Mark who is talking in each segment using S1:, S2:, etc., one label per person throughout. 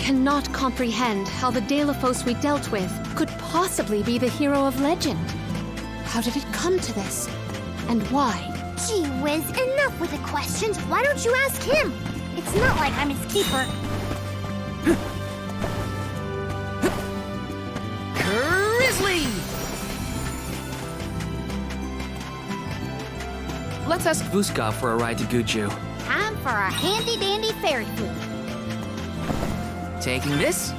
S1: cannot comprehend how the Deilephos we dealt with could possibly be the hero of legend. How did it come to this? And why?
S2: Gee whiz, enough with the questions. Why don't you ask him? It's not like I'm his keeper.
S3: Grizzly! Let's ask Vuskov for a ride to Guju.
S2: Time for a handy-dandy fairy food.
S3: Taking this?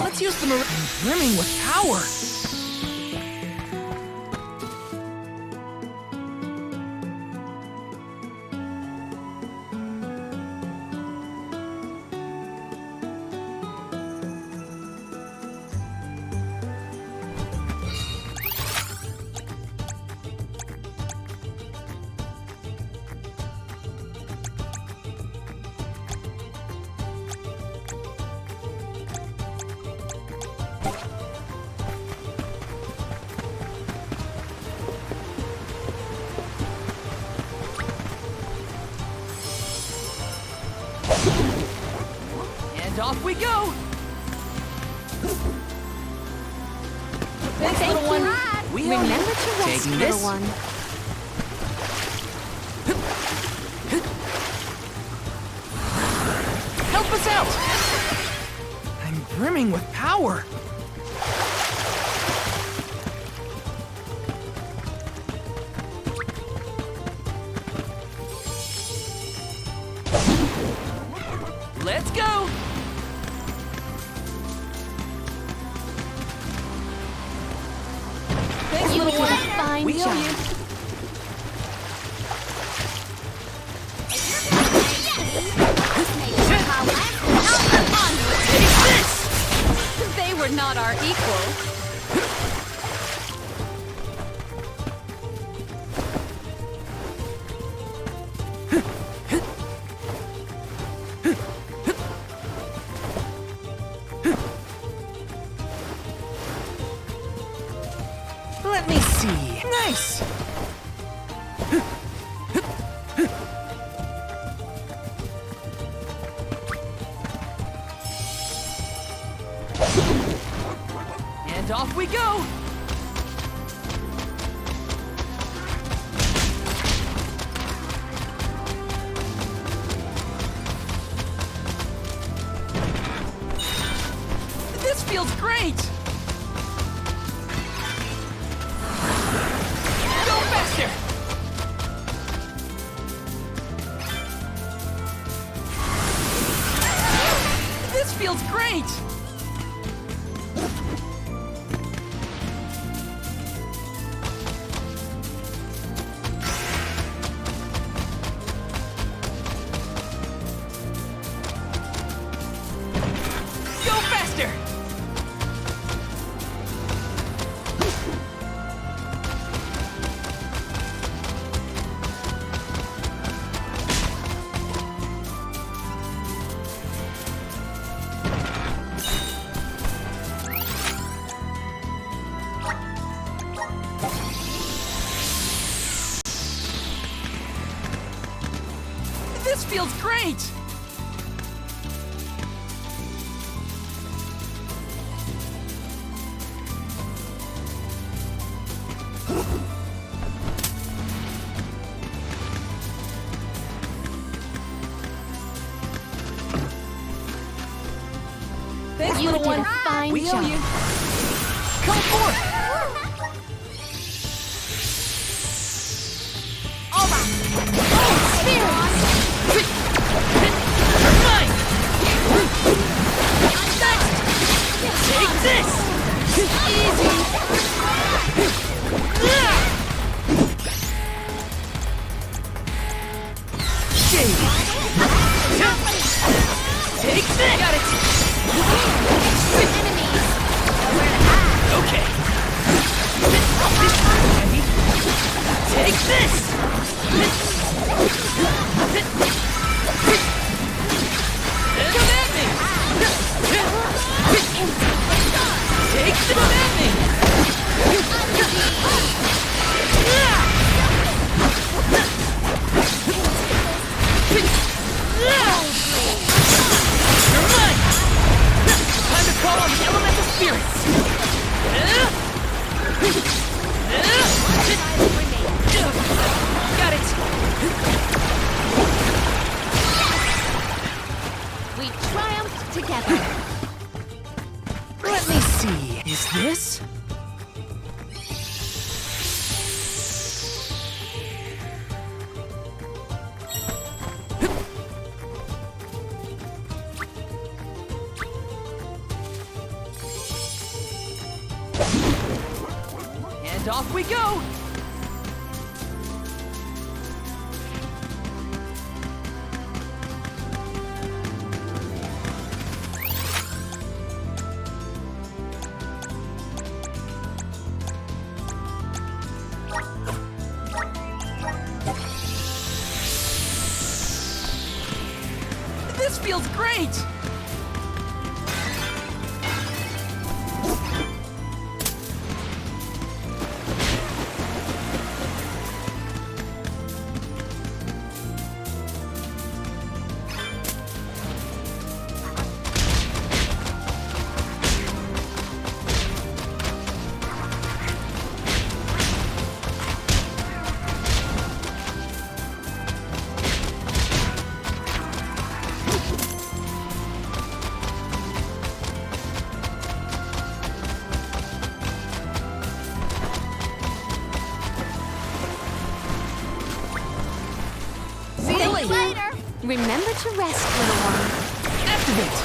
S3: Let's use the brimming with power. And off we go! Thanks, little one. We
S1: Remember to rest,
S3: taking
S1: little
S3: this.
S1: one.
S3: Help us out! I'm brimming with power. Let's go! Thanks,
S1: You
S3: little
S1: did
S3: one.
S1: a fine
S3: We owe
S1: job.
S3: you.
S1: They were not our equals.
S3: Let me see. Nice! And off we go! This feels great! Go feels great! Thanks,
S1: You
S3: little
S1: did
S3: one.
S1: a fine
S3: We owe
S1: job.
S3: you. Come forth! All right. You're mine! Next! Take this! Easy! Shade! Take this! Got it! Okay. Ready? Take this! Come at me! Take this! Come at me! You're mine! Time to call on the elemental spirits! Got it!
S1: We triumphed together.
S3: Let me see. Is this? And off we go! This feels great!
S1: See you later. Remember to rest, little one.
S3: Activate!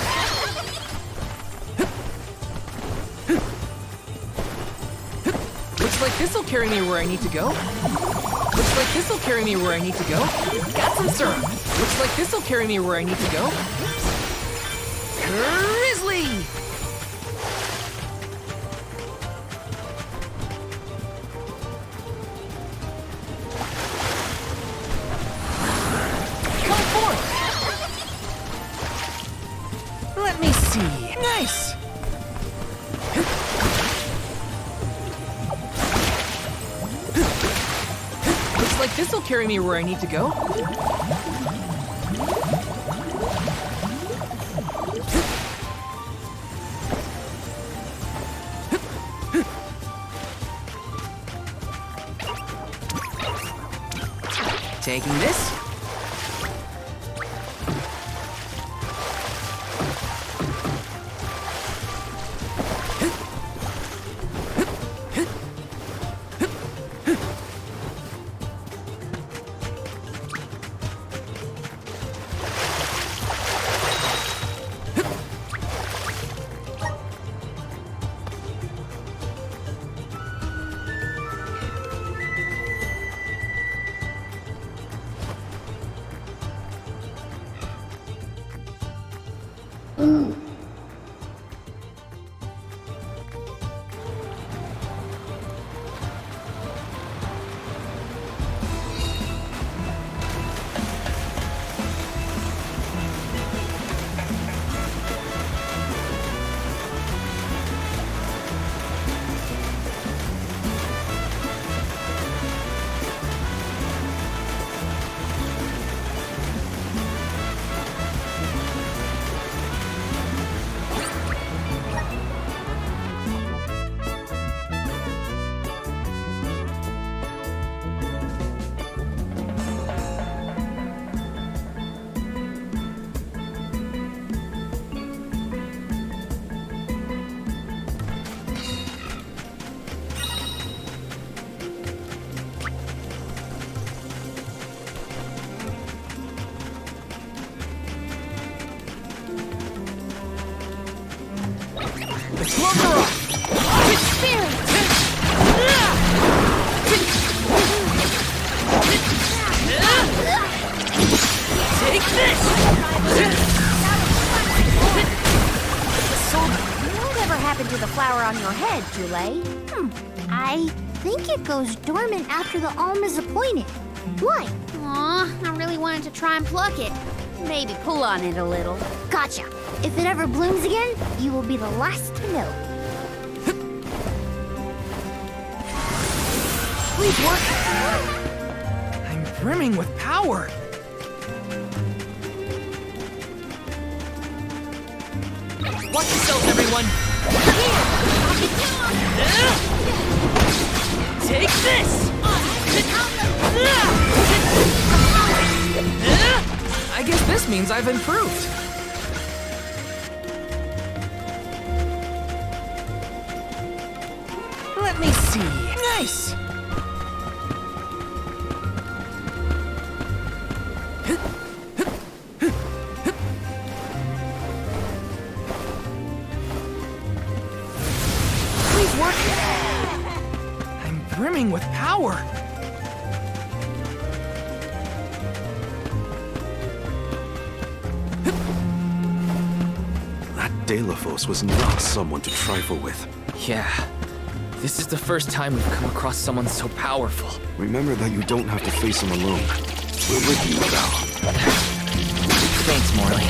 S3: Looks like this'll carry me where I need to go. Looks like this'll carry me where I need to go. Got some syrup. Looks like this'll carry me where I need to go. Grizzly! Come forth! Let me see. Nice! Looks like this'll carry me where I need to go. Taking this.
S2: power on your head, Jule. I think it goes dormant after the alm is appointed. Why?
S4: Aw, I really wanted to try and pluck it. Maybe pull on it a little.
S2: Gotcha. If it ever blooms again, you will be the last to know.
S3: Please work! I'm brimming with power! Watch yourselves, everyone! Take this! I guess this means I've improved. Let me see. Nice! Please work! I'm brimming with power.
S5: That Delafos was not someone to trifle with.
S3: Yeah. This is the first time we've come across someone so powerful.
S5: Remember that you don't have to face him alone. We're with you, Val.
S3: Thanks, Morley.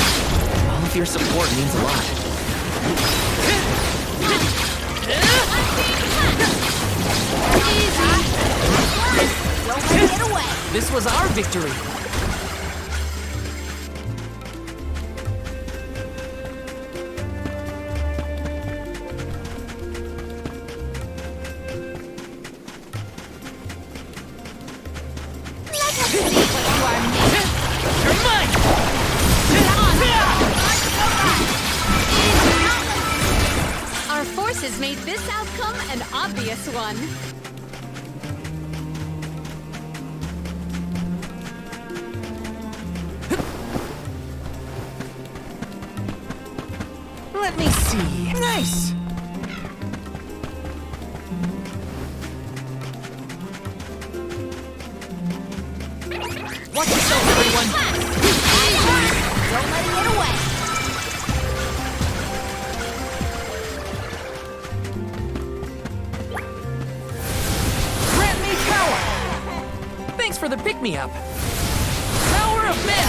S3: All of your support means a lot.
S4: Don't let it get away.
S3: This was our victory. You're mine!
S1: Our forces made this outcome an obvious one.
S3: Let me see. Nice! Watch yourself, everyone!
S4: Don't let it get away.
S3: Grant me power! Thanks for the pick-me-up. Power of men!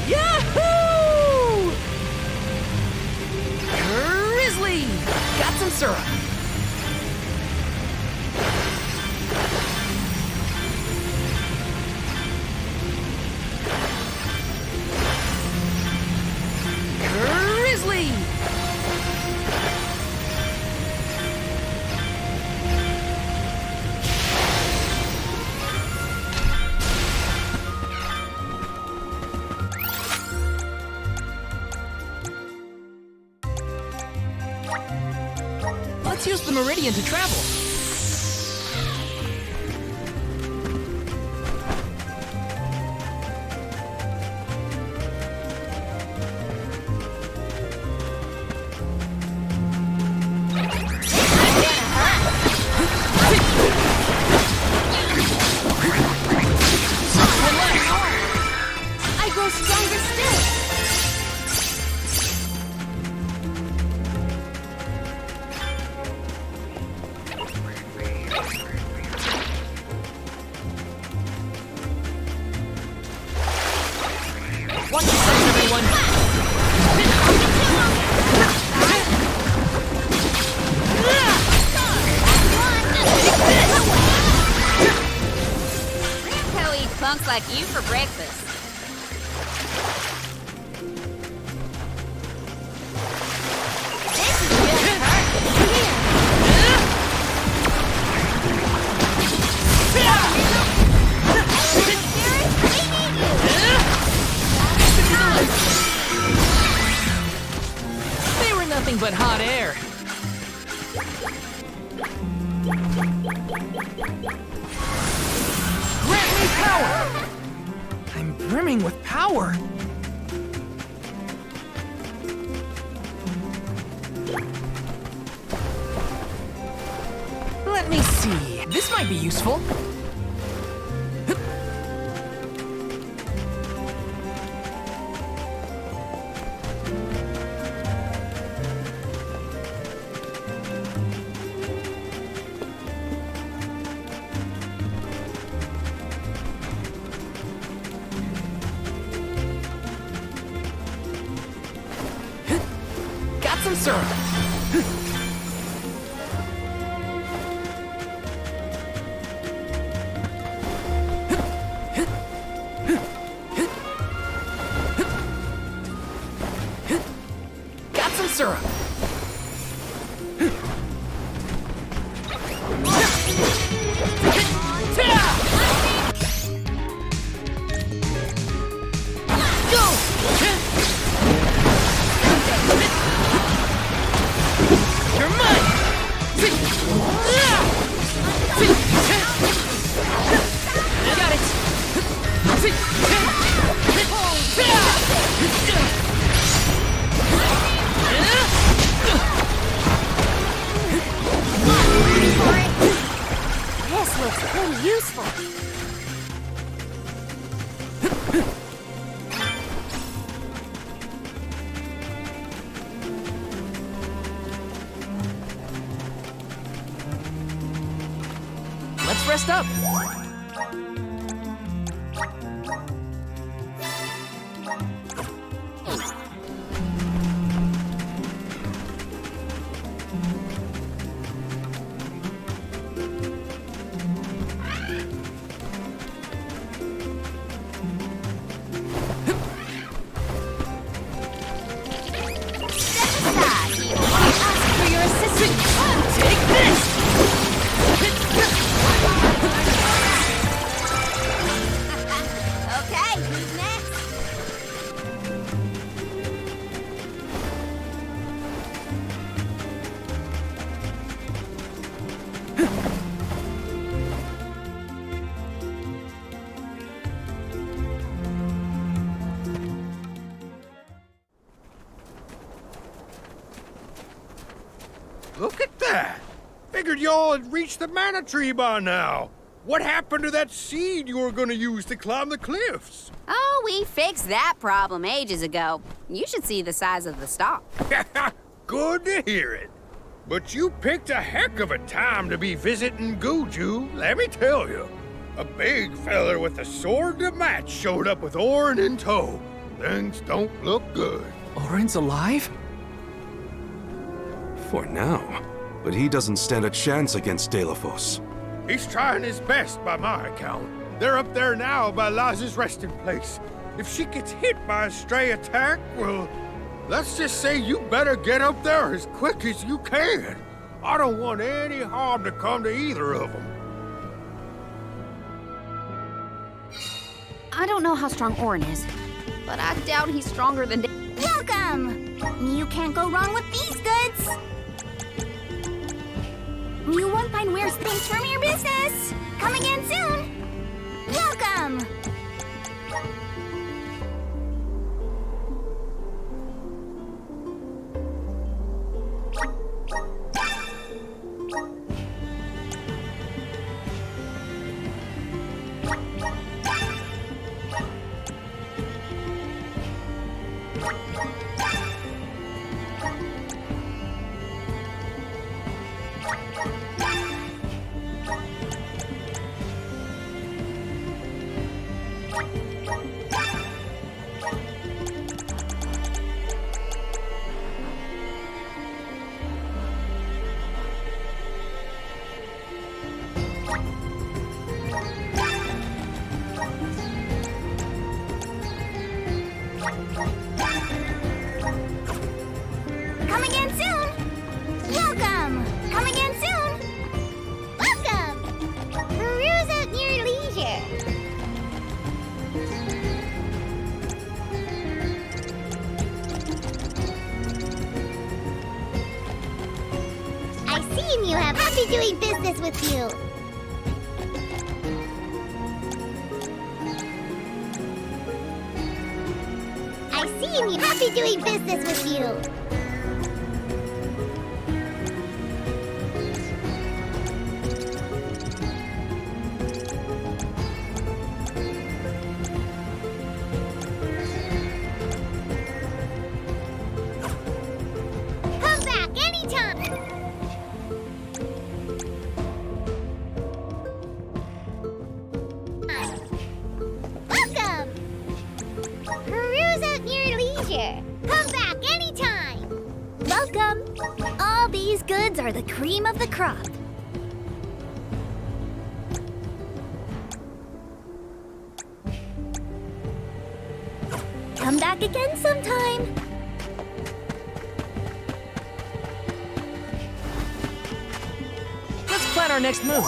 S3: Yahoo! Grizzly! Got some syrup. Grizzly! Let's use the meridian to travel.
S1: I grow stronger still.
S3: Watch yourselves, everyone!
S4: Grandpa eats punks like you for breakfast. This is gonna hurt.
S3: They were nothing but hot air. Grant me power! I'm brimming with power. Let me see. This might be useful. some syrup. Got some syrup. You're mine! Got it!
S2: This looks pretty useful.
S3: Let's rest up.
S4: For your assistance.
S3: Take this!
S4: Okay, who's next?
S6: Look at that! Figured y'all had reached the mana tree by now. What happened to that seed you were gonna use to climb the cliffs?
S4: Oh, we fixed that problem ages ago. You should see the size of the stalk.
S6: Good to hear it. But you picked a heck of a time to be visiting Guju, let me tell you. A big feller with a sword to match showed up with Orin in tow. Things don't look good.
S3: Orin's alive?
S5: For now. But he doesn't stand a chance against Delafos.
S6: He's trying his best by my account. They're up there now by Laz's resting place. If she gets hit by a stray attack, well, let's just say you better get up there as quick as you can. I don't want any harm to come to either of them.
S4: I don't know how strong Orin is, but I doubt he's stronger than...
S2: Welcome! You can't go wrong with these goods. You won't find weird things from your business. Come again soon. Welcome! Come again soon. Welcome. Come again soon. Welcome. Peruse at your leisure. I see you have happy doing business with you. I see you happy doing business with you. Come back anytime. Welcome. Peruse at your leisure. Come back anytime. baked goods are the cream of the crop. Come back again sometime.
S3: Let's plan our next move.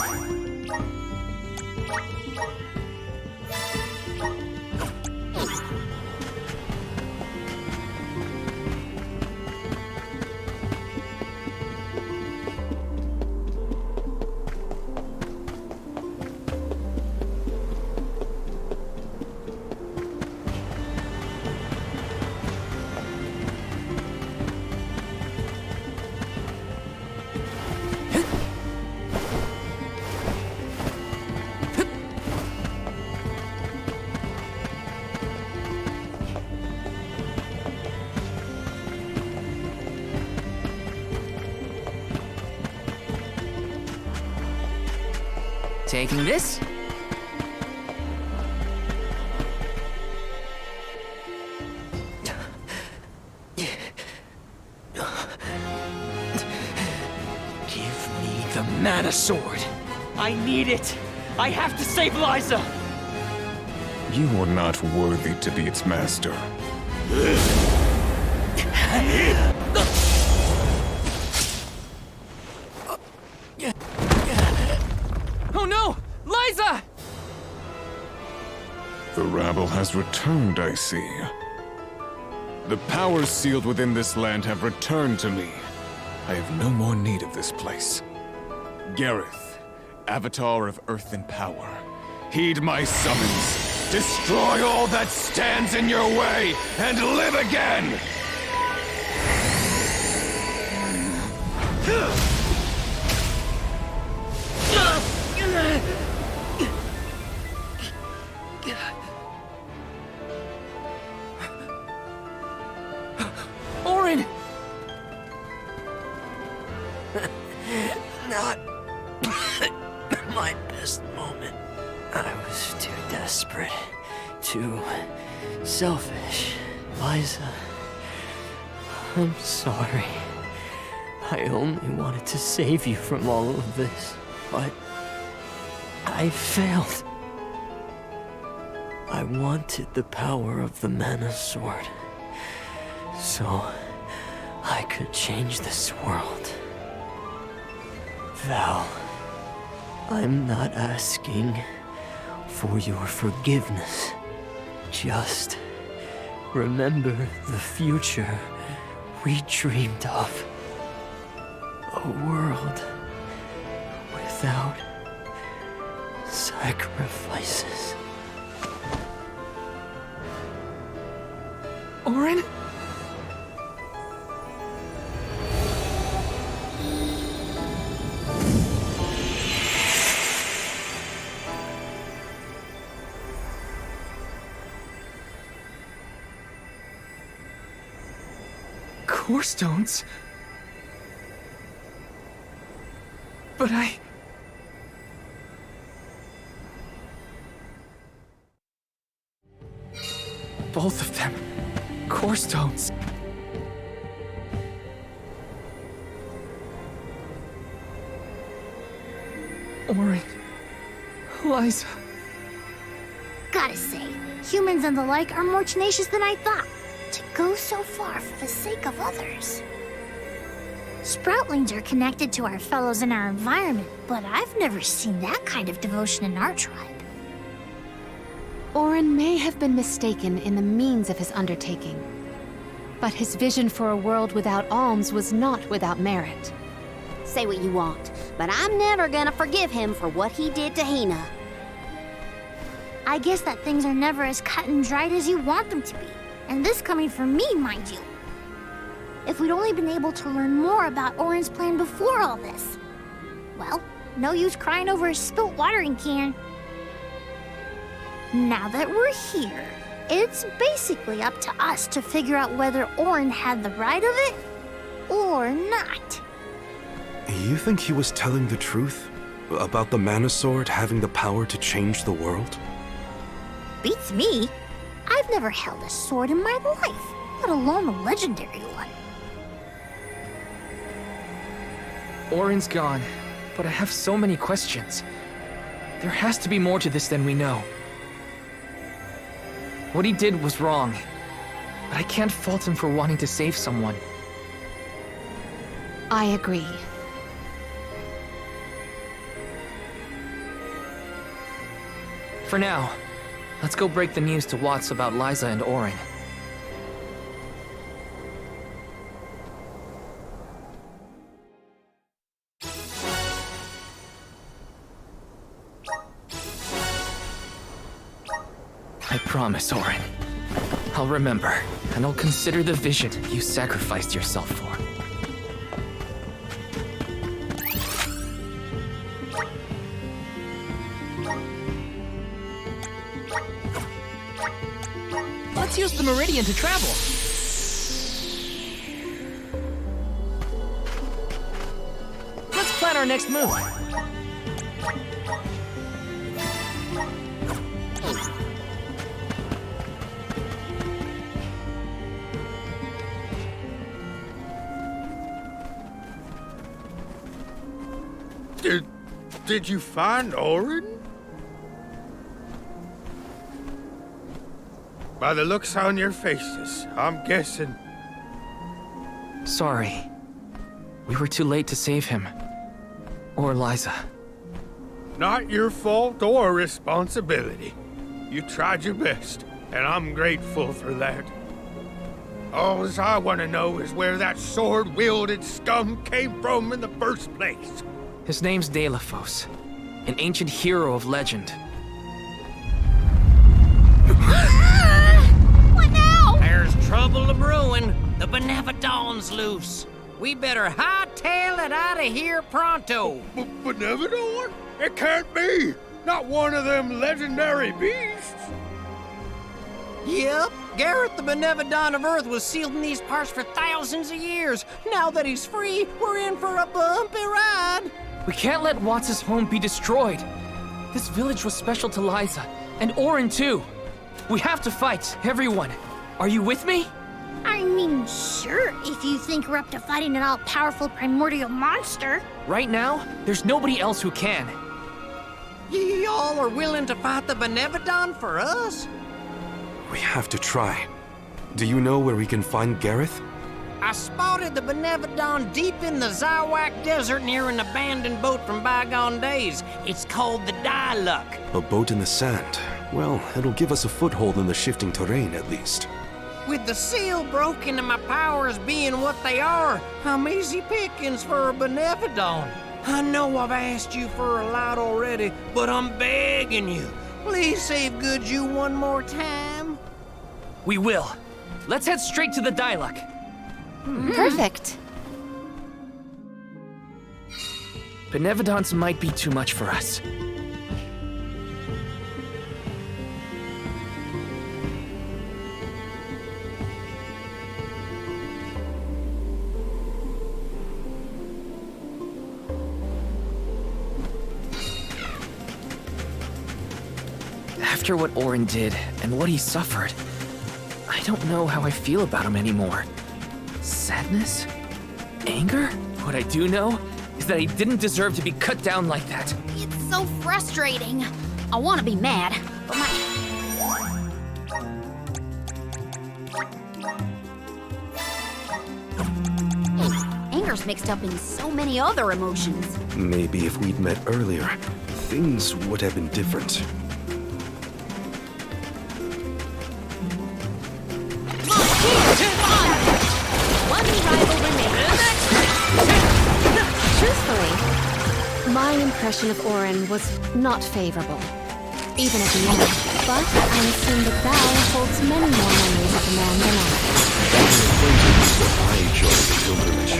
S3: Taking this. Give me the mana sword. I need it. I have to save Liza.
S7: You are not worthy to be its master.
S3: Oh no! Liza!
S7: The rabble has returned, I see. The powers sealed within this land have returned to me. I have no more need of this place. Gareth, Avatar of Earth and Power, heed my summons. Destroy all that stands in your way, and live again!
S3: Orin!
S8: Not my best moment. I was too desperate, too selfish. Liza, I'm sorry. I only wanted to save you from all of this, but I failed. I wanted the power of the mana sword, so I could change this world. Val, I'm not asking for your forgiveness. Just remember the future we dreamed of. A world without sacrifices.
S3: Orin? Core stones? But both of them. Core stones. Orin. Liza.
S2: Gotta say, humans and the like are more tenacious than I thought. To go so far for the sake of others. Sproutlings are connected to our fellows in our environment, but I've never seen that kind of devotion in our tribe.
S1: Orin may have been mistaken in the means of his undertaking, but his vision for a world without alms was not without merit.
S4: Say what you want, but I'm never gonna forgive him for what he did to Hina.
S2: I guess that things are never as cut and dried as you want them to be. And this coming from me, mind you. If we'd only been able to learn more about Orin's plan before all this. Well, no use crying over a spilt watering can. Now that we're here, it's basically up to us to figure out whether Orin had the right of it or not.
S5: You think he was telling the truth? About the mana sword having the power to change the world?
S2: Beats me. I've never held a sword in my life, let alone a legendary one.
S3: Orin's gone, but I have so many questions. There has to be more to this than we know. What he did was wrong, but I can't fault him for wanting to save someone.
S1: I agree.
S3: For now, let's go break the news to Watts about Liza and Orin. I promise, Orin. I'll remember, and I'll consider the vision you sacrificed yourself for. Let's use the Meridian to travel. Let's plan our next move.
S6: Did you find Orin? By the looks on your faces, I'm guessing.
S3: Sorry. We were too late to save him. Or Liza.
S6: Not your fault or responsibility. You tried your best, and I'm grateful for that. All I want to know is where that sword-wielded scum came from in the first place.
S3: His name's Delafos, an ancient hero of legend.
S2: What now?
S9: There's trouble a-brewing. The Benevodon's loose. We better hightail it out of here pronto.
S6: Benevodon? It can't be! Not one of them legendary beasts!
S9: Yep, Gareth the Benevodon of Earth was sealed in these parts for thousands of years. Now that he's free, we're in for a bumpy ride.
S3: We can't let Watts' home be destroyed. This village was special to Liza, and Orin too. We have to fight, everyone. Are you with me?
S2: I mean, sure, if you think we're up to fighting an all-powerful primordial monster.
S3: Right now, there's nobody else who can.
S9: Y'all are willing to fight the Benevodon for us?
S5: We have to try. Do you know where we can find Gareth?
S9: I spotted the Benevodon deep in the Zawak Desert near an abandoned boat from bygone days. It's called the Diluc.
S5: A boat in the sand. Well, it'll give us a foothold in the shifting terrain, at least.
S9: With the seal broken and my powers being what they are, I'm easy pickings for a Benevodon. I know I've asked you for a lot already, but I'm begging you. Please save good you one more time.
S3: We will. Let's head straight to the Diluc.
S1: Perfect.
S3: Benevodons might be too much for us. After what Orin did and what he suffered, I don't know how I feel about him anymore. Sadness? Anger? What I do know is that he didn't deserve to be cut down like that.
S4: It's so frustrating. I want to be mad, but my... Anger's mixed up in so many other emotions.
S5: Maybe if we'd met earlier, things would have been different.
S1: Truthfully, my impression of Orin was not favorable, even at the end. But I assume that Val holds many more memories of the man than I.
S5: I enjoyed the pilgrimage.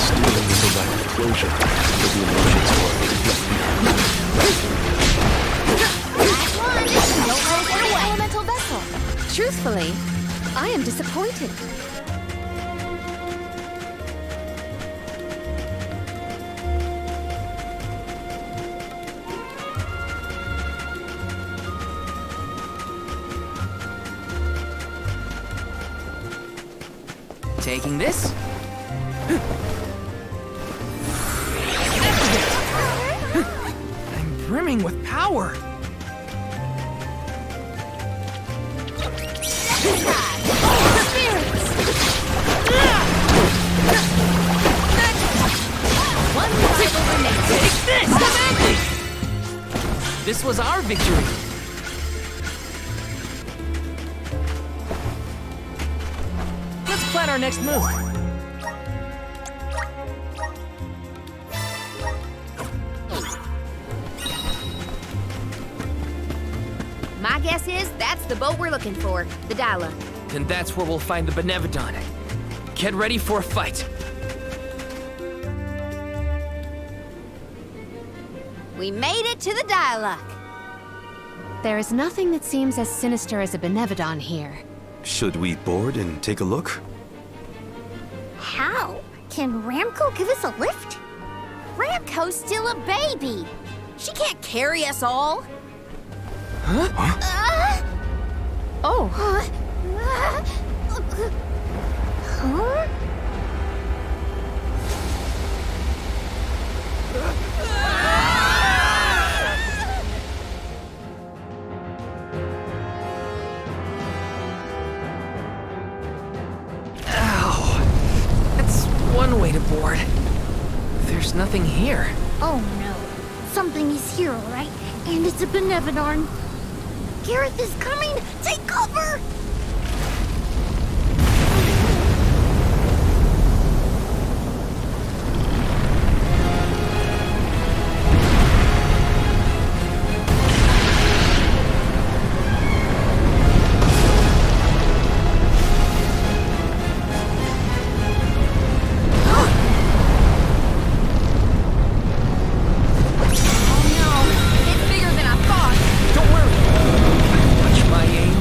S5: Still with the lack of closure, but the emotions were
S1: Elemental vessel. Truthfully, I am disappointed.
S3: Taking this? swarming with power.
S4: One rival remains.
S3: Take this! This was our victory. Let's plan our next move.
S4: My guess is that's the boat we're looking for, the Dyla.
S3: Then that's where we'll find the Benevodon. Get ready for a fight.
S4: We made it to the Dyla.
S1: There is nothing that seems as sinister as a Benevodon here.
S5: Should we board and take a look?
S2: How? Can Ramco give us a lift?
S4: Ramco's still a baby. She can't carry us all.
S1: Oh,
S2: Huh?
S3: Ow. That's one way to board. There's nothing here.
S2: Oh no. Something is here, all right? And it's a Benevodon. Gareth is coming! Take cover!
S3: Don't worry. Watch my aim.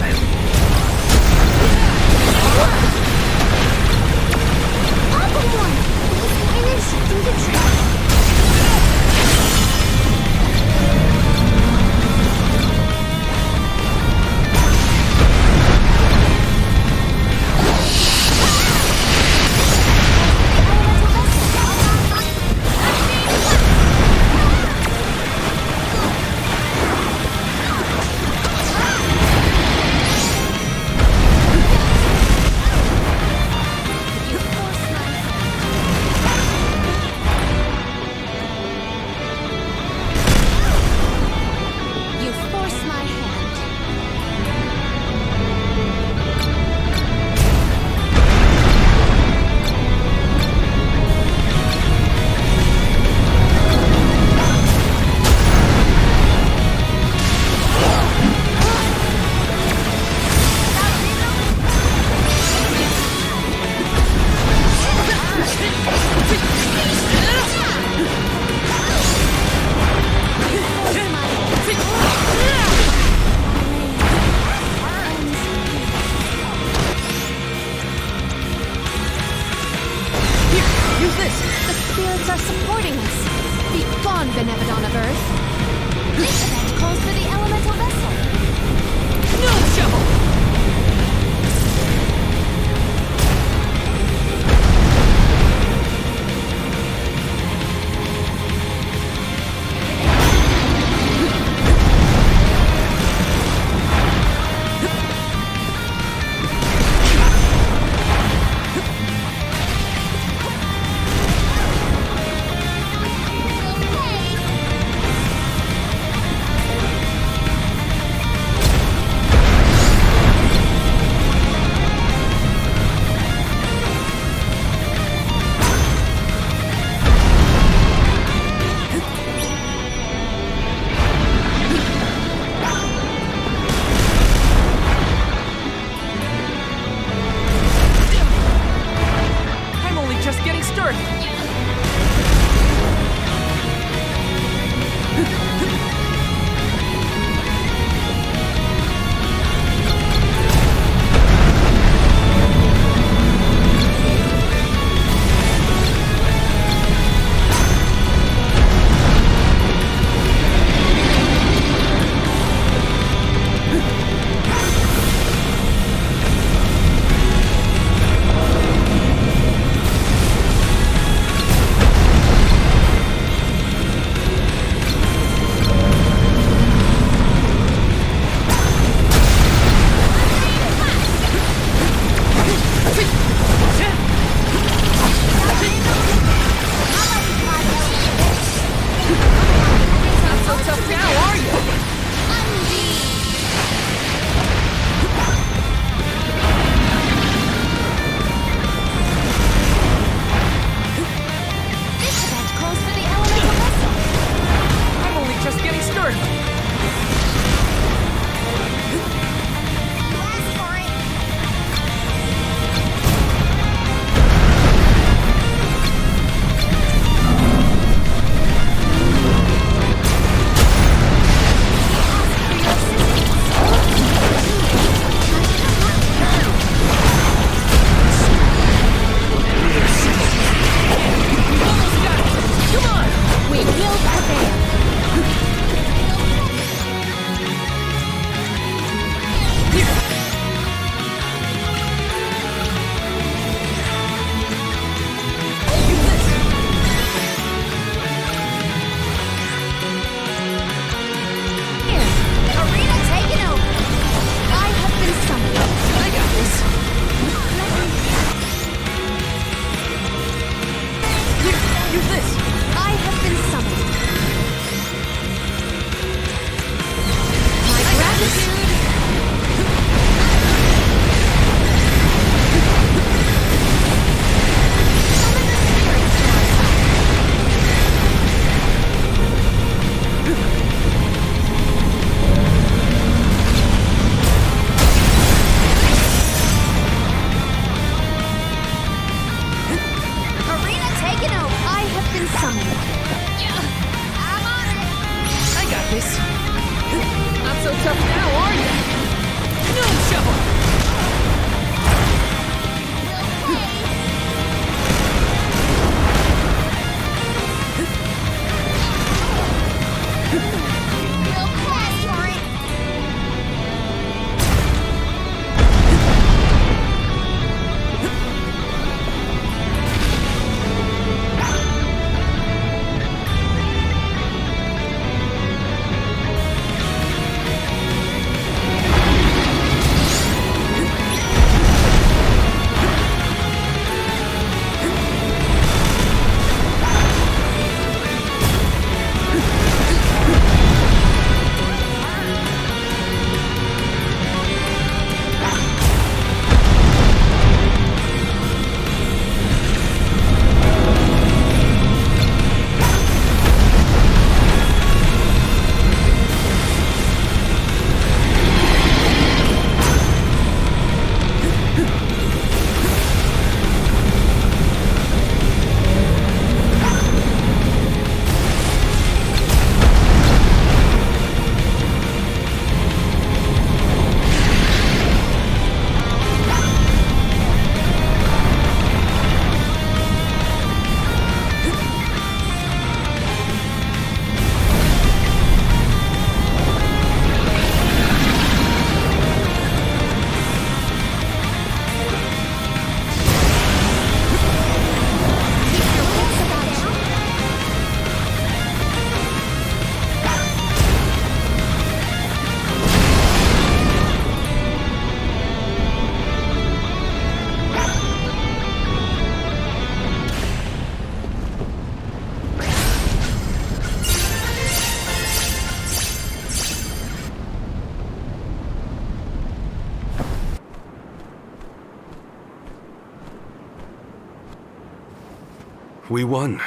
S5: We won,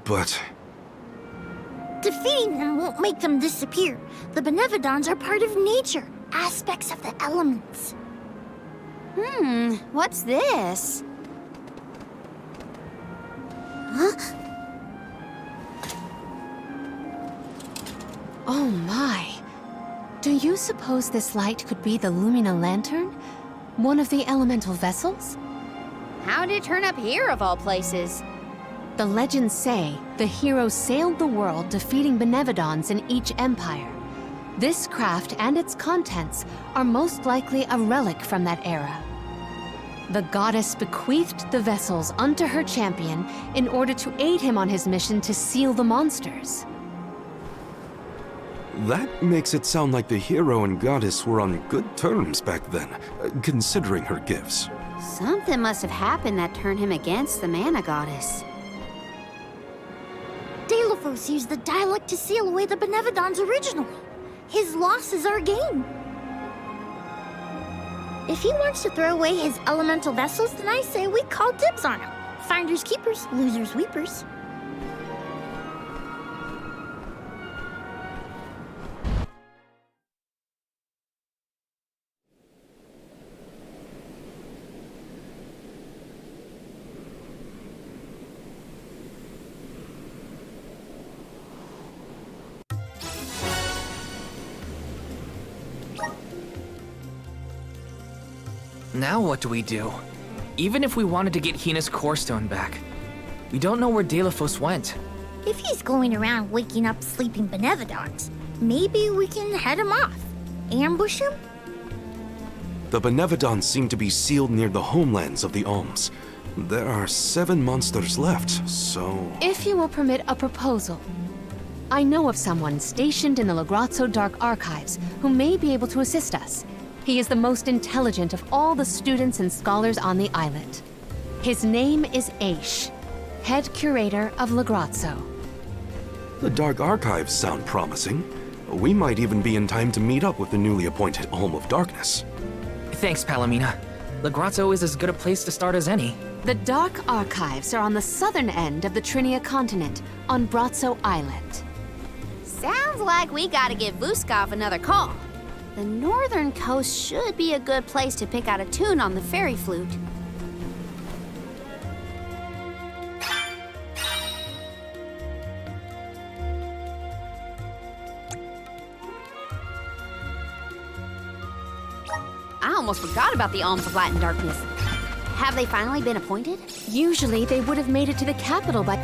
S5: but
S2: Defeating them won't make them disappear. The Benevodons are part of nature, aspects of the elements.
S4: What's this?
S2: Huh?
S1: Oh my. Do you suppose this light could be the Lumina Lantern? One of the elemental vessels?
S4: How'd it turn up here of all places?
S1: The legends say the heroes sailed the world defeating Benevodons in each empire. This craft and its contents are most likely a relic from that era. The goddess bequeathed the vessels unto her champion in order to aid him on his mission to seal the monsters.
S5: that makes it sound like the hero and goddess were on good terms back then, considering her gifts.
S4: Something must have happened that turned him against the mana goddess.
S2: Delophos used the dialect to seal away the Benevodon's original. His loss is our gain. If he wants to throw away his elemental vessels, then I say we call dibs on him. Finders keepers, losers weepers.
S3: Now what do we do? Even if we wanted to get Hina's core stone back, we don't know where Delophos went.
S2: If he's going around waking up sleeping Benevodons, maybe we can head him off. Ambush him?
S5: The Benevodons seem to be sealed near the homelands of the Alms. There are 7 monsters left, so...
S1: If you will permit a proposal. I know of someone stationed in the Lagrazzo Dark Archives who may be able to assist us. He is the most intelligent of all the students and scholars on the islet. His name is Aish, head curator of Lagrazzo.
S5: The Dark Archives sound promising. We might even be in time to meet up with the newly appointed Alm of Darkness.
S3: Thanks, Palomina. Lagrazzo is as good a place to start as any.
S1: The Dark Archives are on the southern end of the Trinia continent, on Brazzo Islet.
S4: Sounds like we gotta give Vuskov another call. The northern coast should be a good place to pick out a tune on the fairy flute. I almost forgot about the Alms of Light and Darkness. Have they finally been appointed?
S1: Usually they would have made it to the capital by...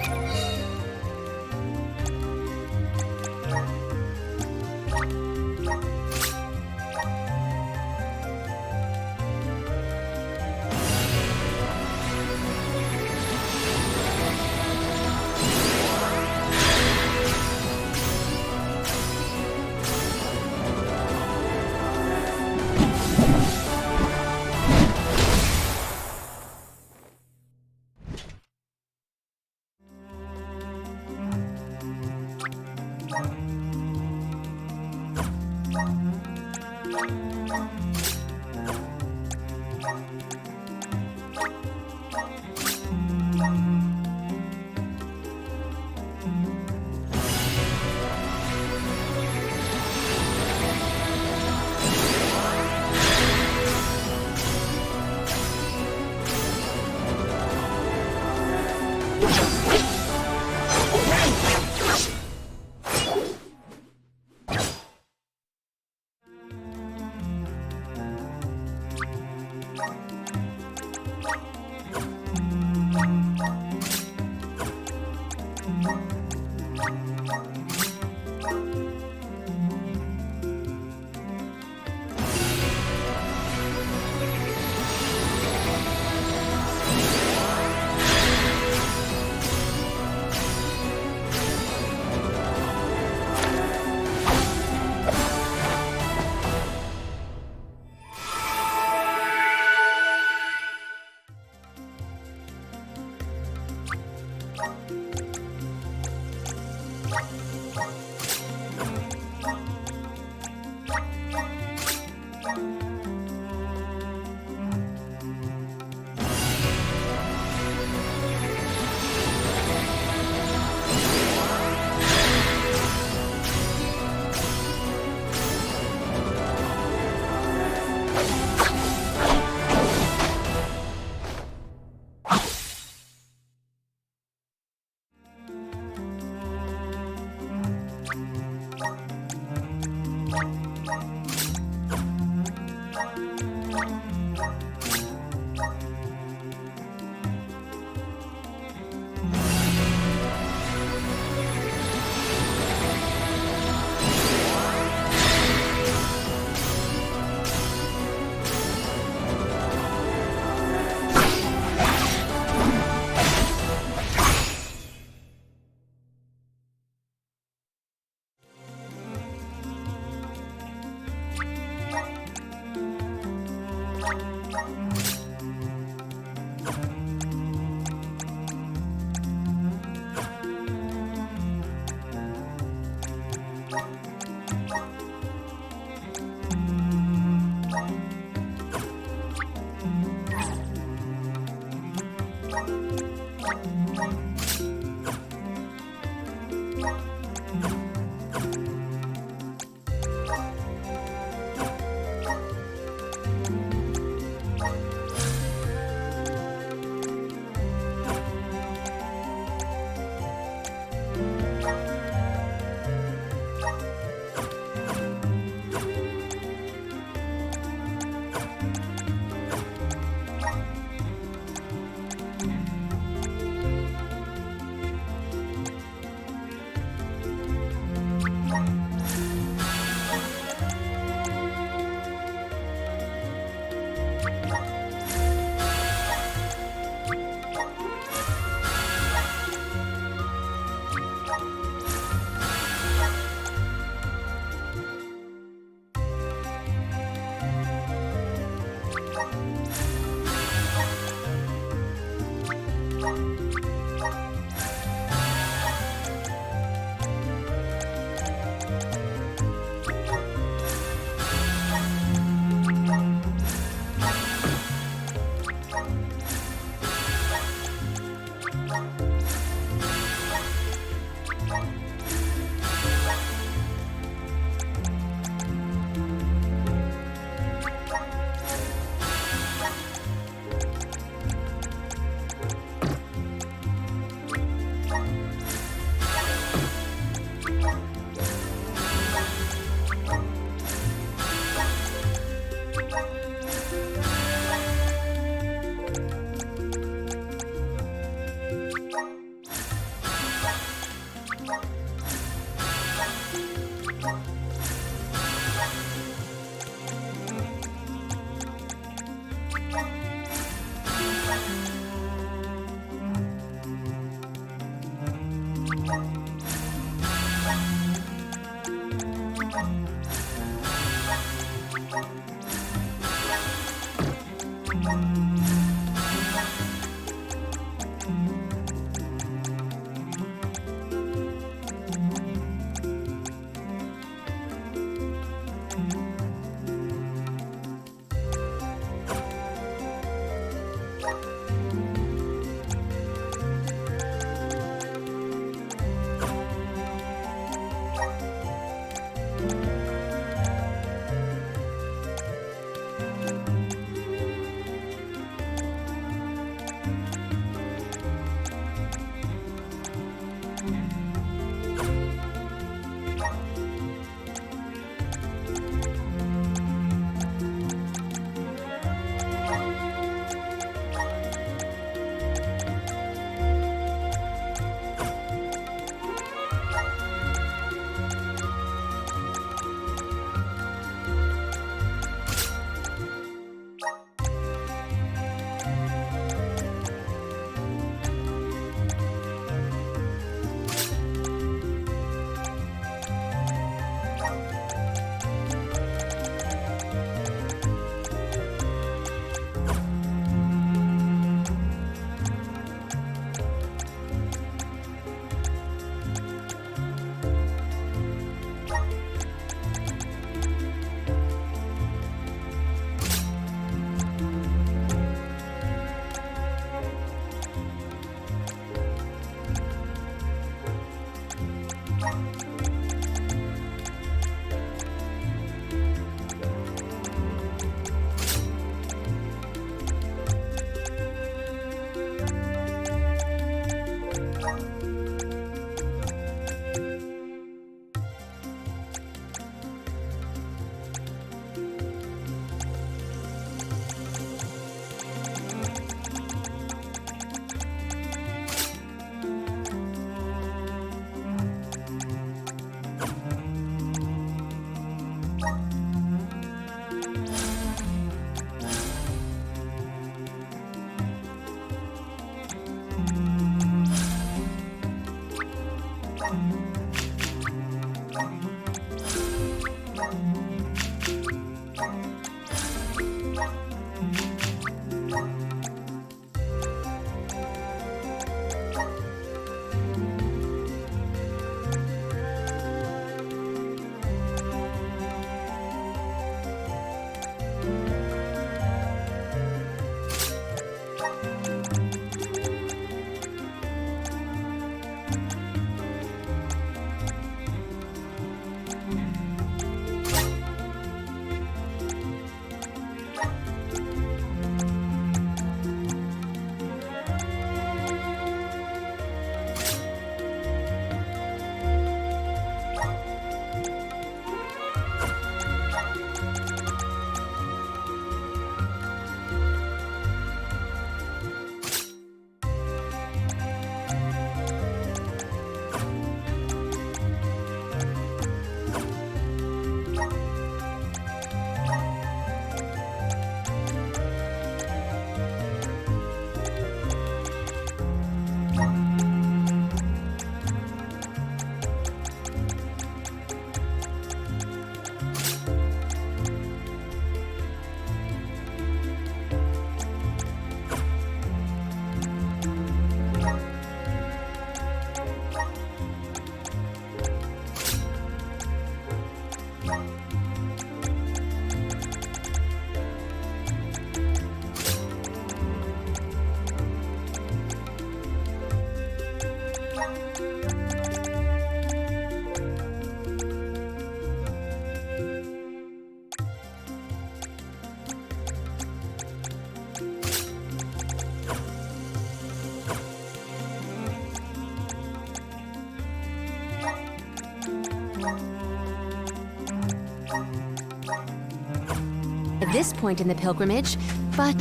S1: At this point in the pilgrimage, but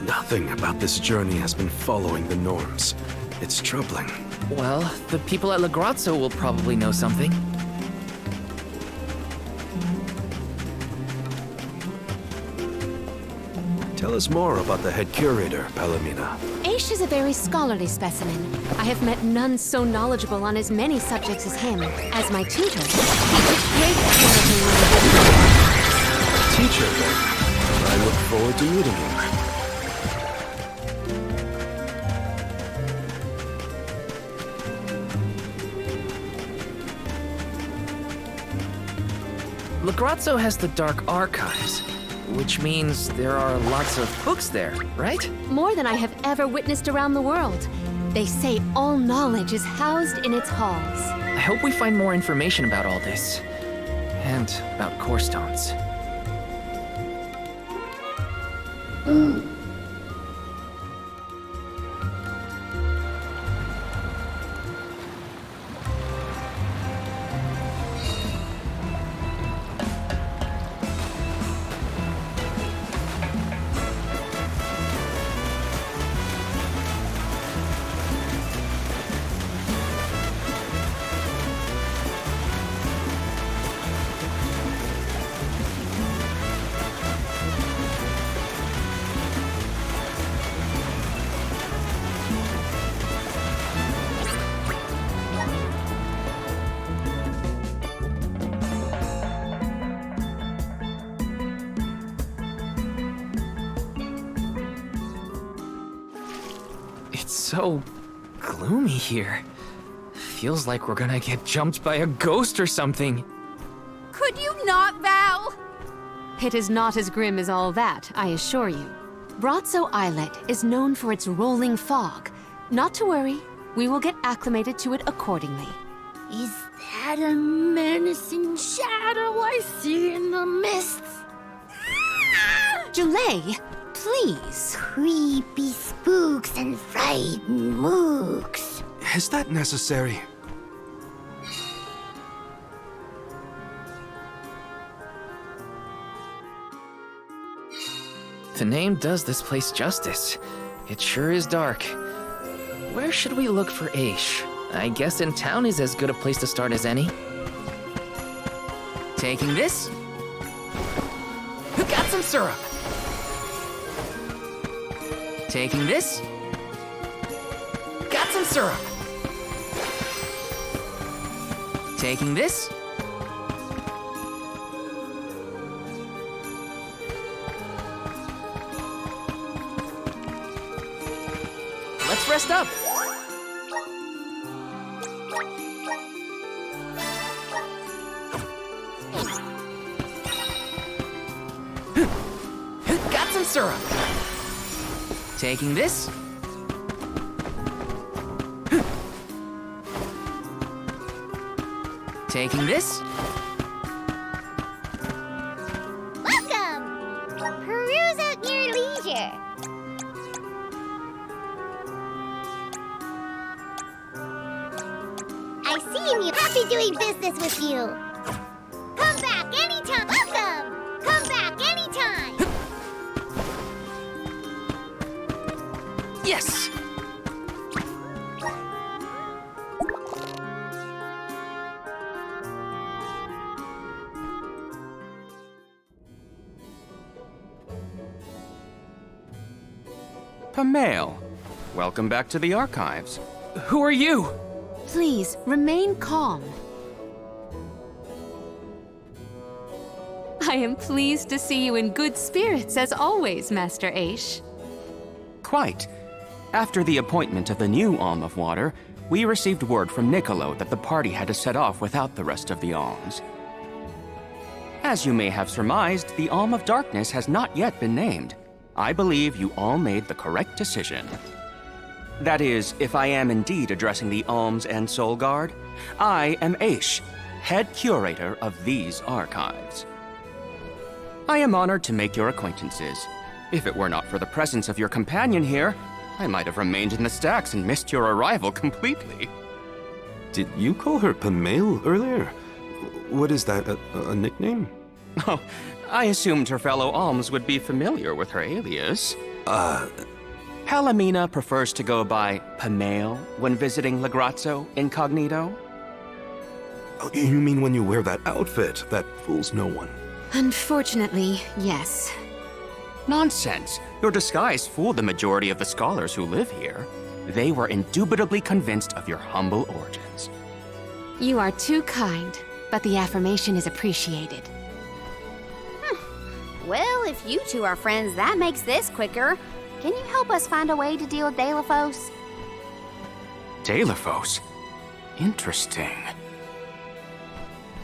S5: Nothing about this journey has been following the norms. It's troubling.
S3: Well, the people at La Grazzo will probably know something.
S5: Tell us more about the head curator, Palomina.
S1: Aish is a very scholarly specimen. I have met none so knowledgeable on as many subjects as him. As my tutor, he took great care of me when I did
S5: Teacher, then. I look forward to meeting him.
S3: La Grazzo has the Dark Archives, which means there are lots of books there, right?
S1: more than I have ever witnessed around the world. They say all knowledge is housed in its halls.
S3: I hope we find more information about all this. And about core stones. It's so gloomy here. Feels like we're gonna get jumped by a ghost or something.
S4: Could you not, Val?
S1: It is not as grim as all that, I assure you. Brazzo Islet is known for its rolling fog. Not to worry, we will get acclimated to it accordingly.
S2: Is that a menacing shadow I see in the mists?
S1: Julay, please.
S2: Creepy spooks and frightened mooks.
S5: Is that necessary?
S3: The name does this place justice. It sure is dark. Where should we look for Aish? I guess in town is as good a place to start as any. Taking this? Got some syrup. Taking this. Got some syrup. Taking this. Let's rest up. Got some syrup. Taking this. Taking this.
S2: Welcome! Peruse at your leisure. I see you. Happy doing business with you. Come back anytime. Welcome! Come back anytime.
S3: Yes.
S10: Pamail, welcome back to the archives.
S3: Who are you?
S1: Please, remain calm. I am pleased to see you in good spirits as always, Master Aish.
S10: Quite. After the appointment of the new Alm of Water, we received word from Niccolo that the party had to set off without the rest of the alms. As you may have surmised, the Alm of Darkness has not yet been named. I believe you all made the correct decision. That is, if I am indeed addressing the Alms and Soul Guard, I am Aish, head curator of these archives. I am honored to make your acquaintances. If it were not for the presence of your companion here, I might have remained in the stacks and missed your arrival completely.
S5: Did you call her Pamail earlier? What is that, a nickname?
S10: Oh, I assumed her fellow alms would be familiar with her alias. Palomina prefers to go by Pamail when visiting Legrazzo incognito.
S5: Oh, you mean when you wear that outfit that fools no one?
S1: Unfortunately, yes.
S10: Nonsense. Your disguise fooled the majority of the scholars who live here. They were indubitably convinced of your humble origins.
S1: You are too kind, but the affirmation is appreciated.
S4: Well, if you two are friends, that makes this quicker. Can you help us find a way to deal with Delafos?
S10: Delafos? Interesting.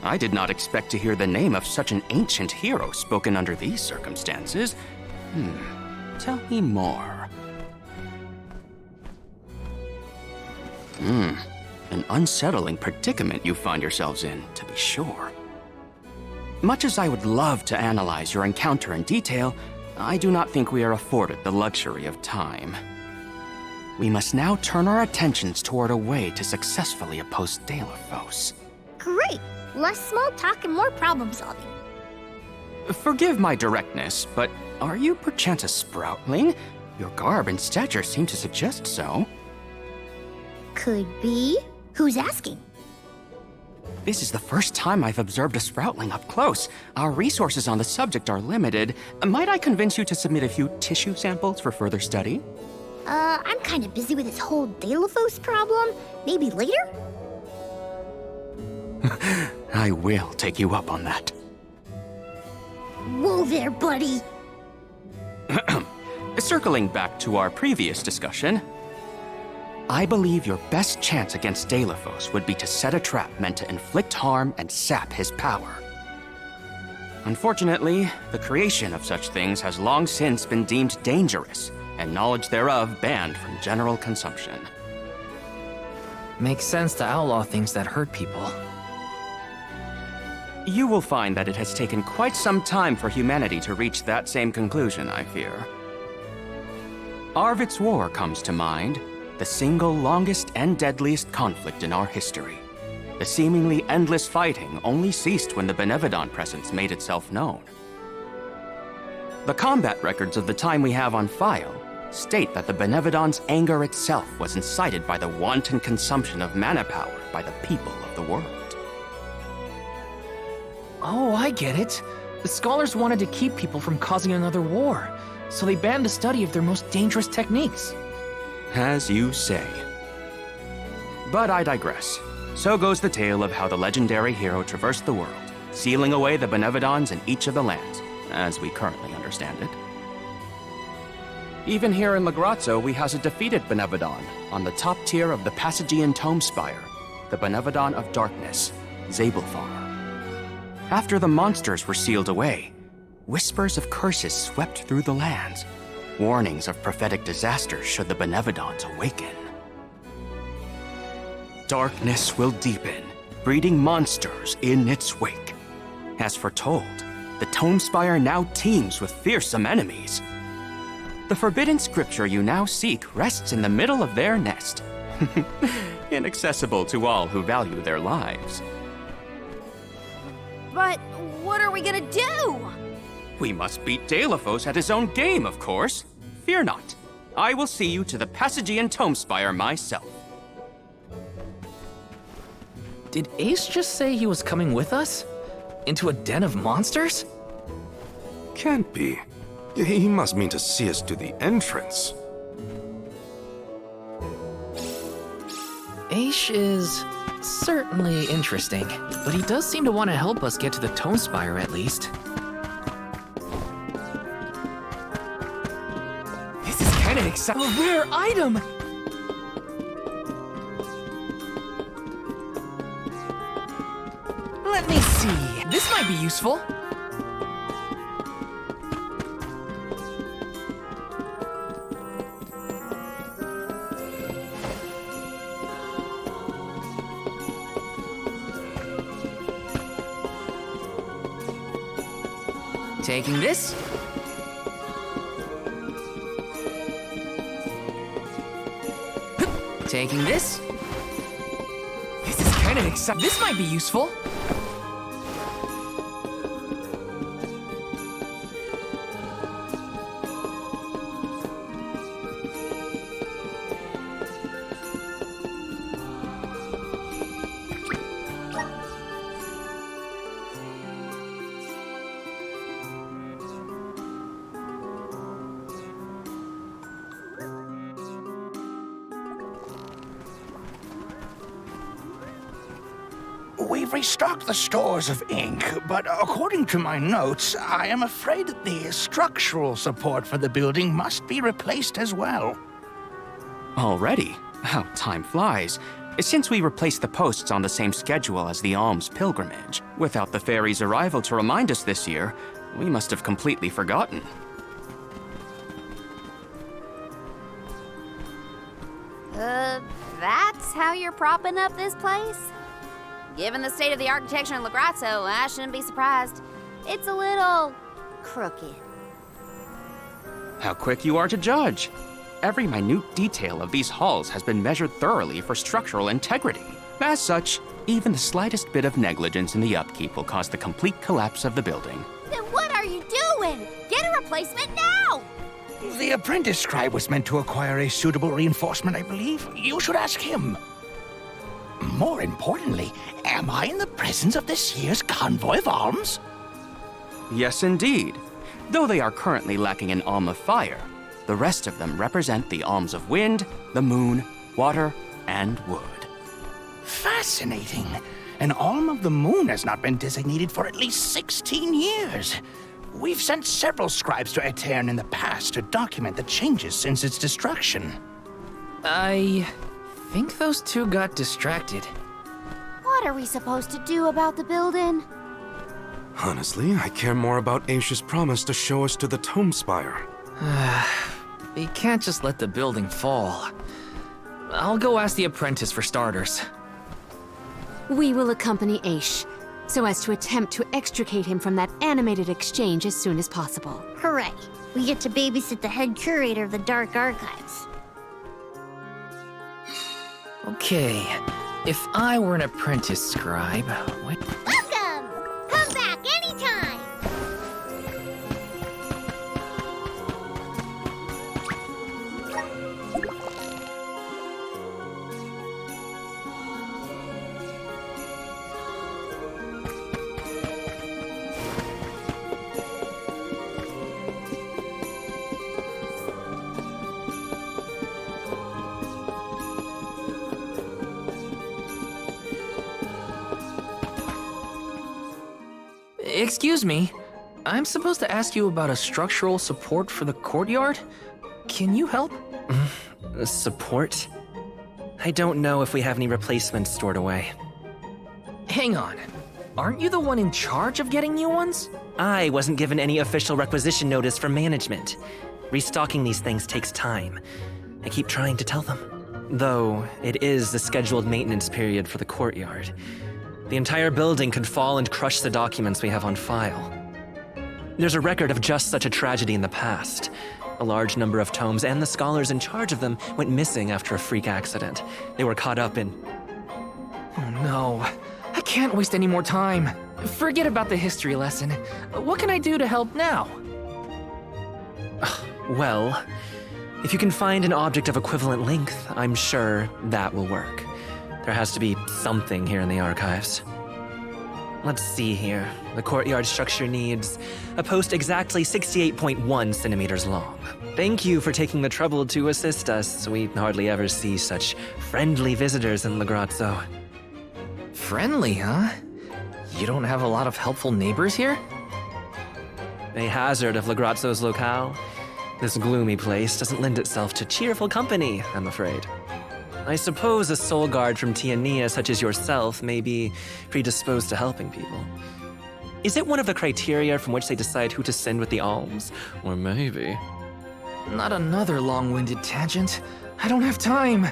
S10: I did not expect to hear the name of such an ancient hero spoken under these circumstances. Tell me more. An unsettling predicament you find yourselves in, to be sure. Much as I would love to analyze your encounter in detail, I do not think we are afforded the luxury of time. We must now turn our attentions toward a way to successfully oppose Delafos.
S2: Great! Less small talk and more problem solving.
S10: Forgive my directness, but are you perchance a sproutling? Your garb and stature seem to suggest so.
S2: Could be. Who's asking?
S10: This is the first time I've observed a sproutling up close. Our resources on the subject are limited. Might I convince you to submit a few tissue samples for further study?
S2: I'm kind of busy with this whole Delafos problem. Maybe later?
S10: I will take you up on that.
S2: Whoa there, buddy.
S10: Circling back to our previous discussion, I believe your best chance against Delafos would be to set a trap meant to inflict harm and sap his power. Unfortunately, the creation of such things has long since been deemed dangerous, and knowledge thereof banned from general consumption.
S3: Makes sense to outlaw things that hurt people.
S10: You will find that it has taken quite some time for humanity to reach that same conclusion, I fear. Arvid's War comes to mind, the single longest and deadliest conflict in our history. The seemingly endless fighting only ceased when the Benevodon presence made itself known. The combat records of the time we have on file state that the Benevodon's anger itself was incited by the wanton consumption of mana power by the people of the world.
S3: Oh, I get it. The scholars wanted to keep people from causing another war, so they banned the study of their most dangerous techniques.
S10: As you say. But I digress. So goes the tale of how the legendary hero traversed the world, sealing away the Benevodons in each of the lands, as we currently understand it. Even here in Lagrazzo, we house a defeated Benevodon on the top tier of the Passagean Tome Spire, the Benevodon of Darkness, Zabelthar. After the monsters were sealed away, whispers of curses swept through the lands, warnings of prophetic disaster should the Benevodons awaken. Darkness will deepen, breeding monsters in its wake. As foretold, the Tome Spire now teems with fearsome enemies. The forbidden scripture you now seek rests in the middle of their nest, inaccessible to all who value their lives.
S4: But what are we gonna do?
S10: We must beat Deilophos at his own game, of course. Fear not. I will see you to the Passagean Tome Spire myself.
S3: Did Ace just say he was coming with us? Into a den of monsters?
S5: Can't be. He must mean to see us to the entrance.
S3: Ace is certainly interesting, but he does seem to want to help us get to the Tome Spire at least. This is kind of exciting. A rare item! Let me see. This might be useful. Taking this. Taking this. This is kind of exciting. This might be useful.
S11: We've restocked the stores of ink, but according to my notes, I am afraid that the structural support for the building must be replaced as well.
S10: Already? How time flies. Since we replaced the posts on the same schedule as the Alms pilgrimage, without the fairy's arrival to remind us this year, we must have completely forgotten.
S4: That's how you're propping up this place? Given the state of the architecture in Lagrazzo, I shouldn't be surprised. It's a little crooked.
S10: How quick you are to judge. Every minute detail of these halls has been measured thoroughly for structural integrity. As such, even the slightest bit of negligence in the upkeep will cause the complete collapse of the building.
S4: Then what are you doing? Get a replacement now!
S11: The apprentice scribe was meant to acquire a suitable reinforcement, I believe. You should ask him. More importantly, am I in the presence of this year's Convoy of Alms?
S10: Yes, indeed. Though they are currently lacking an Alm of Fire, the rest of them represent the Alms of Wind, the Moon, Water, and Wood.
S11: Fascinating. An Alm of the Moon has not been designated for at least 16 years. We've sent several scribes to Aetern in the past to document the changes since its destruction.
S3: I think those two got distracted.
S4: What are we supposed to do about the building?
S5: Honestly, I care more about Aisha's promise to show us to the Tome Spire.
S3: We can't just let the building fall. I'll go ask the apprentice for starters.
S1: We will accompany Aish, so as to attempt to extricate him from that animated exchange as soon as possible.
S2: Hooray. We get to babysit the head curator of the Dark Archives.
S3: Okay, if I were an apprentice scribe,
S2: Welcome! Come back anytime!
S3: Excuse me, I'm supposed to ask you about a structural support for the courtyard? Can you help?
S10: Support? I don't know if we have any replacements stored away.
S3: Hang on. Aren't you the one in charge of getting new ones?
S10: I wasn't given any official requisition notice from management. Restocking these things takes time. I keep trying to tell them. Though, it is the scheduled maintenance period for the courtyard. The entire building could fall and crush the documents we have on file. There's a record of just such a tragedy in the past. A large number of tomes and the scholars in charge of them went missing after a freak accident. They were caught up in...
S3: Oh no, I can't waste any more time. Forget about the history lesson. What can I do to help now?
S10: Well, if you can find an object of equivalent length, I'm sure that will work. There has to be something here in the archives. Let's see here. The courtyard structure needs a post exactly 68.1 centimeters long. Thank you for taking the trouble to assist us. We hardly ever see such friendly visitors in Legrazzo.
S3: Friendly, huh? You don't have a lot of helpful neighbors here?
S10: A hazard of Legrazzo's locale. This gloomy place doesn't lend itself to cheerful company, I'm afraid. I suppose a soul guard from Tiania such as yourself may be predisposed to helping people. Is it one of the criteria from which they decide who to send with the alms? Or maybe...
S3: Not another long-winded tangent. I don't have time.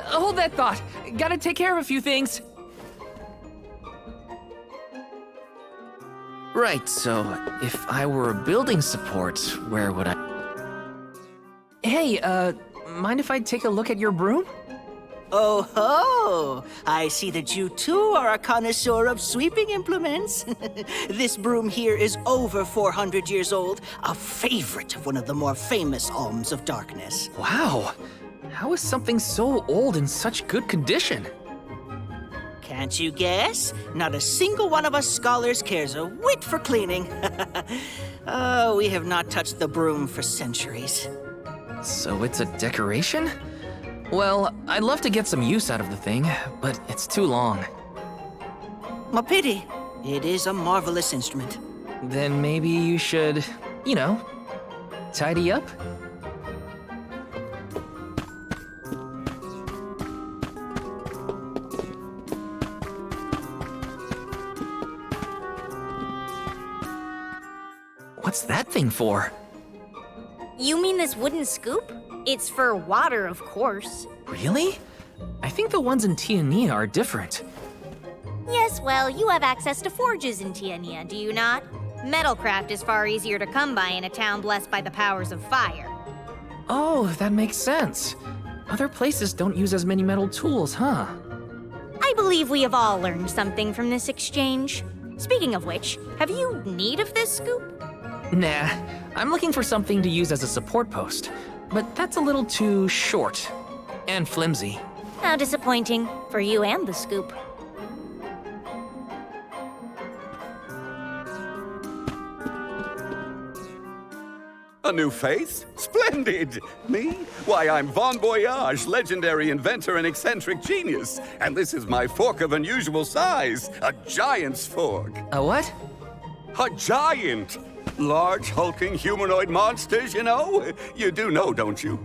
S3: Hold that thought. Gotta take care of a few things. Right, so if I were a building support, where would I... Hey, mind if I take a look at your broom?
S12: Oh ho! I see that you too are a connoisseur of sweeping implements. This broom here is over 400 years old, a favorite of one of the more famous alms of darkness.
S3: Wow! How is something so old in such good condition?
S12: Can't you guess? Not a single one of us scholars cares a whit for cleaning. Oh, we have not touched the broom for centuries.
S3: So it's a decoration? Well, I'd love to get some use out of the thing, but it's too long.
S12: A pity. It is a marvelous instrument.
S3: Then maybe you should, you know, tidy up? What's that thing for?
S13: You mean this wooden scoop? It's for water, of course.
S3: Really? I think the ones in Tiania are different.
S13: Yes, well, you have access to forges in Tiania, do you not? Metalcraft is far easier to come by in a town blessed by the powers of fire.
S3: Oh, that makes sense. Other places don't use as many metal tools, huh?
S13: I believe we have all learned something from this exchange. Speaking of which, have you need of this scoop?
S3: Nah, I'm looking for something to use as a support post, but that's a little too short and flimsy.
S13: How disappointing for you and the scoop.
S14: A new face? Splendid! Me? Why, I'm Bon Voyage, legendary inventor and eccentric genius. And this is my fork of unusual size, a giant's fork.
S3: A what?
S14: A giant! Large, hulking humanoid monsters, you know? You do know, don't you?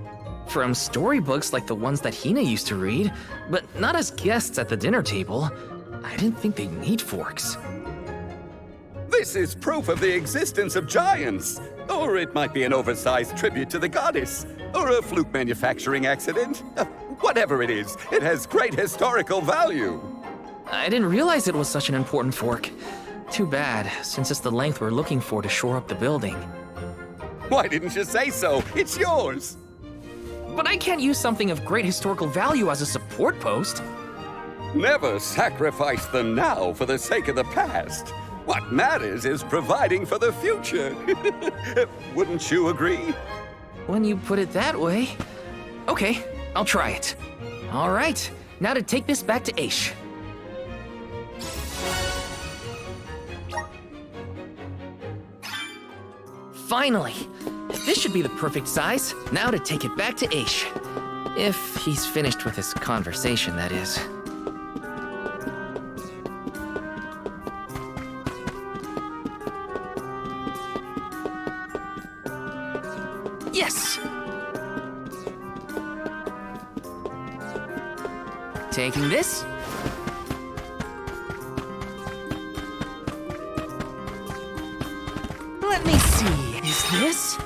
S3: From storybooks like the ones that Hina used to read, but not as guests at the dinner table. I didn't think they'd need forks.
S14: This is proof of the existence of giants. Or it might be an oversized tribute to the goddess. Or a fluke manufacturing accident. Whatever it is, it has great historical value.
S3: I didn't realize it was such an important fork. Too bad, since it's the length we're looking for to shore up the building.
S14: Why didn't you say so? It's yours.
S3: But I can't use something of great historical value as a support post.
S14: Never sacrifice them now for the sake of the past. What matters is providing for the future. Wouldn't you agree?
S3: When you put it that way. Okay, I'll try it. All right, now to take this back to Aish. Finally! This should be the perfect size. Now to take it back to Aish. If he's finished with his conversation, that is. Yes! Taking this. Let me see, is this?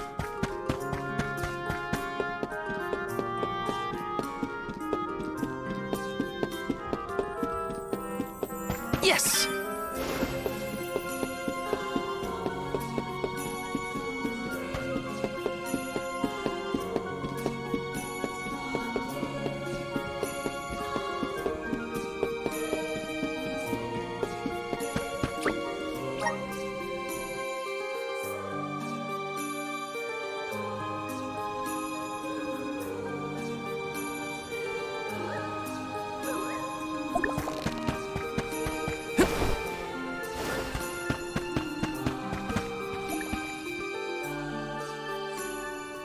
S3: Yes!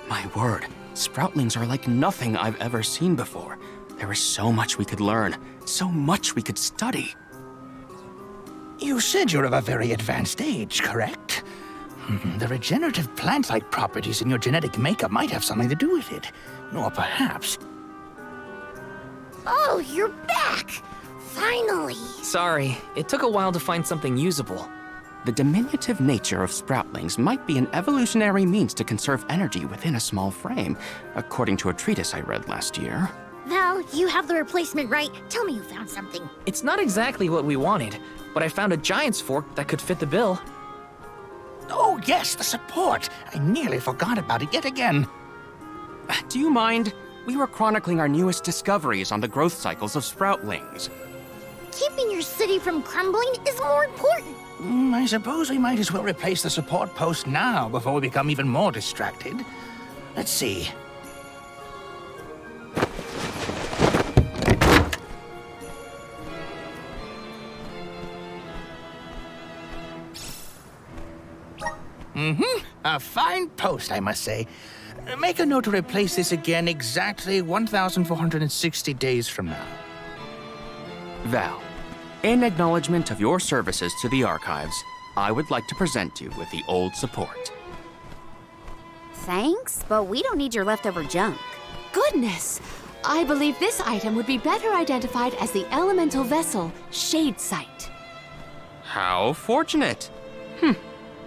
S10: My word, Sproutlings are like nothing I've ever seen before. There is so much we could learn, so much we could study.
S11: You said you're of a very advanced age, correct? The regenerative plant-like properties in your genetic makeup might have something to do with it. Or perhaps...
S2: Oh, you're back! Finally!
S3: Sorry, it took a while to find something usable.
S10: The diminutive nature of Sproutlings might be an evolutionary means to conserve energy within a small frame, according to a treatise I read last year.
S2: Val, you have the replacement, right? Tell me you found something.
S3: It's not exactly what we wanted, but I found a giant's fork that could fit the bill.
S11: Oh yes, the support! I nearly forgot about it yet again.
S10: Do you mind? We were chronicling our newest discoveries on the growth cycles of Sproutlings.
S2: Keeping your city from crumbling is more important.
S11: I suppose we might as well replace the support post now before we become even more distracted. Let's see. A fine post, I must say. Make a note to replace this again exactly 1,460 days from now.
S10: Val, in acknowledgement of your services to the archives, I would like to present you with the old support.
S4: Thanks, but we don't need your leftover junk.
S1: Goodness! I believe this item would be better identified as the elemental vessel, Shade Sight.
S10: How fortunate.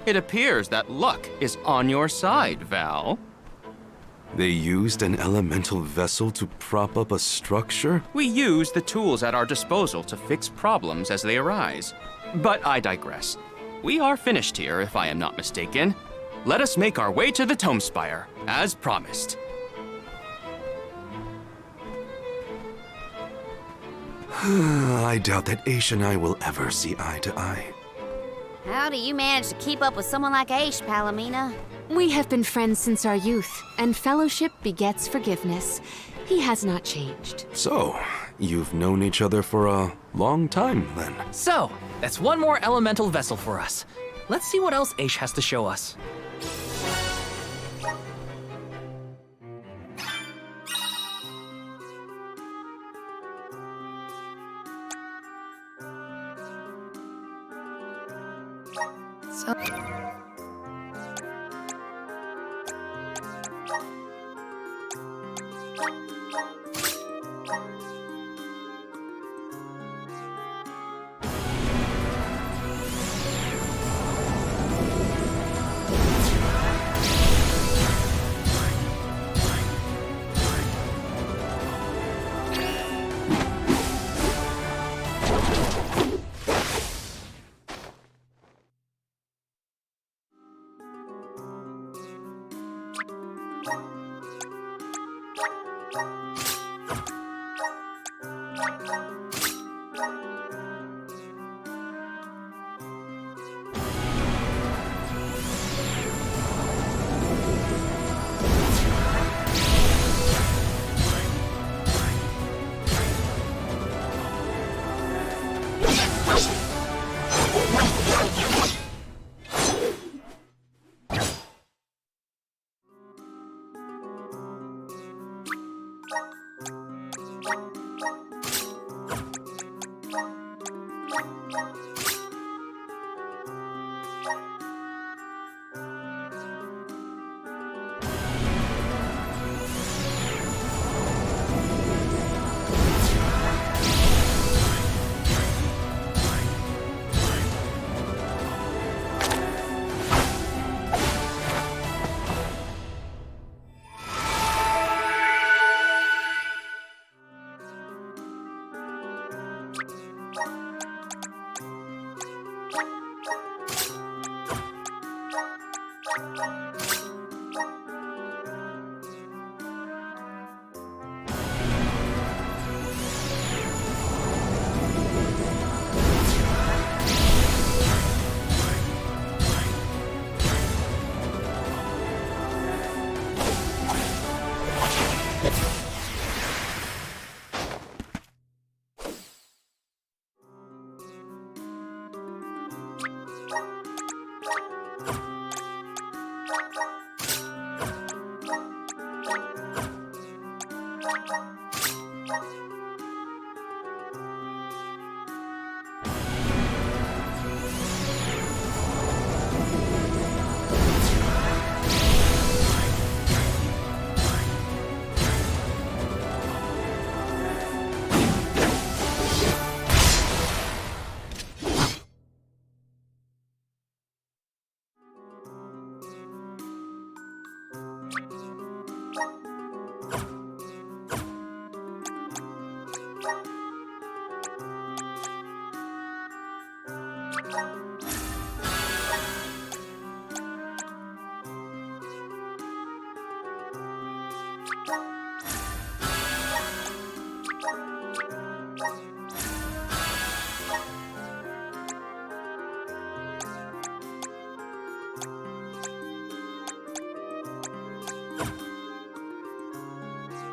S10: It appears that luck is on your side, Val.
S5: They used an elemental vessel to prop up a structure?
S10: We use the tools at our disposal to fix problems as they arise. But I digress. We are finished here, if I am not mistaken. Let us make our way to the Tome Spire, as promised.
S5: I doubt that Aish and I will ever see eye to eye.
S4: How do you manage to keep up with someone like Aish, Palomina?
S1: We have been friends since our youth, and fellowship begets forgiveness. He has not changed.
S5: So, you've known each other for a long time, then?
S3: So, that's one more elemental vessel for us. Let's see what else Aish has to show us.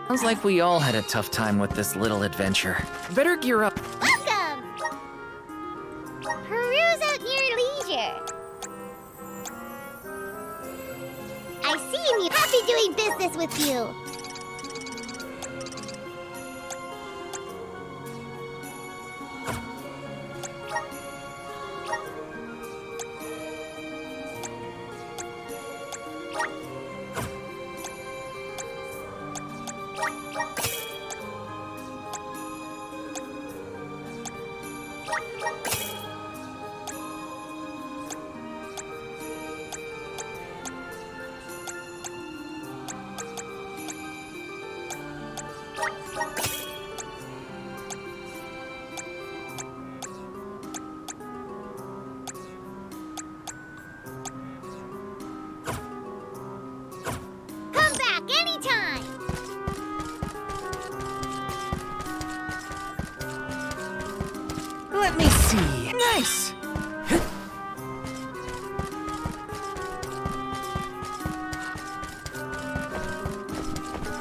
S3: Sounds like we all had a tough time with this little adventure. Better gear up.
S2: Welcome! Peruse at your leisure. I see you. Happy doing business with you. Come back anytime.
S3: Let me see. Nice!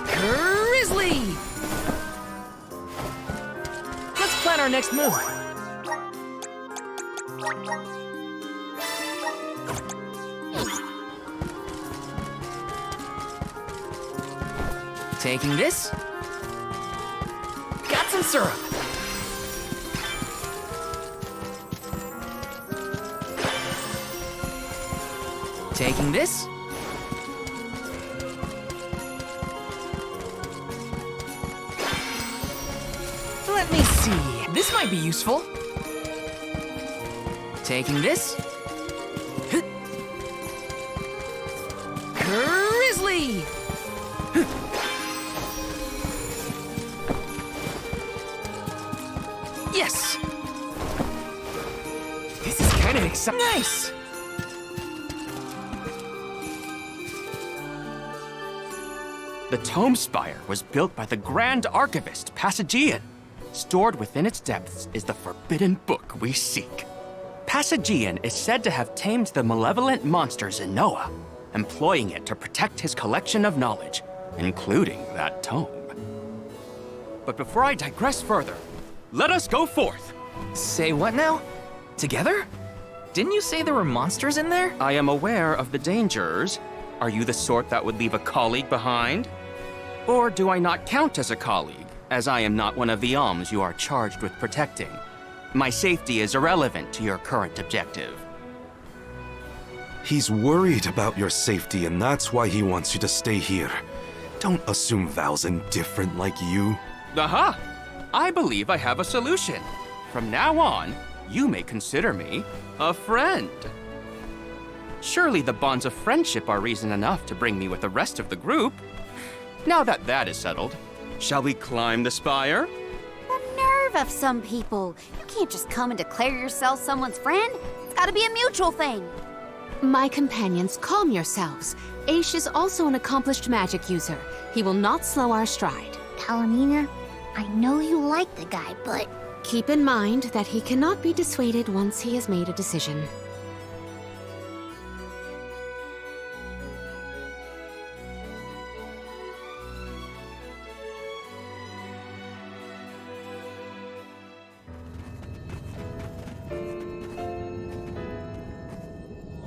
S3: Grizzly! Let's plan our next move. Taking this. Got some syrup. Taking this. Let me see. This might be useful. Taking this. Grizzly! Yes! This is kind of exciting. Nice!
S10: The Tome Spire was built by the Grand Archivist, Xcagegame. Stored within its depths is the forbidden book we seek. Xcagegame is said to have tamed the malevolent monster Zenoa, employing it to protect his collection of knowledge, including that tome. But before I digress further, let us go forth.
S3: Say what now? Together? Didn't you say there were monsters in there?
S10: I am aware of the dangers. Are you the sort that would leave a colleague behind? Or do I not count as a colleague, as I am not one of the alms you are charged with protecting? My safety is irrelevant to your current objective.
S5: He's worried about your safety, and that's why he wants you to stay here. Don't assume Val's indifferent like you.
S10: Aha! I believe I have a solution. From now on, you may consider me a friend. Surely the bonds of friendship are reason enough to bring me with the rest of the group. Now that that is settled, shall we climb the spire?
S4: The nerve of some people. You can't just come and declare yourself someone's friend. It's gotta be a mutual thing.
S1: My companions, calm yourselves. Aish is also an accomplished magic user. He will not slow our stride.
S2: Palomina, I know you like the guy, but...
S1: Keep in mind that he cannot be dissuaded once he has made a decision.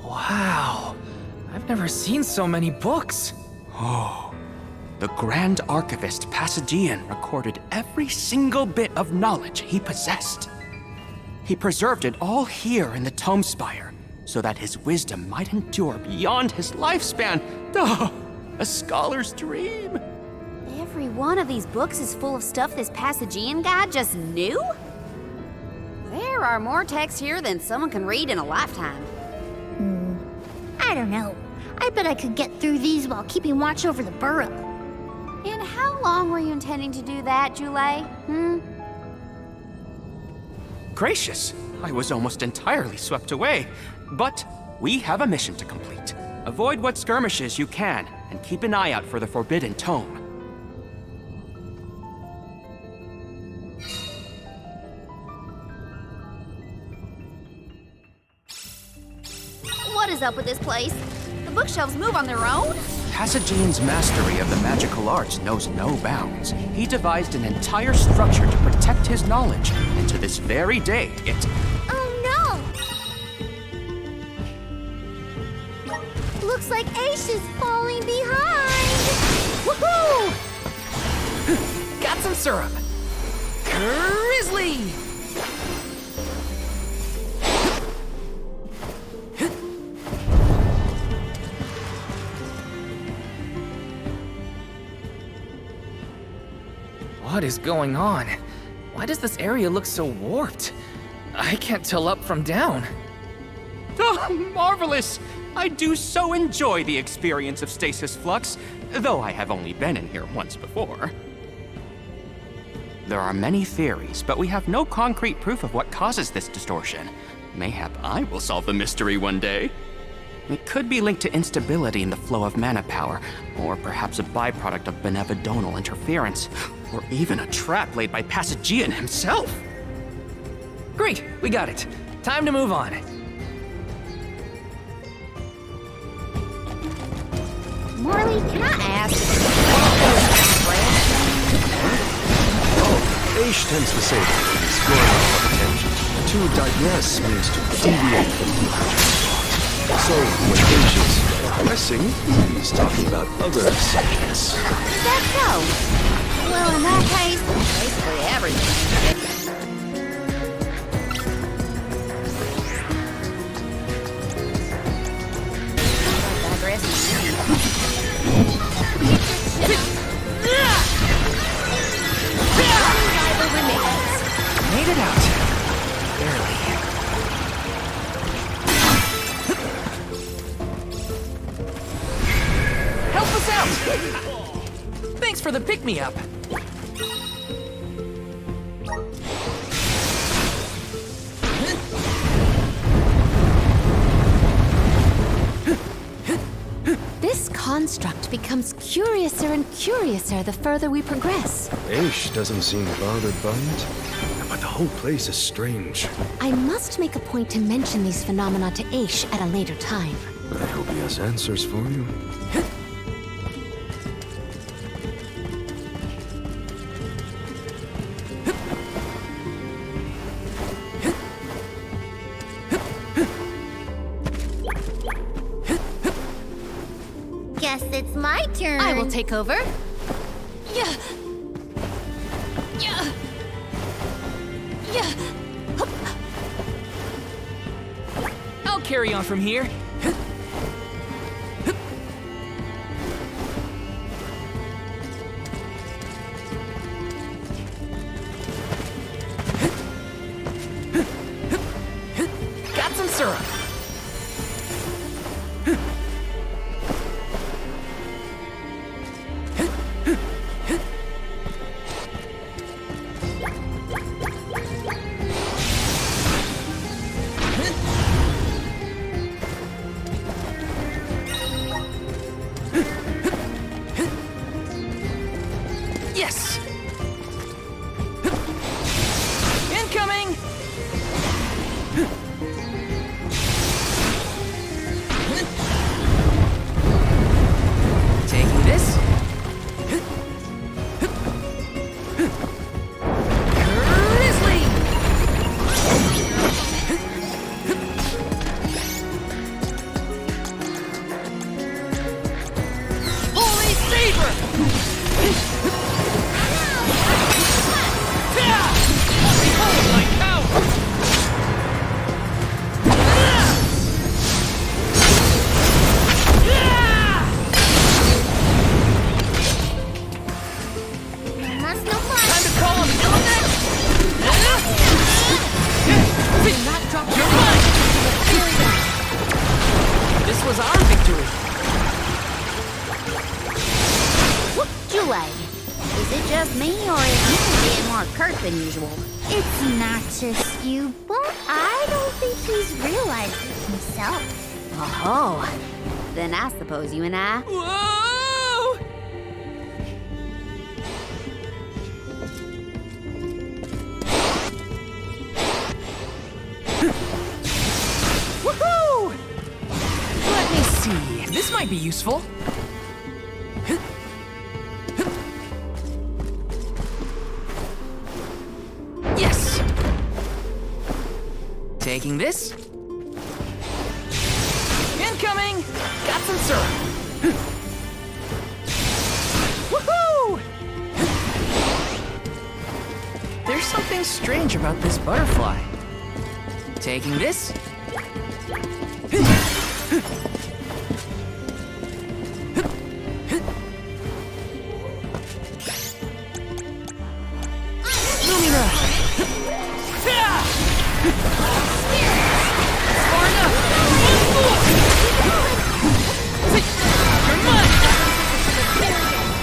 S3: Wow, I've never seen so many books.
S10: Oh, the Grand Archivist Xcagegame recorded every single bit of knowledge he possessed. He preserved it all here in the Tome Spire, so that his wisdom might endure beyond his lifespan. Oh, a scholar's dream.
S4: Every one of these books is full of stuff this Xcagegame guy just knew? There are more texts here than someone can read in a lifetime.
S2: I don't know. I bet I could get through these while keeping watch over the burrow.
S4: And how long were you intending to do that, Jule?
S10: Gracious, I was almost entirely swept away. But we have a mission to complete. Avoid what skirmishes you can, and keep an eye out for the Forbidden Tome.
S4: What is up with this place? The bookshelves move on their own?
S10: Passagian's mastery of the magical arts knows no bounds. He devised an entire structure to protect his knowledge, and to this very day, it...
S2: Oh no! Looks like Ace is falling behind!
S3: Woohoo! Got some syrup. Grizzly! What is going on? Why does this area look so warped? I can't tell up from down.
S10: Oh, marvelous! I do so enjoy the experience of stasis flux, though I have only been in here once before. There are many theories, but we have no concrete proof of what causes this distortion. Mayhap I will solve the mystery one day. It could be linked to instability in the flow of mana power, or perhaps a byproduct of benevodonal interference, or even a trap laid by Passagian himself.
S3: Great, we got it. Time to move on.
S4: Marley, can I ask?
S5: Aish tends to say that it is going off of attention. To digress means to deviate from the object. So, when Aish is digressing, he's talking about other subjects.
S4: Is that so? Well, in that case, basically everything.
S3: Made it out. Barely. Help us out! Thanks for the pick-me-up.
S1: This construct becomes curiouser and curiouser the further we progress.
S5: Aish doesn't seem bothered by it, but the whole place is strange.
S1: I must make a point to mention these phenomena to Aish at a later time.
S5: I hope he has answers for you.
S2: Guess it's my turn.
S1: I will take over. Yeah. Yeah. Yeah. Hup.
S3: I'll carry on from here. Got some syrup. Yes! Incoming! Taking this. Grizzly! Holy Saber! Behold my power!
S2: Must know much.
S3: Time to call him element! Do not drop your mind! This was our victory!
S4: What July? Is it just me, or is he being more curt than usual?
S2: It's not just you, but I don't think he's realized it himself.
S4: Oh, then I suppose you and I...
S3: Whoa! Woohoo! Let me see. This might be useful. Yes! Taking this. Incoming! Got some syrup. Woohoo! There's something strange about this butterfly. Taking this. Lumina!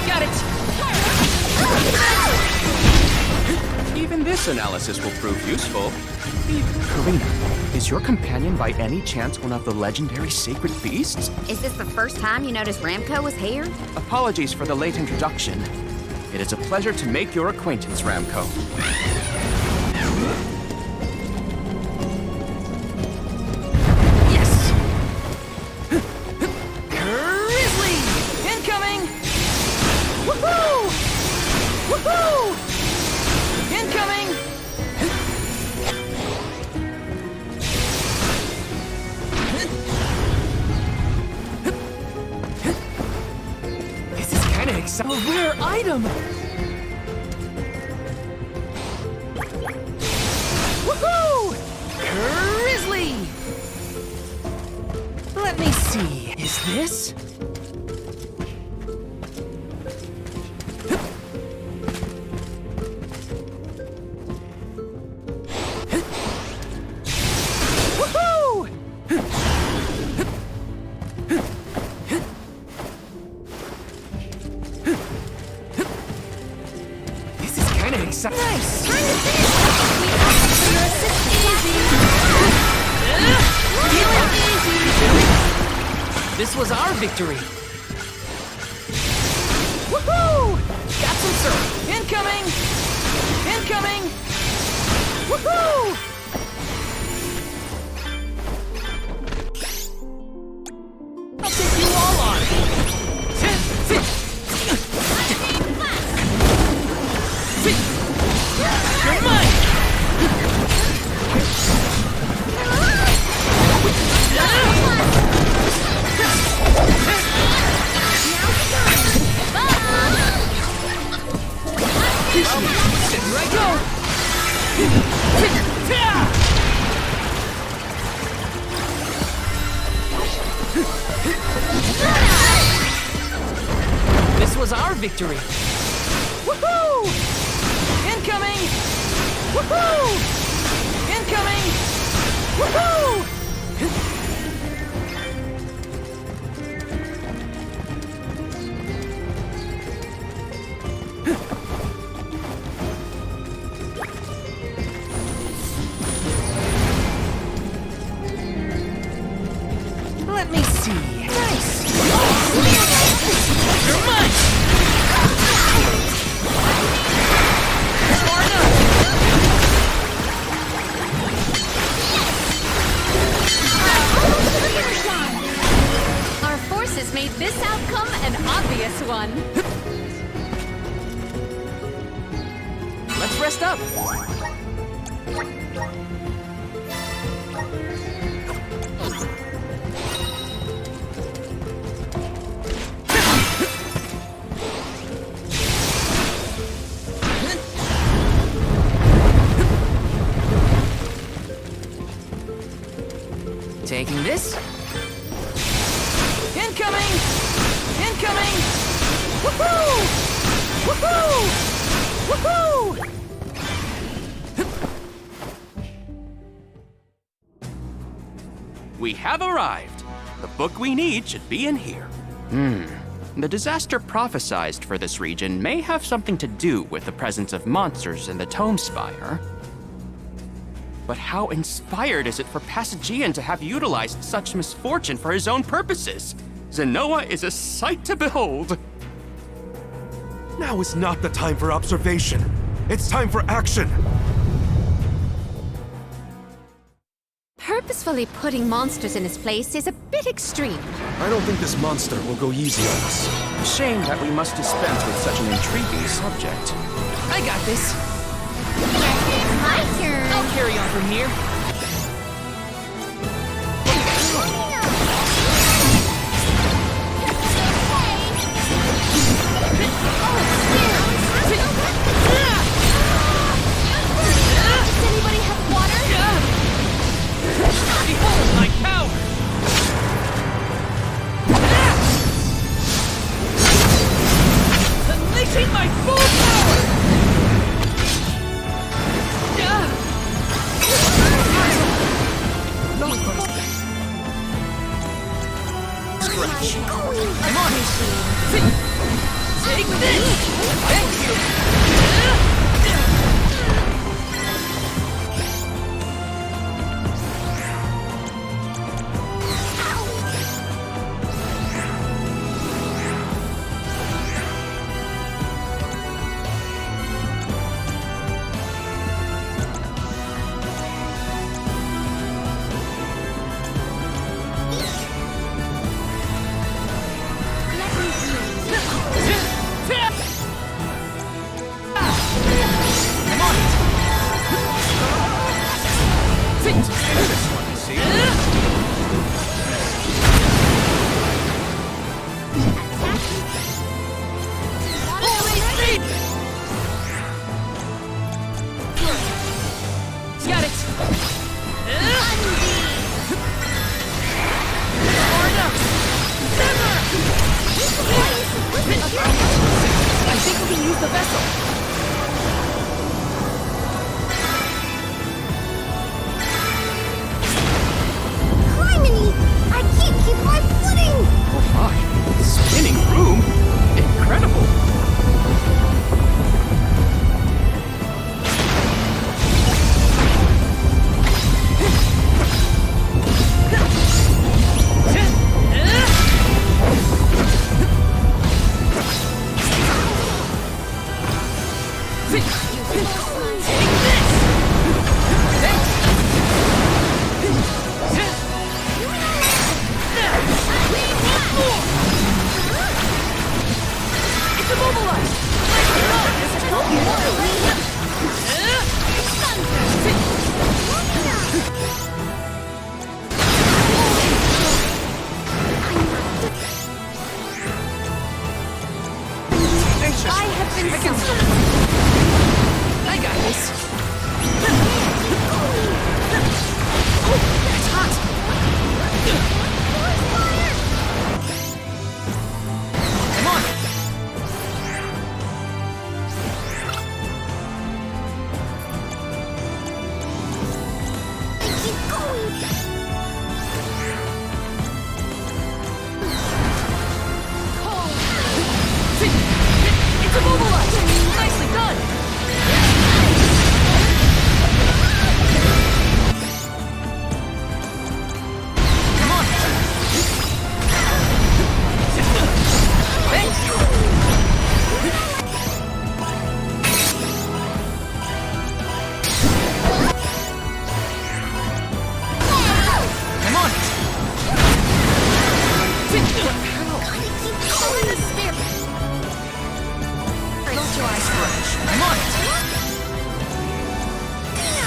S3: Got it!
S10: Even this analysis will prove useful. Karina, is your companion by any chance one of the legendary sacred beasts?
S4: Is this the first time you noticed Ramco was here?
S10: Apologies for the late introduction. It is a pleasure to make your acquaintance, Ramco.
S3: Yes! Grizzly! Incoming! Woohoo! Woohoo! Incoming! This is kind of exciting. A rare item! Woohoo! Grizzly! Let me see. Is this? Woohoo! This is kind of exciting. Nice! This was our victory. Woohoo! Got some syrup. Incoming! Incoming! Woohoo! I'll take you all on. You're mine! Here I go! This was our victory! Woohoo! Incoming! Woohoo! Incoming! Woohoo! Let me see. Nice! You're mine!
S1: Our forces made this outcome an obvious one.
S3: Let's rest up. Taking this. Incoming! Incoming! Woohoo! Woohoo! Woohoo!
S10: We have arrived. The book we need should be in here. The disaster prophesized for this region may have something to do with the presence of monsters in the Tome Spire. But how inspired is it for Passagean to have utilized such misfortune for his own purposes? Zenoa is a sight to behold.
S15: Now is not the time for observation. It's time for action.
S1: purposefully putting monsters in his place is a bit extreme.
S15: I don't think this monster will go easy on us.
S10: Shame that we must dispense with such an intriguing subject.
S3: I got this.
S2: My turn.
S3: I'll carry on from here.
S2: Does anybody have water?
S3: Behold my power! Unleashing my full power! Scratch. I'm on it! Take this! Thank you! Got it! I think we can use the vessel!
S2: Criminy! I can't keep my footing!
S10: Oh my, spinning room? Incredible!
S3: I got this. It's hot. Come on.
S2: Keep going!
S3: It's immobilized. Nicely done. Come on. Thanks. Come on. I'm on it.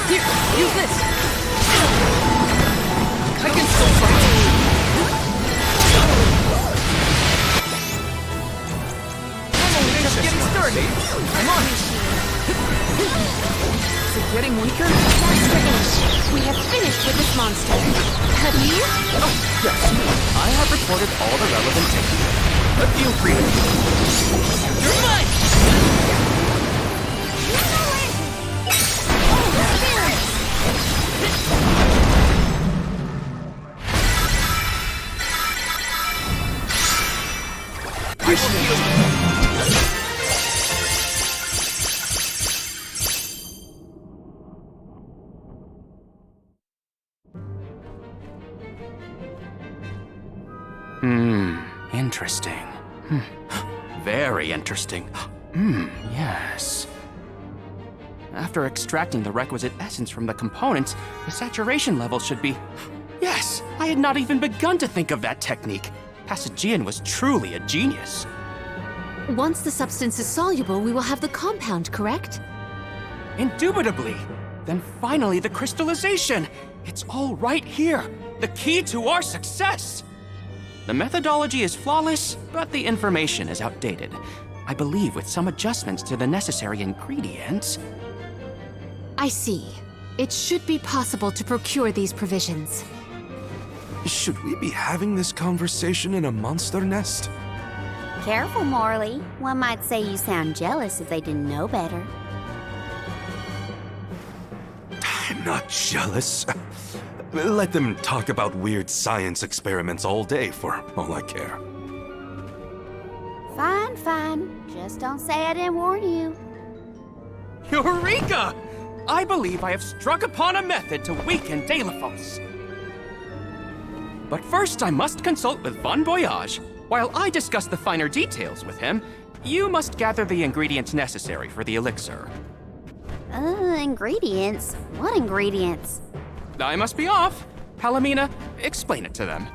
S3: Here, use this. I can still fight. I'm only just getting started. I'm on it. Is it getting weaker?
S1: Master Ace, we have finished with this monster. Have you?
S10: Oh, yes. I have recorded all the relevant techniques. But feel free to...
S3: You're mine!
S10: Interesting. Very interesting. Yes. After extracting the requisite essence from the components, the saturation level should be Yes, I had not even begun to think of that technique. Passagian was truly a genius.
S1: Once the substance is soluble, we will have the compound, correct?
S10: Indubitably. Then finally the crystallization. It's all right here. The key to our success. The methodology is flawless, but the information is outdated. I believe with some adjustments to the necessary ingredients.
S1: I see. It should be possible to procure these provisions.
S15: Should we be having this conversation in a monster nest?
S4: Careful, Morley. One might say you sound jealous if they didn't know better.
S15: I'm not jealous. Let them talk about weird science experiments all day for all I care.
S4: Fine, fine. Just don't say I didn't warn you.
S10: Eureka! I believe I have struck upon a method to weaken Deilephos. But first I must consult with Bon Voyage. While I discuss the finer details with him, you must gather the ingredients necessary for the elixir.
S4: Ingredients? What ingredients?
S10: I must be off. Palomina, explain it to them.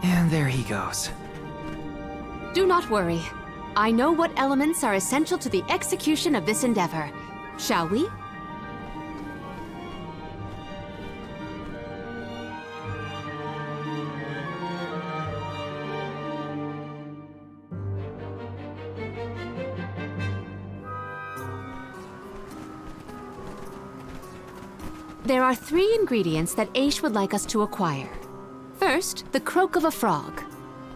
S3: And there he goes.
S1: Do not worry. I know what elements are essential to the execution of this endeavor. Shall we? There are 3 ingredients that Aish would like us to acquire. First, the croak of a frog.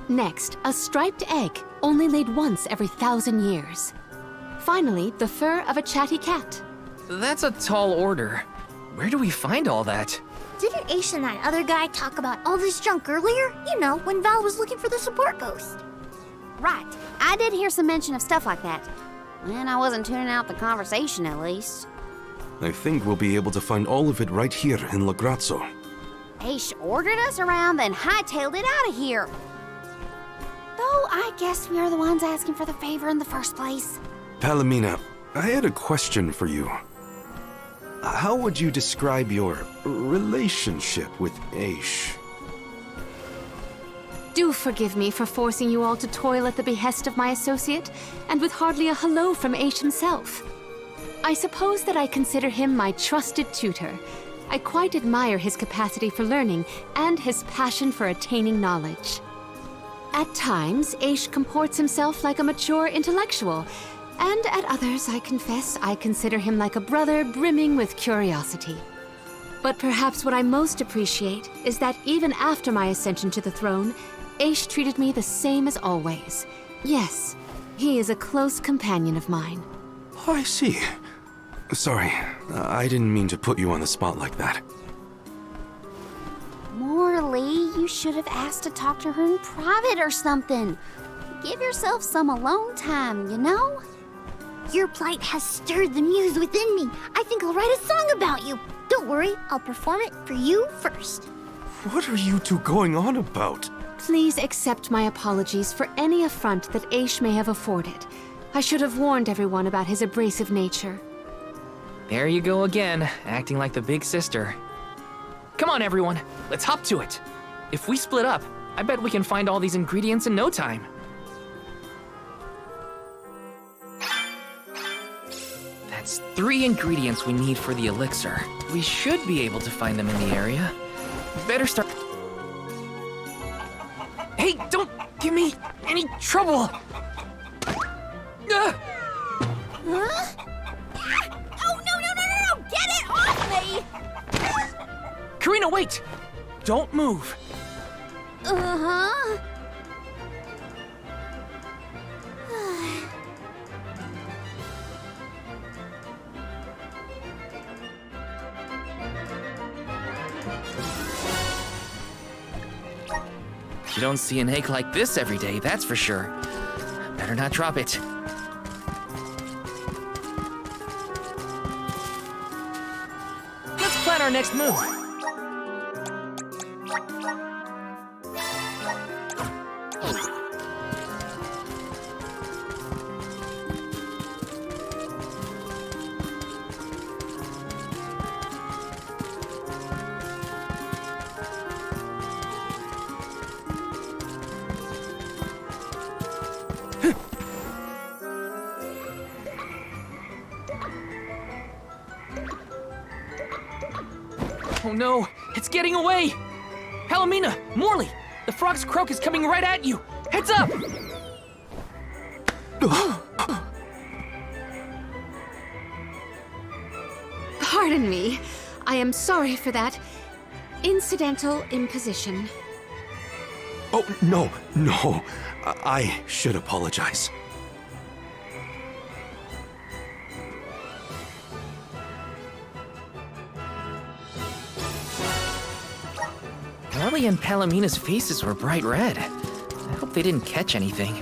S1: Next, a striped egg, only laid once every 1,000 years. Finally, the fur of a chatty cat.
S3: That's a tall order. Where do we find all that?
S2: Didn't Aish and that other guy talk about all this junk earlier? You know, when Val was looking for the support ghost.
S4: Right. I did hear some mention of stuff like that. And I wasn't tuning out the conversation, at least.
S15: I think we'll be able to find all of it right here in Lagrazzo.
S4: Aish ordered us around, then hightailed it out of here. Though I guess we are the ones asking for the favor in the first place.
S15: Palomina, I had a question for you. How would you describe your relationship with Aish?
S1: Do forgive me for forcing you all to toil at the behest of my associate, and with hardly a hello from Aish himself. I suppose that I consider him my trusted tutor. I quite admire his capacity for learning and his passion for attaining knowledge. At times, Aish comports himself like a mature intellectual, and at others, I confess, I consider him like a brother brimming with curiosity. But perhaps what I most appreciate is that even after my ascension to the throne, Aish treated me the same as always. Yes, he is a close companion of mine.
S15: I see. Sorry, I didn't mean to put you on the spot like that.
S4: Morley, you should have asked to talk to her in private or something. Give yourself some alone time, you know?
S2: Your plight has stirred the muse within me. I think I'll write a song about you. Don't worry, I'll perform it for you first.
S15: What are you two going on about?
S1: Please accept my apologies for any affront that Aish may have afforded. I should have warned everyone about his abrasive nature.
S3: There you go again, acting like the big sister. Come on, everyone, let's hop to it. If we split up, I bet we can find all these ingredients in no time. That's 3 ingredients we need for the elixir. We should be able to find them in the area. Better start... Hey, don't give me any trouble!
S4: Huh? Oh, no! Get it off me!
S3: Karina, wait! Don't move.
S4: Uh-huh.
S3: You don't see an egg like this every day, that's for sure. Better not drop it. Let's plan our next move. no, it's getting away! Palomina, Morley, the frog's croak is coming right at you! Heads up!
S1: Pardon me. I am sorry for that incidental imposition.
S15: Oh, no, no. I should apologize.
S3: Morley and Palomina's faces were bright red. I hope they didn't catch anything.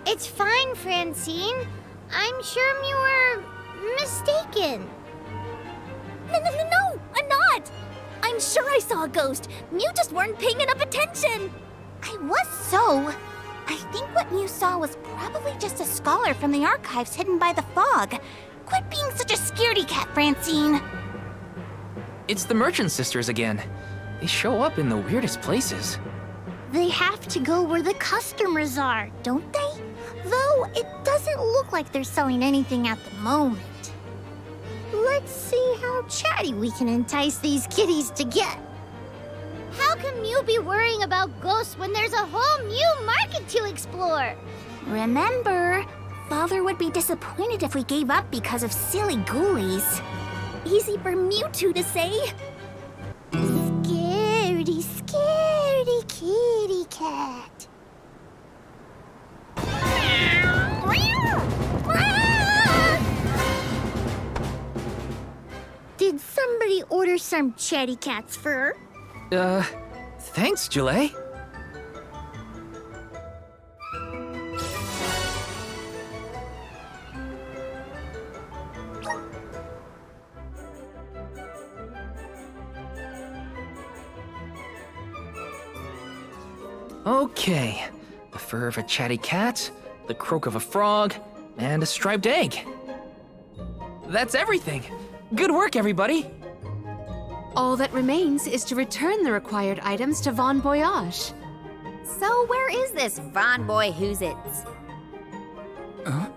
S2: It's fine, Francine. I'm sure you were mistaken.
S13: No, I'm not! I'm sure I saw a ghost. You just weren't paying enough attention.
S2: I was so. I think what you saw was probably just a scholar from the archives hidden by the fog. Quit being such a scaredy cat, Francine.
S3: It's the Merchant Sisters again. They show up in the weirdest places.
S2: They have to go where the customers are, don't they? Though it doesn't look like they're selling anything at the moment. Let's see how chatty we can entice these kitties to get. How can you be worrying about ghosts when there's a whole new market to explore? Remember, Father would be disappointed if we gave up because of silly ghoulies.
S13: Easy for Mewtwo to say.
S2: Scaredy, scaredy kitty cat. Did somebody order some chatty cat's fur?
S3: Thanks, Julie. Okay, the fur of a chatty cat, the croak of a frog, and a striped egg. That's everything. Good work, everybody.
S1: All that remains is to return the required items to Von Voyage.
S4: So where is this Von Boy Who's-Its?
S3: Huh?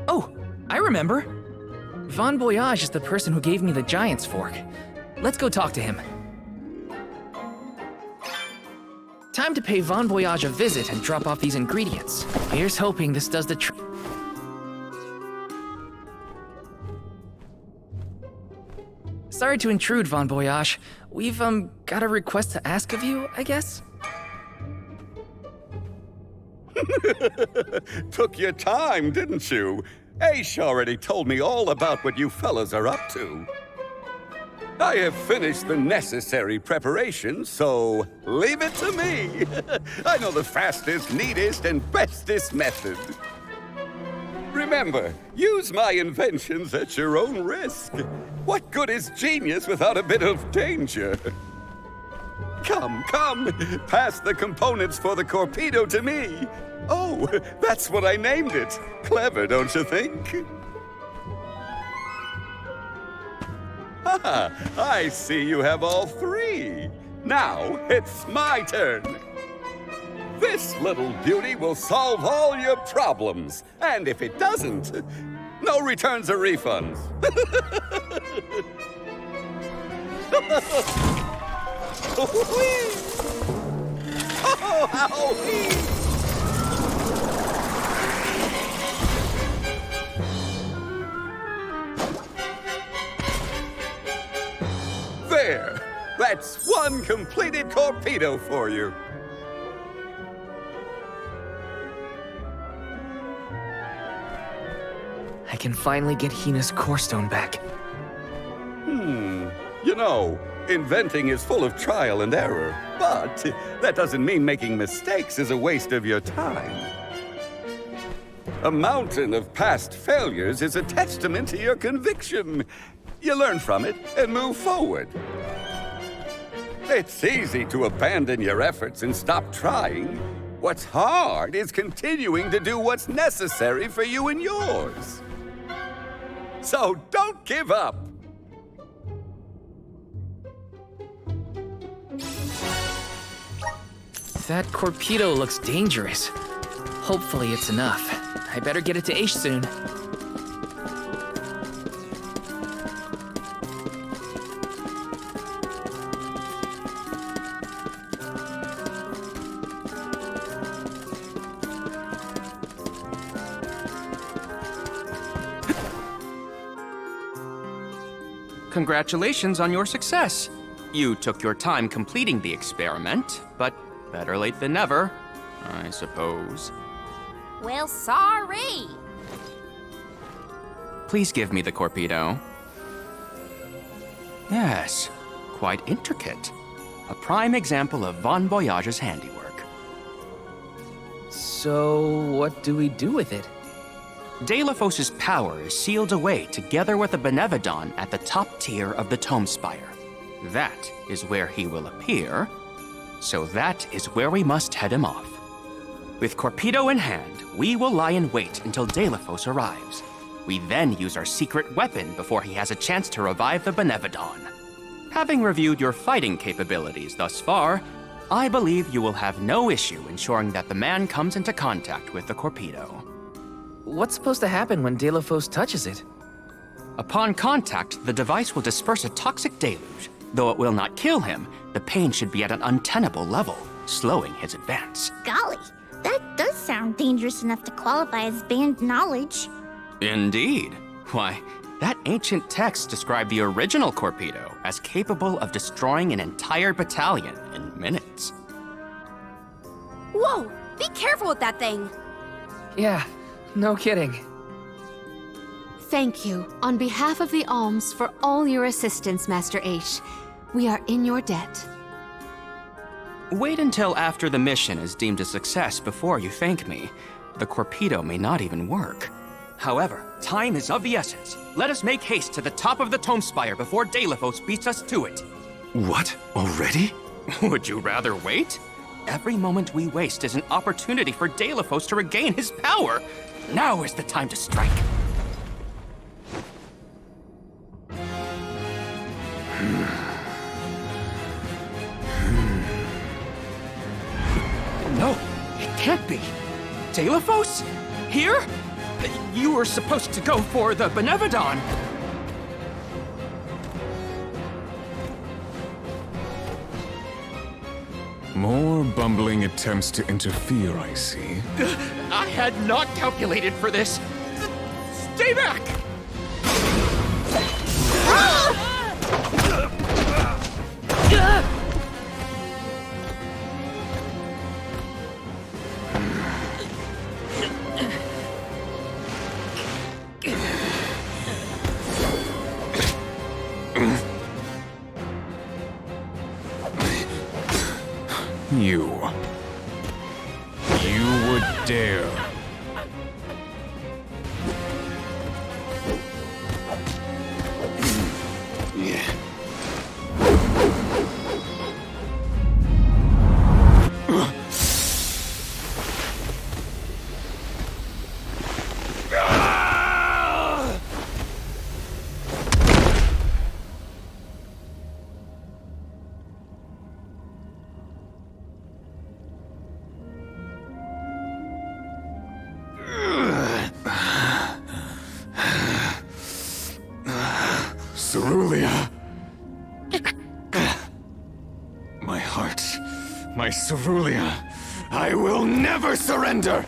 S3: Oh, I remember. Von Voyage is the person who gave me the Giant's Fork. Let's go talk to him. Time to pay Von Voyage a visit and drop off these ingredients. Here's hoping this does the trick. Sorry to intrude, Von Voyage. We've, got a request to ask of you, I guess?
S14: Took your time, didn't you? Aish already told me all about what you fellas are up to. I have finished the necessary preparations, so leave it to me. I know the fastest, neatest, and bestest method. Remember, use my inventions at your own risk. What good is genius without a bit of danger? Come, pass the components for the torpedo to me. Oh, that's what I named it. Clever, don't you think? Haha, I see you have all three. Now, it's my turn. This little beauty will solve all your problems. And if it doesn't, no returns or refunds. Oh, owie. There! That's one completed torpedo for you.
S3: I can finally get Hina's core stone back.
S14: You know, inventing is full of trial and error, but that doesn't mean making mistakes is a waste of your time. A mountain of past failures is a testament to your conviction. You learn from it and move forward. It's easy to abandon your efforts and stop trying. What's hard is continuing to do what's necessary for you and yours. So don't give up.
S3: That torpedo looks dangerous. Hopefully it's enough. I better get it to Aish soon.
S10: Congratulations on your success. You took your time completing the experiment, but better late than never, I suppose.
S4: Well, sorry.
S10: Please give me the torpedo. Yes, quite intricate. A prime example of Von Voyage's handiwork.
S3: So, what do we do with it?
S10: Delafos's power is sealed away together with a Benevodon at the top tier of the Tome Spire. That is where he will appear, so that is where we must head him off. With Torpedo in hand, we will lie in wait until Delafos arrives. We then use our secret weapon before he has a chance to revive the Benevodon. Having reviewed your fighting capabilities thus far, I believe you will have no issue ensuring that the man comes into contact with the Torpedo.
S3: What's supposed to happen when Delafos touches it?
S10: Upon contact, the device will disperse a toxic deluge. Though it will not kill him, the pain should be at an untenable level, slowing his advance.
S2: Golly, that does sound dangerous enough to qualify as banned knowledge.
S10: Indeed. Why, that ancient text described the original Torpedo as capable of destroying an entire battalion in minutes.
S4: Whoa! Be careful with that thing!
S3: Yeah, no kidding.
S1: Thank you, on behalf of the Alms, for all your assistance, Master Aish. We are in your debt.
S10: Wait until after the mission is deemed a success before you thank me. The Torpedo may not even work. However, time is of the essence. Let us make haste to the top of the Tome Spire before Delafos beats us to it.
S15: What? Already?
S10: Would you rather wait? Every moment we waste is an opportunity for Delafos to regain his power. Now is the time to strike. No, it can't be. Delafos? Here? You were supposed to go for the Benevodon.
S7: More bumbling attempts to interfere, I see.
S10: I had not calculated for this. Stay back!
S7: You would dare. Cerulia! My heart, my Cerulia, I will never surrender!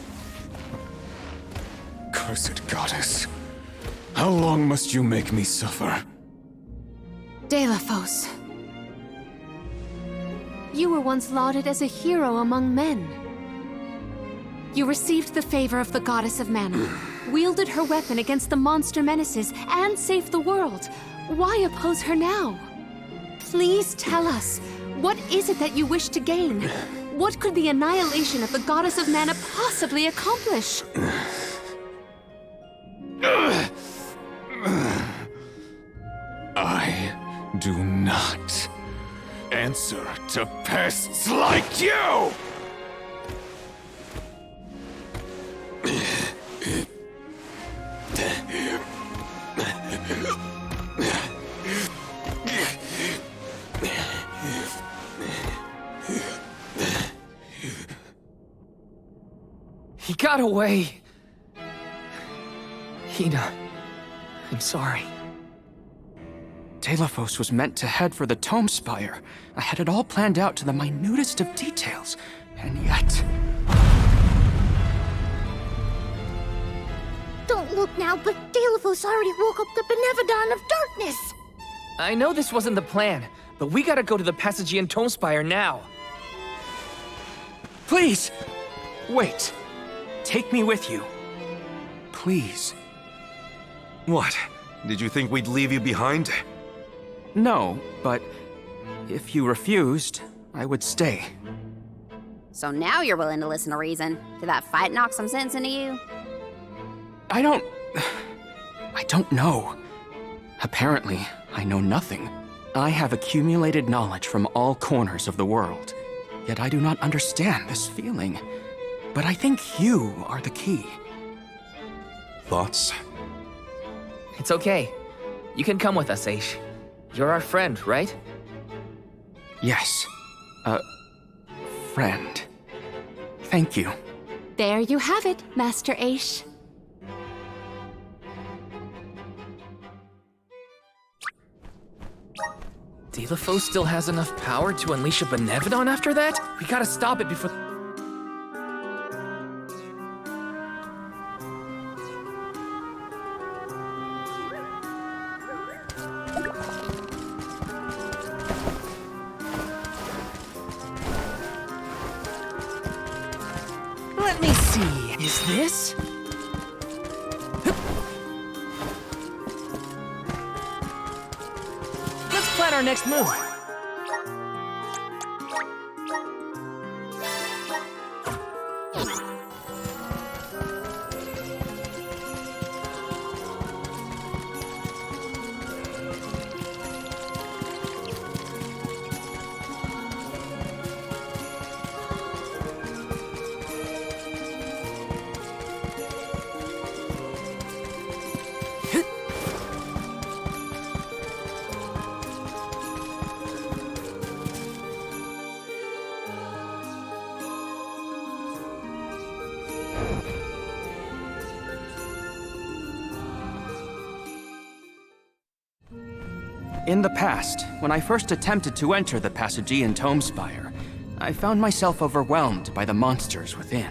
S7: Cursed goddess, how long must you make me suffer?
S1: Delafos. You were once lauded as a hero among men. You received the favor of the Goddess of Mana, wielded her weapon against the monster menaces, and saved the world. Why oppose her now? Please tell us, what is it that you wish to gain? What could the annihilation of the Goddess of Mana possibly accomplish?
S7: I do not answer to pests like you!
S3: got away. Hina, I'm sorry.
S10: Telephos was meant to head for the Tome Spire. I had it all planned out to the minutest of details, and yet...
S2: Don't look now, but Telephos already woke up the Benevodon of Darkness!
S3: I know this wasn't the plan, but we gotta go to the Passagean Tome Spire now.
S10: Please! Wait. Take me with you. Please.
S15: What? Did you think we'd leave you behind?
S10: No, but if you refused, I would stay.
S4: So now you're willing to listen to reason. Did that fight knock some sense into you?
S10: I don't know. Apparently, I know nothing. I have accumulated knowledge from all corners of the world. Yet I do not understand this feeling. But I think you are the key.
S15: Thoughts?
S3: It's okay. You can come with us, Aish. You're our friend, right?
S10: Yes. Friend. Thank you.
S1: There you have it, Master Aish.
S3: Telephos still has enough power to unleash a Benevodon after that? We gotta stop it before... Let me see, is this? Let's plan our next move.
S10: In the past, when I first attempted to enter the Passagean Tome Spire, I found myself overwhelmed by the monsters within.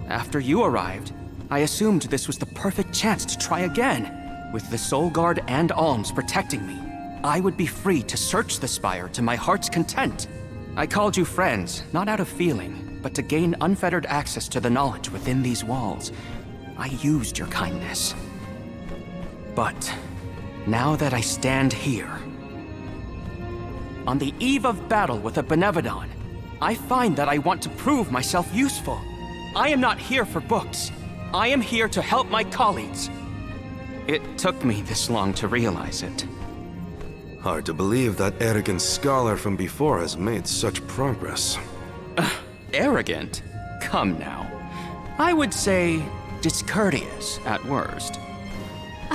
S10: After you arrived, I assumed this was the perfect chance to try again. With the Soul Guard and Alms protecting me, I would be free to search the Spire to my heart's content. I called you friends, not out of feeling, but to gain unfettered access to the knowledge within these walls. I used your kindness. But now that I stand here, on the eve of battle with a Benevodon, I find that I want to prove myself useful. I am not here for books. I am here to help my colleagues. It took me this long to realize it.
S15: Hard to believe that arrogant scholar from before has made such progress.
S10: Arrogant? Come now. I would say discourteous at worst.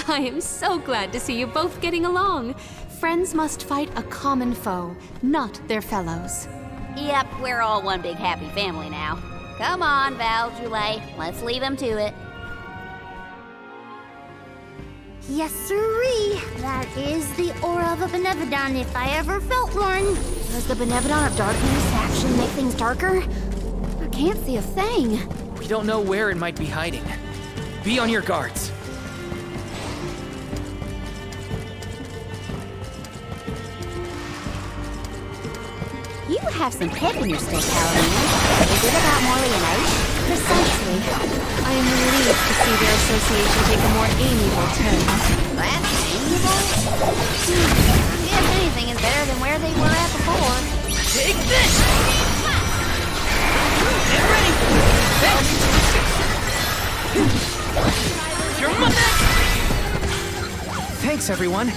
S1: I am so glad to see you both getting along. Friends must fight a common foe, not their fellows.
S4: Yep, we're all one big happy family now. Come on, Val, Julie, let's leave him to it.
S2: Yes, sirree. That is the aura of a Benevodon if I ever felt one.
S4: Does the Benevodon of Darkness actually make things darker? I can't see a thing.
S3: We don't know where it might be hiding. Be on your guards.
S4: You have some pep in your step, Paladina. Is it about Morley and Aish?
S1: Precisely. I am relieved to see their association take a more amiable turn.
S4: That's amiable? If anything is better than where they were at before.
S3: Take this! Get ready! You're my Thanks, everyone.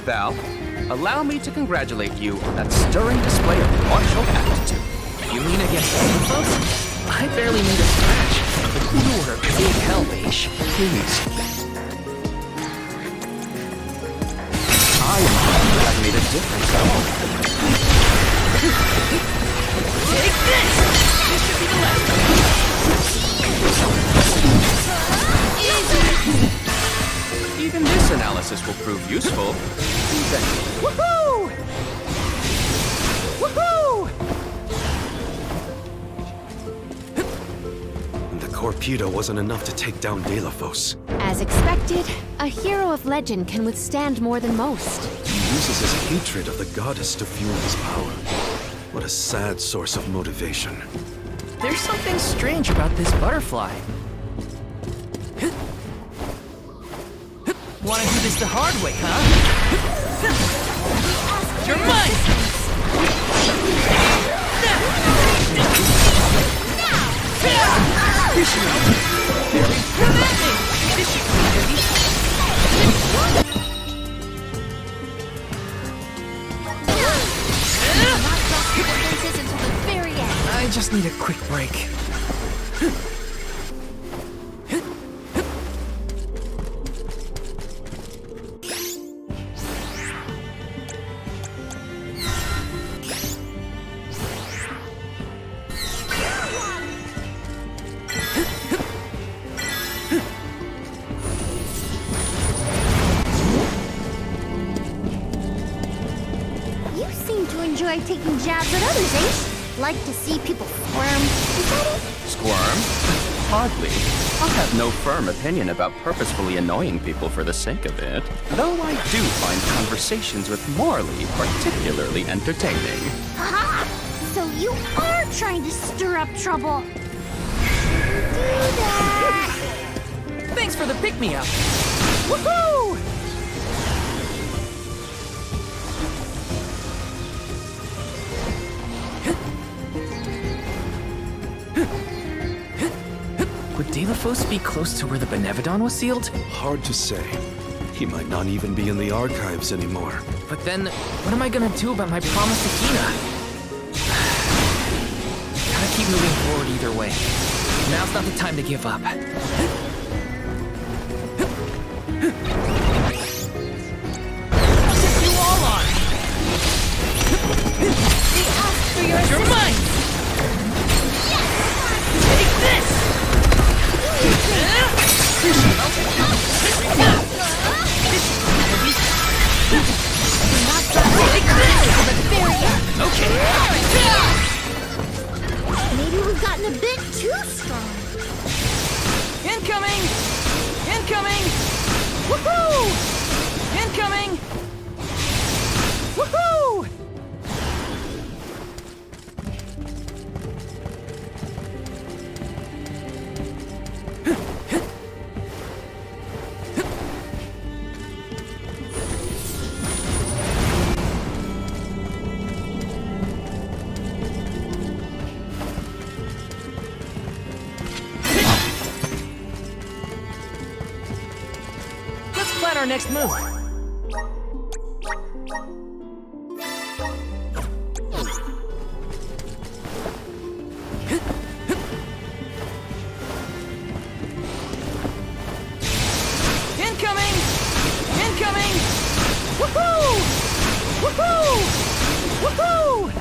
S10: Val, allow me to congratulate you on that stirring display of martial aptitude.
S3: You mean against Telephos? I barely need a scratch. You were a big help, Aish. Please.
S10: I have made a difference at all.
S3: Take this! This should be the last time.
S10: Even this analysis will prove useful.
S3: Woohoo! Woohoo!
S15: The Corpita wasn't enough to take down Delafos.
S1: As expected, a hero of legend can withstand more than most.
S15: He uses his hatred of the goddess to fuel his power. What a sad source of motivation.
S3: There's something strange about this butterfly. Wanna do this the hard way, huh? You're mine! I just need a quick break.
S2: You seem to enjoy taking jabs at others, Ace. Like to see people squirm. Is that it?
S10: Squirm? Hardly. I have no firm opinion about purposefully annoying people for the sake of it, though I do find conversations with Morley particularly entertaining.
S2: Haha! So you are trying to stir up trouble. Do that.
S3: Thanks for the pick-me-up. Woohoo! Would Delafos be close to where the Benevodon was sealed?
S15: Hard to say. He might not even be in the archives anymore.
S3: But then, what am I gonna do about my promise to Hina? Gotta keep moving forward either way. Now's not the time to give up. You all on! You're mine! Take this! Okay.
S2: Maybe we've gotten a bit too strong.
S3: Incoming! Incoming! Woohoo! Incoming! Woohoo! Plan our next move. Incoming! Incoming! Woohoo! Woohoo! Woohoo!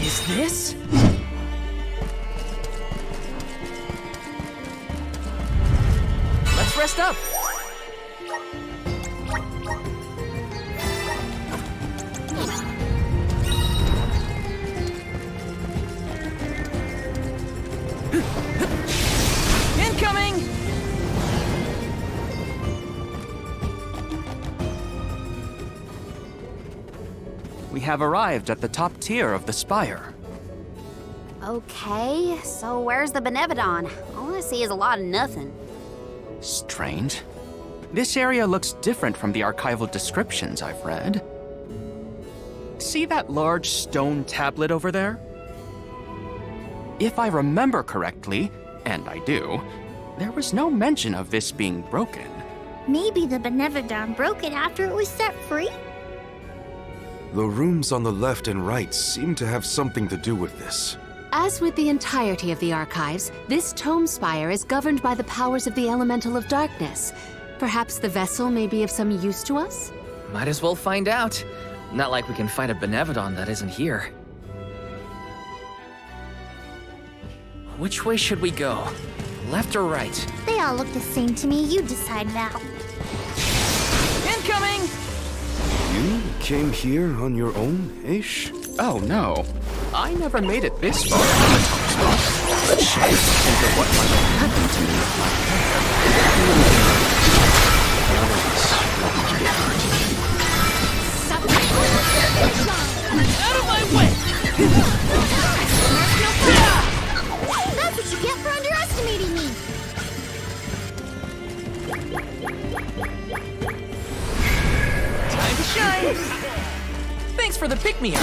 S3: Is this? Let's rest up. Incoming!
S10: We have arrived at the top tier of the spire.
S4: Okay, so where's the Benevodon? All I see is a lot of nothing.
S10: Strange. This area looks different from the archival descriptions I've read. See that large stone tablet over there? If I remember correctly, and I do, there was no mention of this being broken.
S2: Maybe the Benevodon broke it after it was set free?
S15: The rooms on the left and right seem to have something to do with this.
S1: As with the entirety of the archives, this tome spire is governed by the powers of the Elemental of Darkness. Perhaps the vessel may be of some use to us?
S3: Might as well find out. Not like we can find a Benevodon that isn't here. Which way should we go? Left or right?
S2: They all look the same to me. You decide now.
S10: Incoming!
S15: You came here on your own, Aish?
S10: Oh no, I never made it this far on the top spot. The chase into what might have happened to me if my
S2: Out of my way! That's what you get for underestimating me!
S10: time to shine! Thanks for the pick-me-up.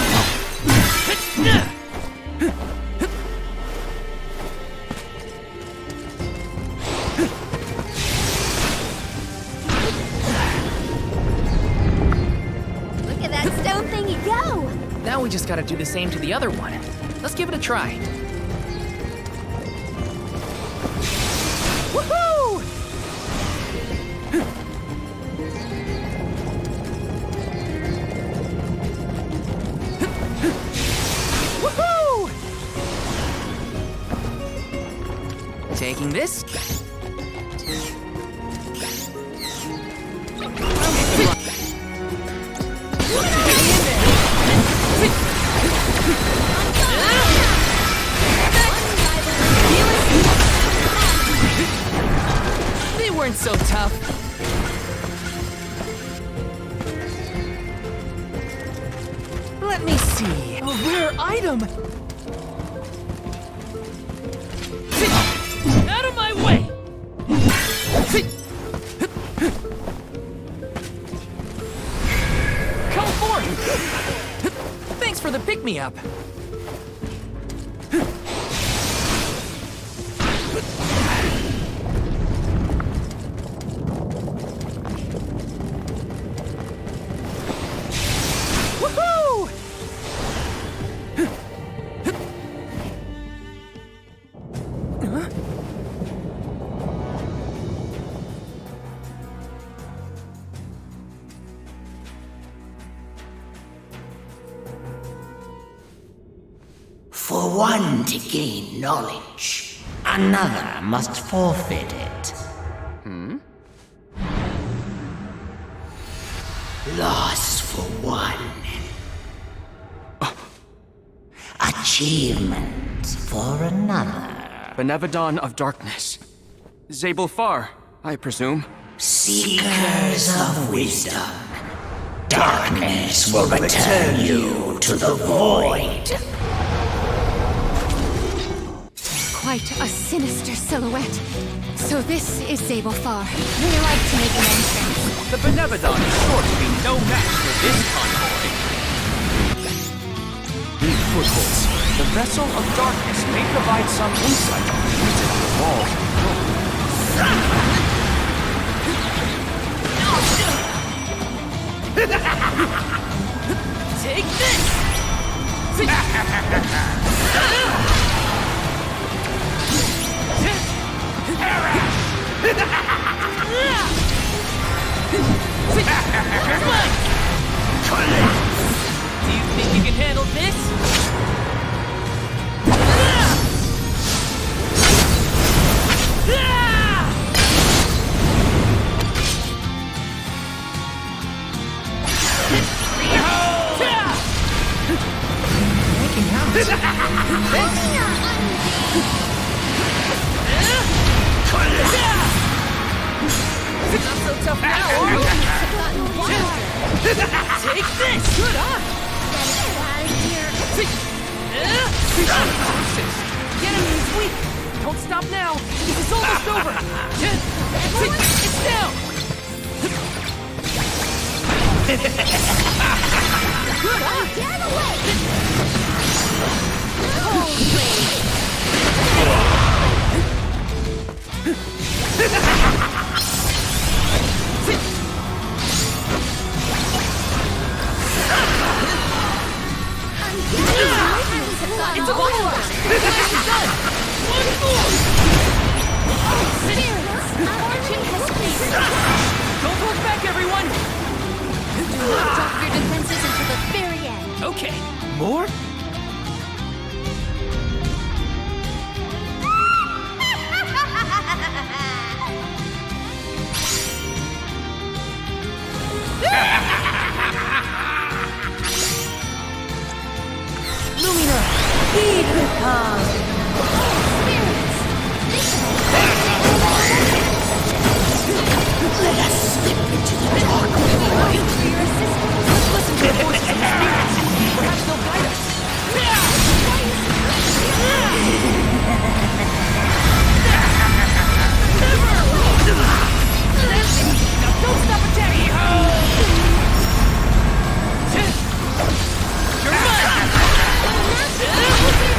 S4: Look at that stone thingy go!
S3: Now we just gotta do the same to the other one. Let's give it a try.
S10: Woohoo! Woohoo!
S3: Taking this. They weren't so tough. Let me see. A rare item.
S10: Out of my way!
S3: Come forth. Thanks for the pick-me-up.
S10: Woohoo!
S11: For one to gain knowledge, another must forfeit it. Loss for one. Achievement for another.
S10: Benevodon of Darkness. Zabel Far, I presume.
S11: Seekers of wisdom, darkness will return you to the void.
S1: Quite a sinister silhouette. So this is Zabel Far. They like to make an entrance.
S10: The Benevodon is sure to be no match for this convoy.
S15: Big footholds.
S10: The Vessel of Darkness may provide some insight on the reason for the walls and
S3: Take this! Do you think you can handle this? Not so tough now, are you? Take this! Good on! Get him, he's weak! Don't stop now! This is almost over! It's down! Good on! Get away! Don't hold back, everyone!
S1: Do not drop your defenses until the very end.
S3: Okay, more?
S1: Lumina, be prepared.
S12: Let us slip into the dark void.
S3: Let's listen to the voices of the spirits. Perhaps they'll guide us. Now don't stop attacking! You're mine!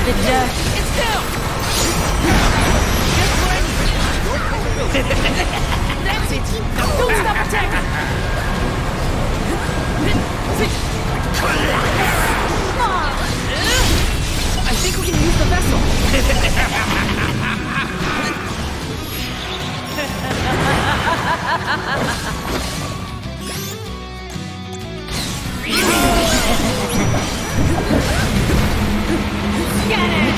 S1: The dark.
S3: It's down! That's it! Now don't stop attacking! I think we can use the vessel!
S1: Get it!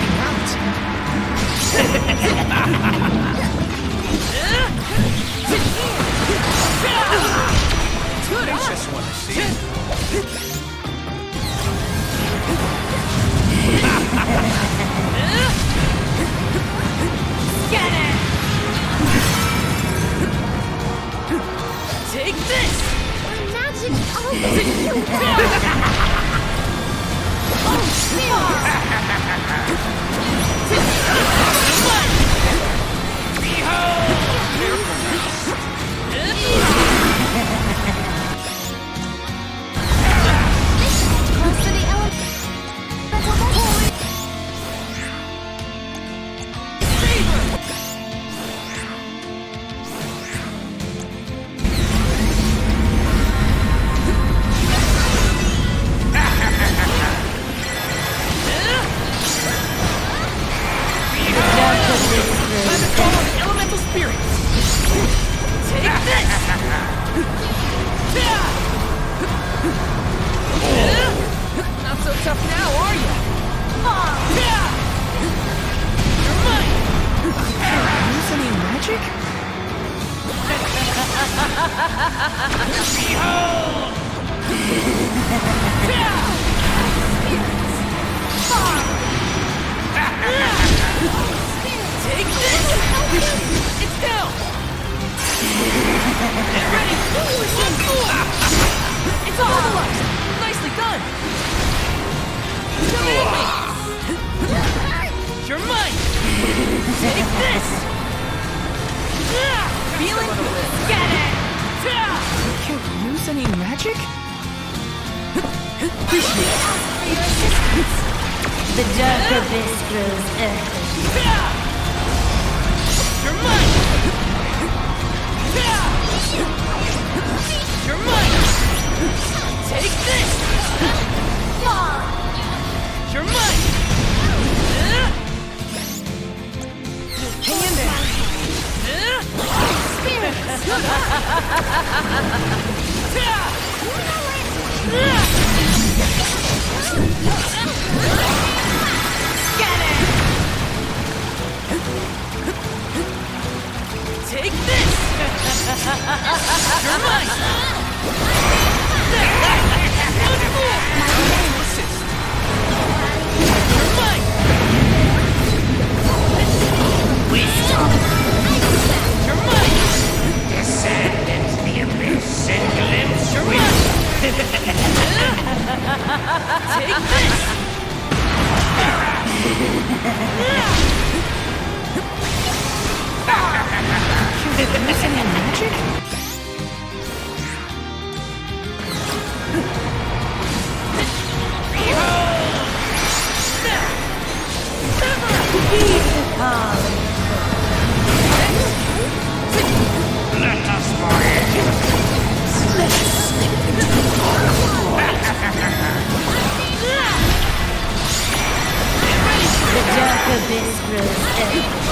S3: Good, I just want to see it.
S1: Get it!
S3: Take this!
S2: Magic always
S3: Elemental spirits! Take this! Not so tough now, are you? You're mine! Use any magic? Take this! It's down! Get ready! It's mobilized! Nicely done! Come at me! You're mine! Take this! Feeling good! Get it! Can't use any magic? Appreciate it!
S1: The dark abyss grows earthy.
S3: You're mine! You're mine! Take this! You're mine! Hang in there!
S1: Get it!
S3: Take this! You're mine! Assist! You're mine! You're mine!
S9: Descend into the abyss and glimpse
S3: You're mine! Take this! Can use any magic?
S9: Let us voyage.
S12: Let us slip into the dark void.
S1: The dark abyss grows earthy.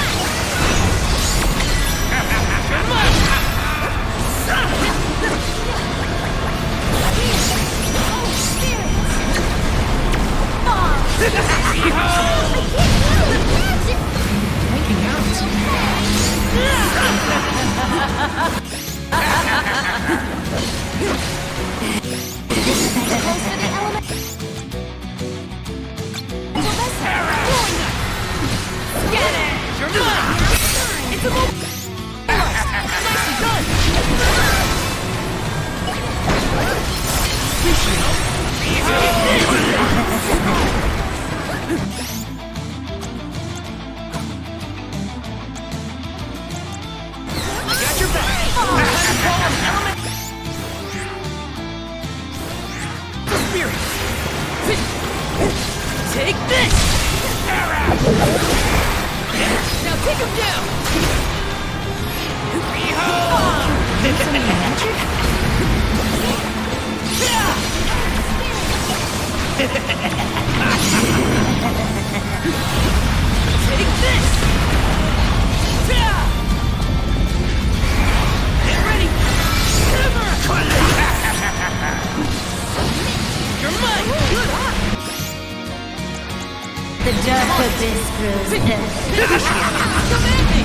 S3: Take this! Now take him down! Take this! Get ready! You're mine!
S13: The dark abyss grows in.
S3: Come at me!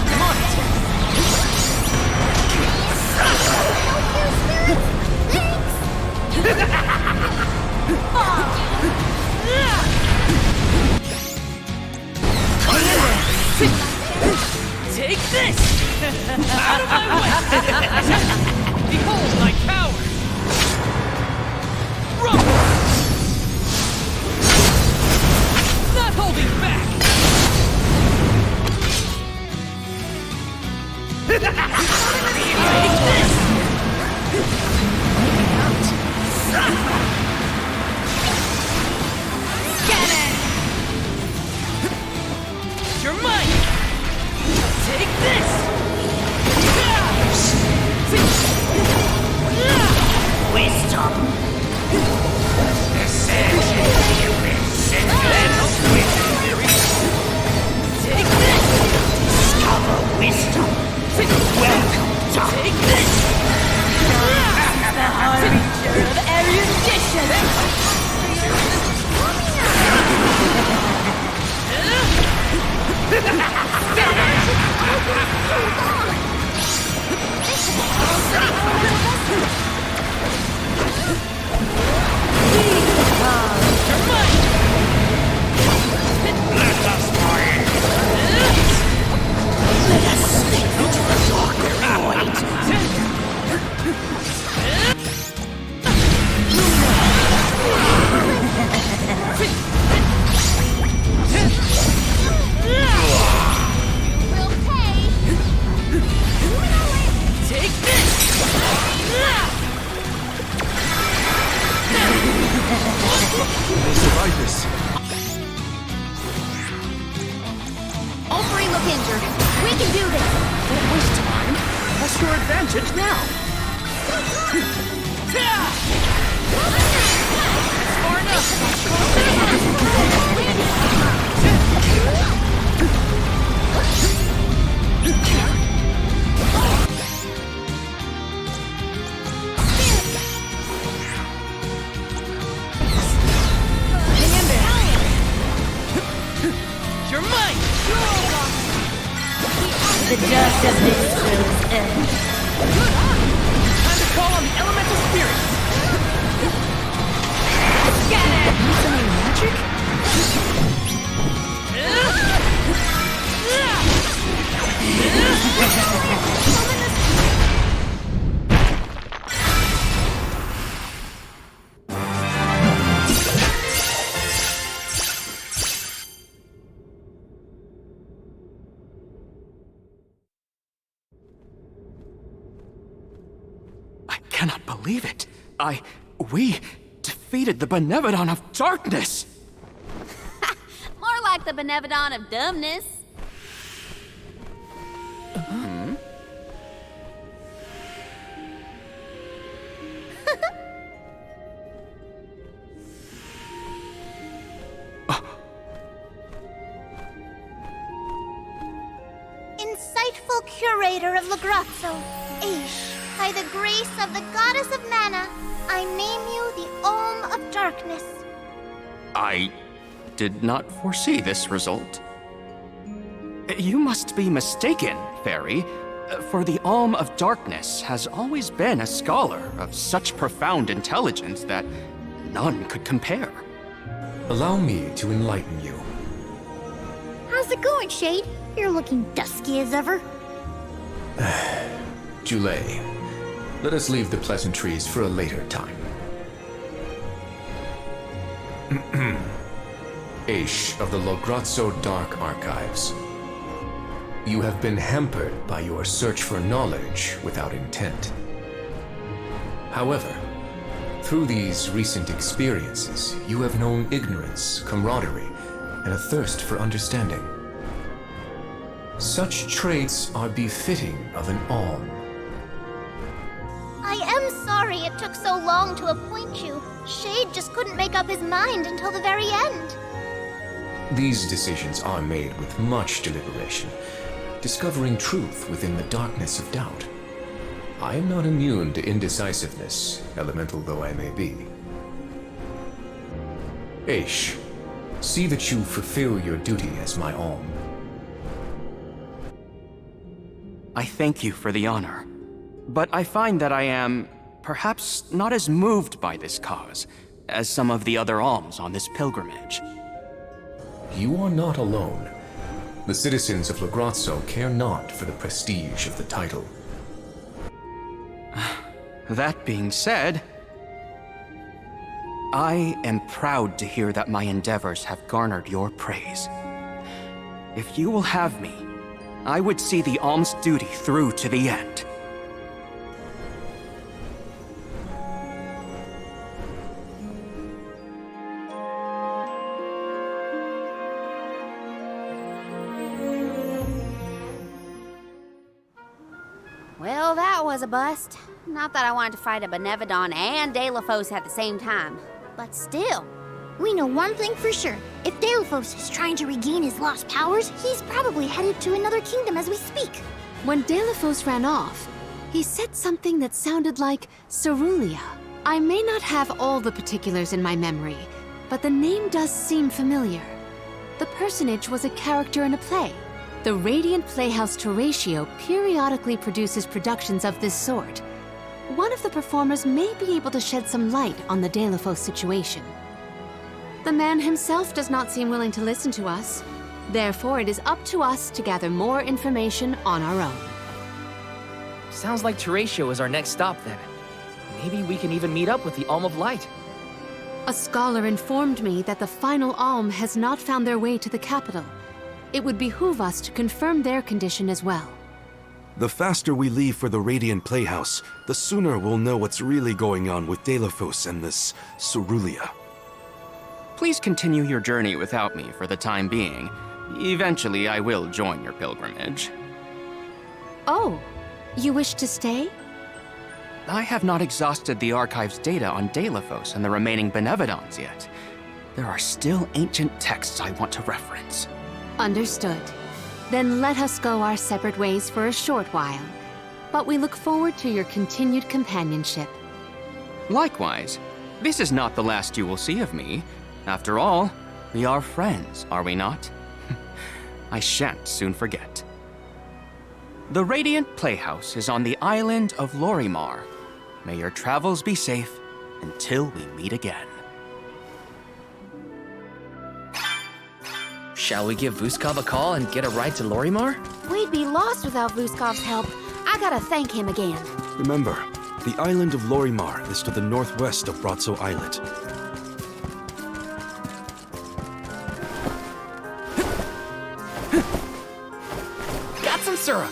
S3: Come on! Take this! Out of my way! Behold my power! Rumble! Not holding back! Take this! Scatter! You're mine! Take this!
S11: Wisdom.
S3: Take this!
S11: Discover wisdom. Welcome, dark.
S3: Take this!
S13: The harbinger of erudition.
S3: Take this!
S15: We'll survive this.
S2: All three look injured. We can do this.
S11: Don't waste time. Press your advantage now.
S3: Far enough! You're mine!
S13: The dark abyss grows in.
S3: Time to call on the elemental spirits! Scatter!
S13: Some magic?
S10: I cannot believe it. We defeated the Benevodon of Darkness!
S4: More like the Benevodon of dumbness.
S2: Insightful curator of Lagrazzo, Aish, by the grace of the goddess of mana, I name you the Alm of Darkness.
S10: I did not foresee this result. You must be mistaken, Fairy, for the Alm of Darkness has always been a scholar of such profound intelligence that none could compare.
S16: Allow me to enlighten you.
S2: How's it going, Shade? You're looking dusky as ever.
S16: Jule, let us leave the pleasantries for a later time. Aish of the Lograzzo Dark Archives. You have been hampered by your search for knowledge without intent. However, through these recent experiences, you have known ignorance, camaraderie, and a thirst for understanding. Such traits are befitting of an Alm.
S2: I am sorry it took so long to appoint you. Shade just couldn't make up his mind until the very end.
S16: These decisions are made with much deliberation, discovering truth within the darkness of doubt. I am not immune to indecisiveness, elemental though I may be. Aish, see that you fulfill your duty as my Alm.
S10: I thank you for the honor, but I find that I am perhaps not as moved by this cause as some of the other alms on this pilgrimage.
S16: You are not alone. The citizens of Lograzzo care not for the prestige of the title.
S10: That being said, I am proud to hear that my endeavors have garnered your praise. If you will have me, I would see the alms duty through to the end.
S4: Well, that was a bust. Not that I wanted to fight a Benevodon and Delafos at the same time, but still.
S2: We know one thing for sure. If Delafos is trying to regain his lost powers, he's probably headed to another kingdom as we speak.
S1: When Delafos ran off, he said something that sounded like Cerulia. I may not have all the particulars in my memory, but the name does seem familiar. The personage was a character in a play. The Radiant Playhouse Toratio periodically produces productions of this sort. One of the performers may be able to shed some light on the Delafos situation. The man himself does not seem willing to listen to us. Therefore, it is up to us to gather more information on our own.
S3: Sounds like Toratio is our next stop then. Maybe we can even meet up with the Alm of Light.
S1: A scholar informed me that the final Alm has not found their way to the capital. It would behoove us to confirm their condition as well.
S15: The faster we leave for the Radiant Playhouse, the sooner we'll know what's really going on with Delafos and this Cerulia.
S10: Please continue your journey without me for the time being. Eventually, I will join your pilgrimage.
S1: Oh, you wish to stay?
S10: I have not exhausted the archive's data on Delafos and the remaining Benevodons yet. There are still ancient texts I want to reference.
S1: Understood. Then let us go our separate ways for a short while. But we look forward to your continued companionship.
S10: Likewise, this is not the last you will see of me. After all, we are friends, are we not? I shan't soon forget. The Radiant Playhouse is on the island of Lorimar. May your travels be safe until we meet again.
S3: Shall we give Vuskov a call and get a ride to Lorimar?
S4: We'd be lost without Vuskov's help. I gotta thank him again.
S15: Remember, the island of Lorimar is to the northwest of Brazzo Islet.
S3: Got some syrup!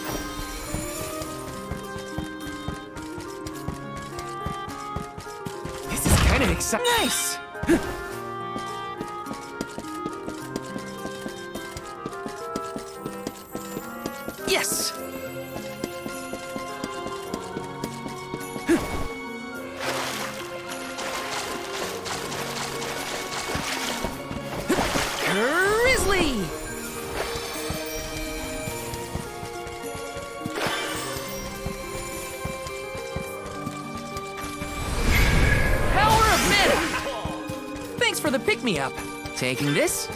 S3: This is kinda exciting. Nice! Yes! Grizzly! Thanks for the pick-me-up. Taking this?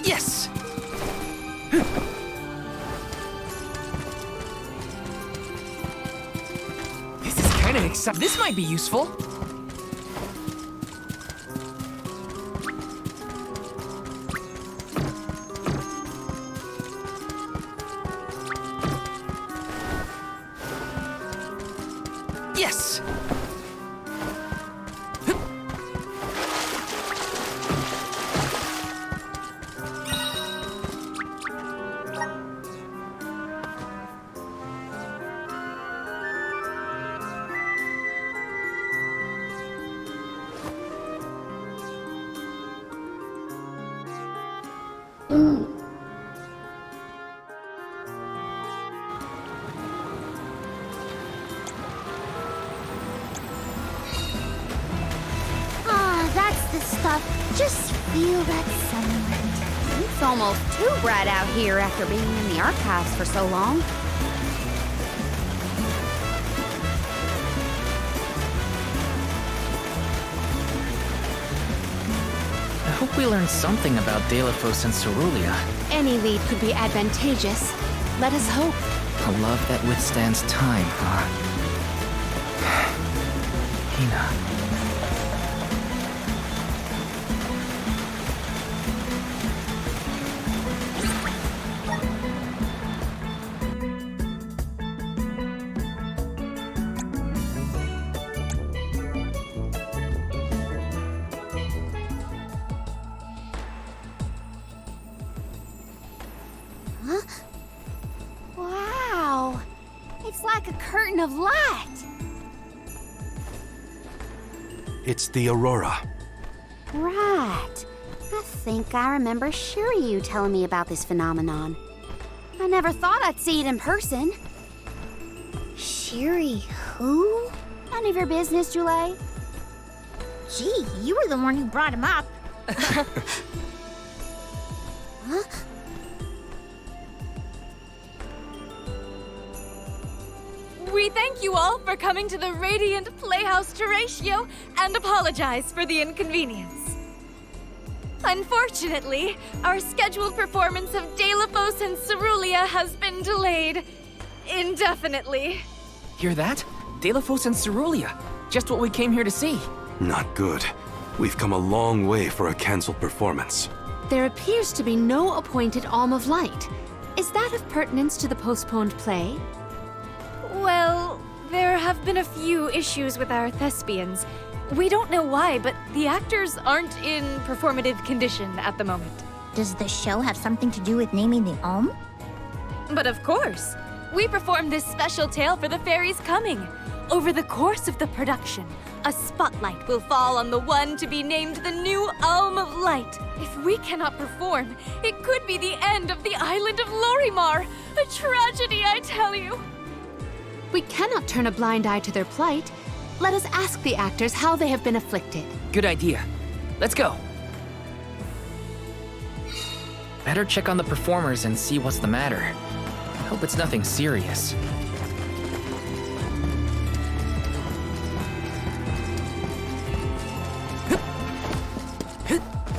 S3: Yes! This is kinda exciting. This might be useful. Yes!
S2: That's the stuff. Just feel that sunlight.
S4: It's almost too bright out here after being in the archives for so long.
S3: I hope we learned something about Delphos and Cerulean.
S1: Any lead could be advantageous. Let us hope.
S3: A love that withstands time, huh? Hina.
S4: Wow! It's like a curtain of light.
S15: It's the Aurora.
S4: Right. I think I remember Shiryu telling me about this phenomenon. I never thought I'd see it in person.
S2: Shiri, who?
S4: None of your business, Jule.
S2: Gee, you were the one who brought him up. Huh?
S17: We thank you all for coming to the Radiant Playhouse Terratio and apologize for the inconvenience. Unfortunately, our scheduled performance of Delphos and Cerulean has been delayed indefinitely.
S3: Hear that? Delphos and Cerulean. Just what we came here to see.
S15: Not good. We've come a long way for a cancelled performance.
S1: There appears to be no appointed Alm of Light. Is that of pertinence to the postponed play?
S17: Well, there have been a few issues with our thespians. We don't know why, but the actors aren't in performative condition at the moment.
S2: Does the show have something to do with naming the Alm?
S17: But of course. We performed this special tale for the fairies coming. Over the course of the production, a spotlight will fall on the one to be named the new Alm of Light. If we cannot perform, it could be the end of the island of Lorimar. A tragedy, I tell you.
S1: We cannot turn a blind eye to their plight. Let us ask the actors how they have been afflicted.
S3: Good idea. Let's go. Better check on the performers and see what's the matter. Hope it's nothing serious.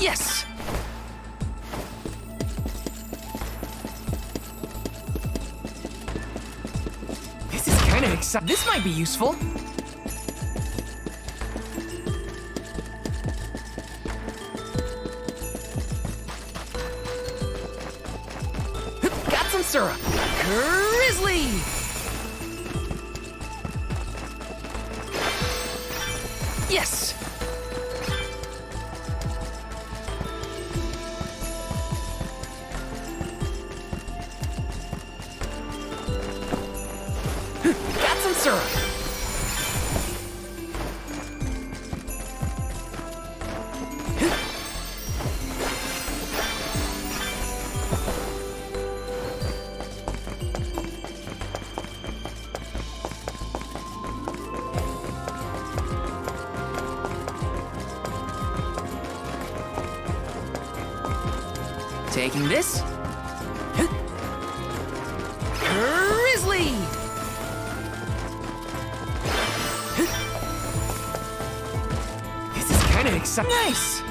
S3: Yes! This is kinda exciting. This might be useful. Got some syrup. Grizzly! Yes! Got some syrup. Taking this. Grizzly! kinda exciting. Nice!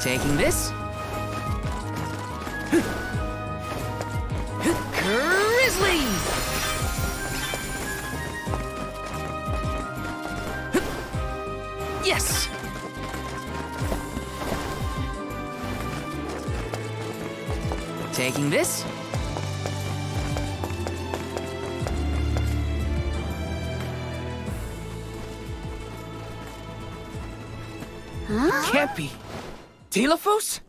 S3: Taking this. Grizzly! Yes! Taking this.
S2: Huh?
S3: Can't be. Delafos?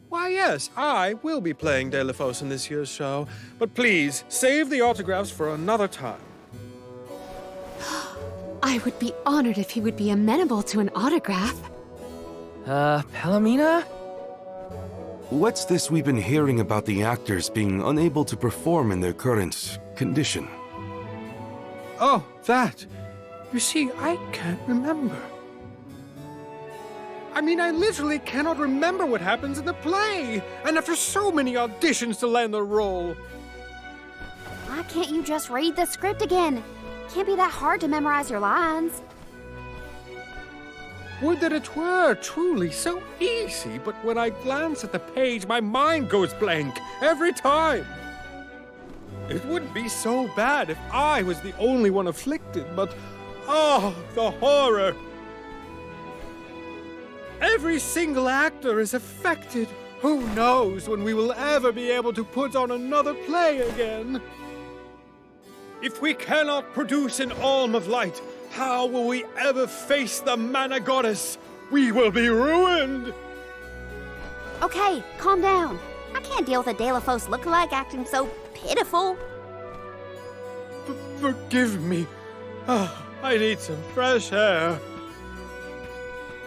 S6: Why, yes, I will be playing Delafos in this year's show. But please, save the autographs for another time.
S1: I would be honored if he would be amenable to an autograph.
S3: Palomina?
S15: What's this we've been hearing about the actors being unable to perform in their current condition?
S6: Oh, that. You see, I can't remember. I mean, I literally cannot remember what happens in the play. And after so many auditions to land the role.
S4: Why can't you just read the script again? Can't be that hard to memorize your lines.
S6: Would that it were truly so easy, but when I glance at the page, my mind goes blank every time. It would be so bad if I was the only one afflicted, but oh, the horror! Every single actor is affected. Who knows when we will ever be able to put on another play again? If we cannot produce an Alm of Light, how will we ever face the Mana Goddess? We will be ruined!
S4: Okay, calm down. I can't deal with a Delafos lookalike acting so pitiful.
S6: Forgive me. Oh, I need some fresh air.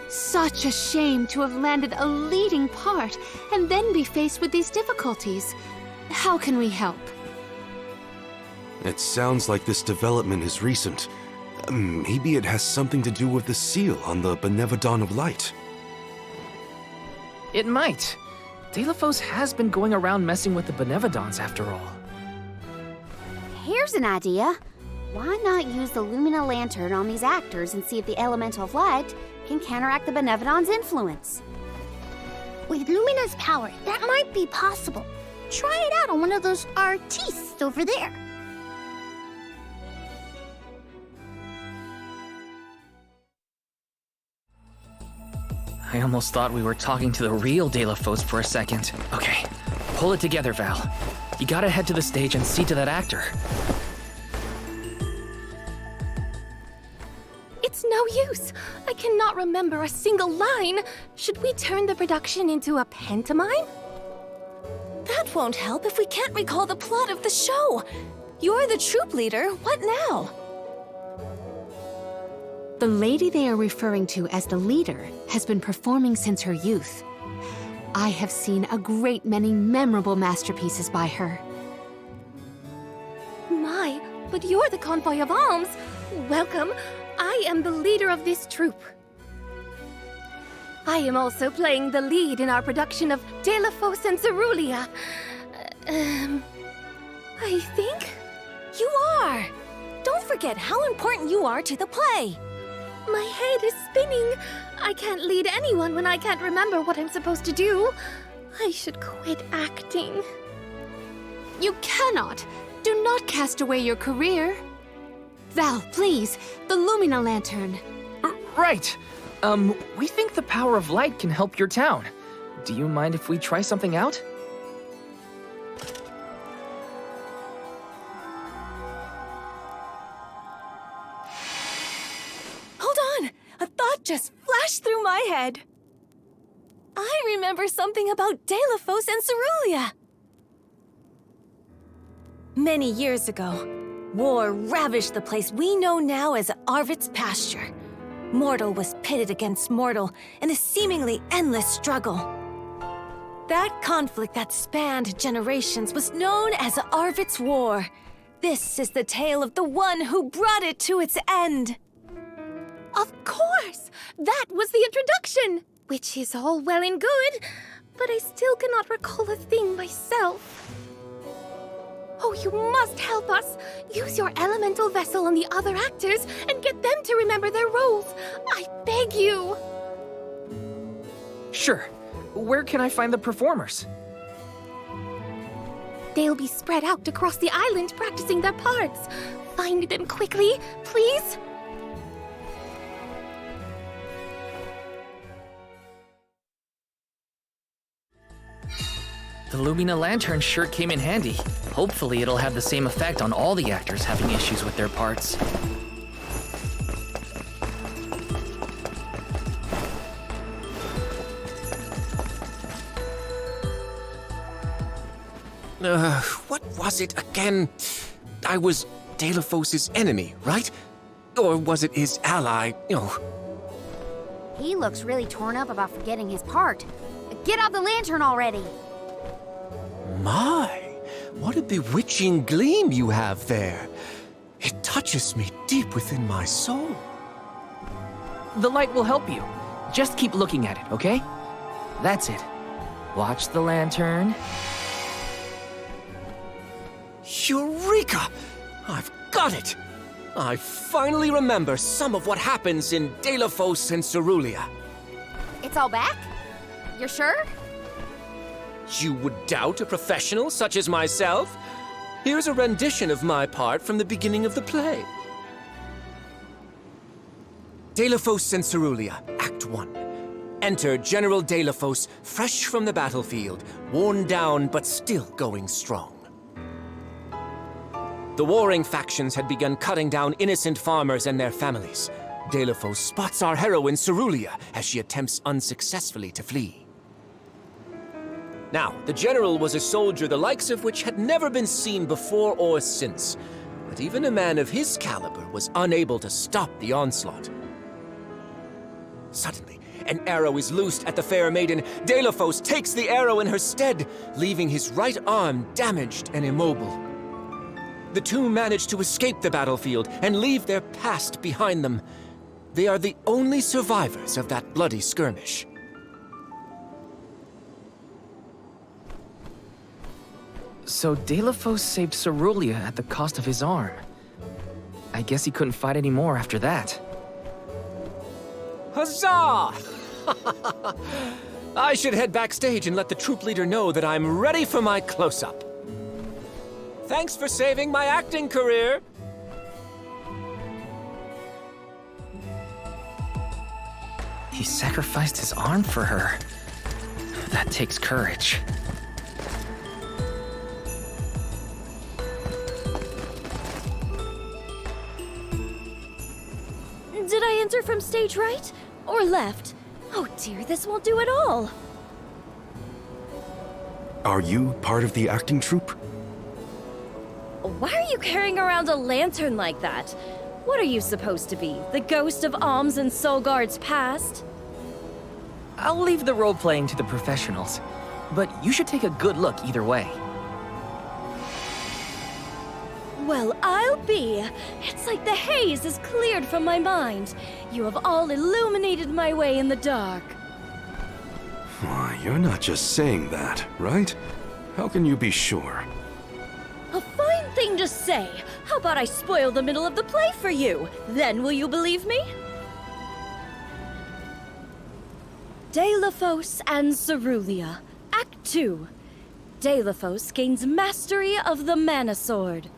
S1: Such a shame to have landed a leading part and then be faced with these difficulties. How can we help?
S15: It sounds like this development is recent. Maybe it has something to do with the seal on the Benevodon of Light.
S3: It might. Delafos has been going around messing with the Benevodons after all.
S4: Here's an idea. Why not use the Lumina Lantern on these actors and see if the Elemental of Light can counteract the Benevodon's influence?
S2: With Lumina's power, that might be possible. Try it out on one of those artistes over there.
S3: I almost thought we were talking to the real Delafos for a second. Okay, pull it together, Val. You gotta head to the stage and see to that actor.
S17: It's no use. I cannot remember a single line. Should we turn the production into a pantomime? That won't help if we can't recall the plot of the show. You're the troop leader. What now?
S1: The lady they are referring to as the leader has been performing since her youth. I have seen a great many memorable masterpieces by her.
S17: My, but you're the convoy of alms. Welcome. I am the leader of this troop. I am also playing the lead in our production of Delafos and Cerulia. I think you are. Don't forget how important you are to the play. My head is spinning. I can't lead anyone when I can't remember what I'm supposed to do. I should quit acting.
S1: You cannot! Do not cast away your career. Val, please, the Lumina Lantern.
S3: Right. We think the power of light can help your town. Do you mind if we try something out?
S17: Hold on! A thought just flashed through my head. I remember something about Delafos and Cerulia. Many years ago, war ravaged the place we know now as Arvit's pasture. Mortal was pitted against mortal in a seemingly endless struggle. That conflict that spanned generations was known as Arvit's War. This is the tale of the one who brought it to its end. Of course! That was the introduction! Which is all well and good, but I still cannot recall a thing myself. Oh, you must help us! Use your elemental vessel on the other actors and get them to remember their roles! I beg you!
S3: Sure. Where can I find the performers?
S17: They'll be spread out across the island practicing their parts. Find them quickly, please!
S3: The Lumina Lantern sure came in handy. Hopefully it'll have the same effect on all the actors having issues with their parts.
S18: What was it again? I was Deilophos' enemy, right? Or was it his ally? Oh.
S4: He looks really torn up about forgetting his part. Get out the lantern already!
S18: My, what a bewitching gleam you have there. It touches me deep within my soul.
S3: The light will help you. Just keep looking at it, okay? That's it. Watch the lantern.
S18: Eureka! I've got it! I finally remember some of what happens in Deilophos and Cerulia.
S4: It's all back? You're sure?
S18: You would doubt a professional such as myself? Here's a rendition of my part from the beginning of the play. Deilophos and Cerulia, Act 1. Enter General Deilophos, fresh from the battlefield, worn down but still going strong. The warring factions had begun cutting down innocent farmers and their families. Deilophos spots our heroine Cerulia as she attempts unsuccessfully to flee. Now, the general was a soldier the likes of which had never been seen before or since, but even a man of his caliber was unable to stop the onslaught. Suddenly, an arrow is loosed at the fair maiden. Deilophos takes the arrow in her stead, leaving his right arm damaged and immobile. The two manage to escape the battlefield and leave their past behind them. They are the only survivors of that bloody skirmish.
S3: So Deilophos saved Cerulia at the cost of his arm. I guess he couldn't fight anymore after that.
S18: Huzzah! I should head backstage and let the troop leader know that I'm ready for my close-up. Thanks for saving my acting career!
S3: He sacrificed his arm for her. That takes courage.
S17: Did I enter from stage right? Or left? Oh dear, this won't do at all.
S15: Are you part of the acting troupe?
S17: Why are you carrying around a lantern like that? What are you supposed to be? The ghost of Alms and Solgard's past?
S3: I'll leave the role-playing to the professionals, but you should take a good look either way.
S17: Well, I'll be. It's like the haze is cleared from my mind. You have all illuminated my way in the dark.
S15: Why, you're not just saying that, right? How can you be sure?
S17: A fine thing to say. How about I spoil the middle of the play for you? Then will you believe me? Deilophos and Cerulia, Act 2. Deilophos gains mastery of the Mana Sword.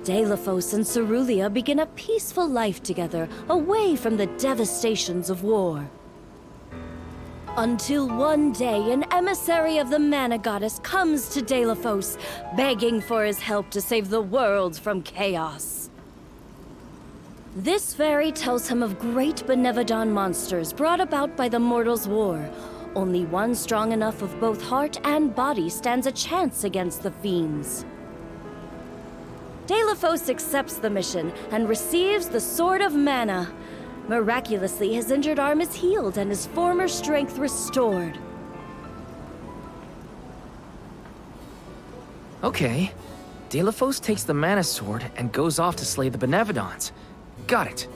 S17: Deilophos and Cerulia begin a peaceful life together, away from the devastations of war. Until one day, an emissary of the Mana Goddess comes to Deilophos, begging for his help to save the world from chaos. This fairy tells him of great Benevodon monsters brought about by the Mortals' War. Only one strong enough of both heart and body stands a chance against the fiends. Deilophos accepts the mission and receives the Sword of Mana. Miraculously, his injured arm is healed and his former strength restored.
S3: Okay. Deilophos takes the Mana Sword and goes off to slay the Benevodons. Got it.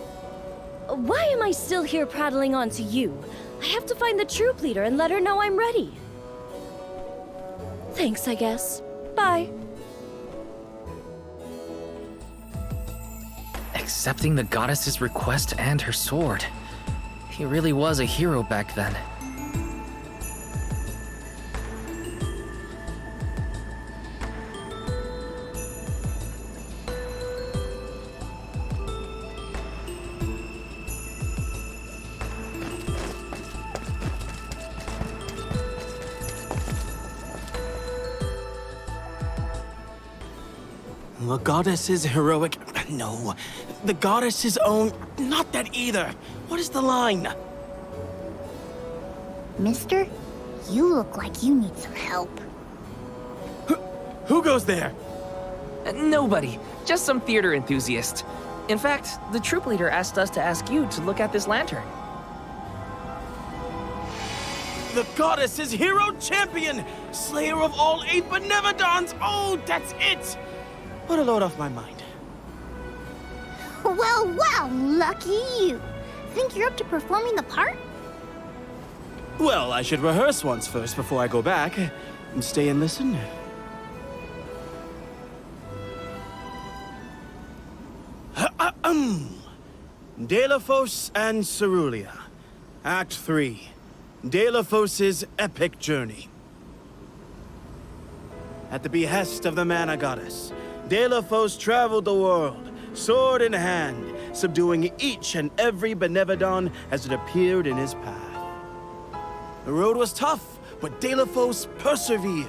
S17: Why am I still here prattling on to you? I have to find the troop leader and let her know I'm ready. Thanks, I guess. Bye.
S3: Accepting the goddess's request and her sword. He really was a hero back then.
S19: The goddess's heroic... No. The goddess's own... Not that either. What is the line?
S2: Mister, you look like you need some help.
S19: Who goes there?
S3: Nobody. Just some theater enthusiast. In fact, the troop leader asked us to ask you to look at this lantern.
S19: The goddess's hero champion! Slayer of all 8 Benevodons! Oh, that's it! Put a load off my mind.
S2: Well, lucky you. Think you're up to performing the part?
S19: Well, I should rehearse once first before I go back. And stay and listen. Delafos and Cerulia. Act 3. Delafos' epic journey. At the behest of the Mana Goddess, Delafos traveled the world, sword in hand, subduing each and every Benevodon as it appeared in his path. The road was tough, but Delafos persevered.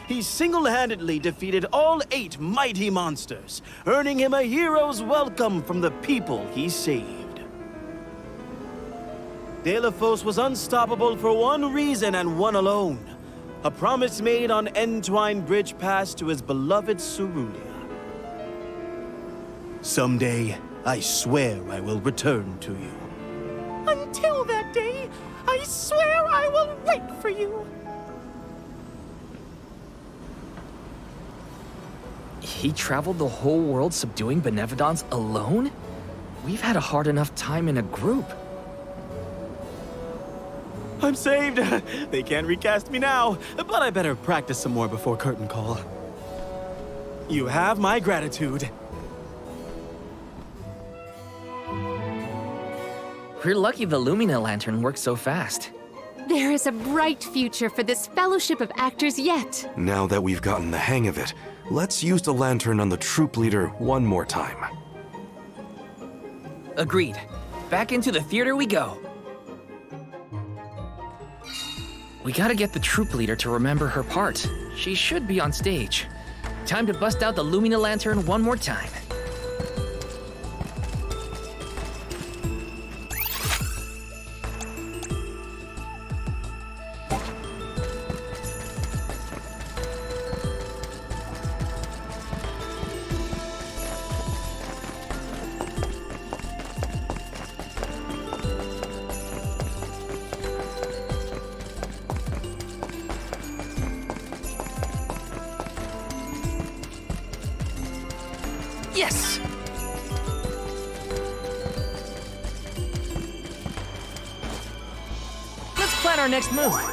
S19: He single-handedly defeated all 8 mighty monsters, earning him a hero's welcome from the people he saved. Delafos was unstoppable for one reason and one alone: a promise made on Entwine Bridge Pass to his beloved Cerulia. Someday, I swear I will return to you.
S12: Until that day, I swear I will wait for you.
S3: He traveled the whole world subduing Benevodons alone? We've had a hard enough time in a group.
S19: I'm saved! They can't recast me now, but I better practice some more before curtain call. You have my gratitude.
S3: We're lucky the Lumina lantern works so fast.
S1: There is a bright future for this fellowship of actors yet.
S15: Now that we've gotten the hang of it, let's use the lantern on the troop leader one more time.
S3: Agreed. Back into the theater we go. We gotta get the troop leader to remember her part. She should be on stage. Time to bust out the Lumina lantern one more time. Yes! Let's plan our next move.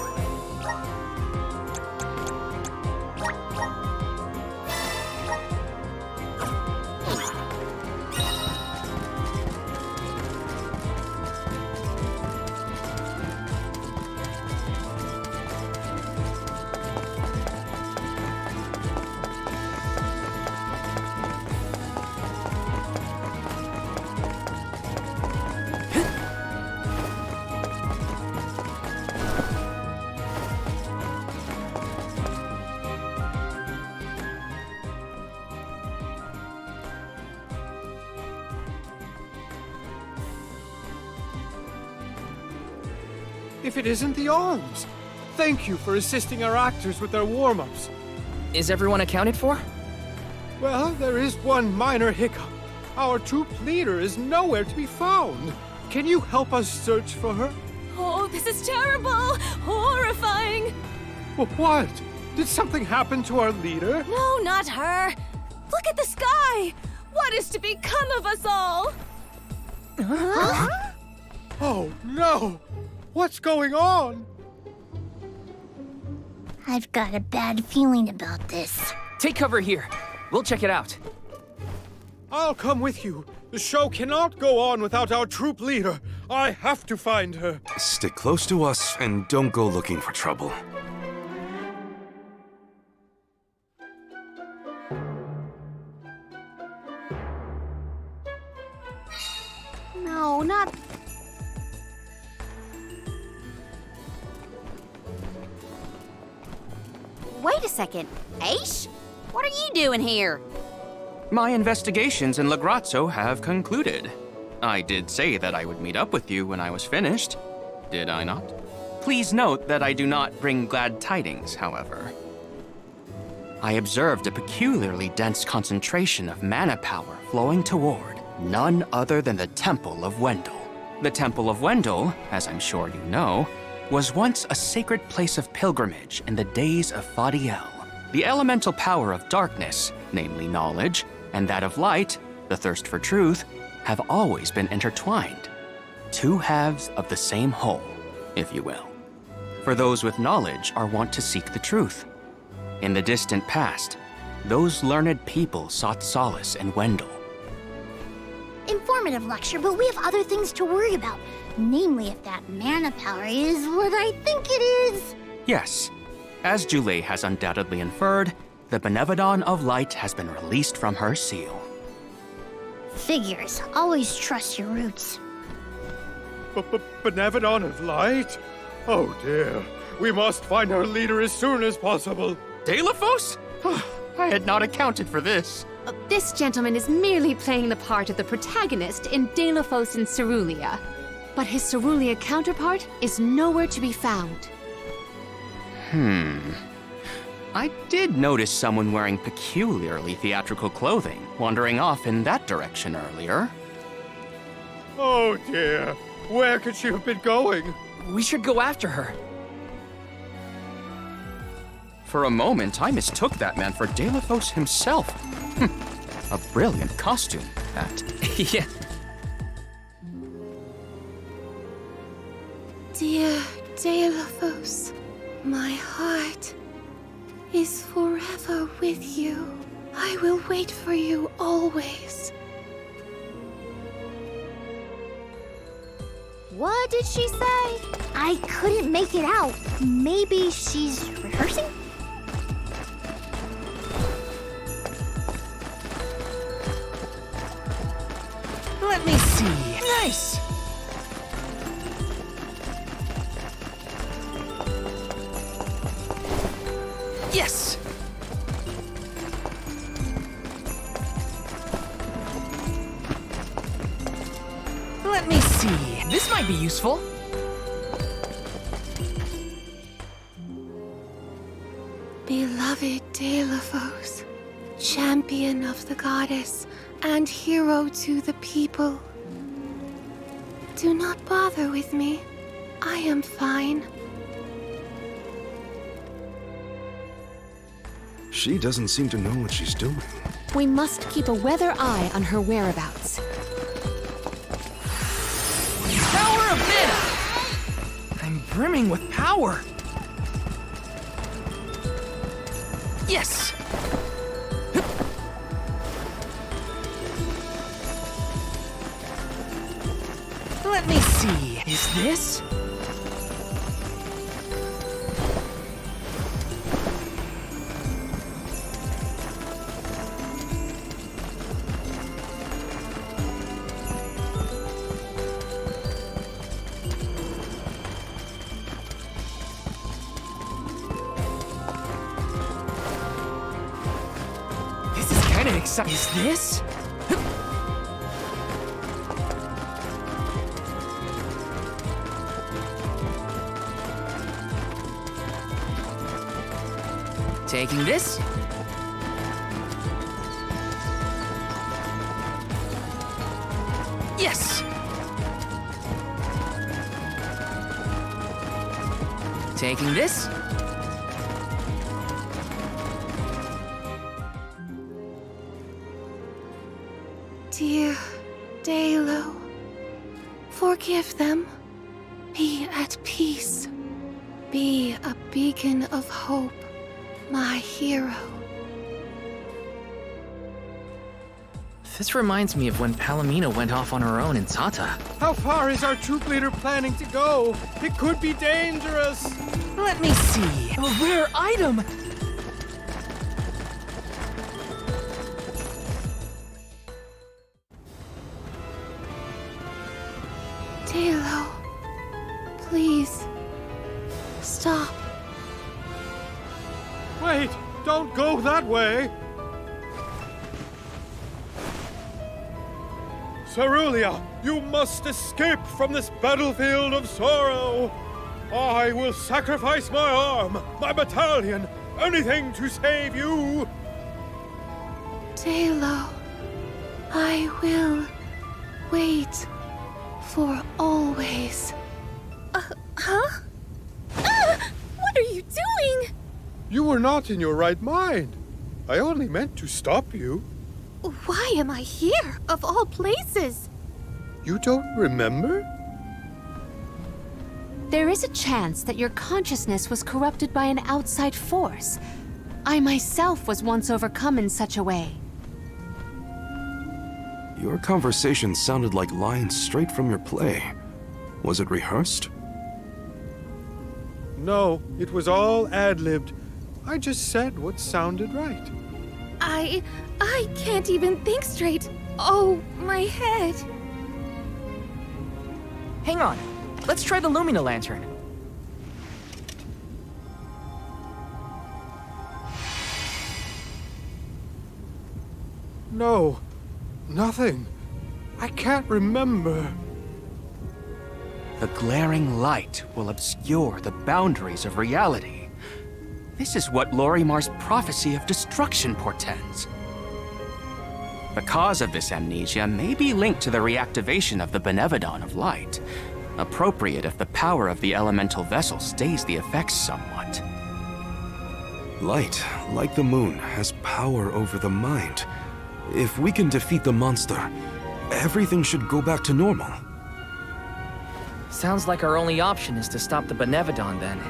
S6: If it isn't the arms! Thank you for assisting our actors with their warm-ups.
S3: Is everyone accounted for?
S6: Well, there is one minor hiccup. Our troop leader is nowhere to be found. Can you help us search for her?
S17: Oh, this is terrible! Horrifying!
S6: What? Did something happen to our leader?
S17: No, not her! Look at the sky! What is to become of us all?
S6: Huh? Oh, no! What's going on?
S2: I've got a bad feeling about this.
S3: Take cover here. We'll check it out.
S6: I'll come with you. The show cannot go on without our troop leader. I have to find her.
S15: Stick close to us and don't go looking for trouble.
S4: No, not... Wait a second. Aish? What are you doing here?
S10: My investigations in Lagrazzo have concluded. I did say that I would meet up with you when I was finished, did I not? Please note that I do not bring glad tidings, however. I observed a peculiarly dense concentration of mana power flowing toward none other than the Temple of Wendel. The Temple of Wendel, as I'm sure you know, was once a sacred place of pilgrimage in the days of Fadiel. The elemental power of darkness, namely knowledge, and that of light, the thirst for truth, have always been intertwined. Two halves of the same whole, if you will. For those with knowledge are wont to seek the truth. In the distant past, those learned people sought solace in Wendel.
S2: Informative lecture, but we have other things to worry about. Namely, if that mana power is what I think it is.
S10: Yes, as Jule has undoubtedly inferred, the Benevodon of Light has been released from her seal.
S2: Figures. Always trust your roots.
S6: Benevodon of Light? Oh dear. We must find our leader as soon as possible.
S10: Delafos? I had not accounted for this.
S1: This gentleman is merely playing the part of the protagonist in Delafos and Cerulia. But his Cerulia counterpart is nowhere to be found.
S10: I did notice someone wearing peculiarly theatrical clothing wandering off in that direction earlier.
S6: Oh dear. Where could she have been going?
S3: We should go after her.
S10: For a moment, I mistook that man for Delafos himself. A brilliant costume, that.
S3: Yeah.
S1: Dear Delafos, my heart is forever with you. I will wait for you always.
S2: What did she say? I couldn't make it out. Maybe she's rehearsing?
S3: Let me see. Nice! Yes! Let me see. This might be useful.
S1: Beloved Delafos, champion of the goddess and hero to the people. Do not bother with me. I am fine.
S15: She doesn't seem to know what she's doing.
S1: We must keep a weather eye on her whereabouts.
S3: Power of mana! I'm brimming with power. Yes! Let me see. Is this? This is kind of exciting. Is this? Taking this. Yes! Taking this.
S1: Dear Dalo, forgive them. Be at peace. Be a beacon of hope, my hero.
S3: This reminds me of when Palomino went off on her own in Tata.
S6: How far is our troop leader planning to go? It could be dangerous.
S3: Let me see. A rare item!
S1: Dalo, please, stop.
S6: Wait, don't go that way. Cerulia, you must escape from this battlefield of sorrow. I will sacrifice my arm, my battalion, anything to save you.
S1: Dalo, I will wait for always.
S17: Huh? What are you doing?
S6: You were not in your right mind. I only meant to stop you.
S17: Why am I here, of all places?
S6: You don't remember?
S1: There is a chance that your consciousness was corrupted by an outside force. I myself was once overcome in such a way.
S15: Your conversation sounded like lines straight from your play. Was it rehearsed?
S6: No, it was all ad-libbed. I just said what sounded right.
S17: I can't even think straight. Oh, my head.
S3: Hang on. Let's try the Lumina Lantern.
S6: No, nothing. I can't remember.
S10: The glaring light will obscure the boundaries of reality. This is what Lorimar's prophecy of destruction portends. The cause of this amnesia may be linked to the reactivation of the Benevodon of Light, appropriate if the power of the elemental vessel stays the effects somewhat.
S15: Light, like the moon, has power over the mind. If we can defeat the monster, everything should go back to normal.
S3: Sounds like our only option is to stop the Benevodon then.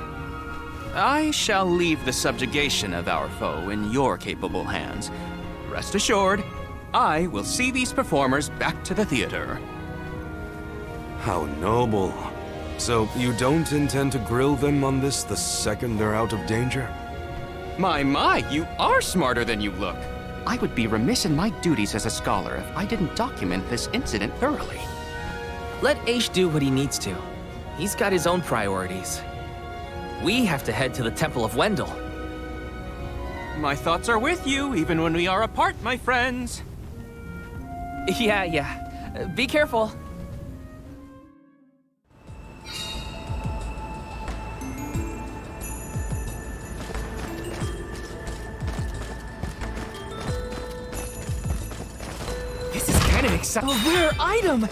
S10: I shall leave the subjugation of our foe in your capable hands. Rest assured, I will see these performers back to the theater.
S15: How noble. So you don't intend to grill them on this the second they're out of danger?
S10: My, you are smarter than you look. I would be remiss in my duties as a scholar if I didn't document this incident thoroughly.
S3: Let Aish do what he needs to. He's got his own priorities. We have to head to the Temple of Wendell.
S10: My thoughts are with you, even when we are apart, my friends.
S3: Yeah. Be careful. This is kind of exciting. A rare item!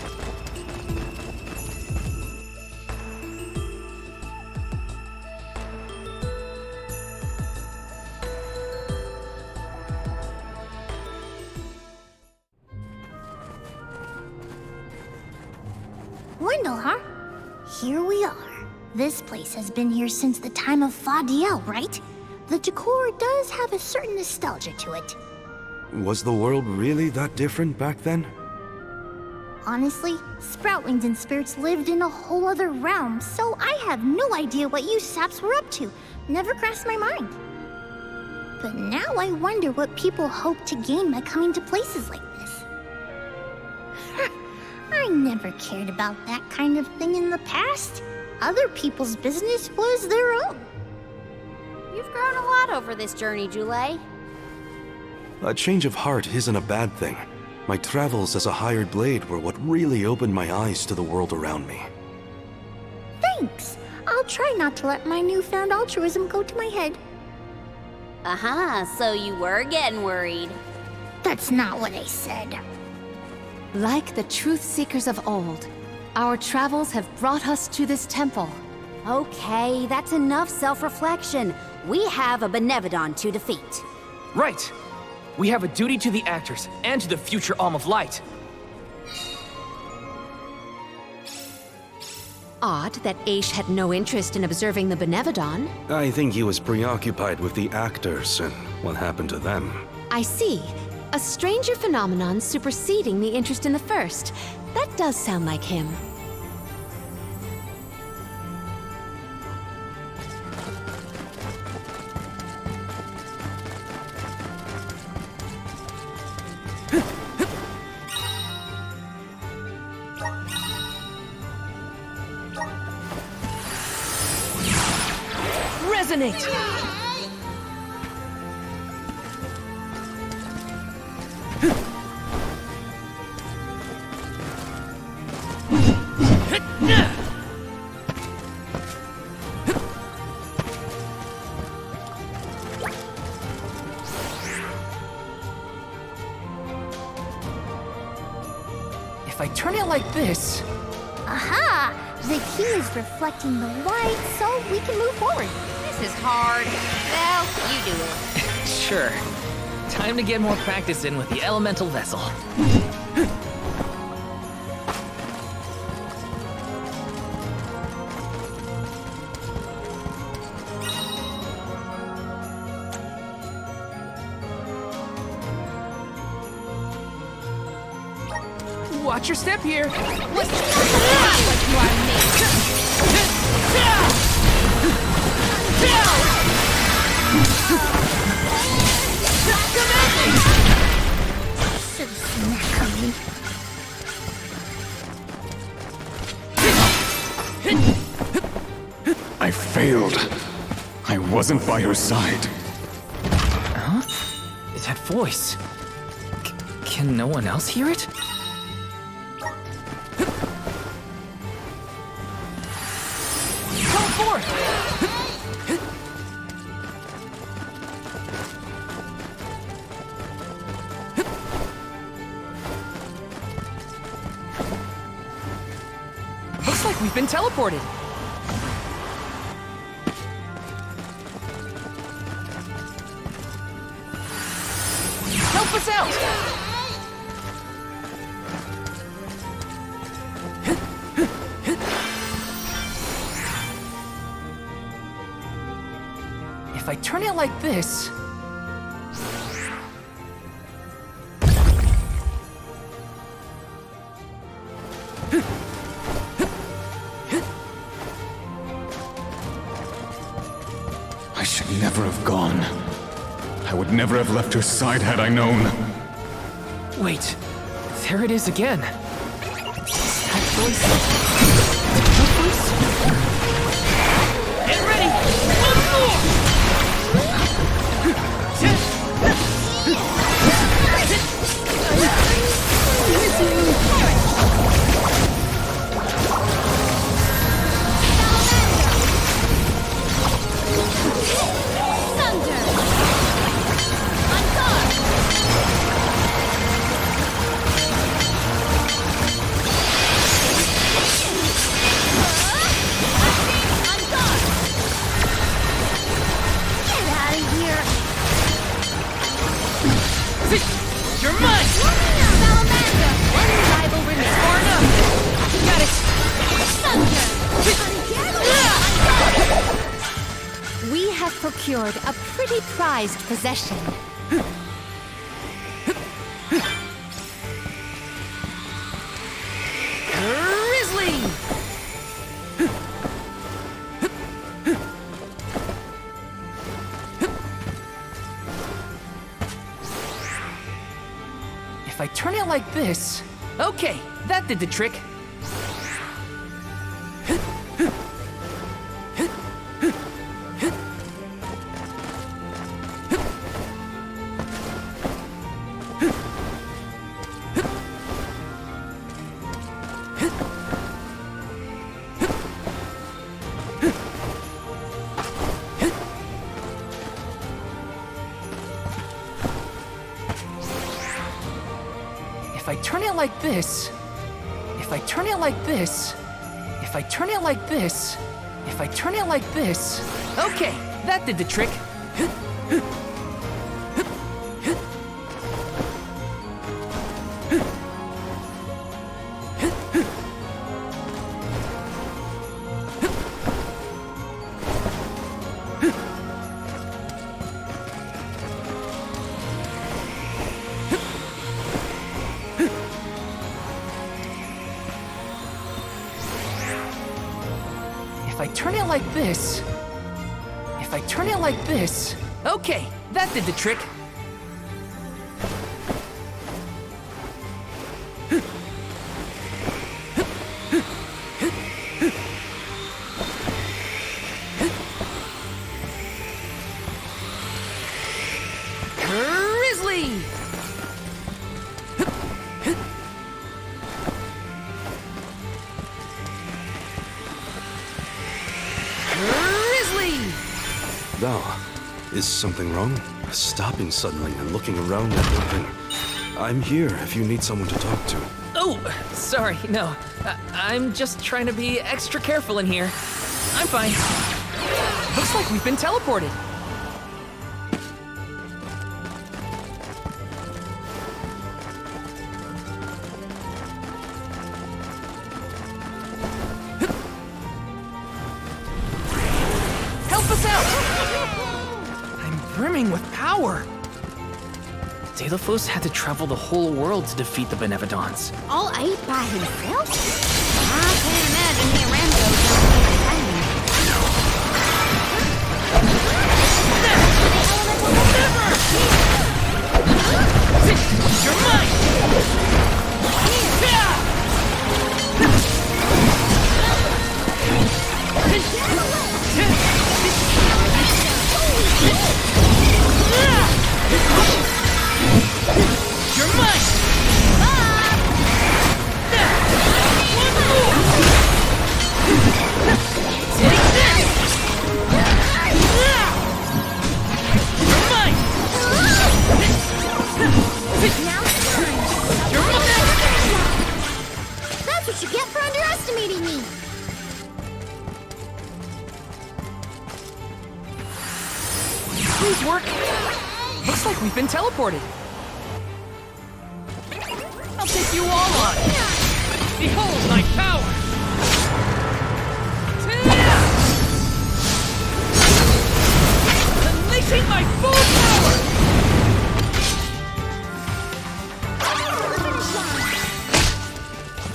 S2: Wendell, huh? Here we are. This place has been here since the time of Fadiel, right? The decor does have a certain nostalgia to it.
S15: Was the world really that different back then?
S2: Honestly, Sproutlings and spirits lived in a whole other realm, so I have no idea what you saps were up to. Never crossed my mind. But now I wonder what people hope to gain by coming to places like this. I never cared about that kind of thing in the past. Other people's business was their own.
S4: You've grown a lot over this journey, Jule.
S15: A change of heart isn't a bad thing. My travels as a hired blade were what really opened my eyes to the world around me.
S2: Thanks. I'll try not to let my newfound altruism go to my head.
S4: So you were getting worried.
S2: That's not what I said.
S1: Like the truth seekers of old, our travels have brought us to this temple.
S4: Okay, that's enough self-reflection. We have a Benevodon to defeat.
S3: Right. We have a duty to the actors and to the future Alm of Light.
S1: Odd that Aish had no interest in observing the Benevodon.
S15: I think he was preoccupied with the actors and what happened to them.
S1: I see. A stranger phenomenon superseding the interest in the first. That does sound like him.
S17: Resonate!
S3: If I turn it like this...
S2: Aha! The key is reflecting the light, so we can move forward.
S4: This is hard. Well, you do it.
S3: Sure. Time to get more practice in with the elemental vessel. Watch your step here.
S17: What you are
S2: Should've seen that coming.
S7: I failed. I wasn't by her side.
S3: Huh? That voice. Can no one else hear it? Come forth! Looks like we've been teleported. Help us out! If I turn it like this...
S7: I should never have gone. I would never have left her side had I known.
S3: Wait, there it is again. That voice... Get ready! Once more! You're mine! Salamander! One rival remains. Far enough! Got it!
S1: Thunder! We have procured a pretty prized possession.
S3: Grizzly! If I turn it like this... Okay, that did the trick. If I turn it like this... If I turn it like this... If I turn it like this... If I turn it like this... Okay, that did the trick. turn it like this... If I turn it like this... Okay, that did the trick. Grizzly!
S15: Thou, is something wrong? Stopping suddenly and looking around at nothing. I'm here if you need someone to talk to.
S3: Oh, sorry, no. I'm just trying to be extra careful in here. I'm fine. Looks like we've been teleported. Help us out! I'm brimming with power. Delophos had to travel the whole world to defeat the Benevodons.
S4: All 8 by himself? I can't imagine he and Rambo don't take the same.
S3: You're mine! You're mine! One more! Take this! You're mine!
S2: Now it's mine.
S3: You're mine!
S2: That's what you get for underestimating me.
S3: Please work. Looks like we've been teleported. I'll take you all on. Behold my power. Unleashing my full power.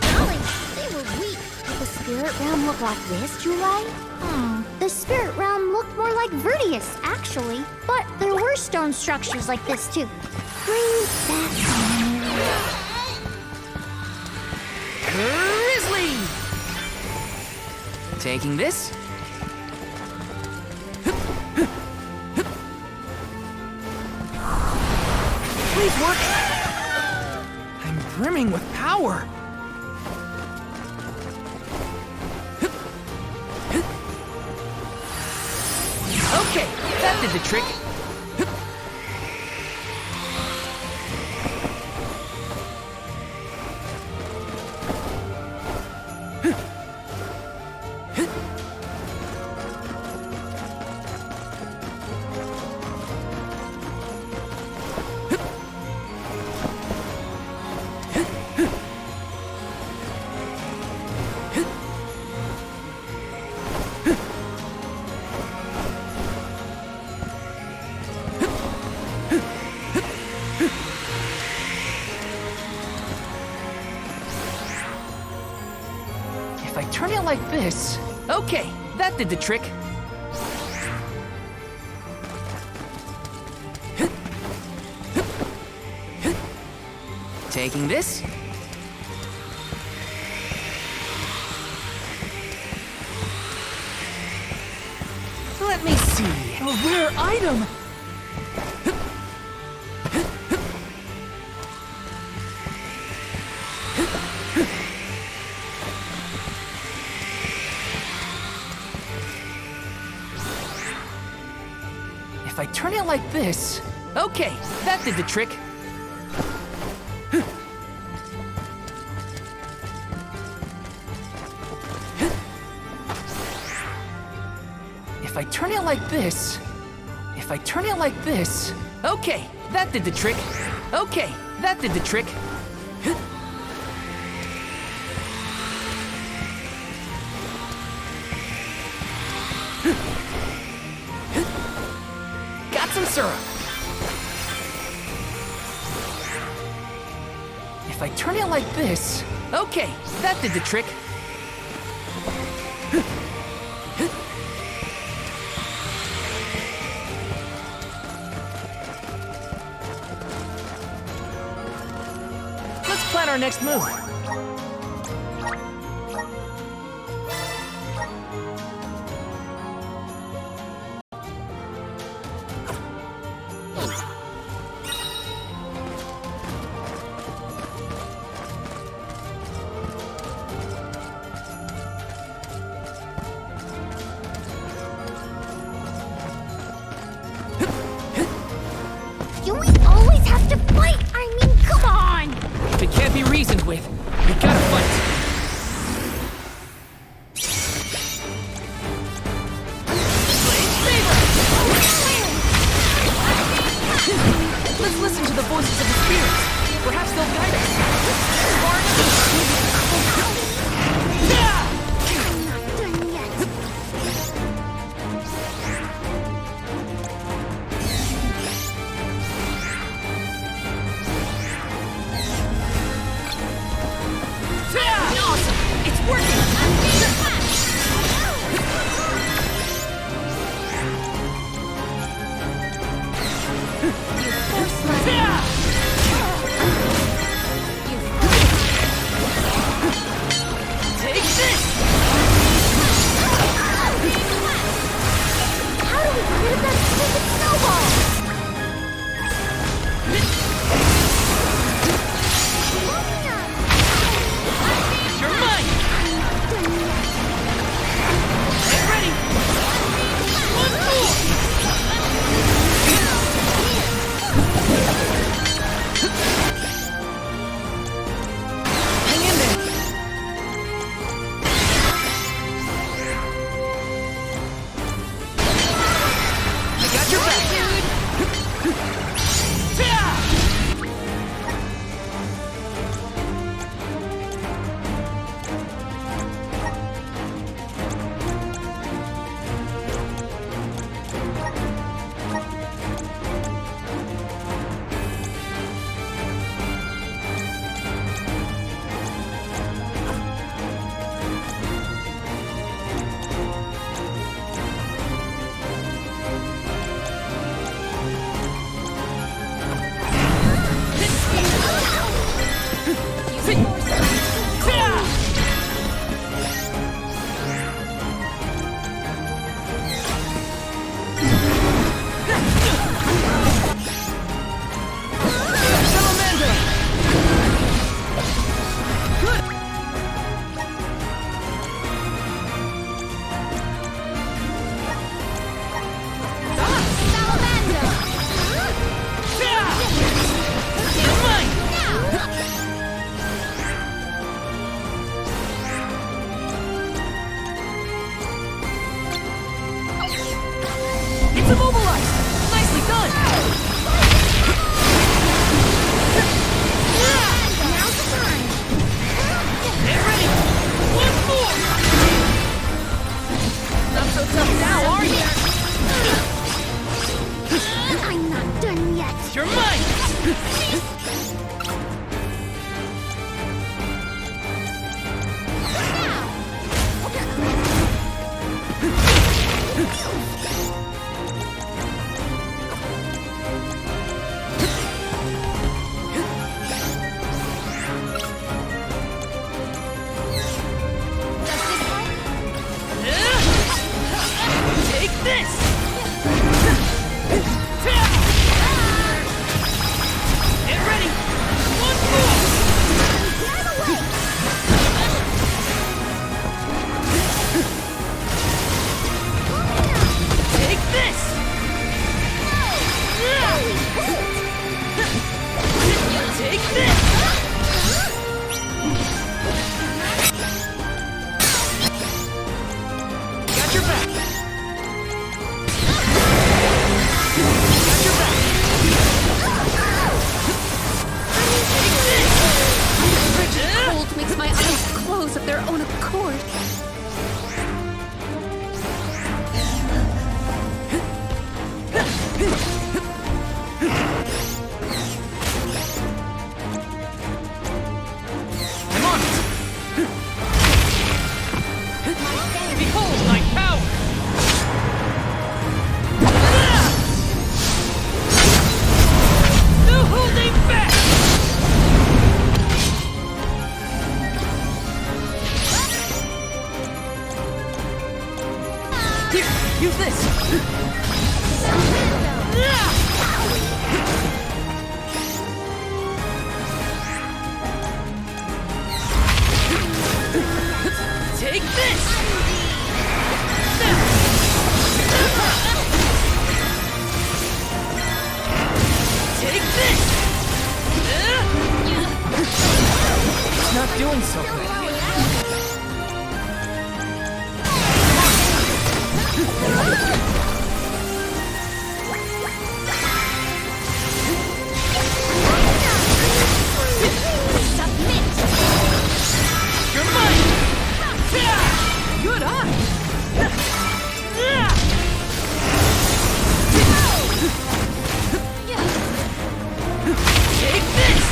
S2: Golly, they were weak. Did the spirit realm look like this, July? The spirit realm looked more like Vertius, actually. But there were stone structures like this, too. Bring back
S3: Grizzly! Taking this. Please work. I'm brimming with power. Okay, that did the trick. If I turn it like this... Okay, that did the trick. Taking this. Let me see. A rare item. If I turn it like this... Okay, that did the trick. If I turn it like this... If I turn it like this... Okay, that did the trick. Okay, that did the trick. Got some syrup. If I turn it like this... Okay, that did the trick.
S9: our next move?
S2: Do we always have to fight? I mean, come on!
S3: If it can't be reasoned with, we gotta fight.
S17: Let's listen to the voices of the spirits. Perhaps they'll guide us.
S3: not doing so good.
S17: You're mine! Good eye! Take this!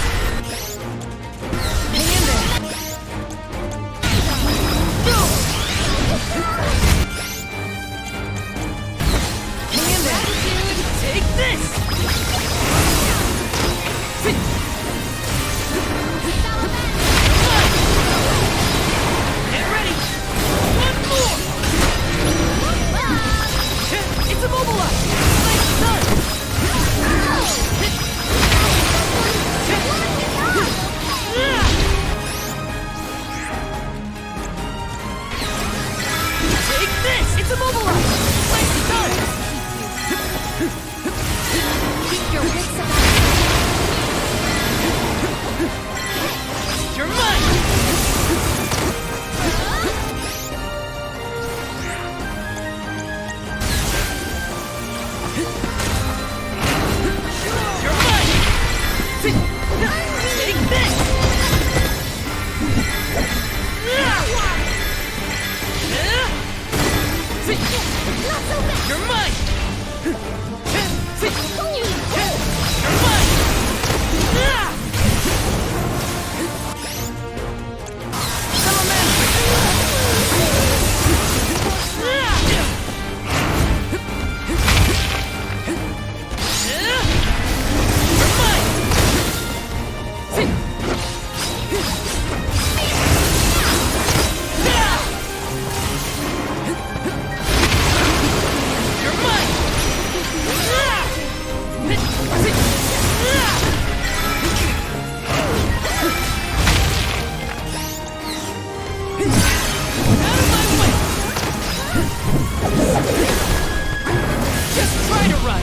S17: Hang in there! Go! Hang in there! Take this! Get ready! One more! It's immobilized! Nice done! Take this! It's immobilized! Nice done! Keep your wits about you. You're mine! You're mine! Take this! You're mine! You're mine! Just try to run!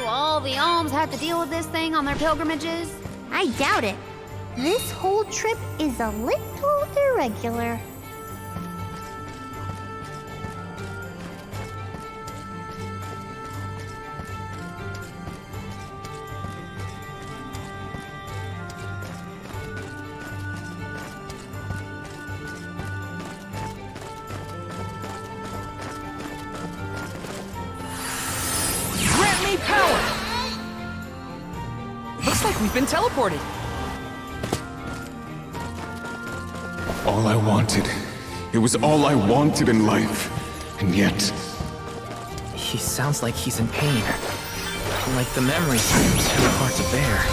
S4: all the alms have to deal with this thing on their pilgrimages?
S2: I doubt it. This whole trip is a little irregular.
S3: we've been teleported.
S7: All I wanted. It was all I wanted in life. And yet...
S3: He sounds like he's in pain. Like the memory seems too hard to bear.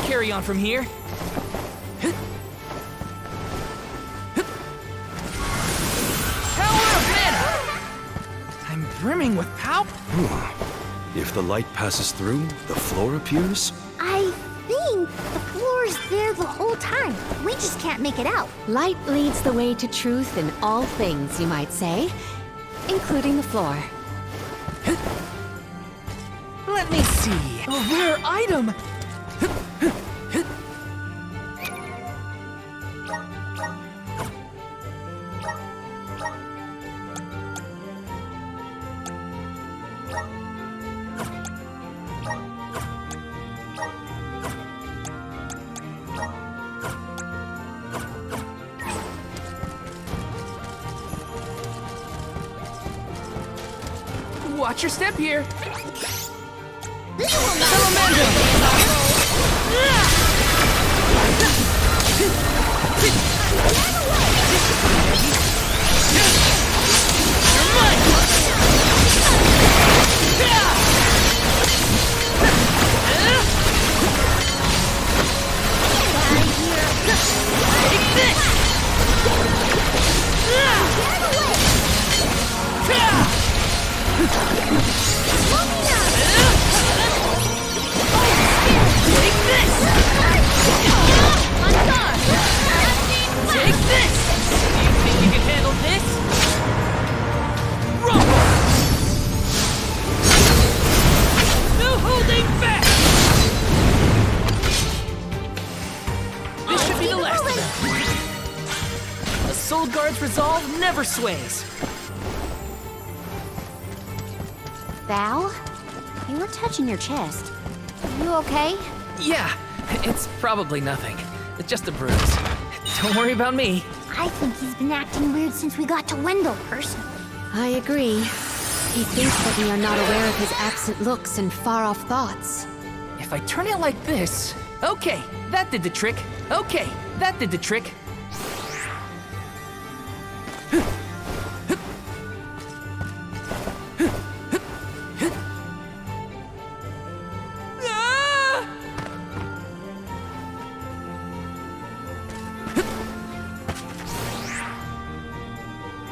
S3: Carry on from here. Power of mana! I'm brimming with power.
S15: If the light passes through, the floor appears?
S2: I think the floor is there the whole time. We just can't make it out.
S1: Light leads the way to truth in all things, you might say, including the floor.
S3: Let me see. A rare item! Watch your step here. Resolve never sways.
S4: Val, you were touching your chest. Are you okay?
S3: Yeah, it's probably nothing. It's just a bruise. Don't worry about me.
S2: I think he's been acting weird since we got to Wendell, personally.
S1: I agree. He thinks that we are not aware of his absent looks and far-off thoughts.
S3: If I turn it like this... Okay, that did the trick. Okay, that did the trick.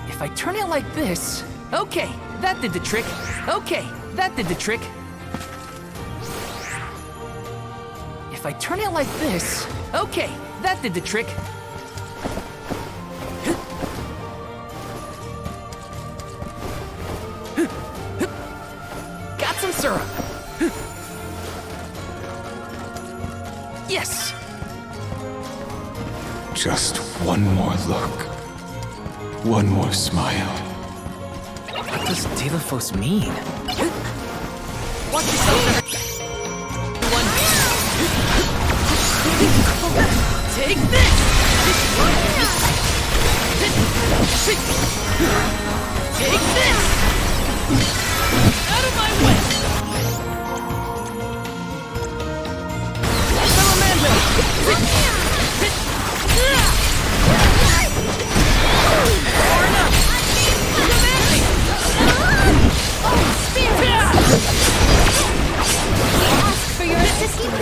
S3: If I turn it like this... Okay, that did the trick. Okay, that did the trick. If I turn it like this... Okay, that did the trick. Got some syrup. Yes!
S7: Just one more look. One more smile.
S3: What does Delafos mean? Watch yourself. Take this! Take this! Out of my way! Salamandra! Far enough!
S2: Ask for your assistant.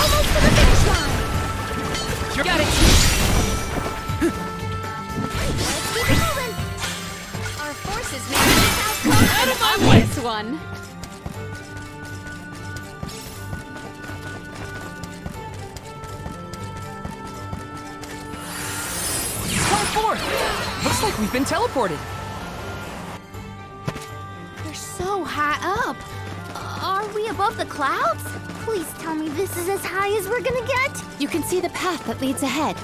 S2: Almost to the finish line.
S3: Got it.
S17: one.
S3: Looks like we've been teleported.
S2: They're so high up. Are we above the clouds? Please tell me this is as high as we're gonna get.
S1: You can see the path that leads ahead.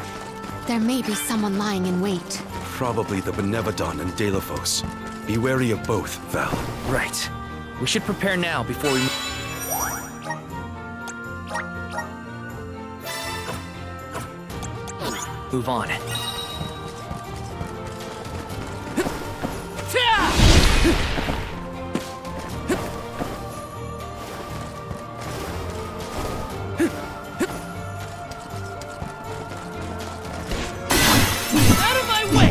S1: There may be someone lying in wait.
S15: Probably the Benevodon and Delafos. Be wary of both, Val.
S3: Right. We should prepare now before we... move on.
S9: Out of my way!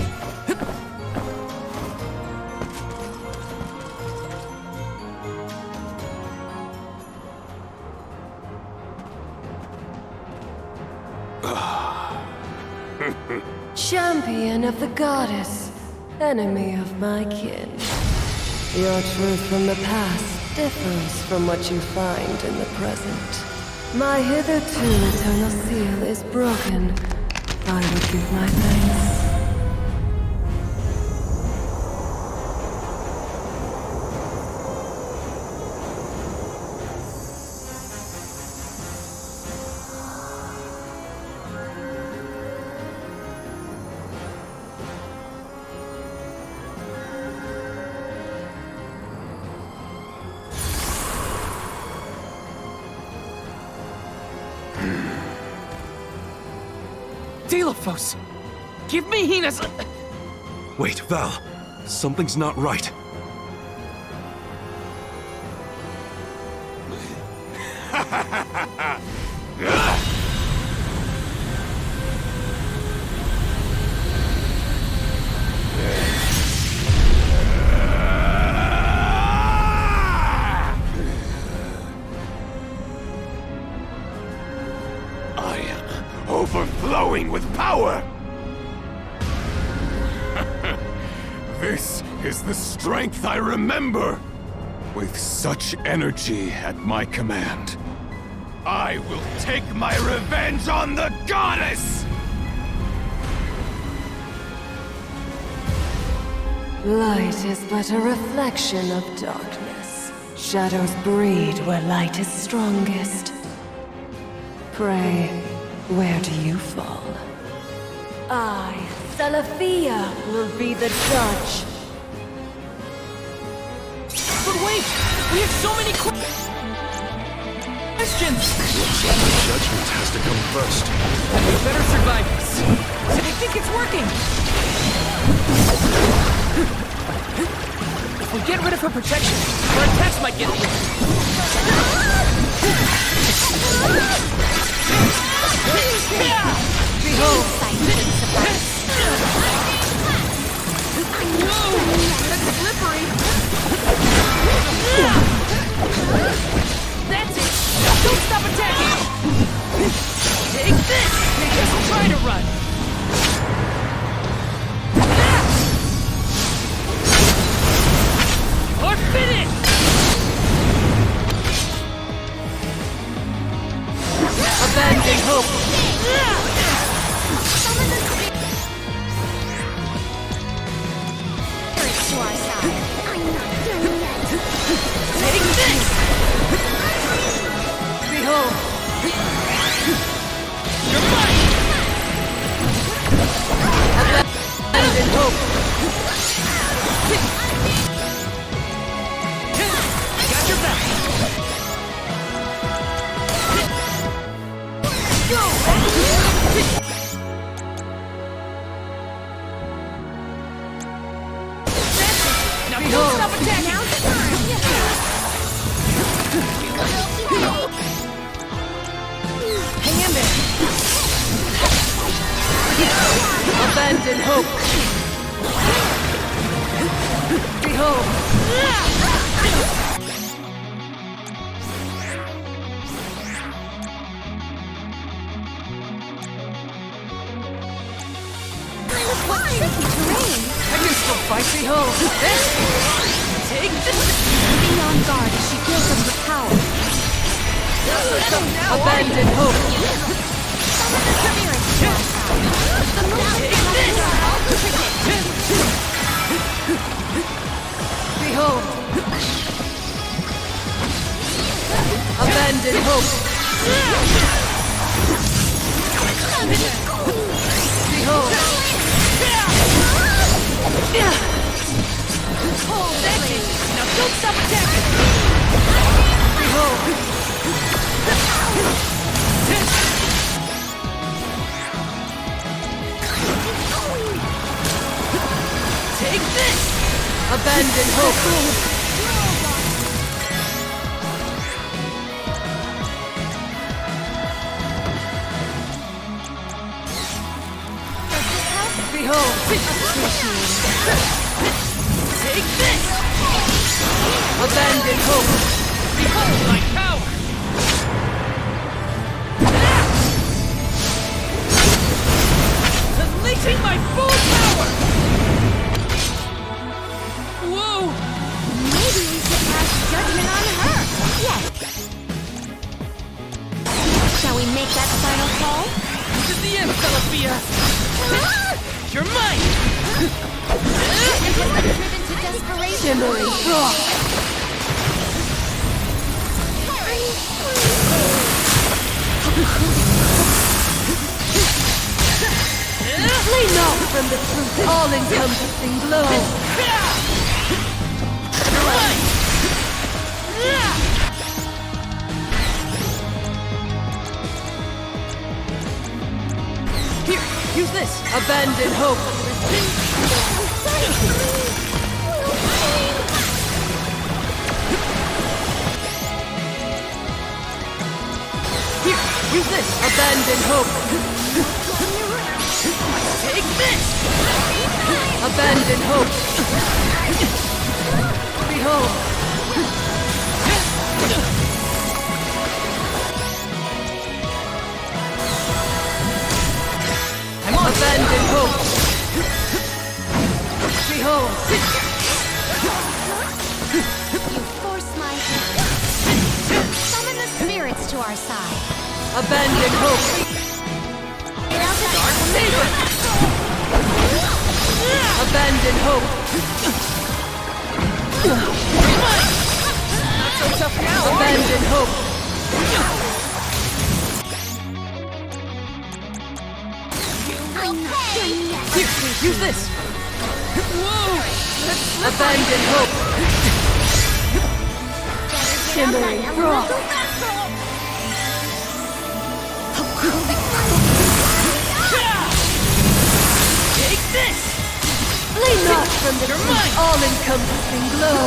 S20: Champion of the goddess, enemy of my kin. Your truth from the past differs from what you find in the present. My hitherto eternal seal is broken. I would give my thanks.
S3: Delafos! Give me Hina's...
S15: Wait, Val. Something's not right.
S7: I am overflowing with power! This is the strength I remember! With such energy at my command, I will take my revenge on the goddess!
S20: Light is but a reflection of darkness. Shadows breed where light is strongest. Pray, where do you fall? I, Salafia, will be the judge.
S3: But wait! We have so many questions!
S15: Judgment has to come first.
S3: We better survive this. I think it's working! If we get rid of her protection, our attacks might get... Behold! Whoa! That's slippery! That's it! Don't stop attacking! Take this! They just try to run! Or finish! Abandon hope!
S2: To our side. I'm not done yet.
S3: Take this! Behold! You're mine! Abandon hope! Got your back! Go! Now don't stop attacking! Now's the time! Hang in there! Abandon hope! Behold!
S2: What tricky terrain!
S3: I can still fight, behold! This! Take
S17: Take this!
S1: Be on guard as she fills up with power.
S17: Abandon hope. Behold. Abandon hope. Behold. Hold that. Now don't stop attacking. Behold. Take this! Abandon hope! Behold! Take this! Abandon hope! Behold my power! Unleashing my full power! Whoa!
S2: Maybe we should pass judgment on her.
S1: Yes. Shall we make that final call?
S17: This is the end, Celestia! You're mine!
S1: Driven to desperation.
S17: Shimmering frost!
S1: Flee not from the truth, all-encompassing glow.
S17: Here, use this! Abandon hope! Here, use this! Abandon hope! Take this! Abandon hope! Behold! I'm on abandon hope! Behold!
S1: You force my hand. Summon the spirits to our side.
S17: Abandon hope! Dark Saber! Abandon hope! Not so tough now! Abandon hope! Here, use this! Whoa! Abandon hope! Shimmering frost! Take this!
S1: Flee not from the truth, all-encompassing glow.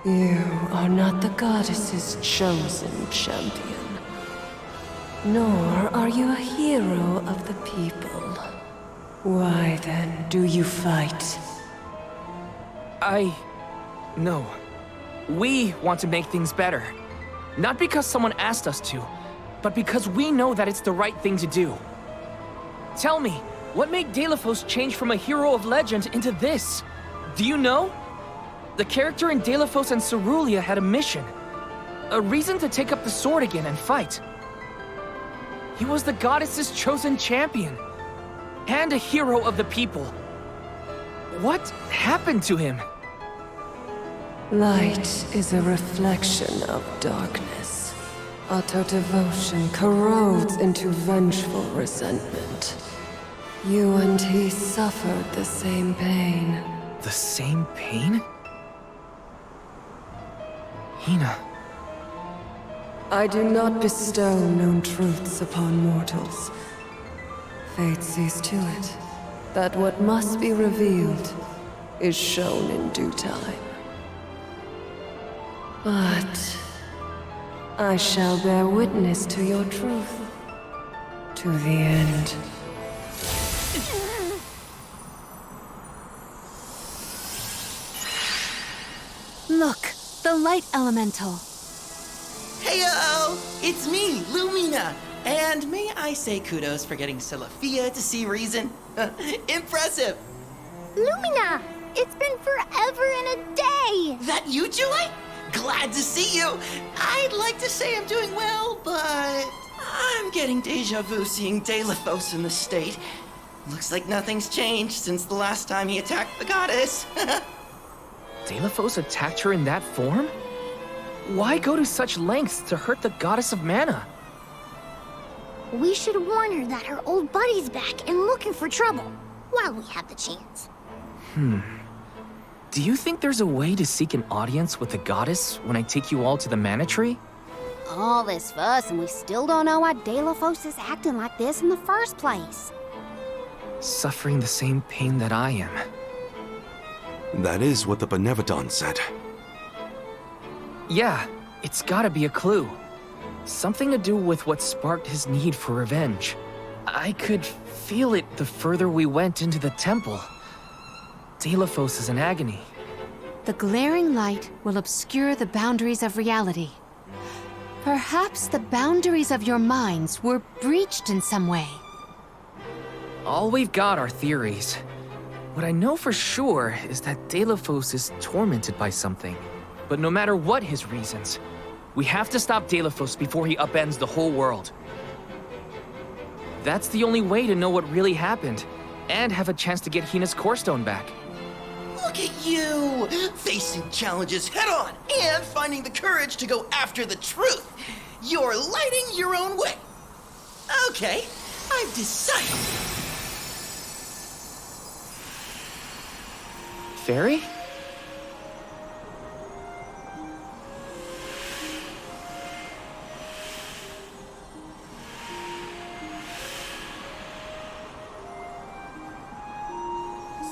S20: You are not the goddess's chosen champion. Nor are you a hero of the people. Why then do you fight?
S3: No. We want to make things better. Not because someone asked us to, but because we know that it's the right thing to do. Tell me, what made Delphos change from a hero of legend into this? Do you know? The character in Delphos and Cerulia had a mission. A reason to take up the sword again and fight. He was the goddess's chosen champion. And a hero of the people. What happened to him?
S20: Light is a reflection of darkness. Utter devotion corrodes into vengeful resentment. You and he suffered the same pain.
S3: The same pain? Hina.
S20: I do not bestow known truths upon mortals. Fate sees to it that what must be revealed is shown in due time. But I shall bear witness to your truth to the end.
S1: Look, the light elemental.
S21: Heyo! It's me, Lumina! And may I say kudos for getting Celafia to see reason? Impressive!
S2: Lumina! It's been forever and a day!
S21: That you, Julie? Glad to see you! I'd like to say I'm doing well, but I'm getting deja vu seeing Delafos in the state. Looks like nothing's changed since the last time he attacked the goddess.
S3: Delafos attacked her in that form? Why go to such lengths to hurt the goddess of mana?
S2: We should warn her that her old buddy's back and looking for trouble, while we have the chance.
S3: Do you think there's a way to seek an audience with the goddess when I take you all to the mana tree?
S4: All this fuss and we still don't know why Delafos is acting like this in the first place.
S3: Suffering the same pain that I am.
S15: That is what the Benevodon said.
S3: Yeah, it's gotta be a clue. Something to do with what sparked his need for revenge. I could feel it the further we went into the temple. Delafos is in agony.
S1: The glaring light will obscure the boundaries of reality. Perhaps the boundaries of your minds were breached in some way.
S3: All we've got are theories. What I know for sure is that Delafos is tormented by something. But no matter what his reasons, we have to stop Delafos before he upends the whole world. That's the only way to know what really happened, and have a chance to get Hina's core stone back.
S21: Look at you! Facing challenges head on and finding the courage to go after the truth. You're lighting your own way. Okay, I've decided.
S3: Fairy?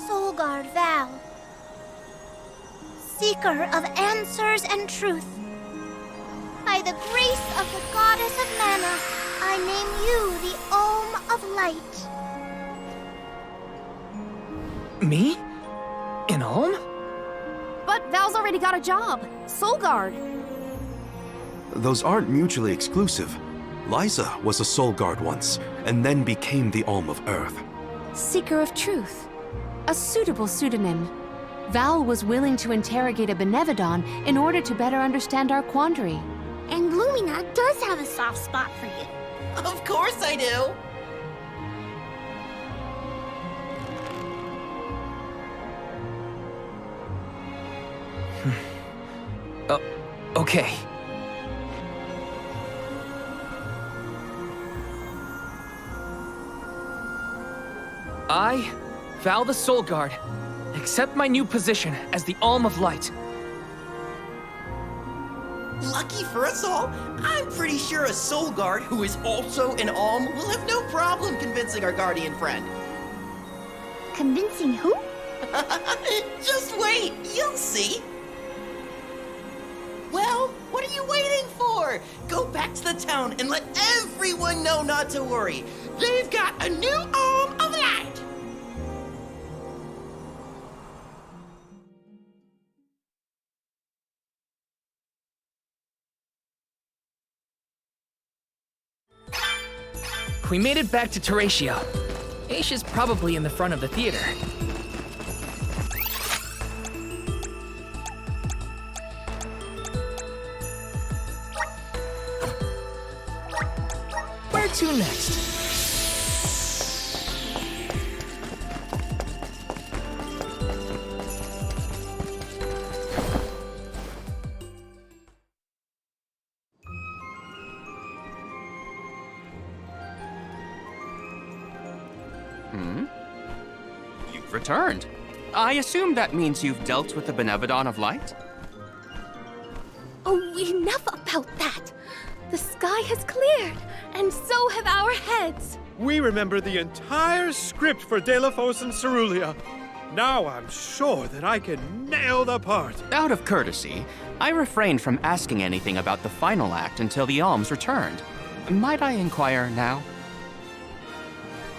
S2: Soulguard Val, seeker of answers and truth. By the grace of the goddess of mana, I name you the Alm of Light.
S3: Me? An Alm?
S4: But Val's already got a job. Soulguard.
S15: Those aren't mutually exclusive. Liza was a Soul Guard once, and then became the Alm of Earth.
S1: Seeker of Truth. A suitable pseudonym. Val was willing to interrogate a Benevodon in order to better understand our quandary.
S2: And Lumina does have a soft spot for you.
S21: Of course I do.
S3: Okay. I, Val the Soul Guard, accept my new position as the Alm of Light.
S21: Lucky for us all, I'm pretty sure a Soul Guard who is also an Alm will have no problem convincing our guardian friend.
S2: Convincing who?
S21: Just wait, you'll see. Well, what are you waiting for? Go back to the town and let everyone know not to worry. They've got a new Alm of Light.
S3: We made it back to Teratio. Aisha's probably in the front of the theater. Where to next?
S10: You've returned. I assume that means you've dealt with the Benevodon of Light?
S17: Oh, enough about that! The sky has cleared, and so have our heads.
S6: We remember the entire script for Delafos and Cerulia. Now I'm sure that I can nail the part.
S10: Out of courtesy, I refrained from asking anything about the final act until the alms returned. Might I inquire now?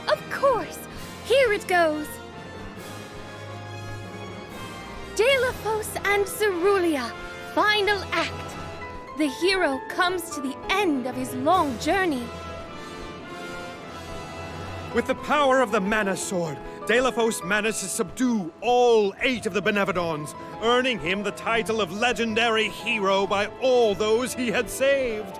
S17: Of course! Here it goes! Deilophos and Cerulia, final act. The hero comes to the end of his long journey.
S6: With the power of the Mana Sword, Deilophos managed to subdue all 8 of the Benevodons, earning him the title of legendary hero by all those he had saved.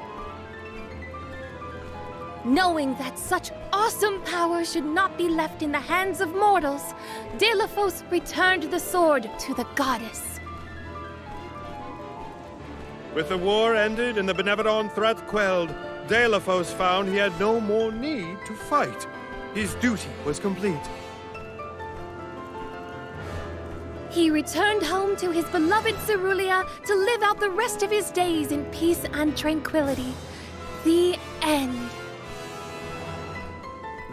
S17: Knowing that such awesome power should not be left in the hands of mortals, Deilophos returned the sword to the goddess.
S6: With the war ended and the Benevodon threat quelled, Deilophos found he had no more need to fight. His duty was complete.
S17: He returned home to his beloved Cerulia to live out the rest of his days in peace and tranquility. The end.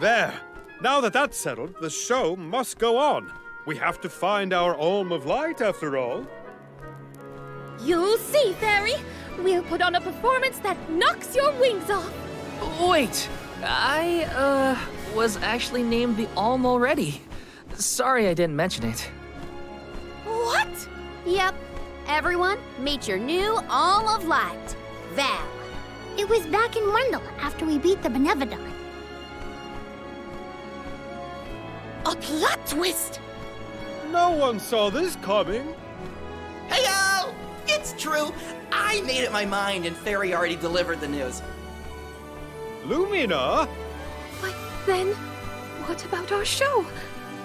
S6: There. Now that that's settled, the show must go on. We have to find our Alm of Light, after all.
S17: You'll see, Fairy. We'll put on a performance that knocks your wings off.
S3: Wait, I, was actually named the Alm already. Sorry I didn't mention it.
S17: What?
S4: Yep. Everyone, meet your new Alm of Light, Val.
S2: It was back in Wendell after we beat the Benevodon.
S17: A plot twist!
S6: No one saw this coming.
S21: Hey-o! It's true. I made up my mind and Fairy already delivered the news.
S6: Lumina?
S17: But then, what about our show?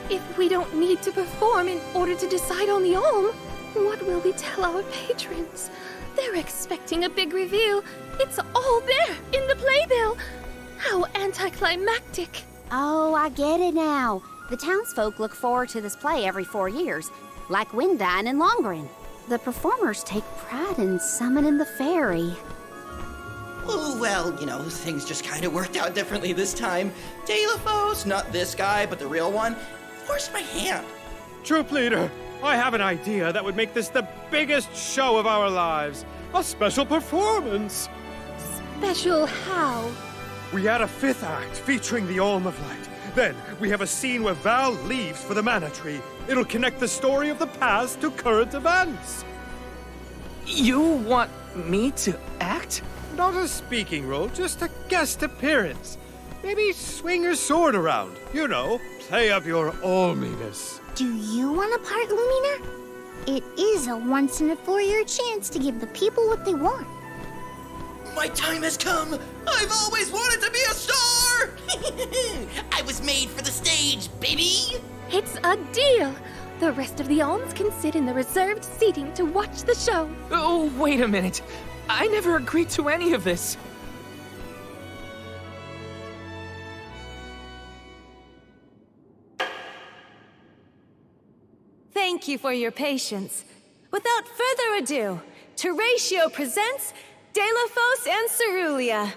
S17: If we don't need to perform in order to decide on the Alm, what will we tell our patrons? They're expecting a big reveal. It's all there in the playbill. How anticlimactic.
S4: Oh, I get it now. The townsfolk look forward to this play every 4 years, like Windine and Longren. The performers take pride in summoning the fairy.
S21: Oh, well, things just kind of worked out differently this time. Deilophos, not this guy, but the real one, forced my hand.
S6: Troop leader, I have an idea that would make this the biggest show of our lives. A special performance.
S17: Special how?
S6: We add a 5th act featuring the Alm of Light. Then we have a scene where Val leaves for the Mana Tree. It'll connect the story of the past to current events.
S3: You want me to act?
S6: Not a speaking role, just a guest appearance. Maybe swing your sword around. Play up your alminess.
S2: Do you want a part, Lumina? It is a once-in-a-4-year chance to give the people what they want.
S21: My time has come! I've always wanted to be a star! I was made for the stage, baby!
S17: It's a deal! The rest of the alms can sit in the reserved seating to watch the show.
S3: Oh, wait a minute. I never agreed to any of this.
S17: Thank you for your patience. Without further ado, Teratio presents Deilophos and Cerulia.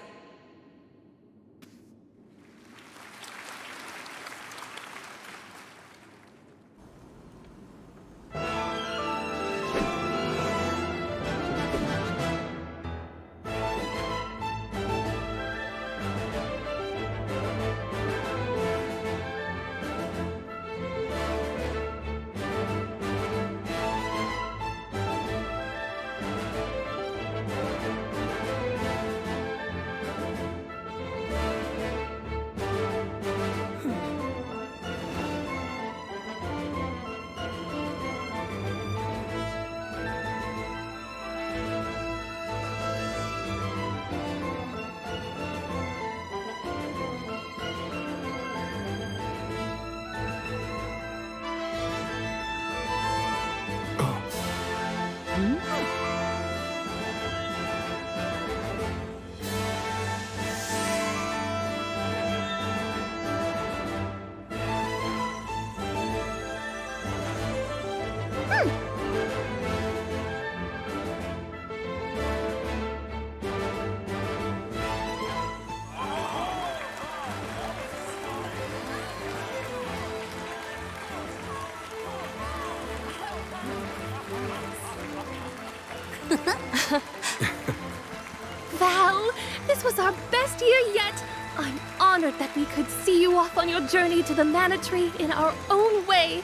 S17: Val, this was our best year yet. I'm honored that we could see you off on your journey to the Mana Tree in our own way.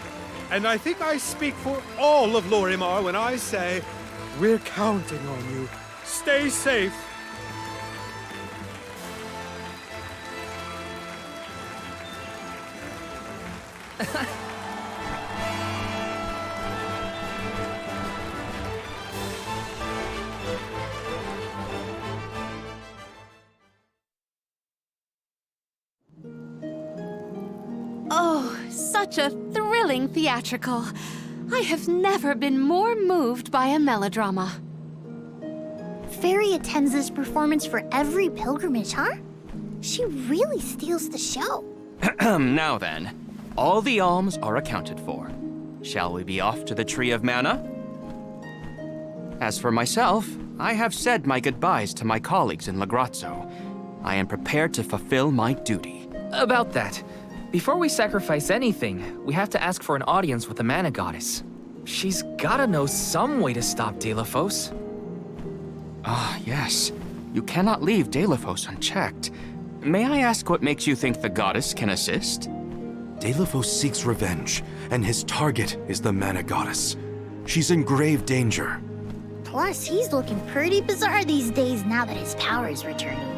S6: And I think I speak for all of Lorimar when I say, we're counting on you. Stay safe.
S1: Oh, such a thrilling theatrical. I have never been more moved by a melodrama.
S2: Fairy attends this performance for every pilgrimage, huh? She really steals the show.
S10: Now then, all the alms are accounted for. Shall we be off to the Tree of Mana? As for myself, I have said my goodbyes to my colleagues in Lagrazzo. I am prepared to fulfill my duty.
S3: About that, before we sacrifice anything, we have to ask for an audience with the Mana Goddess. She's gotta know some way to stop Delafos.
S10: Ah, yes. You cannot leave Delafos unchecked. May I ask what makes you think the goddess can assist?
S15: Delafos seeks revenge, and his target is the Mana Goddess. She's in grave danger.
S2: Plus, he's looking pretty bizarre these days now that his power is returning.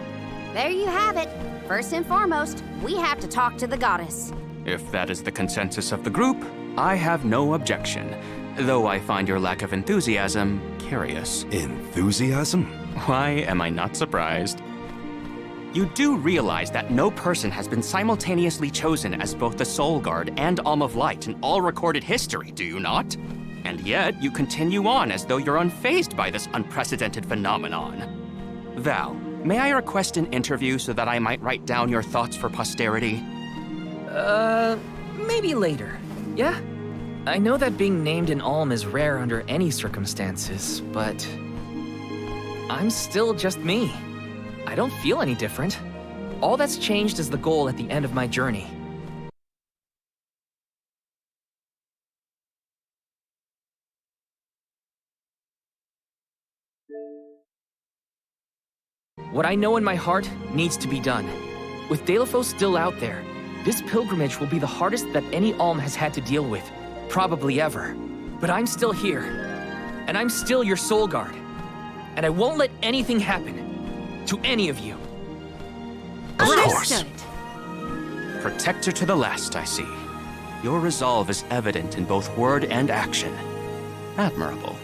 S4: There you have it. First and foremost, we have to talk to the goddess.
S10: If that is the consensus of the group, I have no objection, though I find your lack of enthusiasm curious.
S15: Enthusiasm?
S10: Why am I not surprised? You do realize that no person has been simultaneously chosen as both the Soul Guard and Alm of Light in all recorded history, do you not? And yet, you continue on as though you're unfazed by this unprecedented phenomenon. Val, may I request an interview so that I might write down your thoughts for posterity?
S3: Maybe later, yeah? I know that being named an Alm is rare under any circumstances, but I'm still just me. I don't feel any different. All that's changed is the goal at the end of my journey. What I know in my heart needs to be done. With Delafos still out there, this pilgrimage will be the hardest that any Alm has had to deal with, probably ever. But I'm still here, and I'm still your Soul Guard. And I won't let anything happen to any of you.
S10: Of course. Protector to the last, I see. Your resolve is evident in both word and action. Admirable.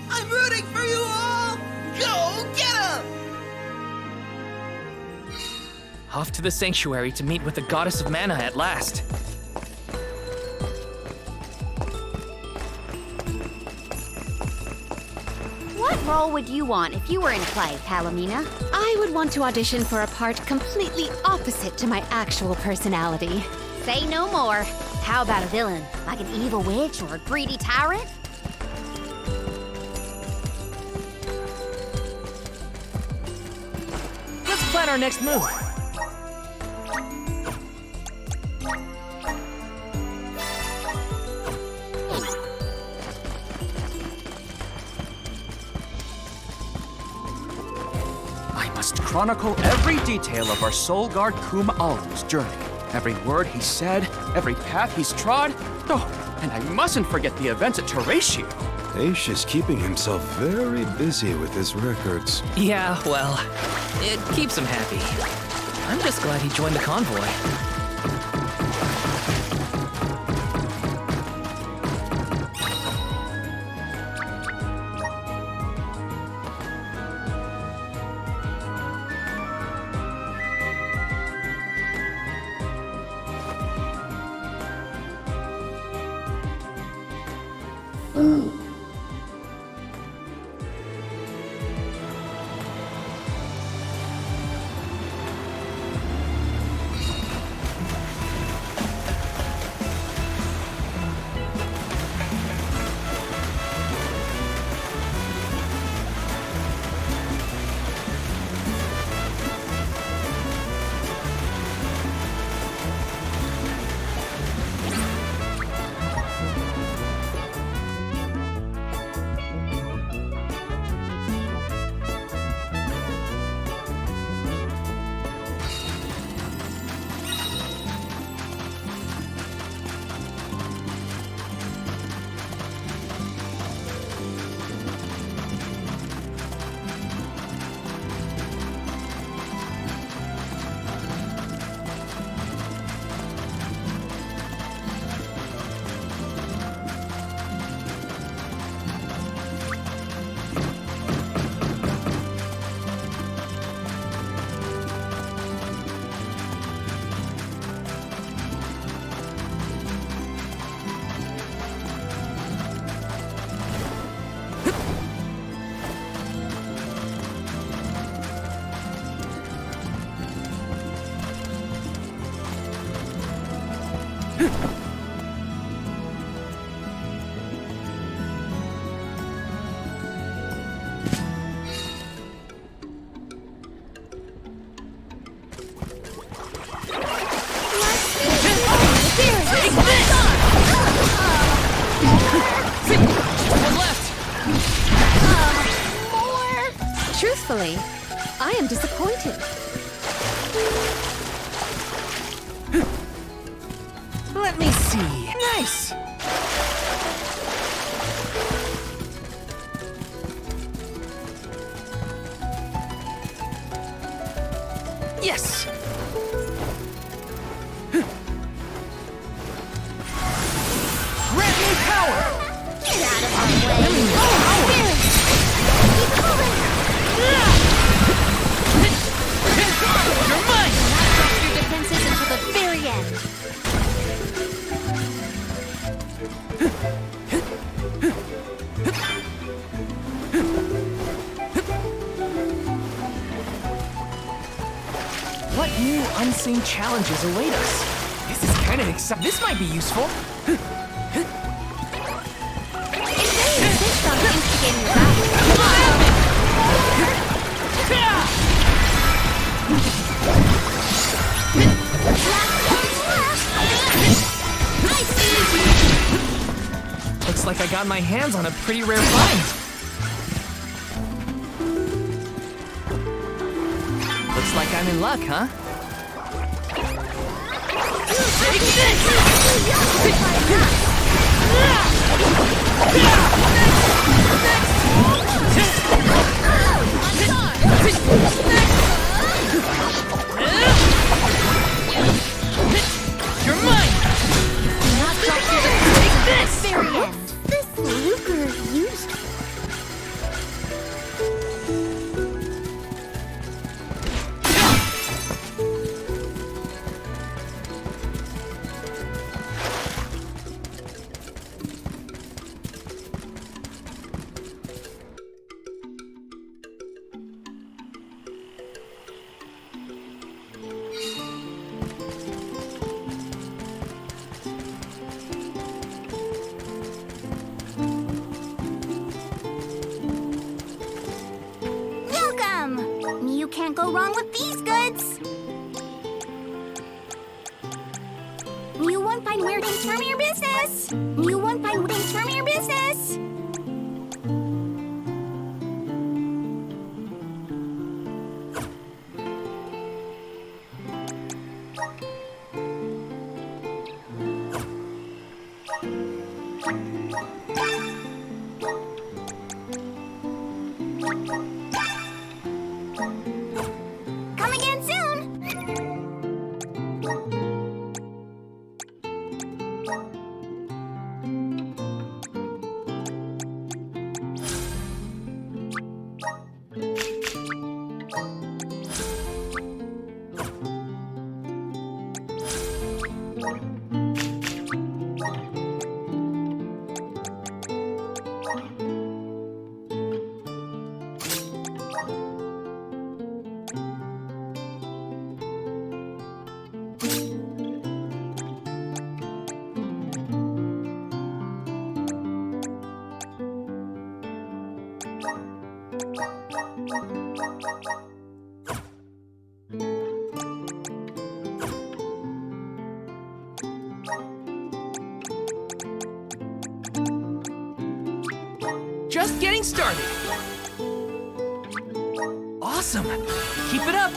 S21: I'm rooting for you all! Go get 'em!
S3: Off to the sanctuary to meet with the Goddess of Mana at last.
S4: What role would you want if you were in a play, Palomina?
S1: I would want to audition for a part completely opposite to my actual personality.
S4: Say no more. How about a villain? Like an evil witch or a greedy tyrant?
S3: Let's plan our next move.
S10: Chronicle every detail of our Soul Guard Kum Alm's journey. Every word he said, every path he's trod. Oh, and I mustn't forget the events at Teratio.
S15: Aish is keeping himself very busy with his records.
S3: Yeah, well, it keeps him happy. I'm just glad he joined the convoy. One left!
S1: More! Truthfully, I am disappointed.
S3: Let me see. Nice! Yes! Grant me power!
S2: Get out of our way!
S3: You're mine!
S2: Not drop your defenses until the very end.
S3: What new unseen challenges await us? This is kind of exciting. This might be useful.
S2: It really insists on instigating the
S3: Looks like I got my hands on a pretty rare find. Looks like I'm in luck, huh? Take You're mine!
S2: Not drop your defenses until the very end. What's this lucre used for? Welcome! You can't go wrong with these goods. You won't find weird things from your business. You won't find weird things from your business. Come again soon.
S3: Just getting started. Awesome. Keep it up.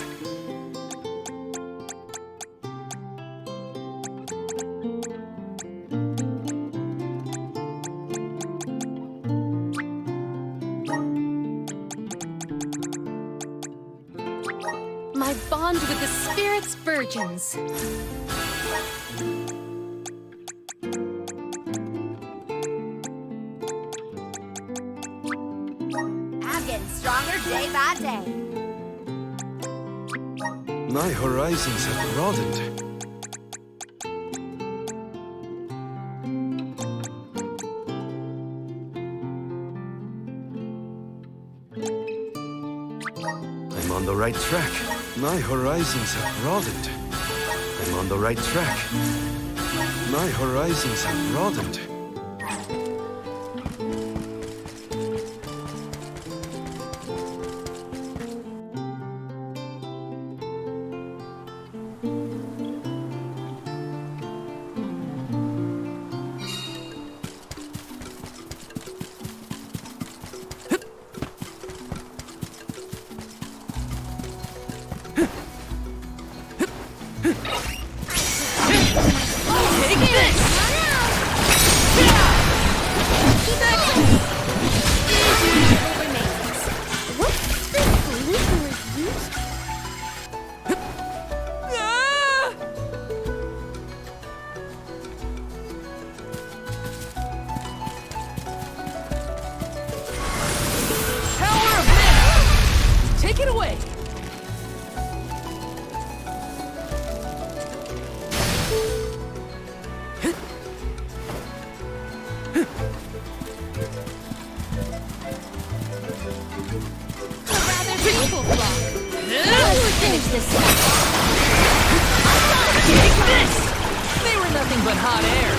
S1: My bond with the spirits virgins.
S4: I'm getting stronger day by day.
S15: My horizons have broadened. I'm on the right track. My horizons have broadened. I'm on the right track. My horizons have broadened.
S3: Get away!
S1: Finish this.
S3: Take this! They were nothing but hot air.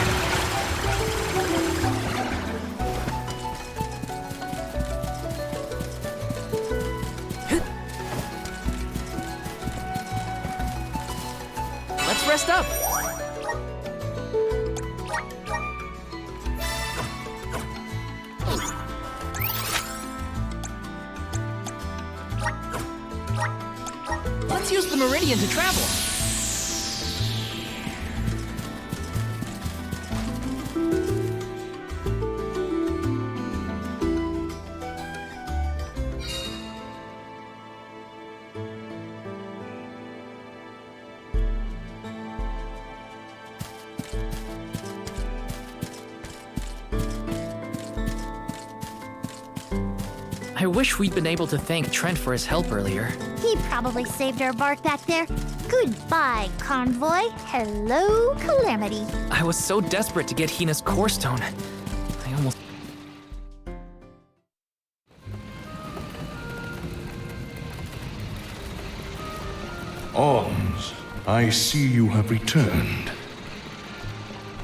S3: Let's rest up. Let's use the meridian to travel. I wish we'd been able to thank Trent for his help earlier.
S2: He probably saved our bark back there. Goodbye, Convoy. Hello, Calamity.
S3: I was so desperate to get Hina's core stone. I almost...
S8: Alms, I see you have returned.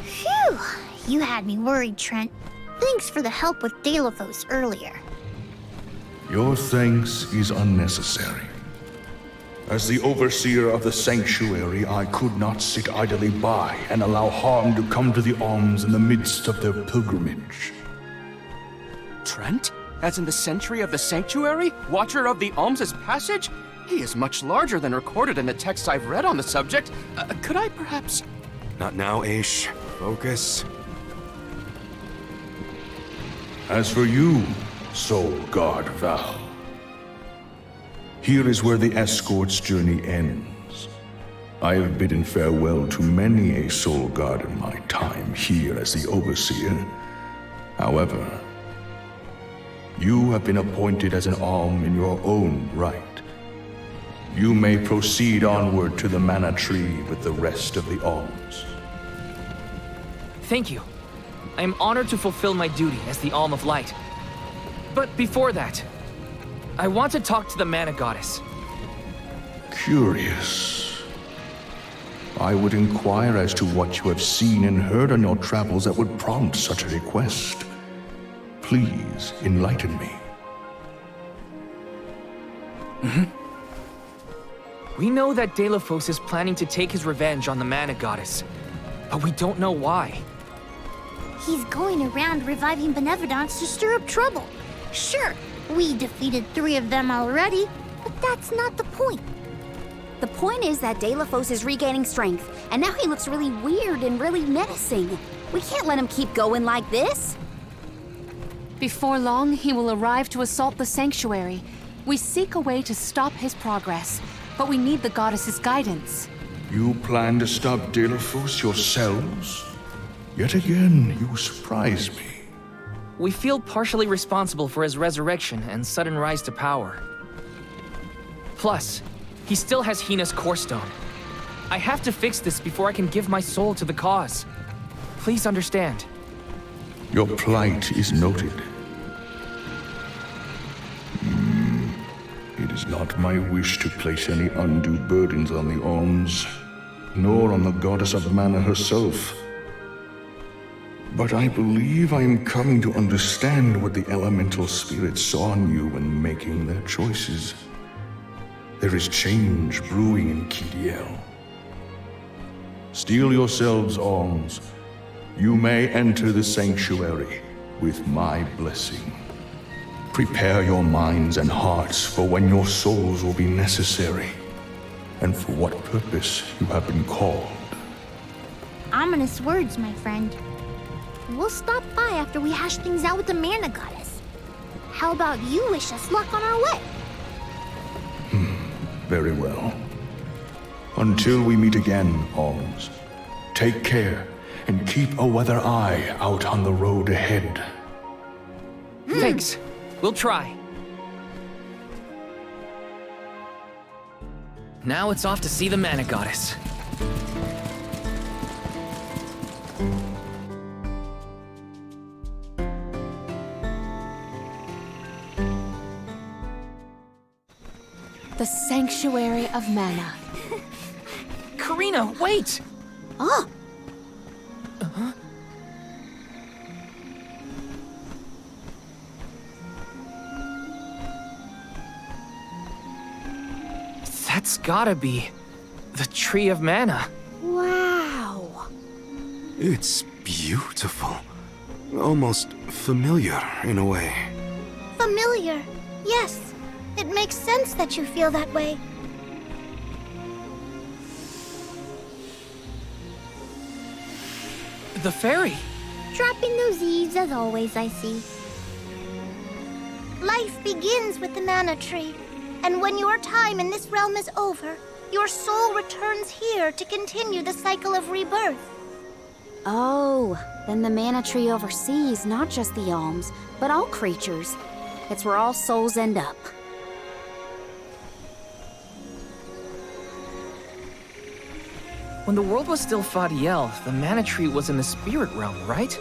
S2: Phew! You had me worried, Trent. Thanks for the help with Deilophos earlier.
S8: Your thanks is unnecessary. As the overseer of the sanctuary, I could not sit idly by and allow harm to come to the Alms in the midst of their pilgrimage.
S10: Trent? As in the Sentry of the Sanctuary? Watcher of the Alms' Passage? He is much larger than recorded in the texts I've read on the subject. Could I perhaps...
S15: Not now, Aish. Focus.
S8: As for you, Soul Guard Val, here is where the escort's journey ends. I have bidden farewell to many a Soul Guard in my time here as the Overseer. However, you have been appointed as an Alm in your own right. You may proceed onward to the Mana Tree with the rest of the Alms.
S3: Thank you. I am honored to fulfill my duty as the Alm of Light. But before that, I want to talk to the Mana Goddess.
S8: Curious. I would inquire as to what you have seen and heard on your travels that would prompt such a request. Please enlighten me.
S3: We know that Deilophos is planning to take his revenge on the Mana Goddess, but we don't know why.
S2: He's going around reviving Benevodons to stir up trouble. Sure, we defeated 3 of them already, but that's not the point.
S4: The point is that Deilophos is regaining strength, and now he looks really weird and really menacing. We can't let him keep going like this.
S1: Before long, he will arrive to assault the sanctuary. We seek a way to stop his progress, but we need the goddess's guidance.
S8: You plan to stop Deilophos yourselves? Yet again, you surprise me.
S3: We feel partially responsible for his resurrection and sudden rise to power. Plus, he still has Hina's core stone. I have to fix this before I can give my soul to the cause. Please understand.
S8: Your plight is noted. It is not my wish to place any undue burdens on the Alms, nor on the goddess of mana herself. But I believe I am coming to understand what the elemental spirits saw in you when making their choices. There is change brewing in Kidiel. Steel yourselves, Alms. You may enter the sanctuary with my blessing. Prepare your minds and hearts for when your souls will be necessary, and for what purpose you have been called.
S2: Ominous words, my friend. We'll stop by after we hash things out with the Mana Goddess. How about you wish us luck on our way?
S8: Very well. Until we meet again, Alms, take care and keep a weather eye out on the road ahead.
S3: Thanks. We'll try. Now it's off to see the Mana Goddess.
S1: The Sanctuary of Mana.
S3: Karina, wait!
S1: Oh!
S3: That's gotta be the Tree of Mana.
S2: Wow.
S15: It's beautiful. Almost familiar in a way.
S2: Familiar. Yes. It makes sense that you feel that way.
S3: The fairy.
S2: Dropping those eaves as always, I see. Life begins with the mana tree. And when your time in this realm is over, your soul returns here to continue the cycle of rebirth.
S4: Oh, then the mana tree oversees not just the Alms, but all creatures. It's where all souls end up.
S3: When the world was still Fadiel, the Mana Tree was in the spirit realm, right?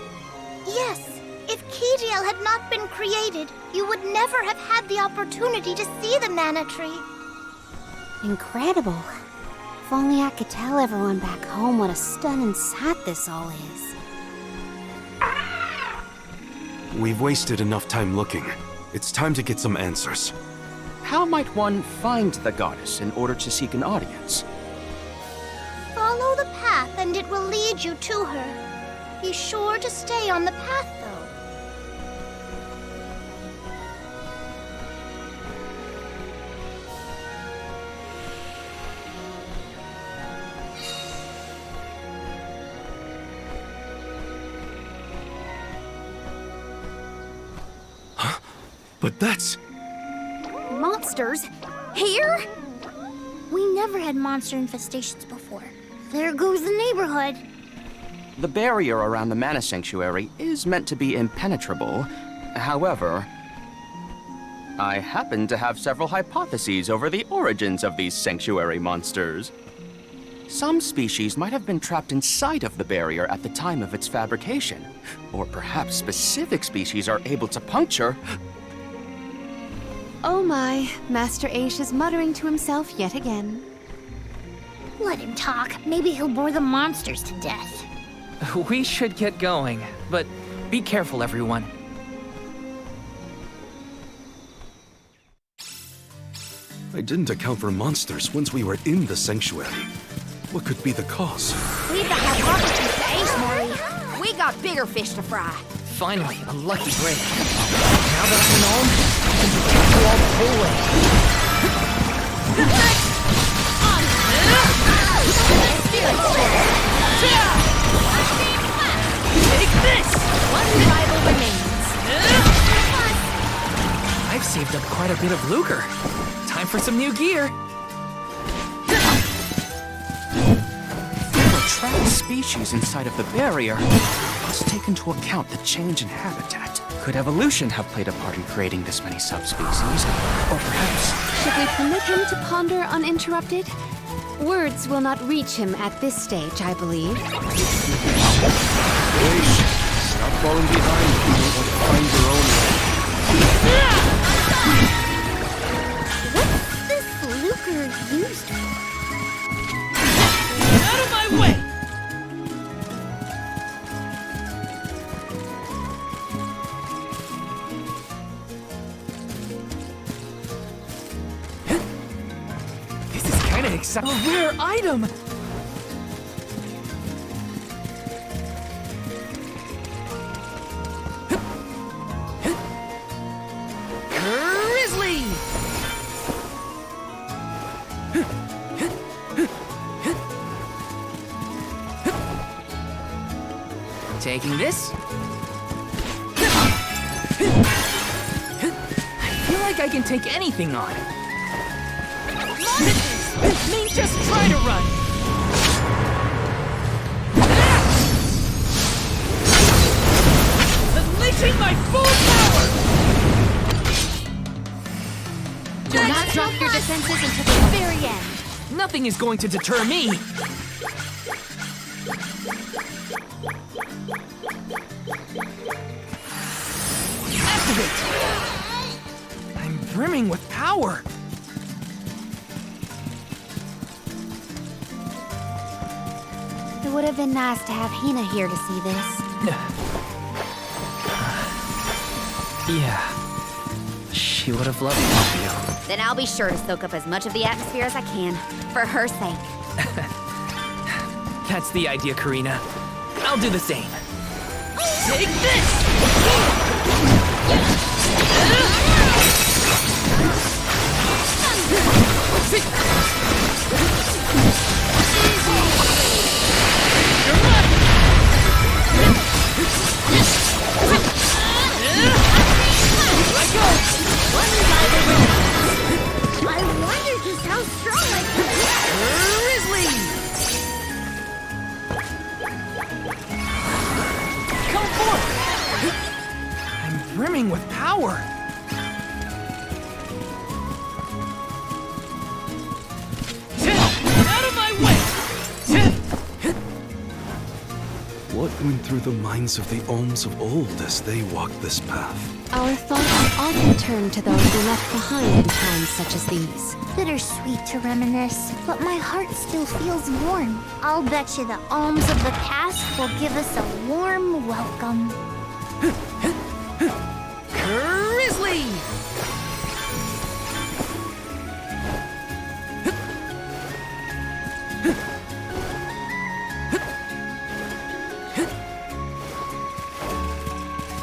S2: Yes. If Cageccc had not been created, you would never have had the opportunity to see the mana tree.
S4: Incredible. If only I could tell everyone back home what a stunning sight this all is.
S15: We've wasted enough time looking. It's time to get some answers.
S10: How might one find the goddess in order to seek an audience?
S2: Follow the path and it will lead you to her. Be sure to stay on the path, though.
S15: But that's...
S2: Monsters? Here? We never had monster infestations before. There goes the neighborhood.
S10: The barrier around the Mana Sanctuary is meant to be impenetrable. However, I happen to have several hypotheses over the origins of these sanctuary monsters. Some species might have been trapped inside of the barrier at the time of its fabrication. Or perhaps specific species are able to puncture...
S1: Oh my, Master Aish is muttering to himself yet again.
S2: Let him talk. Maybe he'll bore the monsters to death.
S3: We should get going, but be careful, everyone.
S15: I didn't account for monsters once we were in the sanctuary. What could be the cause?
S4: Leave the hypotheses to Aish, Mori. We got bigger fish to fry.
S3: Finally, a lucky break. Now that I'm an Alm, I can protect you all the whole way. Take this!
S1: One rival remains.
S3: I've saved up quite a bit of lucre. Time for some new gear.
S10: For trapped species inside of the barrier, must take into account the change in habitat. Could evolution have played a part in creating this many subspecies? Or perhaps...
S1: Should we permit him to ponder uninterrupted? Words will not reach him at this stage, I believe.
S15: Stop falling behind if you don't want to find your own way.
S2: What's this lucre used for?
S3: Out of my way! Except a rare item! Grizzly! Taking this. I feel like I can take anything on. Mean just try to run! Unleashing my full power!
S1: Do not drop your defenses until the very end.
S3: Nothing is going to deter me! Activate! I'm brimming with power!
S2: It would have been nice to have Hina here to see this.
S3: Yeah. She would have loved to see you.
S4: Then I'll be sure to soak up as much of the atmosphere as I can, for her sake.
S3: That's the idea, Karina. I'll do the same. Take this!
S2: I wonder just how strong I can be.
S3: Grizzly! Come forth! I'm brimming with power! Out of my way!
S15: What went through the minds of the Alms of old as they walked this path?
S1: Our thoughts often turn to those we left behind in times such as these.
S2: Bittersweet to reminisce, but my heart still feels warm. I'll bet you the alms of the past will give us a warm welcome.
S3: Grizzly!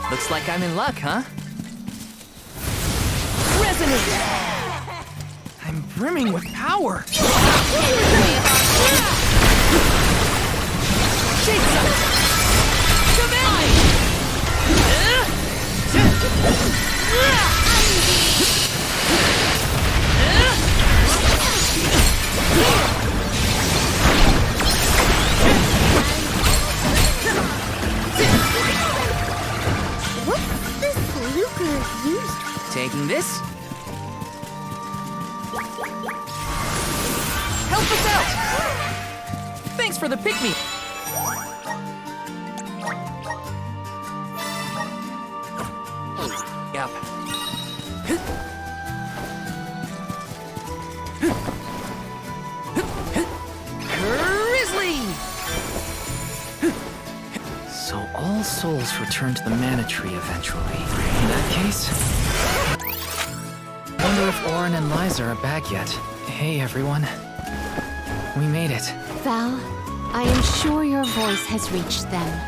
S3: Looks like I'm in luck, huh? Resonate! I'm brimming with power!
S2: What's this Luker used?
S3: Taking this? Help us out! Thanks for the pick-me! Yep. Grizzly! So all souls return to the mana tree eventually. In that case... Wonder if Orin and Liza are back yet. Hey, everyone. We made it.
S1: Val, I am sure your voice has reached them.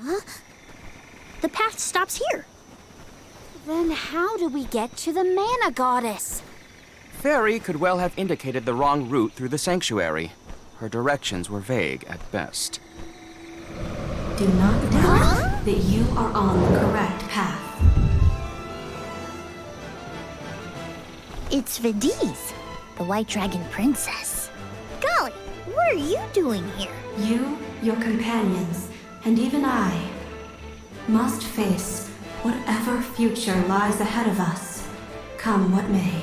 S2: Huh? The path stops here.
S4: Then how do we get to the mana goddess?
S10: Fairy could well have indicated the wrong route through the sanctuary. Her directions were vague at best.
S5: Do not doubt that you are on the correct path.
S2: It's Vidi's, the White Dragon Princess. Golly, what are you doing here?
S5: You, your companions, and even I must face whatever future lies ahead of us, come what may.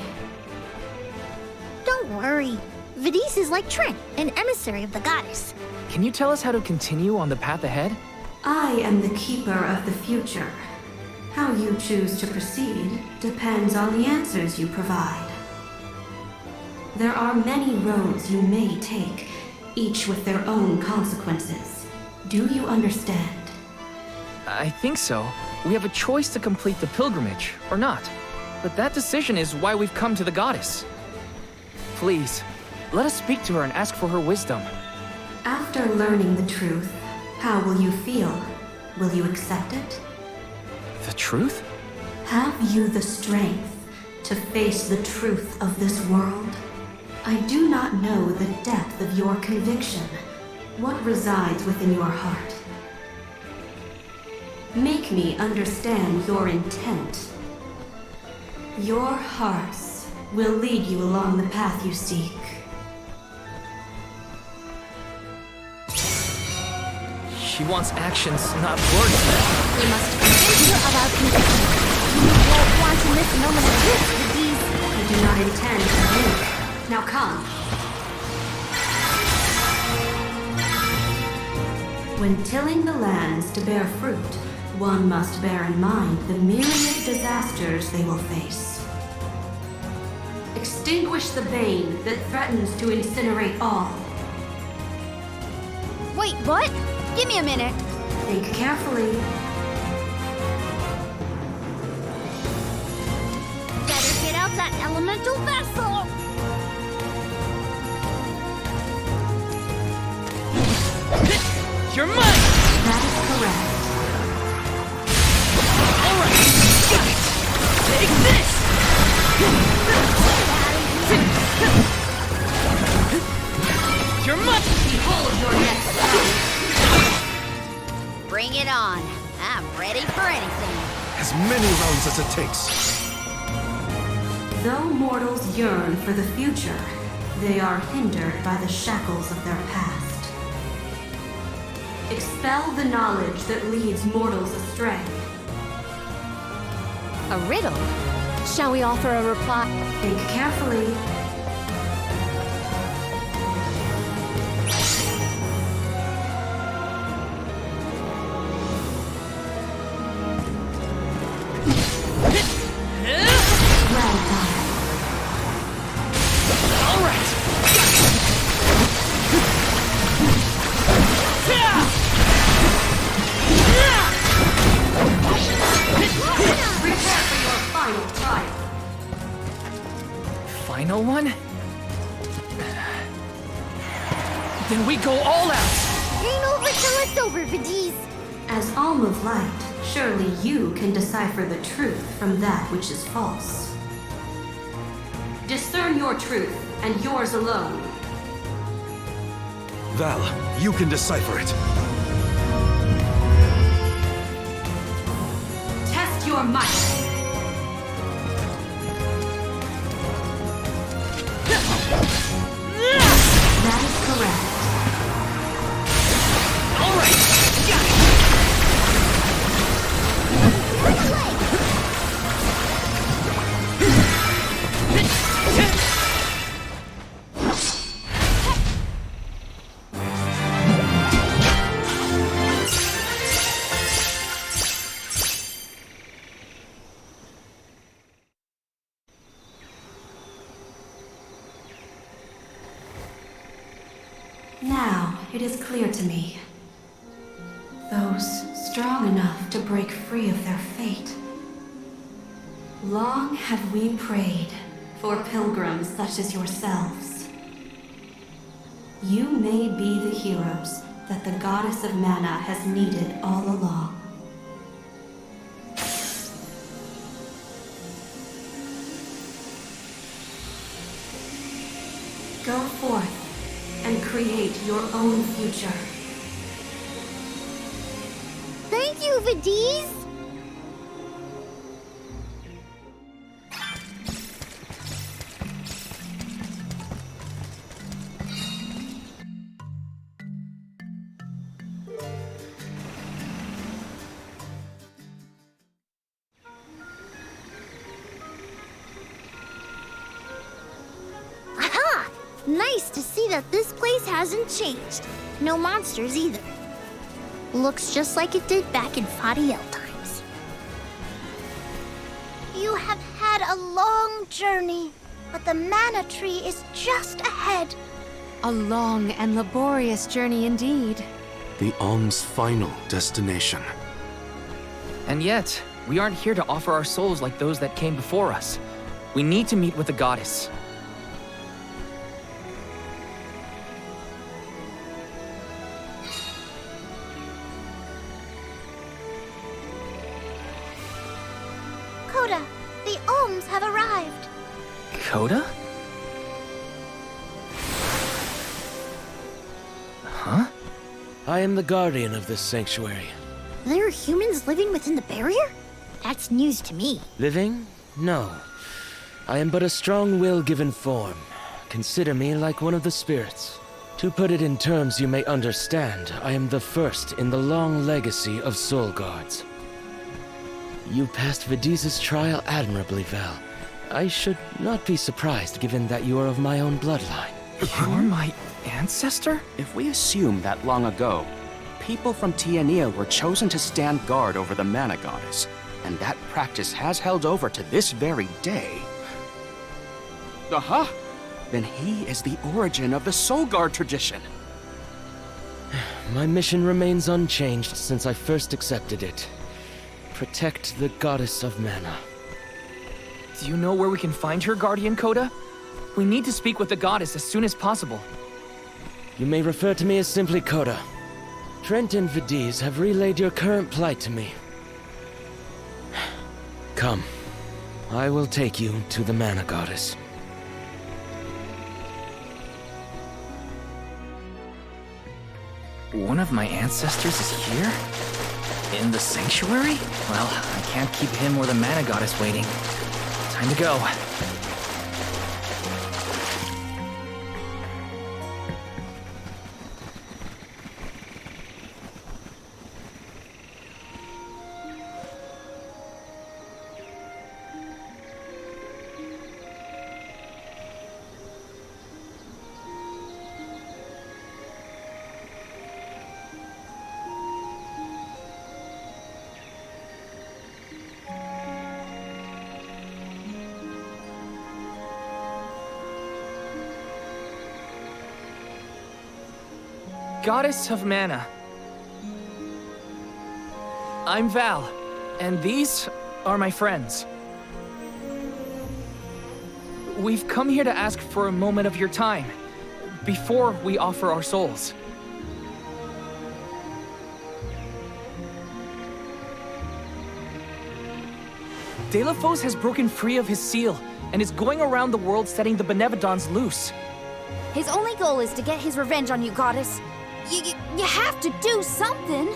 S2: Don't worry. Vidi's is like Trent, an emissary of the goddess.
S3: Can you tell us how to continue on the path ahead?
S5: I am the keeper of the future. How you choose to proceed depends on the answers you provide. There are many roads you may take, each with their own consequences. Do you understand?
S3: I think so. We have a choice to complete the pilgrimage, or not. But that decision is why we've come to the goddess. Please, let us speak to her and ask for her wisdom.
S5: After learning the truth, how will you feel? Will you accept it?
S3: The truth?
S5: Have you the strength to face the truth of this world? I do not know the depth of your conviction, what resides within your heart. Make me understand your intent. Your hearts will lead you along the path you seek.
S3: She wants actions, not words.
S2: We must convince her of our conviction. You won't want to miss a moment of truth with these.
S5: I do not intend to win. Now come. When tilling the lands to bear fruit, one must bear in mind the myriad disasters they will face. Extinguish the bane that threatens to incinerate all.
S4: Wait, what? Give me a minute.
S5: Think carefully.
S2: Better get out that elemental vessel!
S3: You're mine!
S5: That is correct.
S3: Alright, got it! Take this! You're mine!
S5: Behold your next round.
S4: Bring it on. I'm ready for anything.
S15: As many rounds as it takes.
S5: Though mortals yearn for the future, they are hindered by the shackles of their past. Expel the knowledge that leads mortals astray.
S1: A riddle? Shall we offer a reply?
S5: Think carefully. Well done.
S3: All right.
S5: Prepare for your final trial.
S3: Final one? Then we go all out!
S2: Ain't over till it's over, Vidiz.
S5: As Alm of Light, surely you can decipher the truth from that which is false. Discern your truth, and yours alone.
S15: Val, you can decipher it.
S5: Test your might. That is correct.
S3: All right, got it!
S5: Now it is clear to me. Those strong enough to break free of their fate. Long have we prayed for pilgrims such as yourselves. You may be the heroes that the goddess of mana has needed all along. Go forth and create your own future.
S2: Thank you, Vidiz! Aha! Nice to see that this place hasn't changed. No monsters either. Looks just like it did back in Fadiel times. You have had a long journey, but the mana tree is just ahead.
S1: A long and laborious journey indeed.
S15: The Alm's final destination.
S3: And yet, we aren't here to offer our souls like those that came before us. We need to meet with the goddess.
S2: Coda, the Alms have arrived.
S3: Coda? Huh?
S9: I am the guardian of this sanctuary.
S2: There are humans living within the barrier? That's news to me.
S9: Living? No.
S14: I am but a strong will given form. Consider me like one of the spirits. To put it in terms you may understand, I am the first in the long legacy of soul guards. You passed Vidiz's trial admirably, Val. I should not be surprised given that you are of my own bloodline.
S10: You're my ancestor? If we assume that long ago, people from Tiania were chosen to stand guard over the mana goddess, and that practice has held over to this very day. Aha! Then he is the origin of the Soul Guard tradition.
S14: My mission remains unchanged since I first accepted it. Protect the goddess of mana.
S3: Do you know where we can find her, Guardian Coda? We need to speak with the goddess as soon as possible.
S14: You may refer to me as simply Coda. Trent and Vidiz have relayed your current plight to me. Come. I will take you to the mana goddess.
S3: One of my ancestors is here? In the sanctuary? Well, I can't keep him or the mana goddess waiting. Time to go. Goddess of Mana. I'm Val, and these are my friends. We've come here to ask for a moment of your time, before we offer our souls. Delafos has broken free of his seal, and is going around the world setting the Benevodons loose.
S4: His only goal is to get his revenge on you, Goddess. You have to do something!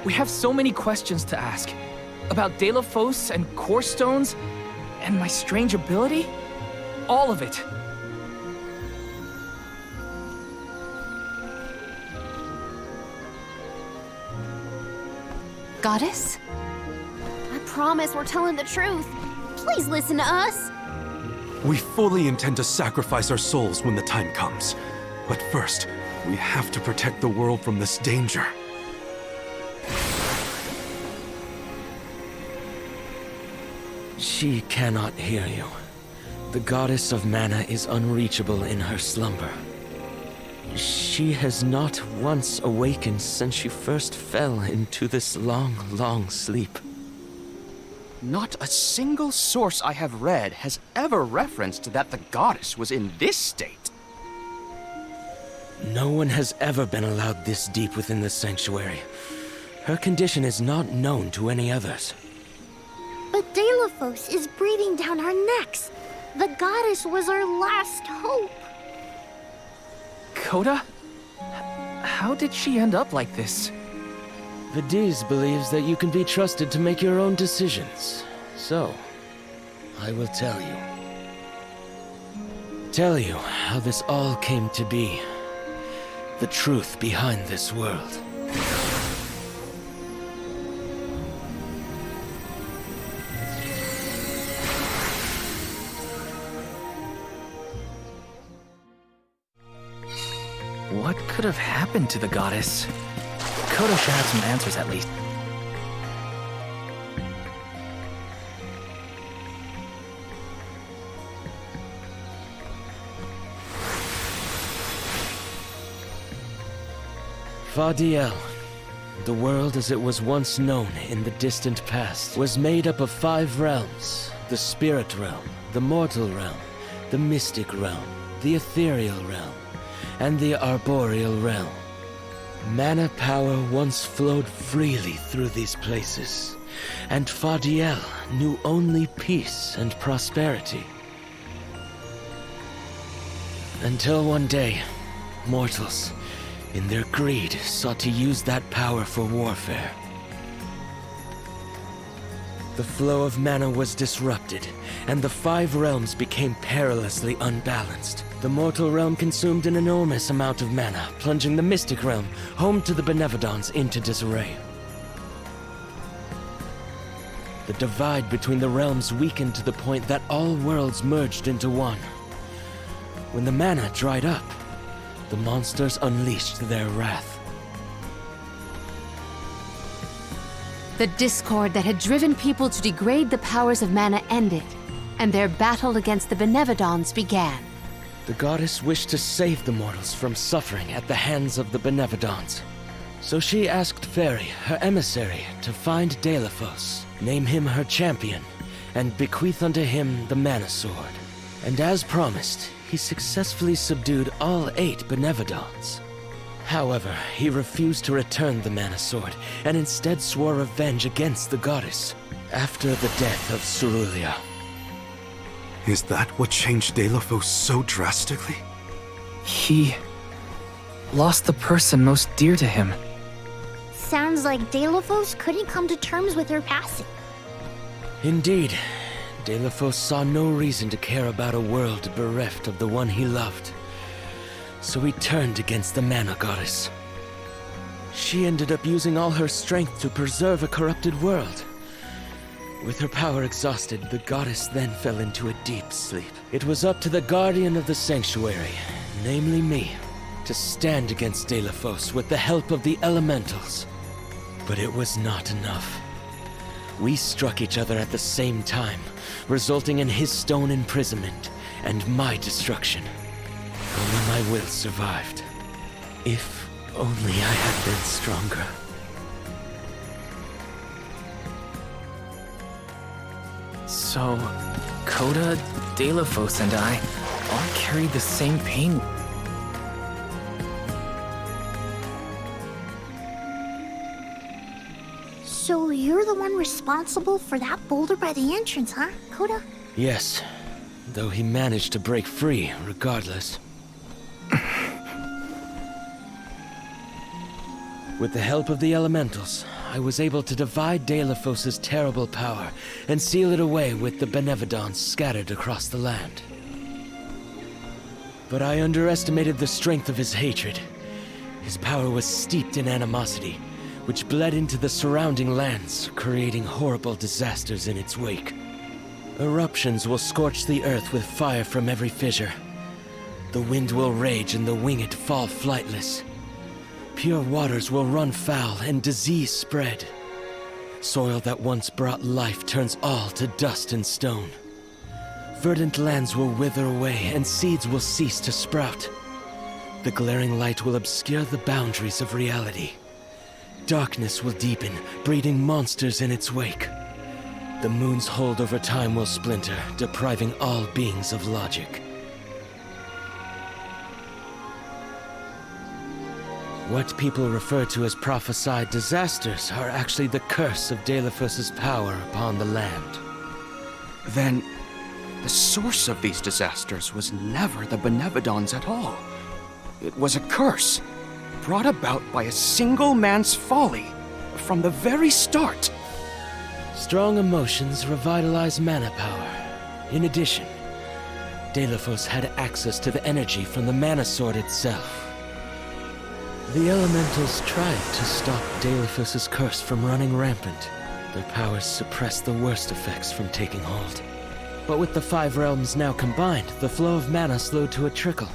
S3: We have so many questions to ask. About Delafos and Core Stones, and my strange ability. All of it.
S1: Goddess?
S4: I promise we're telling the truth. Please listen to us.
S15: We fully intend to sacrifice our souls when the time comes. But first, we have to protect the world from this danger.
S14: She cannot hear you. The goddess of mana is unreachable in her slumber. She has not once awakened since she first fell into this long, long sleep.
S10: Not a single source I have read has ever referenced that the goddess was in this state.
S14: No one has ever been allowed this deep within the sanctuary. Her condition is not known to any others.
S2: But Delafos is breathing down our necks. The goddess was our last hope.
S3: Coda? How did she end up like this?
S14: Vidiz believes that you can be trusted to make your own decisions. So, I will tell you. Tell you how this all came to be. The truth behind this world.
S3: What could have happened to the goddess? Coda should have some answers at least.
S14: Fadiel, the world as it was once known in the distant past, was made up of 5 realms. The spirit realm, the mortal realm, the mystic realm, the ethereal realm, and the arboreal realm. Mana power once flowed freely through these places, and Fadiel knew only peace and prosperity. Until one day, mortals, in their greed, sought to use that power for warfare. The flow of mana was disrupted, and the 5 realms became perilously unbalanced. The mortal realm consumed an enormous amount of mana, plunging the mystic realm, home to the Benevodons, into disarray. The divide between the realms weakened to the point that all worlds merged into one. When the mana dried up, the monsters unleashed their wrath.
S1: The discord that had driven people to degrade the powers of mana ended, and their battle against the Benevodons began.
S14: The goddess wished to save the mortals from suffering at the hands of the Benevodons. So she asked Fairy, her emissary, to find Deilophos, name him her champion, and bequeath unto him the Mana Sword. And as promised, he successfully subdued all 8 Benevodons. However, he refused to return the Mana Sword, and instead swore revenge against the goddess, after the death of Cerulia.
S15: Is that what changed Deilophos so drastically?
S3: He lost the person most dear to him.
S2: Sounds like Deilophos couldn't come to terms with her passing.
S14: Indeed, Deilophos saw no reason to care about a world bereft of the one he loved. So he turned against the Mana Goddess. She ended up using all her strength to preserve a corrupted world. With her power exhausted, the goddess then fell into a deep sleep. It was up to the guardian of the sanctuary, namely me, to stand against Deilophos with the help of the elementals. But it was not enough. We struck each other at the same time, resulting in his stone imprisonment and my destruction. Only my will survived. If only I had been stronger.
S3: So, Coda, Deilophos, and I all carried the same pain.
S2: So you're the one responsible for that boulder by the entrance, huh, Coda?
S14: Yes, though he managed to break free regardless. With the help of the elementals, I was able to divide Deilophos' terrible power and seal it away with the Benevodons scattered across the land. But I underestimated the strength of his hatred. His power was steeped in animosity, which bled into the surrounding lands, creating horrible disasters in its wake. Eruptions will scorch the earth with fire from every fissure. The wind will rage and the winged fall flightless. Pure waters will run foul and disease spread. Soil that once brought life turns all to dust and stone. Verdant lands will wither away and seeds will cease to sprout. The glaring light will obscure the boundaries of reality. Darkness will deepen, breeding monsters in its wake. The moon's hold over time will splinter, depriving all beings of logic. What people refer to as prophesied disasters are actually the curse of Deilophos' power upon the land.
S10: Then, the source of these disasters was never the Benevodons at all. It was a curse, brought about by a single man's folly, from the very start.
S14: Strong emotions revitalize mana power. In addition, Deilophos had access to the energy from the Mana Sword itself. The elementals tried to stop Deilophos' curse from running rampant. Their powers suppressed the worst effects from taking hold. But with the 5 realms now combined, the flow of mana slowed to a trickle.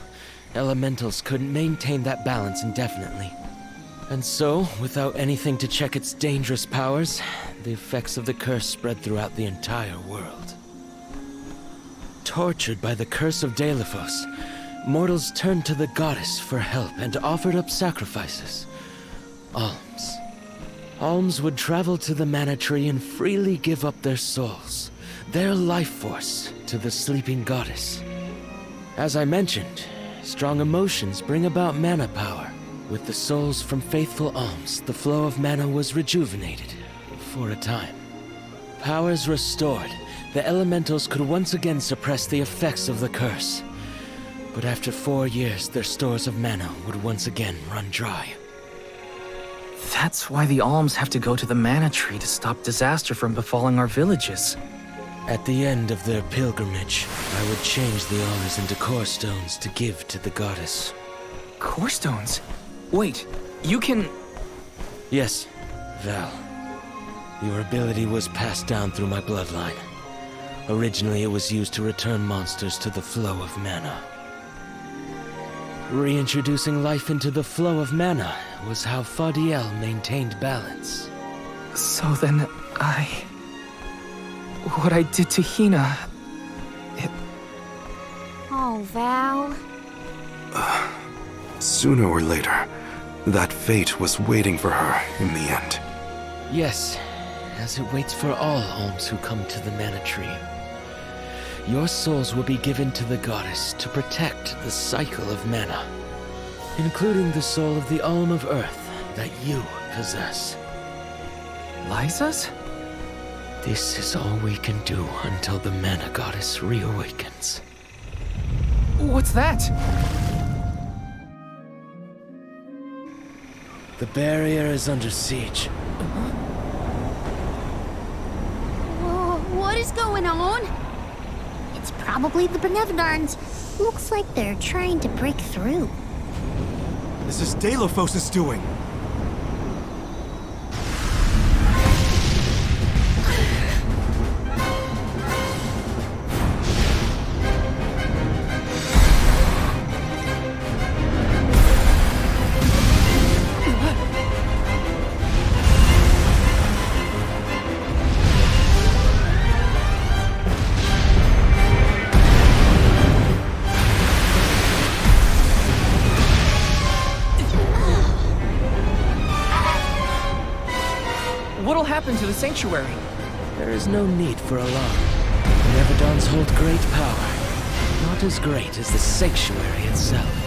S14: Elementals couldn't maintain that balance indefinitely. And so, without anything to check its dangerous powers, the effects of the curse spread throughout the entire world. Tortured by the curse of Deilophos, mortals turned to the goddess for help and offered up sacrifices. Alms. Alms would travel to the mana tree and freely give up their souls, their life force, to the sleeping goddess. As I mentioned, strong emotions bring about mana power. With the souls from faithful alms, the flow of mana was rejuvenated, for a time. Powers restored, the elementals could once again suppress the effects of the curse. But after 4 years, their stores of mana would once again run dry.
S3: That's why the alms have to go to the mana tree to stop disaster from befalling our villages.
S14: At the end of their pilgrimage, I would change the alms into core stones to give to the goddess.
S3: Core stones? Wait, you can...
S14: Yes, Val. Your ability was passed down through my bloodline. Originally, it was used to return monsters to the flow of mana. Reintroducing life into the flow of mana was how Fadiel maintained balance.
S3: So then, what I did to Hina...
S2: Oh, Val.
S15: Sooner or later, that fate was waiting for her in the end.
S14: Yes, as it waits for all alms who come to the mana tree. Your souls will be given to the goddess to protect the cycle of mana, including the soul of the Alm of Earth that you possess.
S3: Liza's?
S14: This is all we can do until the mana goddess reawakens.
S3: What's that?
S14: The barrier is under siege.
S2: Whoa, what is going on? It's probably the Benevodons. Looks like they're trying to break through.
S15: This is Delphos' doing.
S3: What'll happen to the sanctuary?
S14: There is no need for alarm. Benevodons hold great power, not as great as the sanctuary itself.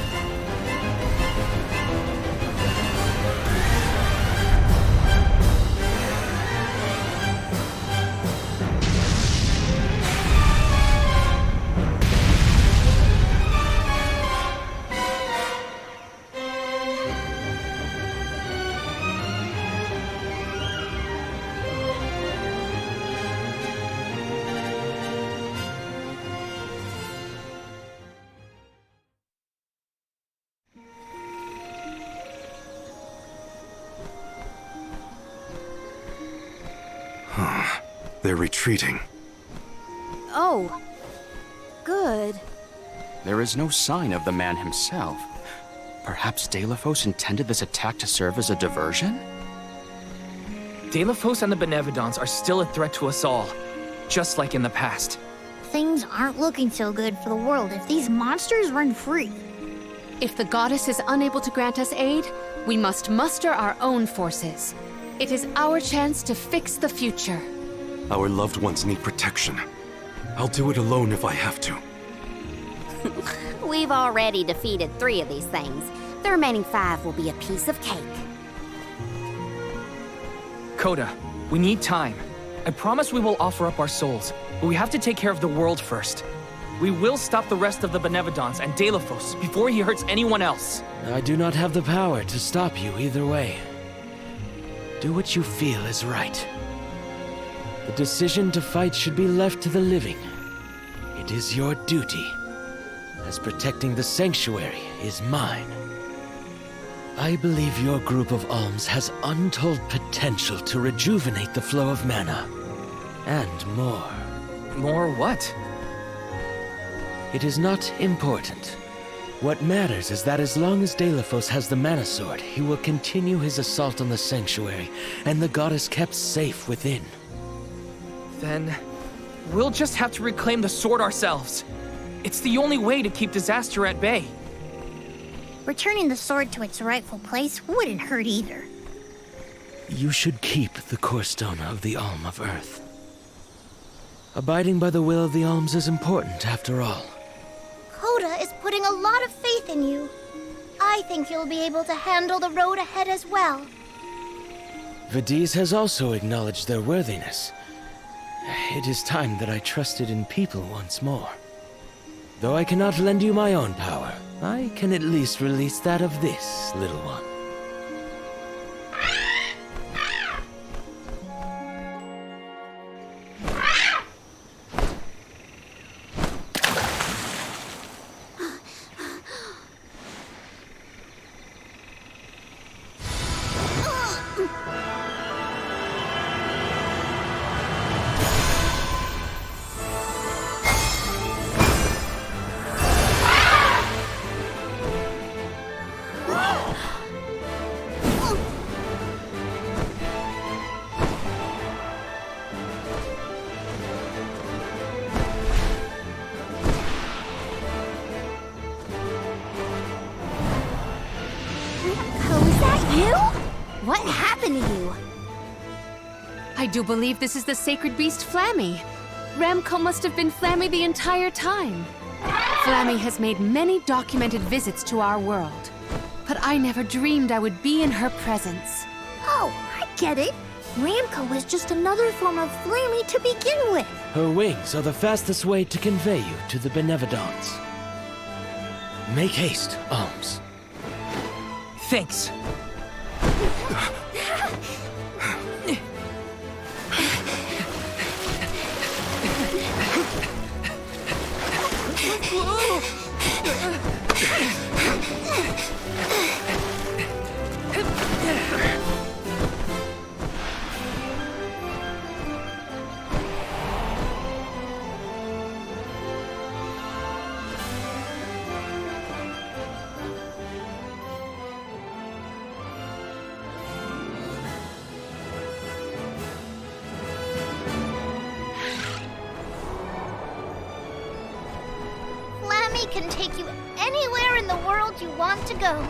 S15: They're retreating.
S4: Oh. Good.
S10: There is no sign of the man himself. Perhaps Delphos intended this attack to serve as a diversion?
S3: Delphos and the Benevodons are still a threat to us all, just like in the past.
S2: Things aren't looking so good for the world if these monsters run free.
S1: If the goddess is unable to grant us aid, we must muster our own forces. It is our chance to fix the future.
S15: Our loved ones need protection. I'll do it alone if I have to.
S4: We've already defeated 3 of these things. The remaining 5 will be a piece of cake.
S3: Coda, we need time. I promise we will offer up our souls, but we have to take care of the world first. We will stop the rest of the Benevodons and Delphos before he hurts anyone else.
S14: I do not have the power to stop you either way. Do what you feel is right. The decision to fight should be left to the living. It is your duty, as protecting the sanctuary is mine. I believe your group of alms has untold potential to rejuvenate the flow of mana. And more.
S3: More what?
S14: It is not important. What matters is that as long as Delphos has the mana sword, he will continue his assault on the sanctuary, and the goddess kept safe within.
S3: Then, we'll just have to reclaim the sword ourselves. It's the only way to keep disaster at bay.
S2: Returning the sword to its rightful place wouldn't hurt either.
S14: You should keep the core stone of the Alm of Earth. Abiding by the will of the alms is important, after all.
S2: Coda is putting a lot of faith in you. I think you'll be able to handle the road ahead as well.
S14: Vidiz has also acknowledged their worthiness. It is time that I trusted in people once more. Though I cannot lend you my own power, I can at least release that of this little one.
S4: You? What happened to you?
S1: I do believe this is the sacred beast Flammy. Ramco must have been Flammy the entire time. Flammy has made many documented visits to our world, but I never dreamed I would be in her presence.
S2: Oh, I get it. Ramco is just another form of Flammy to begin with.
S14: Her wings are the fastest way to convey you to the Benevodons. Make haste, Alms.
S3: Thanks.
S2: Flammy can take you anywhere in the world you want to go.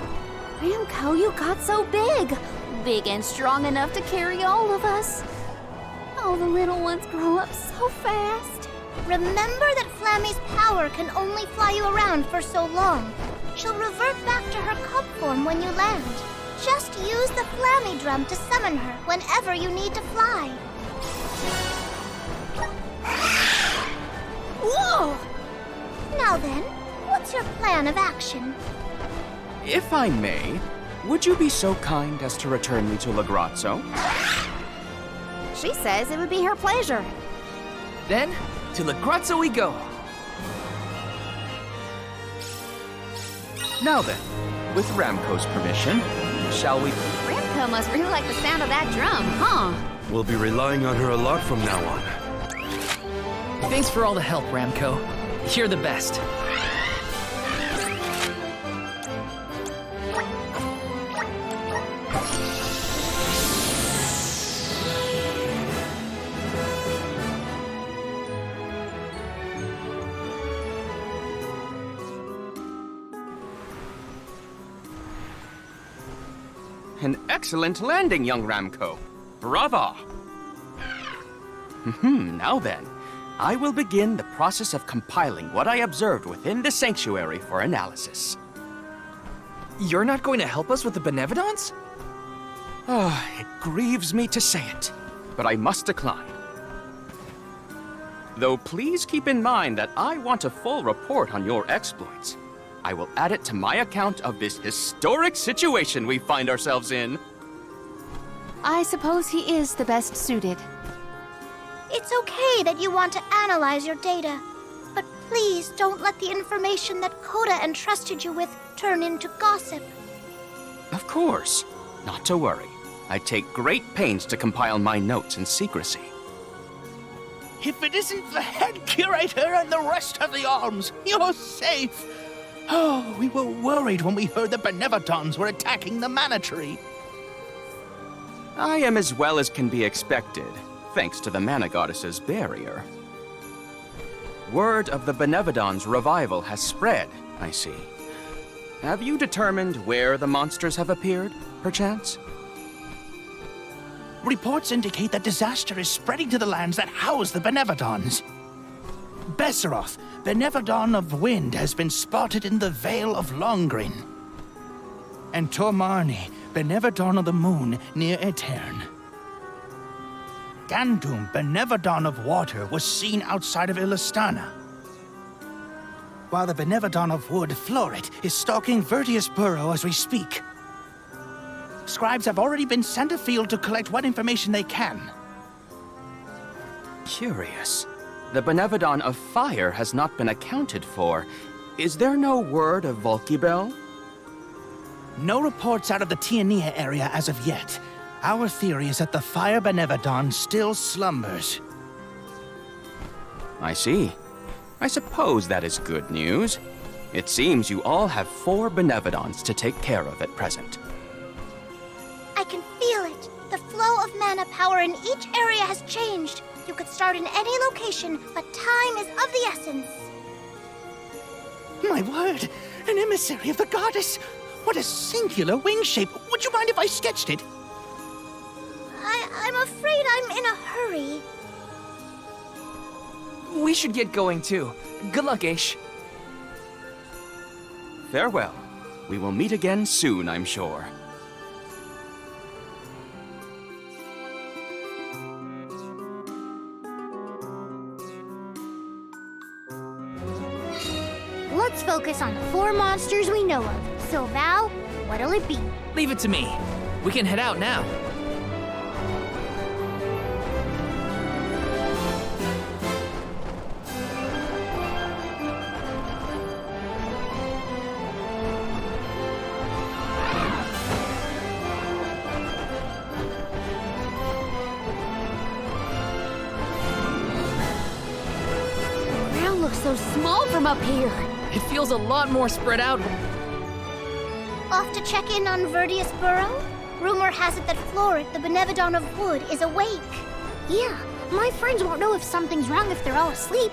S4: Ramco, you got so big. Big and strong enough to carry all of us. All the little ones grow up so fast.
S2: Remember that Flammy's power can only fly you around for so long. She'll revert back to her cub form when you land. Just use the Flammy drum to summon her whenever you need to fly.
S4: Whoa!
S2: Now then, what's your plan of action?
S10: If I may, would you be so kind as to return me to Lagrazzo?
S4: She says it would be her pleasure.
S3: Then, to Lagrazzo we go.
S10: Now then, with Ramco's permission, shall we...
S4: Ramco must really like the sound of that drum, huh?
S15: We'll be relying on her a lot from now on.
S3: Thanks for all the help, Ramco. You're the best.
S10: An excellent landing, young Ramco. Brava! Now then, I will begin the process of compiling what I observed within the sanctuary for analysis.
S3: You're not going to help us with the Benevodons?
S10: It grieves me to say it, but I must decline. Though please keep in mind that I want a full report on your exploits. I will add it to my account of this historic situation we find ourselves in.
S1: I suppose he is the best suited.
S2: It's okay that you want to analyze your data, but please don't let the information that Coda entrusted you with turn into gossip.
S10: Of course. Not to worry. I take great pains to compile my notes in secrecy.
S11: If it isn't the head curator and the rest of the alms, you're safe. Oh, we were worried when we heard the Benevodons were attacking the Mana Tree.
S10: I am as well as can be expected, thanks to the Mana Goddess's barrier. Word of the Benevodons' revival has spread, I see. Have you determined where the monsters have appeared, perchance?
S11: Reports indicate that disaster is spreading to the lands that house the Benevodons. Besseroth, Benevodon of Wind, has been spotted in the Vale of Longgreen. And Tormarni, Benevodon of the Moon, near Aetern. Gandum, Benevodon of Water, was seen outside of Illistana. While the Benevodon of Wood, Florit, is stalking Vertius Burrow as we speak. Scribes have already been sent afield to collect what information they can.
S10: Curious. The Benevodon of Fire has not been accounted for. Is there no word of Volkibel?
S11: No reports out of the Tiania area as of yet. Our theory is that the Fire Benevodon still slumbers.
S10: I see. I suppose that is good news. It seems you all have 4 Benevodons to take care of at present.
S2: I can feel it. The flow of mana power in each area has changed. You could start in any location, but time is of the essence.
S11: My word! An emissary of the goddess! What a singular wing shape. Would you mind if I sketched it?
S2: I'm afraid I'm in a hurry.
S3: We should get going too. Good luck, Aish.
S10: Farewell. We will meet again soon, I'm sure.
S2: Let's focus on the 4 monsters we know of. So, Val, what'll it be?
S3: Leave it to me. We can head out now.
S2: Ground looks so small from up here.
S3: It feels a lot more spread out.
S2: Off to check in on Verdius Burrow? Rumor has it that Floret, the Benevodon of Wood, is awake. Yeah, my friends won't know if something's wrong if they're all asleep.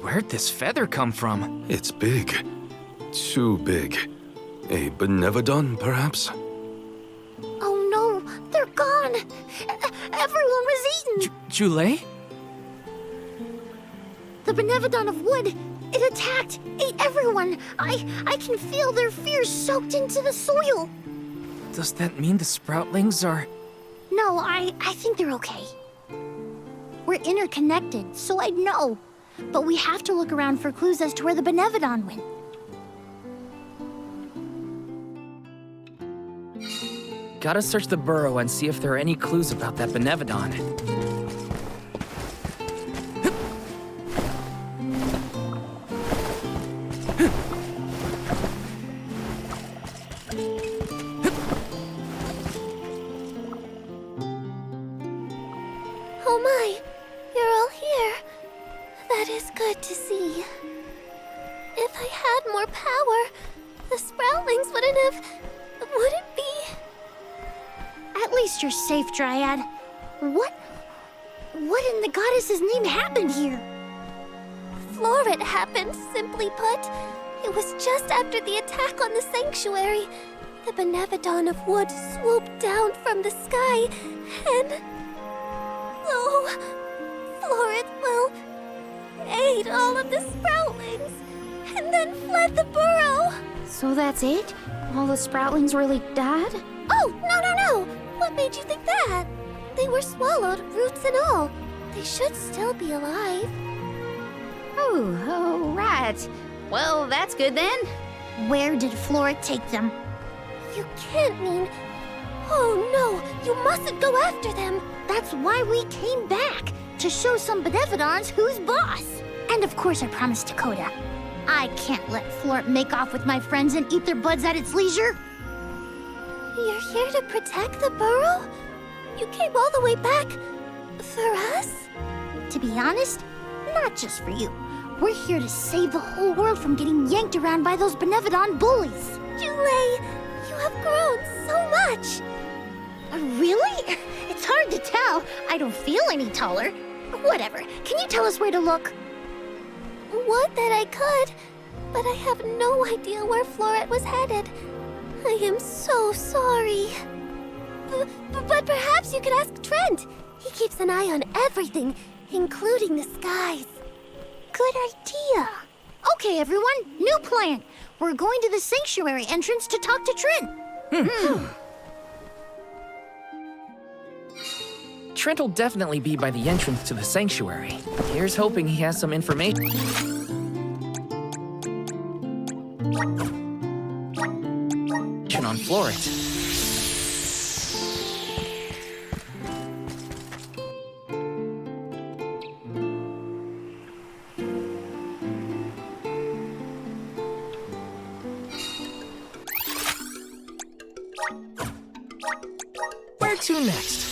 S3: Where'd this feather come from?
S15: It's big. Too big. A Benevodon, perhaps?
S2: Oh no, they're gone! Everyone was eaten!
S3: Jule?
S2: The Benevodon of Wood, it attacked, ate everyone! I can feel their fears soaked into the soil!
S3: Does that mean the Sproutlings are...
S2: No, I think they're okay. We're interconnected, so I'd know. But we have to look around for clues as to where the Benevodon went.
S3: Gotta search the burrow and see if there are any clues about that Benevodon.
S2: Oh my, you're all here. That is good to see. If I had more power, the Sproutlings wouldn't be... At least you're safe, Dryad. What in the goddess's name happened here? Floret happened, simply put. It was just after the attack on the sanctuary. The Benevodon of Wood swooped down from the sky, and... Oh, Floret, well, ate all of the Sproutlings, and then fled the burrow.
S13: So that's it? All the Sproutlings really died?
S2: Oh, no! What made you think that? They were swallowed, roots and all. They should still be alive.
S4: Oh, right. Well, that's good then.
S2: Where did Floret take them? You can't mean... Oh no, you mustn't go after them. That's why we came back, to show some Benevodons who's boss. And of course I promised Dakota. I can't let Floret make off with my friends and eat their buds at its leisure. You're here to protect the burrow? You came all the way back for us? To be honest, not just for you. We're here to save the whole world from getting yanked around by those Benevodon bullies. Jule, you have grown so much. Really? It's hard to tell. I don't feel any taller. Whatever. Can you tell us where to look? Would that I could, but I have no idea where Floret was headed. I am so sorry. But perhaps you could ask Trent. He keeps an eye on everything, including the skies. Good idea. Okay, everyone, new plan. We're going to the sanctuary entrance to talk to Trent.
S3: Trent will definitely be by the entrance to the sanctuary. Here's hoping he has some information on Floret. Where to next?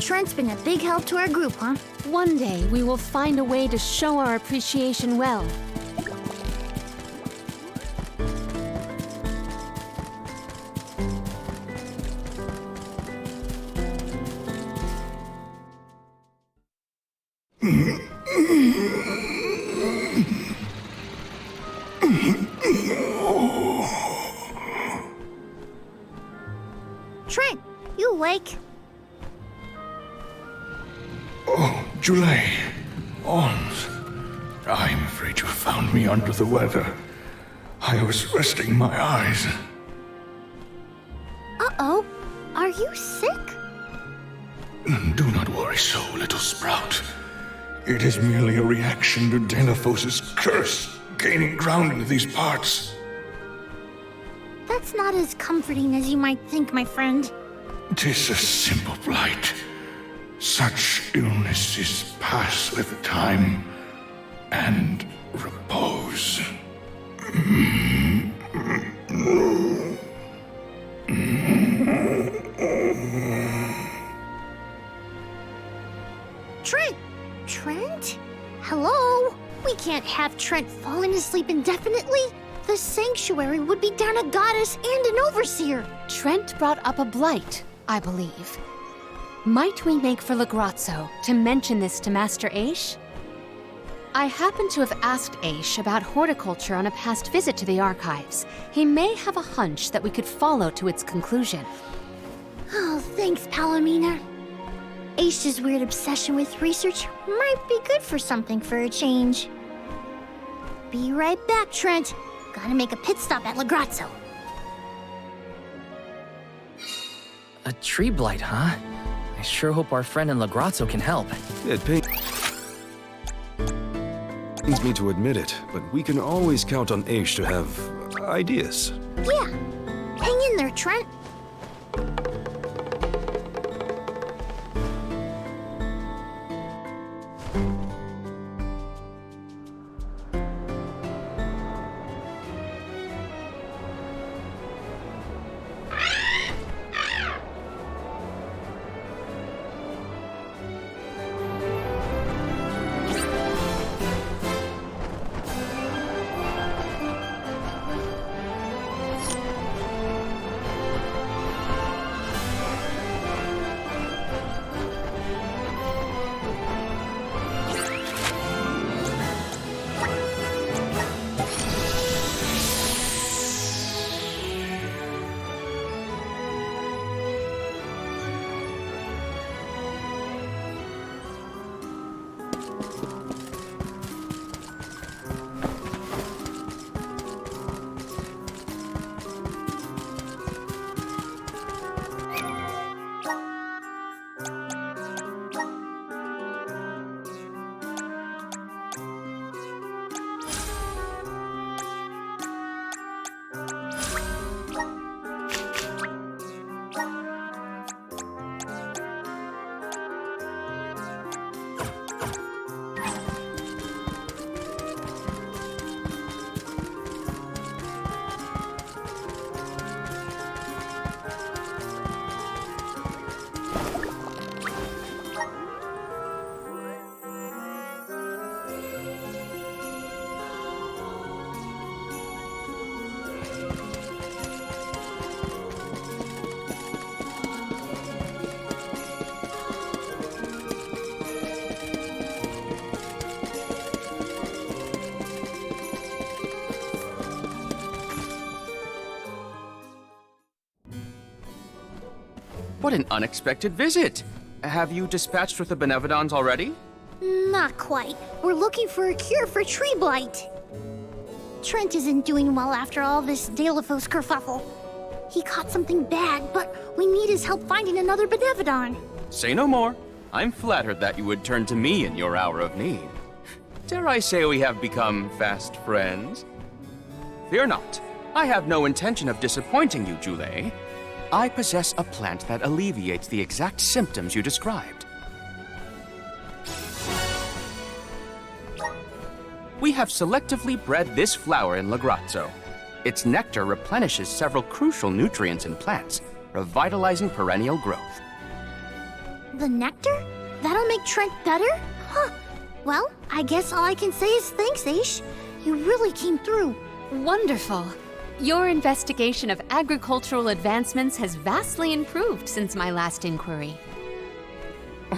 S2: Trent's been a big help to our group, huh?
S1: One day, we will find a way to show our appreciation well.
S2: Trent, you awake?
S8: Oh, Julie. Ons. I'm afraid you found me under the weather. I was resting my eyes.
S2: Uh-oh. Are you sick?
S8: Do not worry so, little Sprout. It is merely a reaction to Delaphos's curse gaining ground in these parts.
S2: That's not as comforting as you might think, my friend.
S8: 'Tis a simple blight. Such illnesses pass with time and repose.
S2: Trent? Hello? We can't have Trent falling asleep indefinitely. The sanctuary would be down a goddess and an overseer.
S1: Trent brought up a blight, I believe. Might we make for Legrazzo to mention this to Master Aish? I happen to have asked Aish about horticulture on a past visit to the archives. He may have a hunch that we could follow to its conclusion.
S2: Oh, thanks, Palomina. Aish's weird obsession with research might be good for something for a change. Be right back, Trent. Gotta make a pit stop at Legrazzo.
S3: A tree blight, huh? I sure hope our friend in Legrazzo can help.
S15: It pains me to admit it, but we can always count on Aish to have ideas.
S2: Yeah. Hang in there, Trent.
S10: What an unexpected visit! Have you dispatched with the Benevodons already?
S2: Not quite. We're looking for a cure for tree blight. Trent isn't doing well after all this Delaphos kerfuffle. He caught something bad, but we need his help finding another Benevodon.
S10: Say no more. I'm flattered that you would turn to me in your hour of need. Dare I say we have become fast friends? Fear not. I have no intention of disappointing you, Julie. I possess a plant that alleviates the exact symptoms you described. We have selectively bred this flower in Legrazzo. Its nectar replenishes several crucial nutrients in plants, revitalizing perennial growth.
S2: The nectar? That'll make Trent better? Huh. Well, I guess all I can say is thanks, Aish. You really came through.
S1: Wonderful. Your investigation of agricultural advancements has vastly improved since my last inquiry.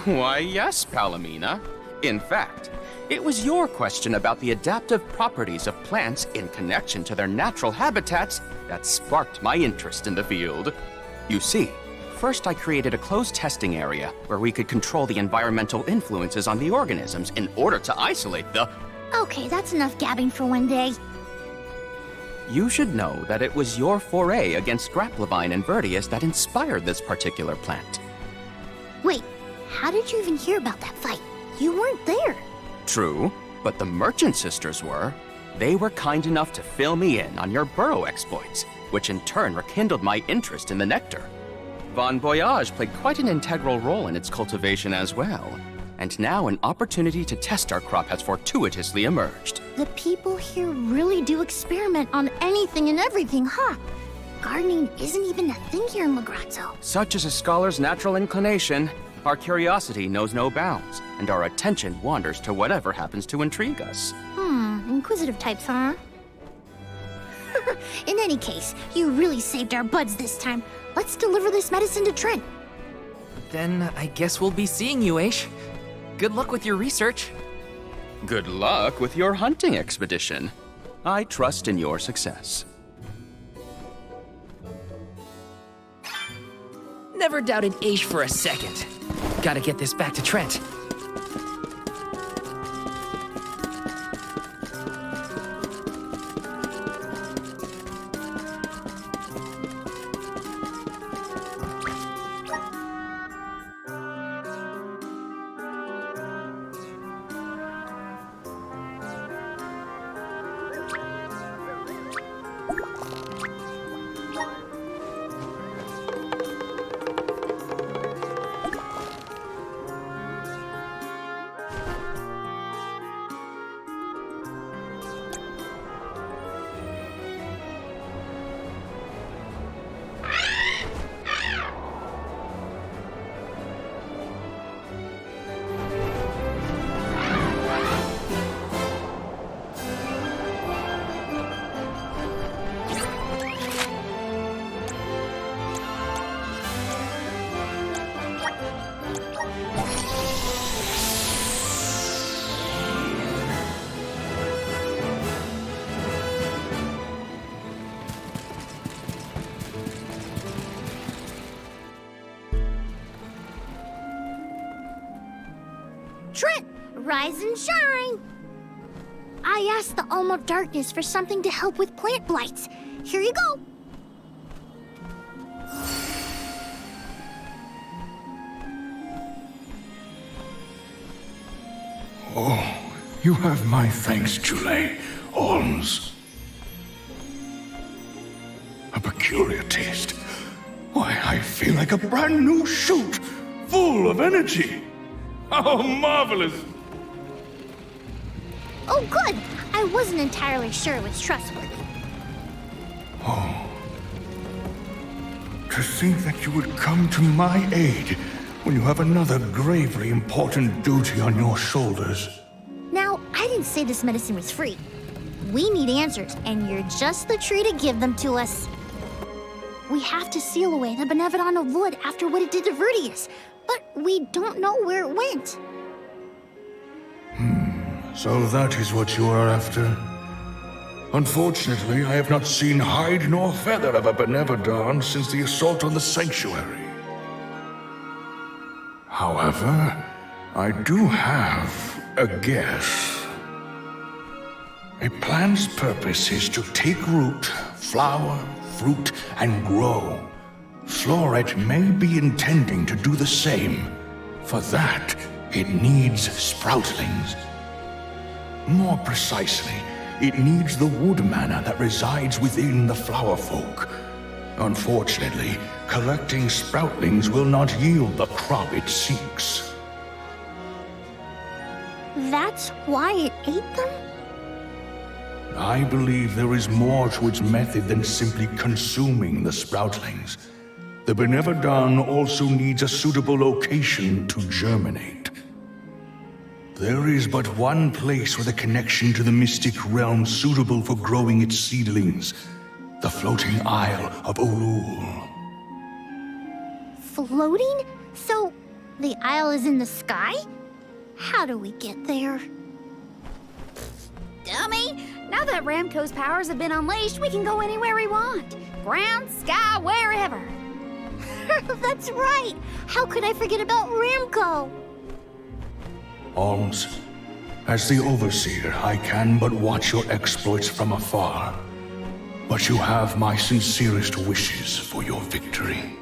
S10: Why, yes, Palomina. In fact, it was your question about the adaptive properties of plants in connection to their natural habitats that sparked my interest in the field. You see, first I created a closed testing area where we could control the environmental influences on the organisms in order to isolate the...
S2: Okay, that's enough gabbing for one day.
S10: You should know that it was your foray against Grapplevine and Vertius that inspired this particular plant.
S2: Wait, how did you even hear about that fight? You weren't there.
S10: True, but the Merchant Sisters were. They were kind enough to fill me in on your burrow exploits, which in turn rekindled my interest in the nectar. Bon Voyage played quite an integral role in its cultivation as well, and now an opportunity to test our crop has fortuitously emerged.
S2: The people here really do experiment on anything and everything, huh? Gardening isn't even a thing here in Lagrazzo.
S10: Such is a scholar's natural inclination. Our curiosity knows no bounds, and our attention wanders to whatever happens to intrigue us.
S2: Inquisitive types, huh? In any case, you really saved our buds this time. Let's deliver this medicine to Trent.
S3: Then I guess we'll be seeing you, Aish. Good luck with your research.
S10: Good luck with your hunting expedition. I trust in your success.
S3: Never doubted Aish for a second. Gotta get this back to Trent.
S2: Trent, rise and shine! I asked the Alm of Darkness for something to help with plant blights. Here you go.
S8: Oh, you have my thanks, Jule. Alms. A peculiar taste. Why, I feel like a brand new shoot, full of energy. How marvelous!
S2: Oh, good. I wasn't entirely sure it was trustworthy.
S8: Oh. To think that you would come to my aid when you have another gravely important duty on your shoulders.
S2: Now, I didn't say this medicine was free. We need answers, and you're just the tree to give them to us. We have to seal away the Benevodon of Wood after what it did to Vertius, but we don't know where it went.
S8: So that is what you are after. Unfortunately, I have not seen hide nor feather of a Benevodon since the assault on the sanctuary. However, I do have a guess. A plant's purpose is to take root, flower, fruit, and grow. Floret may be intending to do the same. For that, it needs sproutlings. More precisely, it needs the wood mana that resides within the flower folk. Unfortunately, collecting sproutlings will not yield the crop it seeks.
S2: That's why it ate them?
S8: I believe there is more to its method than simply consuming the sproutlings. the Benevodon also needs a suitable location to germinate. There is but one place with a connection to the mystic realm suitable for growing its seedlings, the floating Isle of Ulul.
S2: Floating? So, the isle is in the sky? How do we get there?
S4: Dummy! Now that Ramco's powers have been unleashed, we can go anywhere we want. Ground, sky, wherever.
S2: That's right! How could I forget about Ramco?
S8: Alms, as the Overseer, I can but watch your exploits from afar. But you have my sincerest wishes for your victory.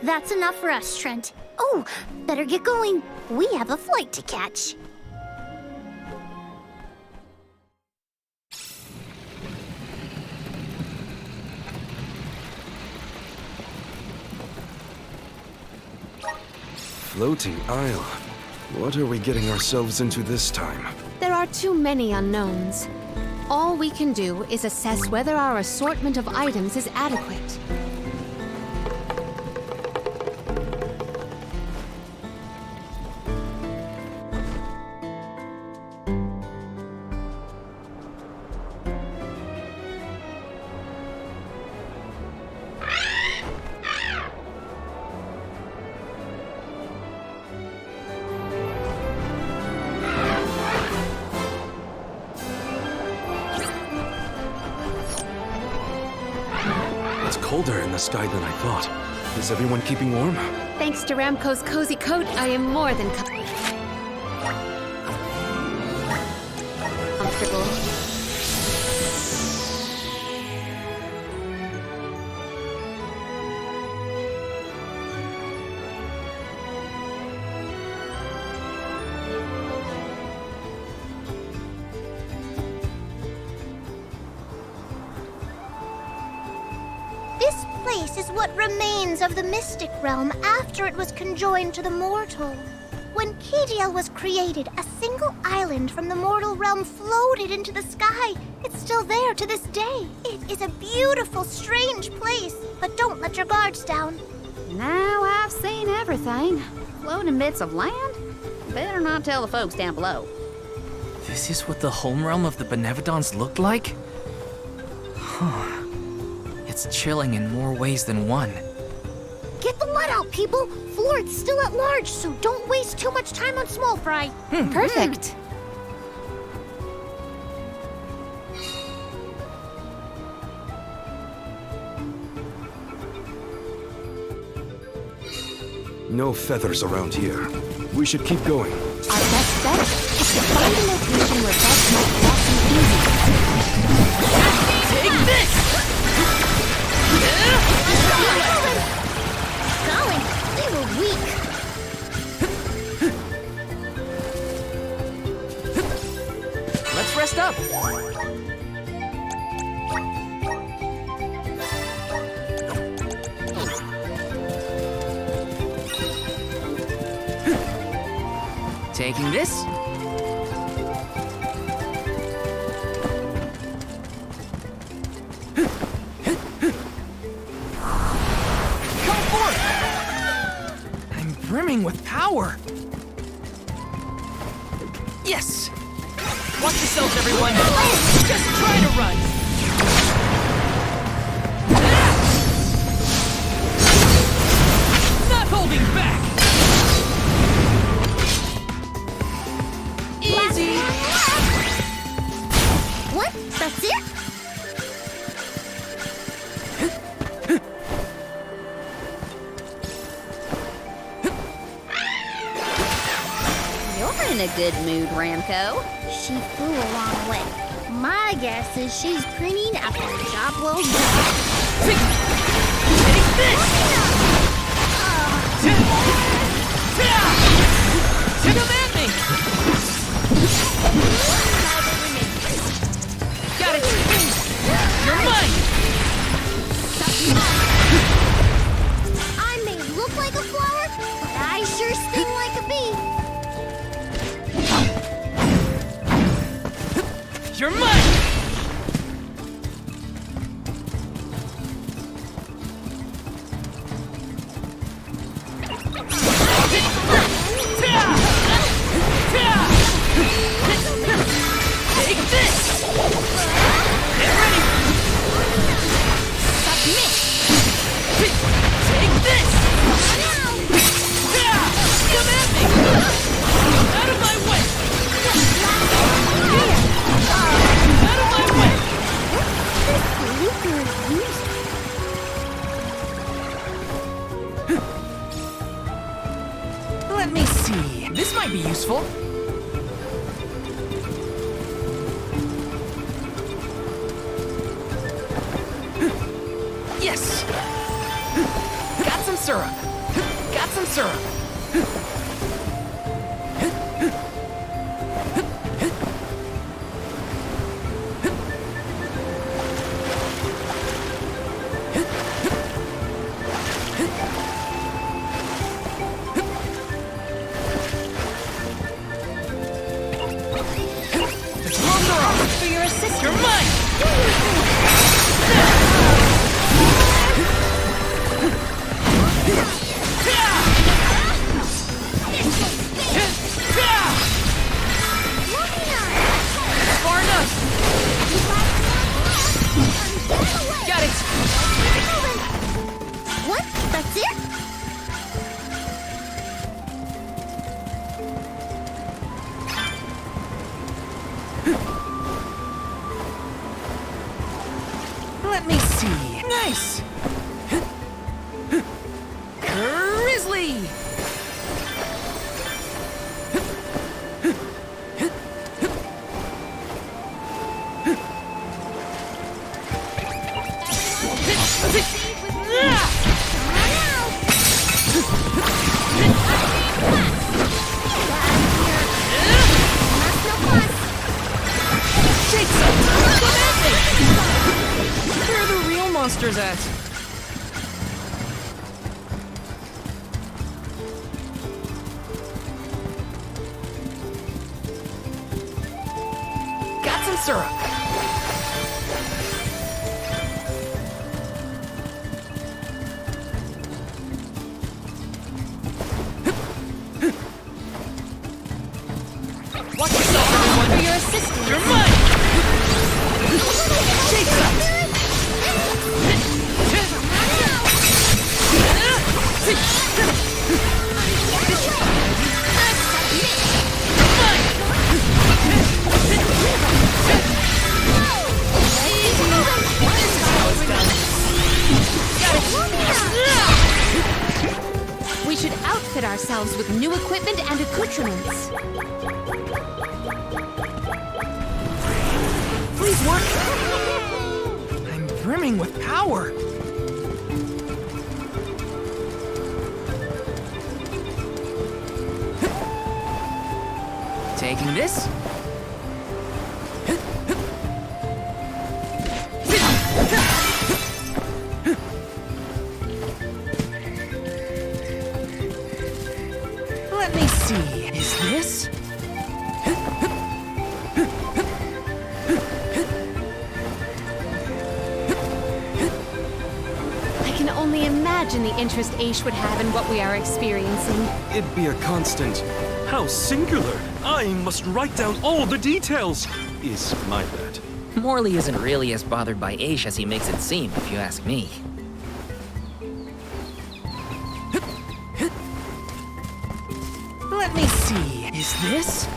S2: That's enough for us, Trent. Oh, better get going. We have a flight to catch.
S15: Floating Isle. What are we getting ourselves into this time?
S1: There are too many unknowns. All we can do is assess whether our assortment of items is adequate.
S15: Colder in the sky than I thought. Is everyone keeping warm?
S1: Thanks to Ramco's cozy coat, I am more than comfortable.
S2: This place is what remains of the mystic realm after it was conjoined to the mortal. When Cageccc was created, a single island from the mortal realm floated into the sky. It's still there to this day. It is a beautiful, strange place, but don't let your guards down.
S4: Now I've seen everything. Floating bits of land? Better not tell the folks down below.
S3: This is what the home realm of the Benevodons looked like? Huh. It's chilling in more ways than one.
S2: Get the mud out, people! Florid's still at large, so don't waste too much time on small fry.
S1: Perfect.
S15: No feathers around here. We should keep going.
S1: Our best bet is to find a location where bugs might blossom easy.
S9: Take this!
S2: Golly, they were weak.
S3: Let's rest up. Taking this. Come forth! I'm brimming with power. Yes!
S9: Watch yourselves, everyone! Just try to run! Not holding back! Easy!
S2: What? That's it?
S4: You're in a good mood, Ramco.
S2: She flew a long way. My guess is she's grinning after a job well done.
S9: Take this! Come at me! Got it! You're mine!
S2: I may look like a flower, but I sure sting like a bee.
S9: You're mine!
S3: might be useful. Yes! Got some syrup. Got some syrup.
S1: For your assistance.
S3: You're mine! Far enough! Got it!
S2: What? That's it?
S3: Let me see. Nice! Grizzly! Shake some! Where are the real monsters at? Got some syrup. Watch yourself, everyone!
S1: For your assistance.
S3: You're mine! Shake that!
S1: We should outfit ourselves with new equipment and accoutrements.
S3: Please work! I'm brimming with power! Taking this. Let me see. Is this?
S1: I can only imagine the interest Aish would have in what we are experiencing.
S15: It'd be a constant. How singular! I must write down all the details! Is my bad.
S3: Morley isn't really as bothered by Aish as he makes it seem, if you ask me. Let me see. Is this?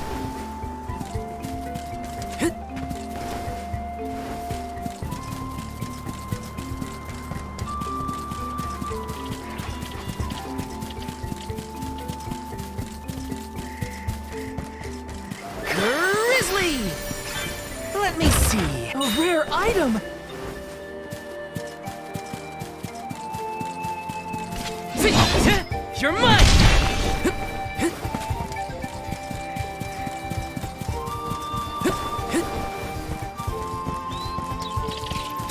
S3: Grizzly! Let me see. A rare item! You're mine!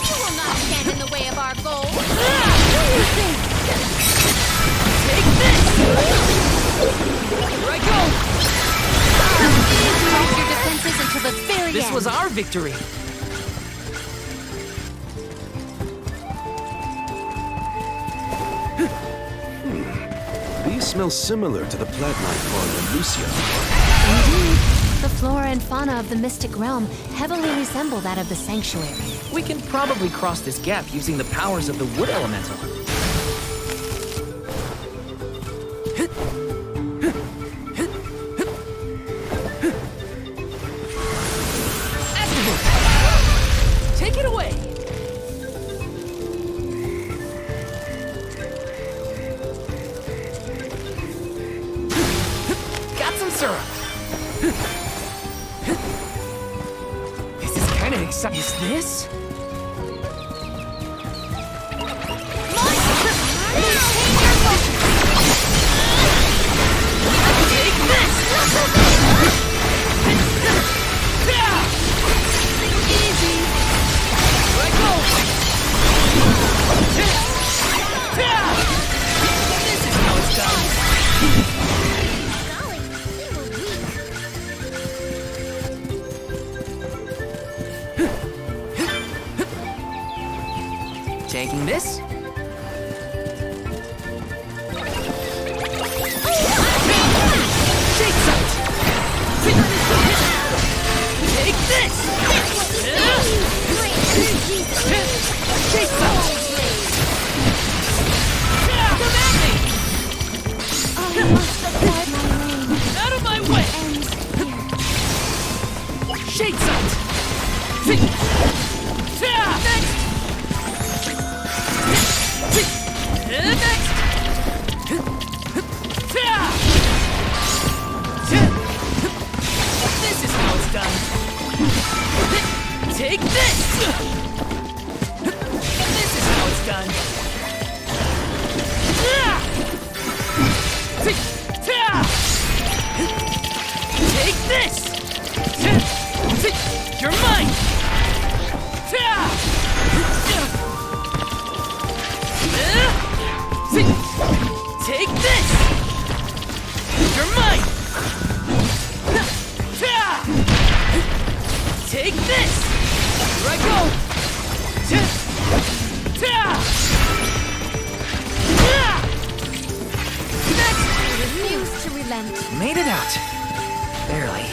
S1: You will not stand in the way of our goal.
S3: Take this! Here I go!
S1: Hold your defenses until the very
S3: This
S1: end.
S3: was our victory!
S15: These smell similar to the plant-like farm in Lucia.
S1: Indeed. The flora and fauna of the mystic realm heavily resemble that of the sanctuary.
S3: We can probably cross this gap using the powers of the wood elemental. Activate! Take it away! Got some syrup! This is kinda exciting. Is this? Take this! Easy! Let go! This is how it's done! Taking this? Shake sight! Take this! Shake sight! Come at me! Out of my way! Shake sight! Next! Next! This is how it's done. Take this! This is how it's done. Take this! You're mine! Take this! You're mine! Take this! Here I go! Next!
S17: Refuse to relent.
S3: Made it out. Barely.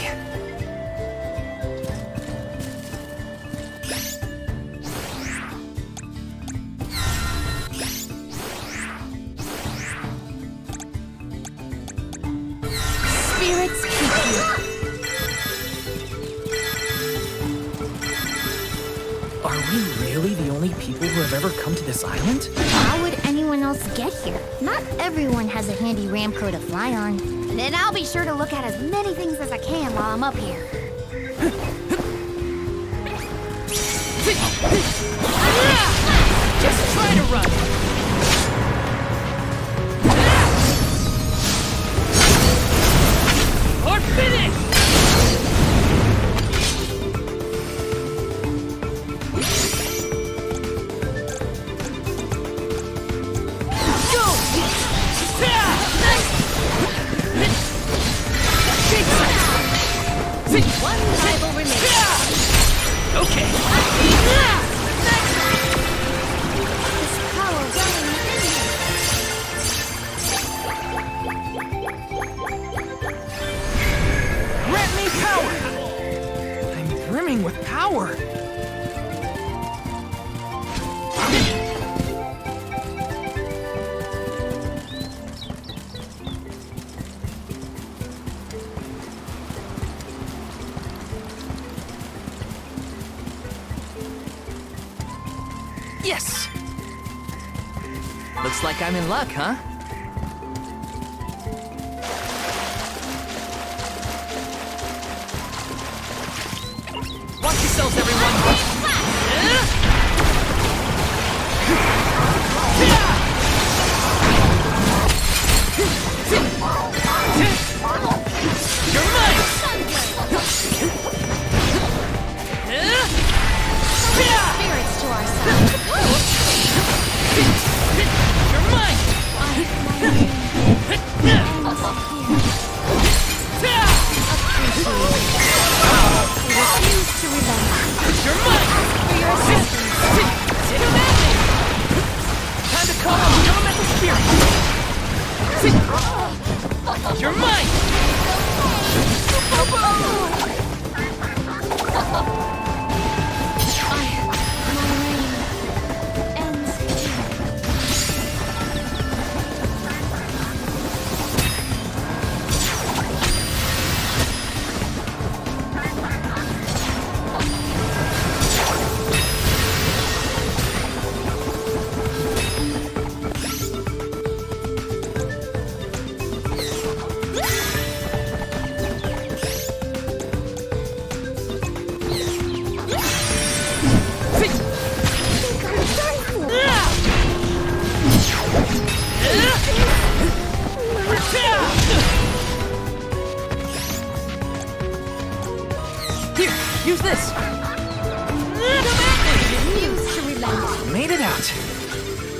S17: Spirits keep you.
S3: Are we really the only people who have ever come to this island?
S2: How would anyone else get here? Not everyone has a handy Ramco to fly on.
S4: Then I'll be sure to look at as many things as I can while I'm up here.
S3: Just try to run! Or finish! Go!
S17: One rival remains.
S3: Okay.
S2: This power running
S3: Grant me power! I'm brimming with power! Yes! Looks like I'm in luck, huh? Watch yourselves, everyone! You're mine!
S17: Spirits to our side.
S3: You're mine!
S17: Refuse to relent.
S3: You're mine!
S17: For your assistance.
S3: Time to call on the elemental spirit! You're mine!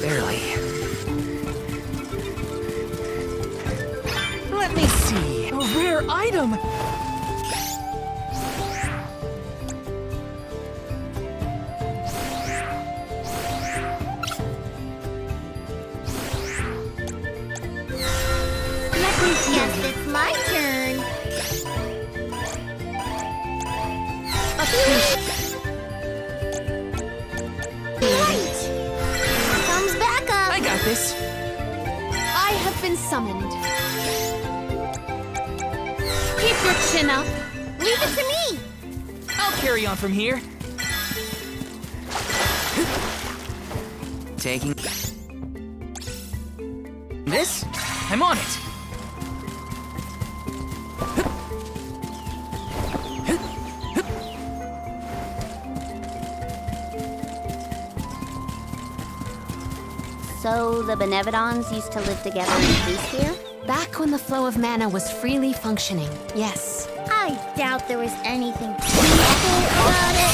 S3: Barely. Let me see. A rare item!
S2: Yes, it's my turn. Right. Thumbs back up.
S3: I got this.
S1: I have been summoned. Keep your chin up.
S2: Leave it to me.
S3: I'll carry on from here. Taking this? I'm on it.
S4: So the Benevodons used to live together in peace here?
S1: Back when the flow of mana was freely functioning, yes.
S2: I doubt there was anything peaceful about it.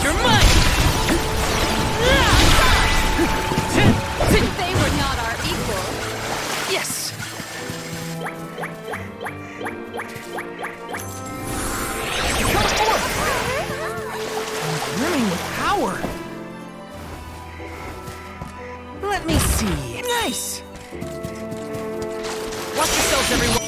S3: You're mine!
S17: They were not our equal.
S3: Yes! Brimming with power! Let me see. Nice! Watch yourselves, everyone!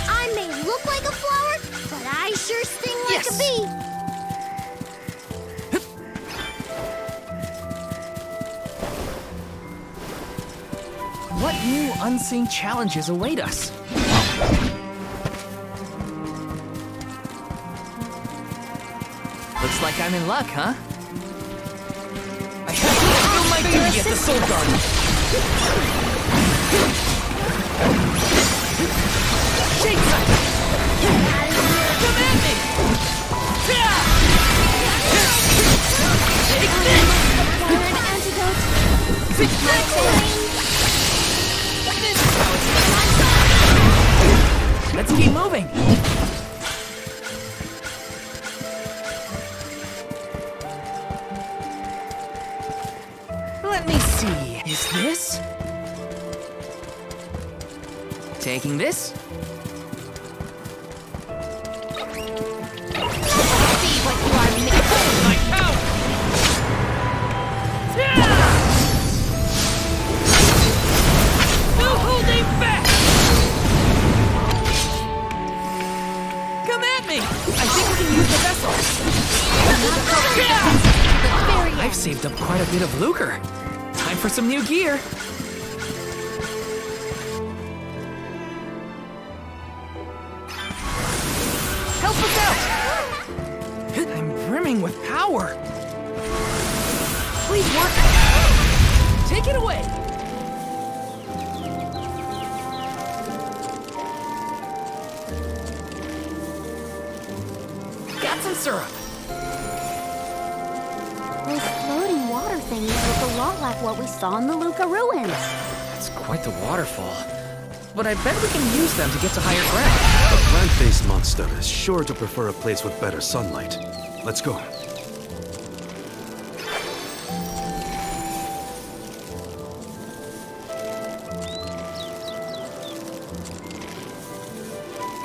S2: I may look like a flower, but I sure sting like a bee.
S3: What new unseen challenges await us? Looks like I'm in luck, huh? I have to fulfill my duty at the Soul Garden! Shake time! Come at me! Take this!
S2: An antidote.
S3: This is how it's done. Let's keep moving! Let me see. Is this? Taking this?
S2: See what you are made of.
S3: My power! No holding back! Come at me! I think we can use the vessel. I've saved up quite a bit of lucre. Time for some new gear. Help us out! I'm brimming with power. Please work. Take it away. Got some syrup.
S4: Those floating water things look a lot like what we saw in the Luca ruins.
S3: That's quite the waterfall. But I bet we can use them to get to higher ground.
S15: The plant-based monster is sure to prefer a place with better sunlight. Let's go.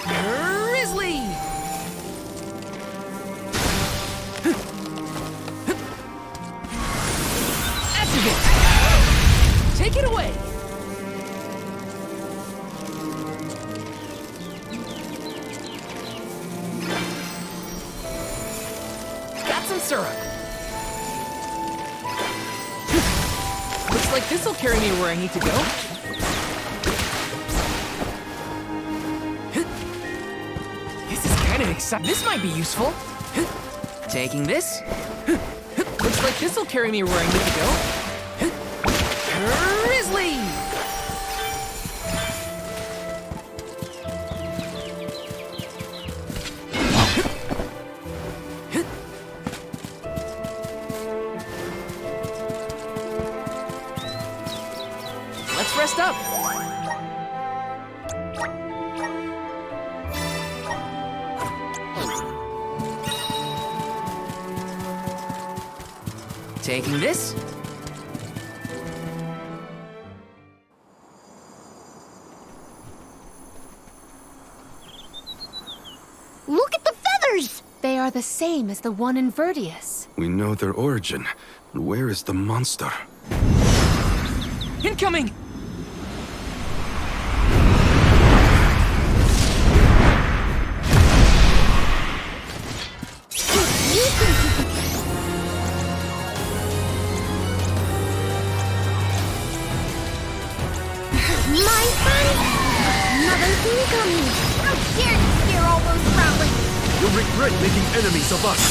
S3: Grizzly! Activate! Take it away! Got some syrup. Looks like this'll carry me where I need to go. This is kind of exciting. This might be useful. Taking this. Looks like this'll carry me where I need to go. Grizzly! Let's rest up. Taking this.
S2: Look at the feathers!
S1: They are the same as the one in Verdius.
S15: We know their origin. Where is the monster?
S3: Incoming!
S2: My friend! Another thing coming! How dare you scare all those Sproutlings!
S18: You'll regret making enemies of us!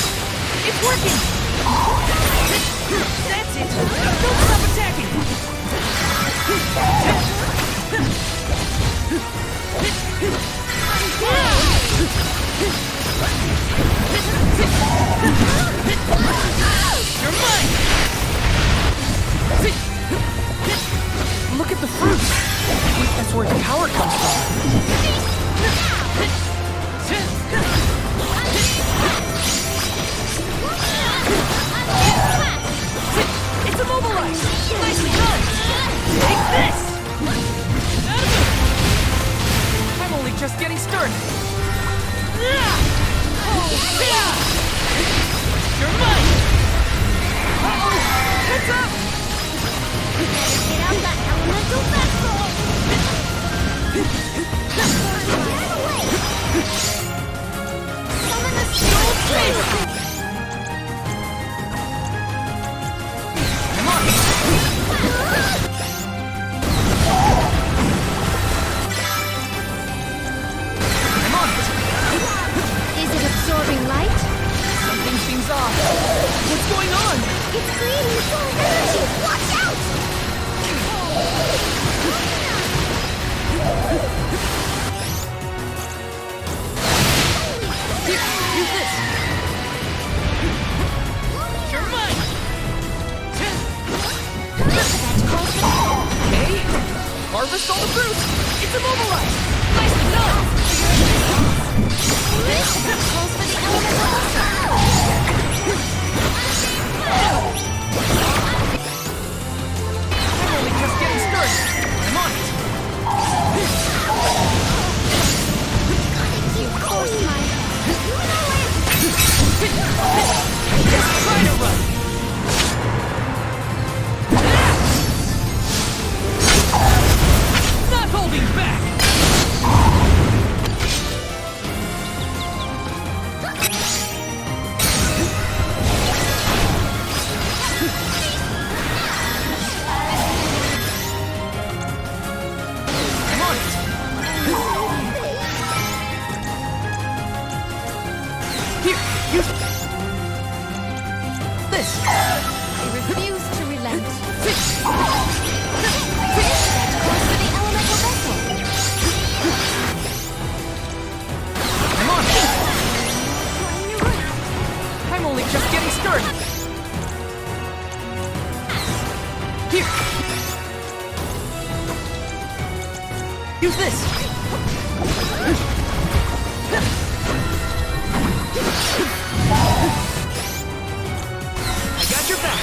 S3: It's working! That's it! Don't stop attacking! You're mine! Look at the fruit! I think that's where the power comes from. It's immobilized! Nicely done! Take this! I'm only just getting started. You're mine! Uh-oh! Heads up!
S2: Get out that elemental vessel! Get away! Summon the steel tree!
S3: Come on! I'm on it!
S1: Is it absorbing light?
S3: Something seems off. What's going on?
S2: It's creating soul energy! Watch out!
S3: Here, use this! You're mine! Okay. Harvest all the fruit! It's immobilized! Nicely done!
S2: Calls for the elemental
S3: I'm only just getting started. I'm on it. Just try to run. Not holding back. I'm on it. Here, use this.
S1: I refuse to relent.
S3: I'm on it. I'm only just getting started. Here. Use this. I got your back.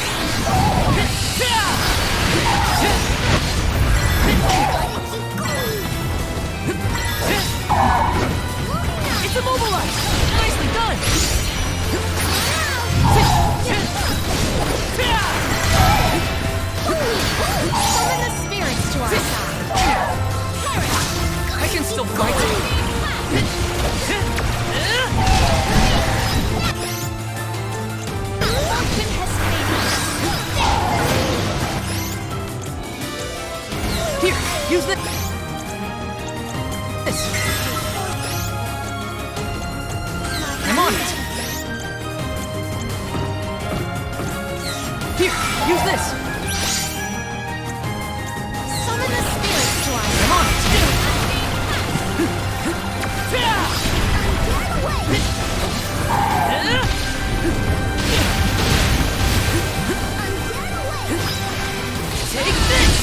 S3: It's immobilized. Nicely done.
S1: Summon the spirits to our side.
S3: I can still fight. Here, use this! I'm on it! Here, use this!
S2: Summon the spirit swarm.
S3: I'm on it! Take this!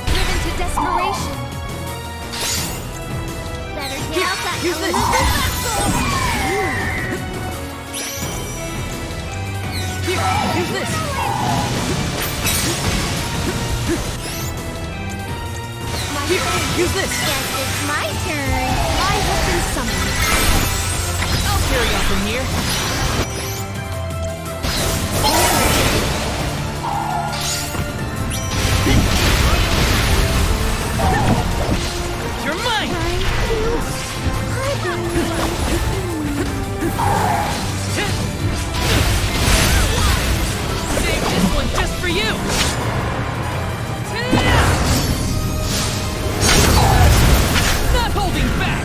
S17: Driven to desperation.
S2: Better get out that
S3: use this. Here, use this! Here, use this!
S2: Guess it's my turn.
S1: I have been summoned.
S3: I'll carry on from here. You're mine! Save this one just for you! Not holding back!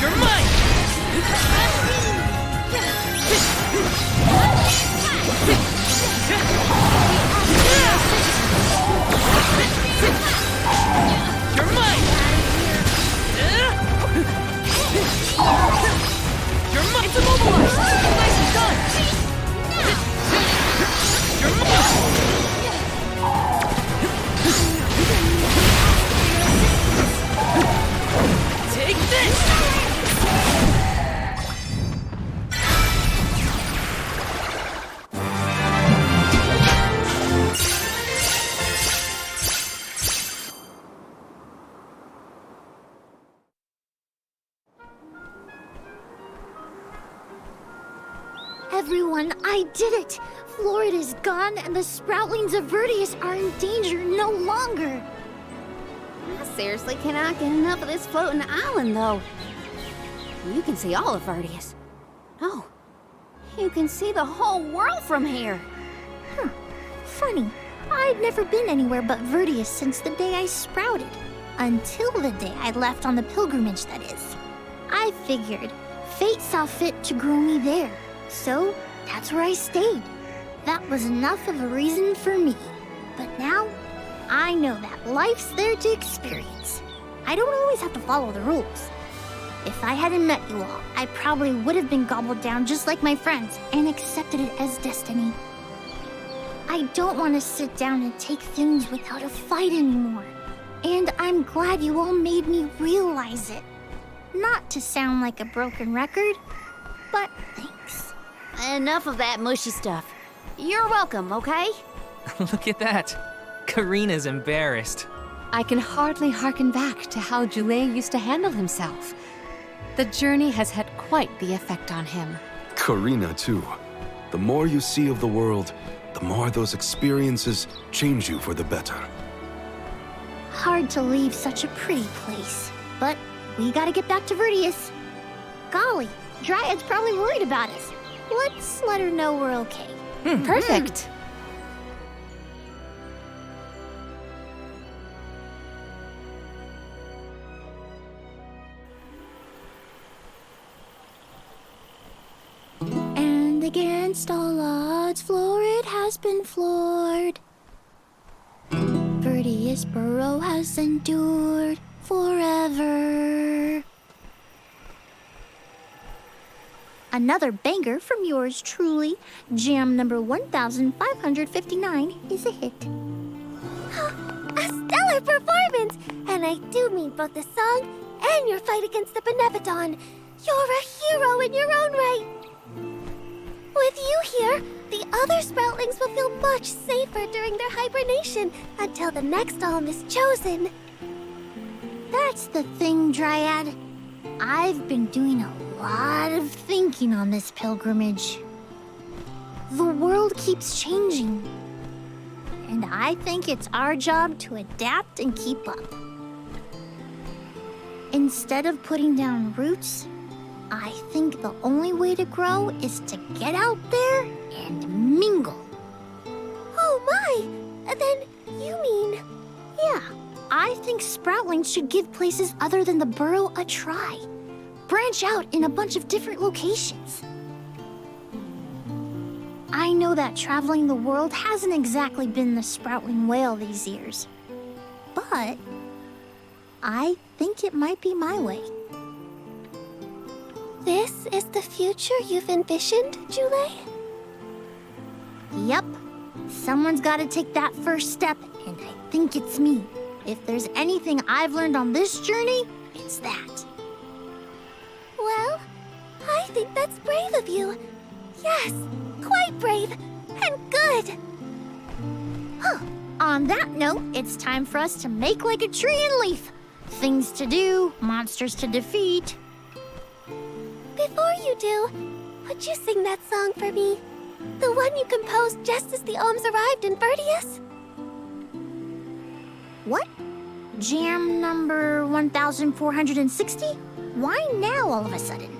S3: You're mine! You're mine! You're mine! It's immobilized! Nicely done! You're mine! Take this!
S2: Everyone, I did it! Florida's gone, and the sproutlings of Vertius are in danger no longer.
S4: I seriously cannot get enough of this floating island, though. You can see all of Vertius. No, you can see the whole world from here.
S2: Funny, I'd never been anywhere but Vertius since the day I sprouted. Until the day I left on the pilgrimage, that is. I figured fate saw fit to grow me there, so that's where I stayed. That was enough of a reason for me. But now, I know that life's there to experience. I don't always have to follow the rules. If I hadn't met you all, I probably would have been gobbled down just like my friends and accepted it as destiny. I don't want to sit down and take things without a fight anymore. And I'm glad you all made me realize it. Not to sound like a broken record, but thanks.
S4: Enough of that mushy stuff. You're welcome, okay?
S3: Look at that. Karina's embarrassed.
S1: I can hardly hearken back to how Julet used to handle himself. The journey has had quite the effect on him.
S15: Karina, too. The more you see of the world, the more those experiences change you for the better.
S2: Hard to leave such a pretty place, but we gotta get back to Vertius. Golly, Dryad's probably worried about us. Let's let her know we're okay.
S1: Perfect.
S2: And against all odds, Florid has been floored. Vertius Burrow has endured forever. Another banger from yours truly. Jam number 1559 is a hit.
S16: A stellar performance! And I do mean both the song and your fight against the Benevodon. You're a hero in your own right. With you here, the other sproutlings will feel much safer during their hibernation until the next alm is chosen.
S2: That's the thing, Dryad. I've been doing a lot of thinking on this pilgrimage. The world keeps changing. and I think it's our job to adapt and keep up. Instead of putting down roots, I think the only way to grow is to get out there and mingle.
S16: Oh my! Then you mean...
S2: Yeah, I think sproutlings should give places other than the burrow a try. Branch out in a bunch of different locations. I know that traveling the world hasn't exactly been the Sproutling whale these years, but I think it might be my way.
S16: This is the future you've envisioned, Jule?
S2: Yep. Someone's got to take that first step, and I think it's me. If there's anything I've learned on this journey, it's that.
S16: Well, I think that's brave of you. Yes, quite brave and good.
S2: Huh. On that note, it's time for us to make like a tree and leaf. Things to do, monsters to defeat.
S16: Before you do, would you sing that song for me? The one you composed just as the alms arrived in Vertius?
S2: What? Jam number 1460? Why now all of a sudden?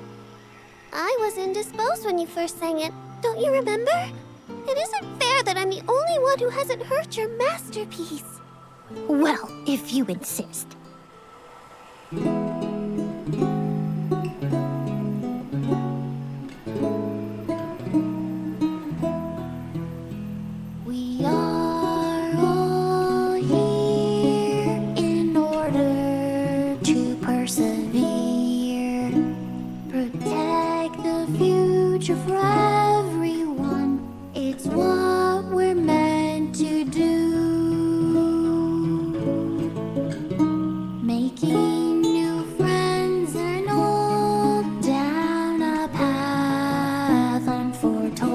S16: I was indisposed when you first sang it. Don't you remember? It isn't fair that I'm the only one who hasn't heard your masterpiece.
S2: Well, if you insist. We are all here in order to persevere. Protect the future for everyone. It's what we're meant to do. Making new friends and old down a path unforetold.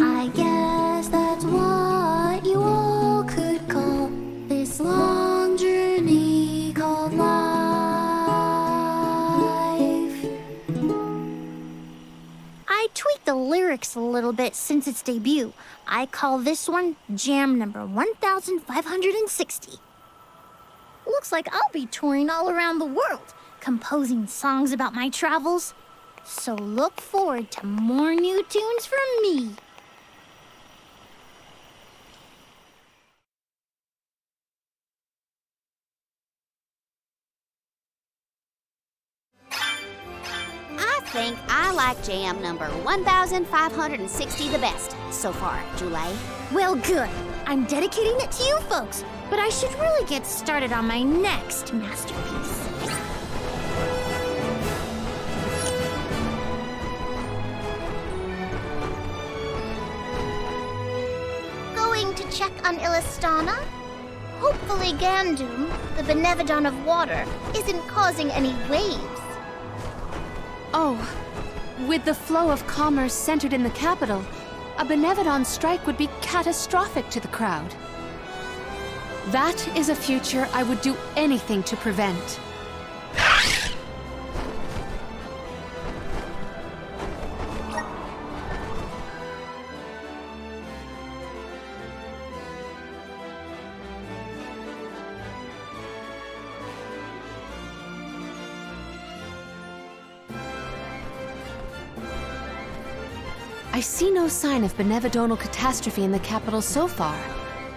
S2: I guess that's what you all could call this long journey called life. I tweaked the lyrics a little bit since its debut. I call this one Jam number 1560. Looks like I'll be touring all around the world, composing songs about my travels. So look forward to more new tunes from me.
S4: I think I like jam number 1560 the best so far, Jule.
S2: Well, good. I'm dedicating it to you folks, but I should really get started on my next masterpiece.
S16: Going to check on Illistana? Hopefully Gandum, the Benevodon of water, isn't causing any waves.
S1: Oh, with the flow of commerce centered in the capital, a Benevodon strike would be catastrophic to the crowd. That is a future I would do anything to prevent. I see no sign of benevodonal catastrophe in the capital so far.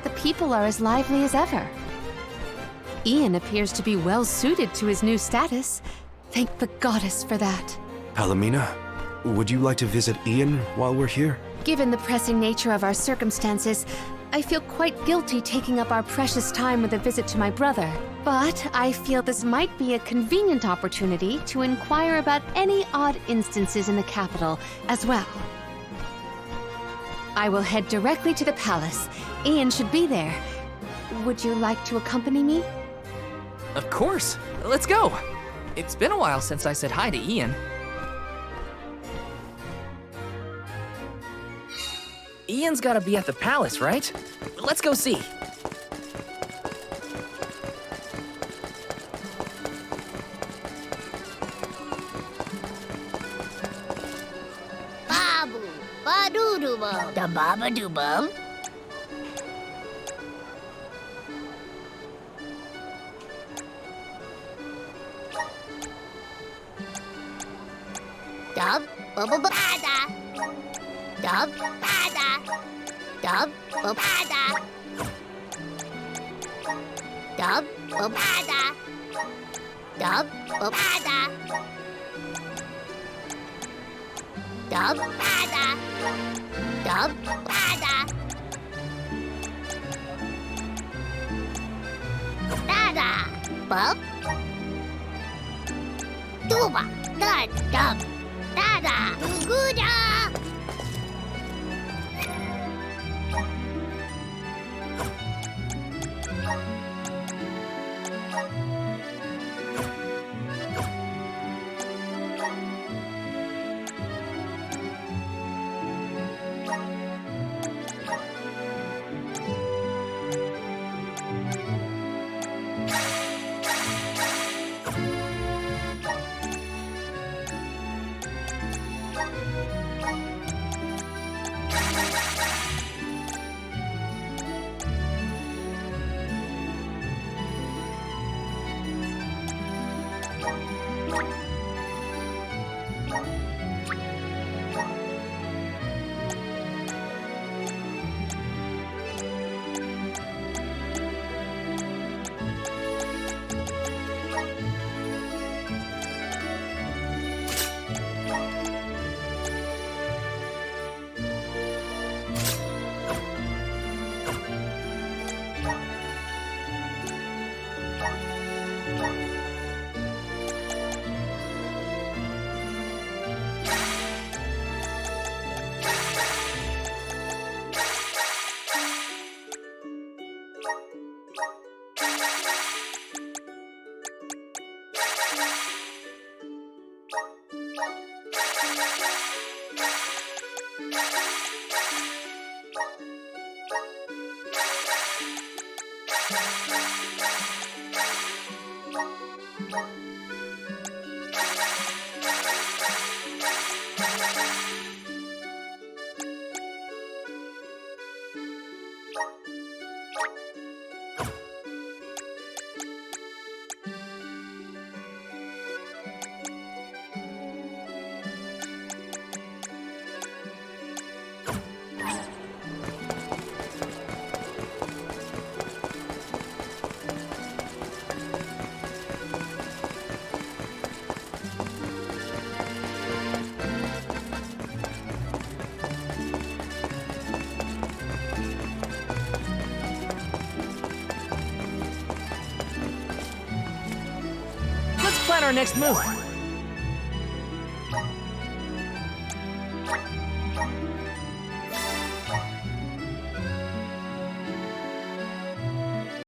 S1: The people are as lively as ever. Ian appears to be well suited to his new status. Thank the goddess for that.
S15: Palomina, would you like to visit Ian while we're here?
S1: Given the pressing nature of our circumstances, I feel quite guilty taking up our precious time with a visit to my brother. But I feel this might be a convenient opportunity to inquire about any odd instances in the capital as well. I will head directly to the palace. Ian should be there. Would you like to accompany me?
S3: Of course. Let's go. It's been a while since I said hi to Ian. Ian's gotta be at the palace, right? Let's go see.
S16: Babu, ba-doo-doo-bum. Da-ba-ba-doo-bum. Dub Bubada. Dub Bada. Dub Bubada. Dub Bubada. Dub Bubada. Dub Bada. Dub Bada. Dada. Bub. Duba. Dud. Dub. Dada. Guda.
S12: Let's plan our next move.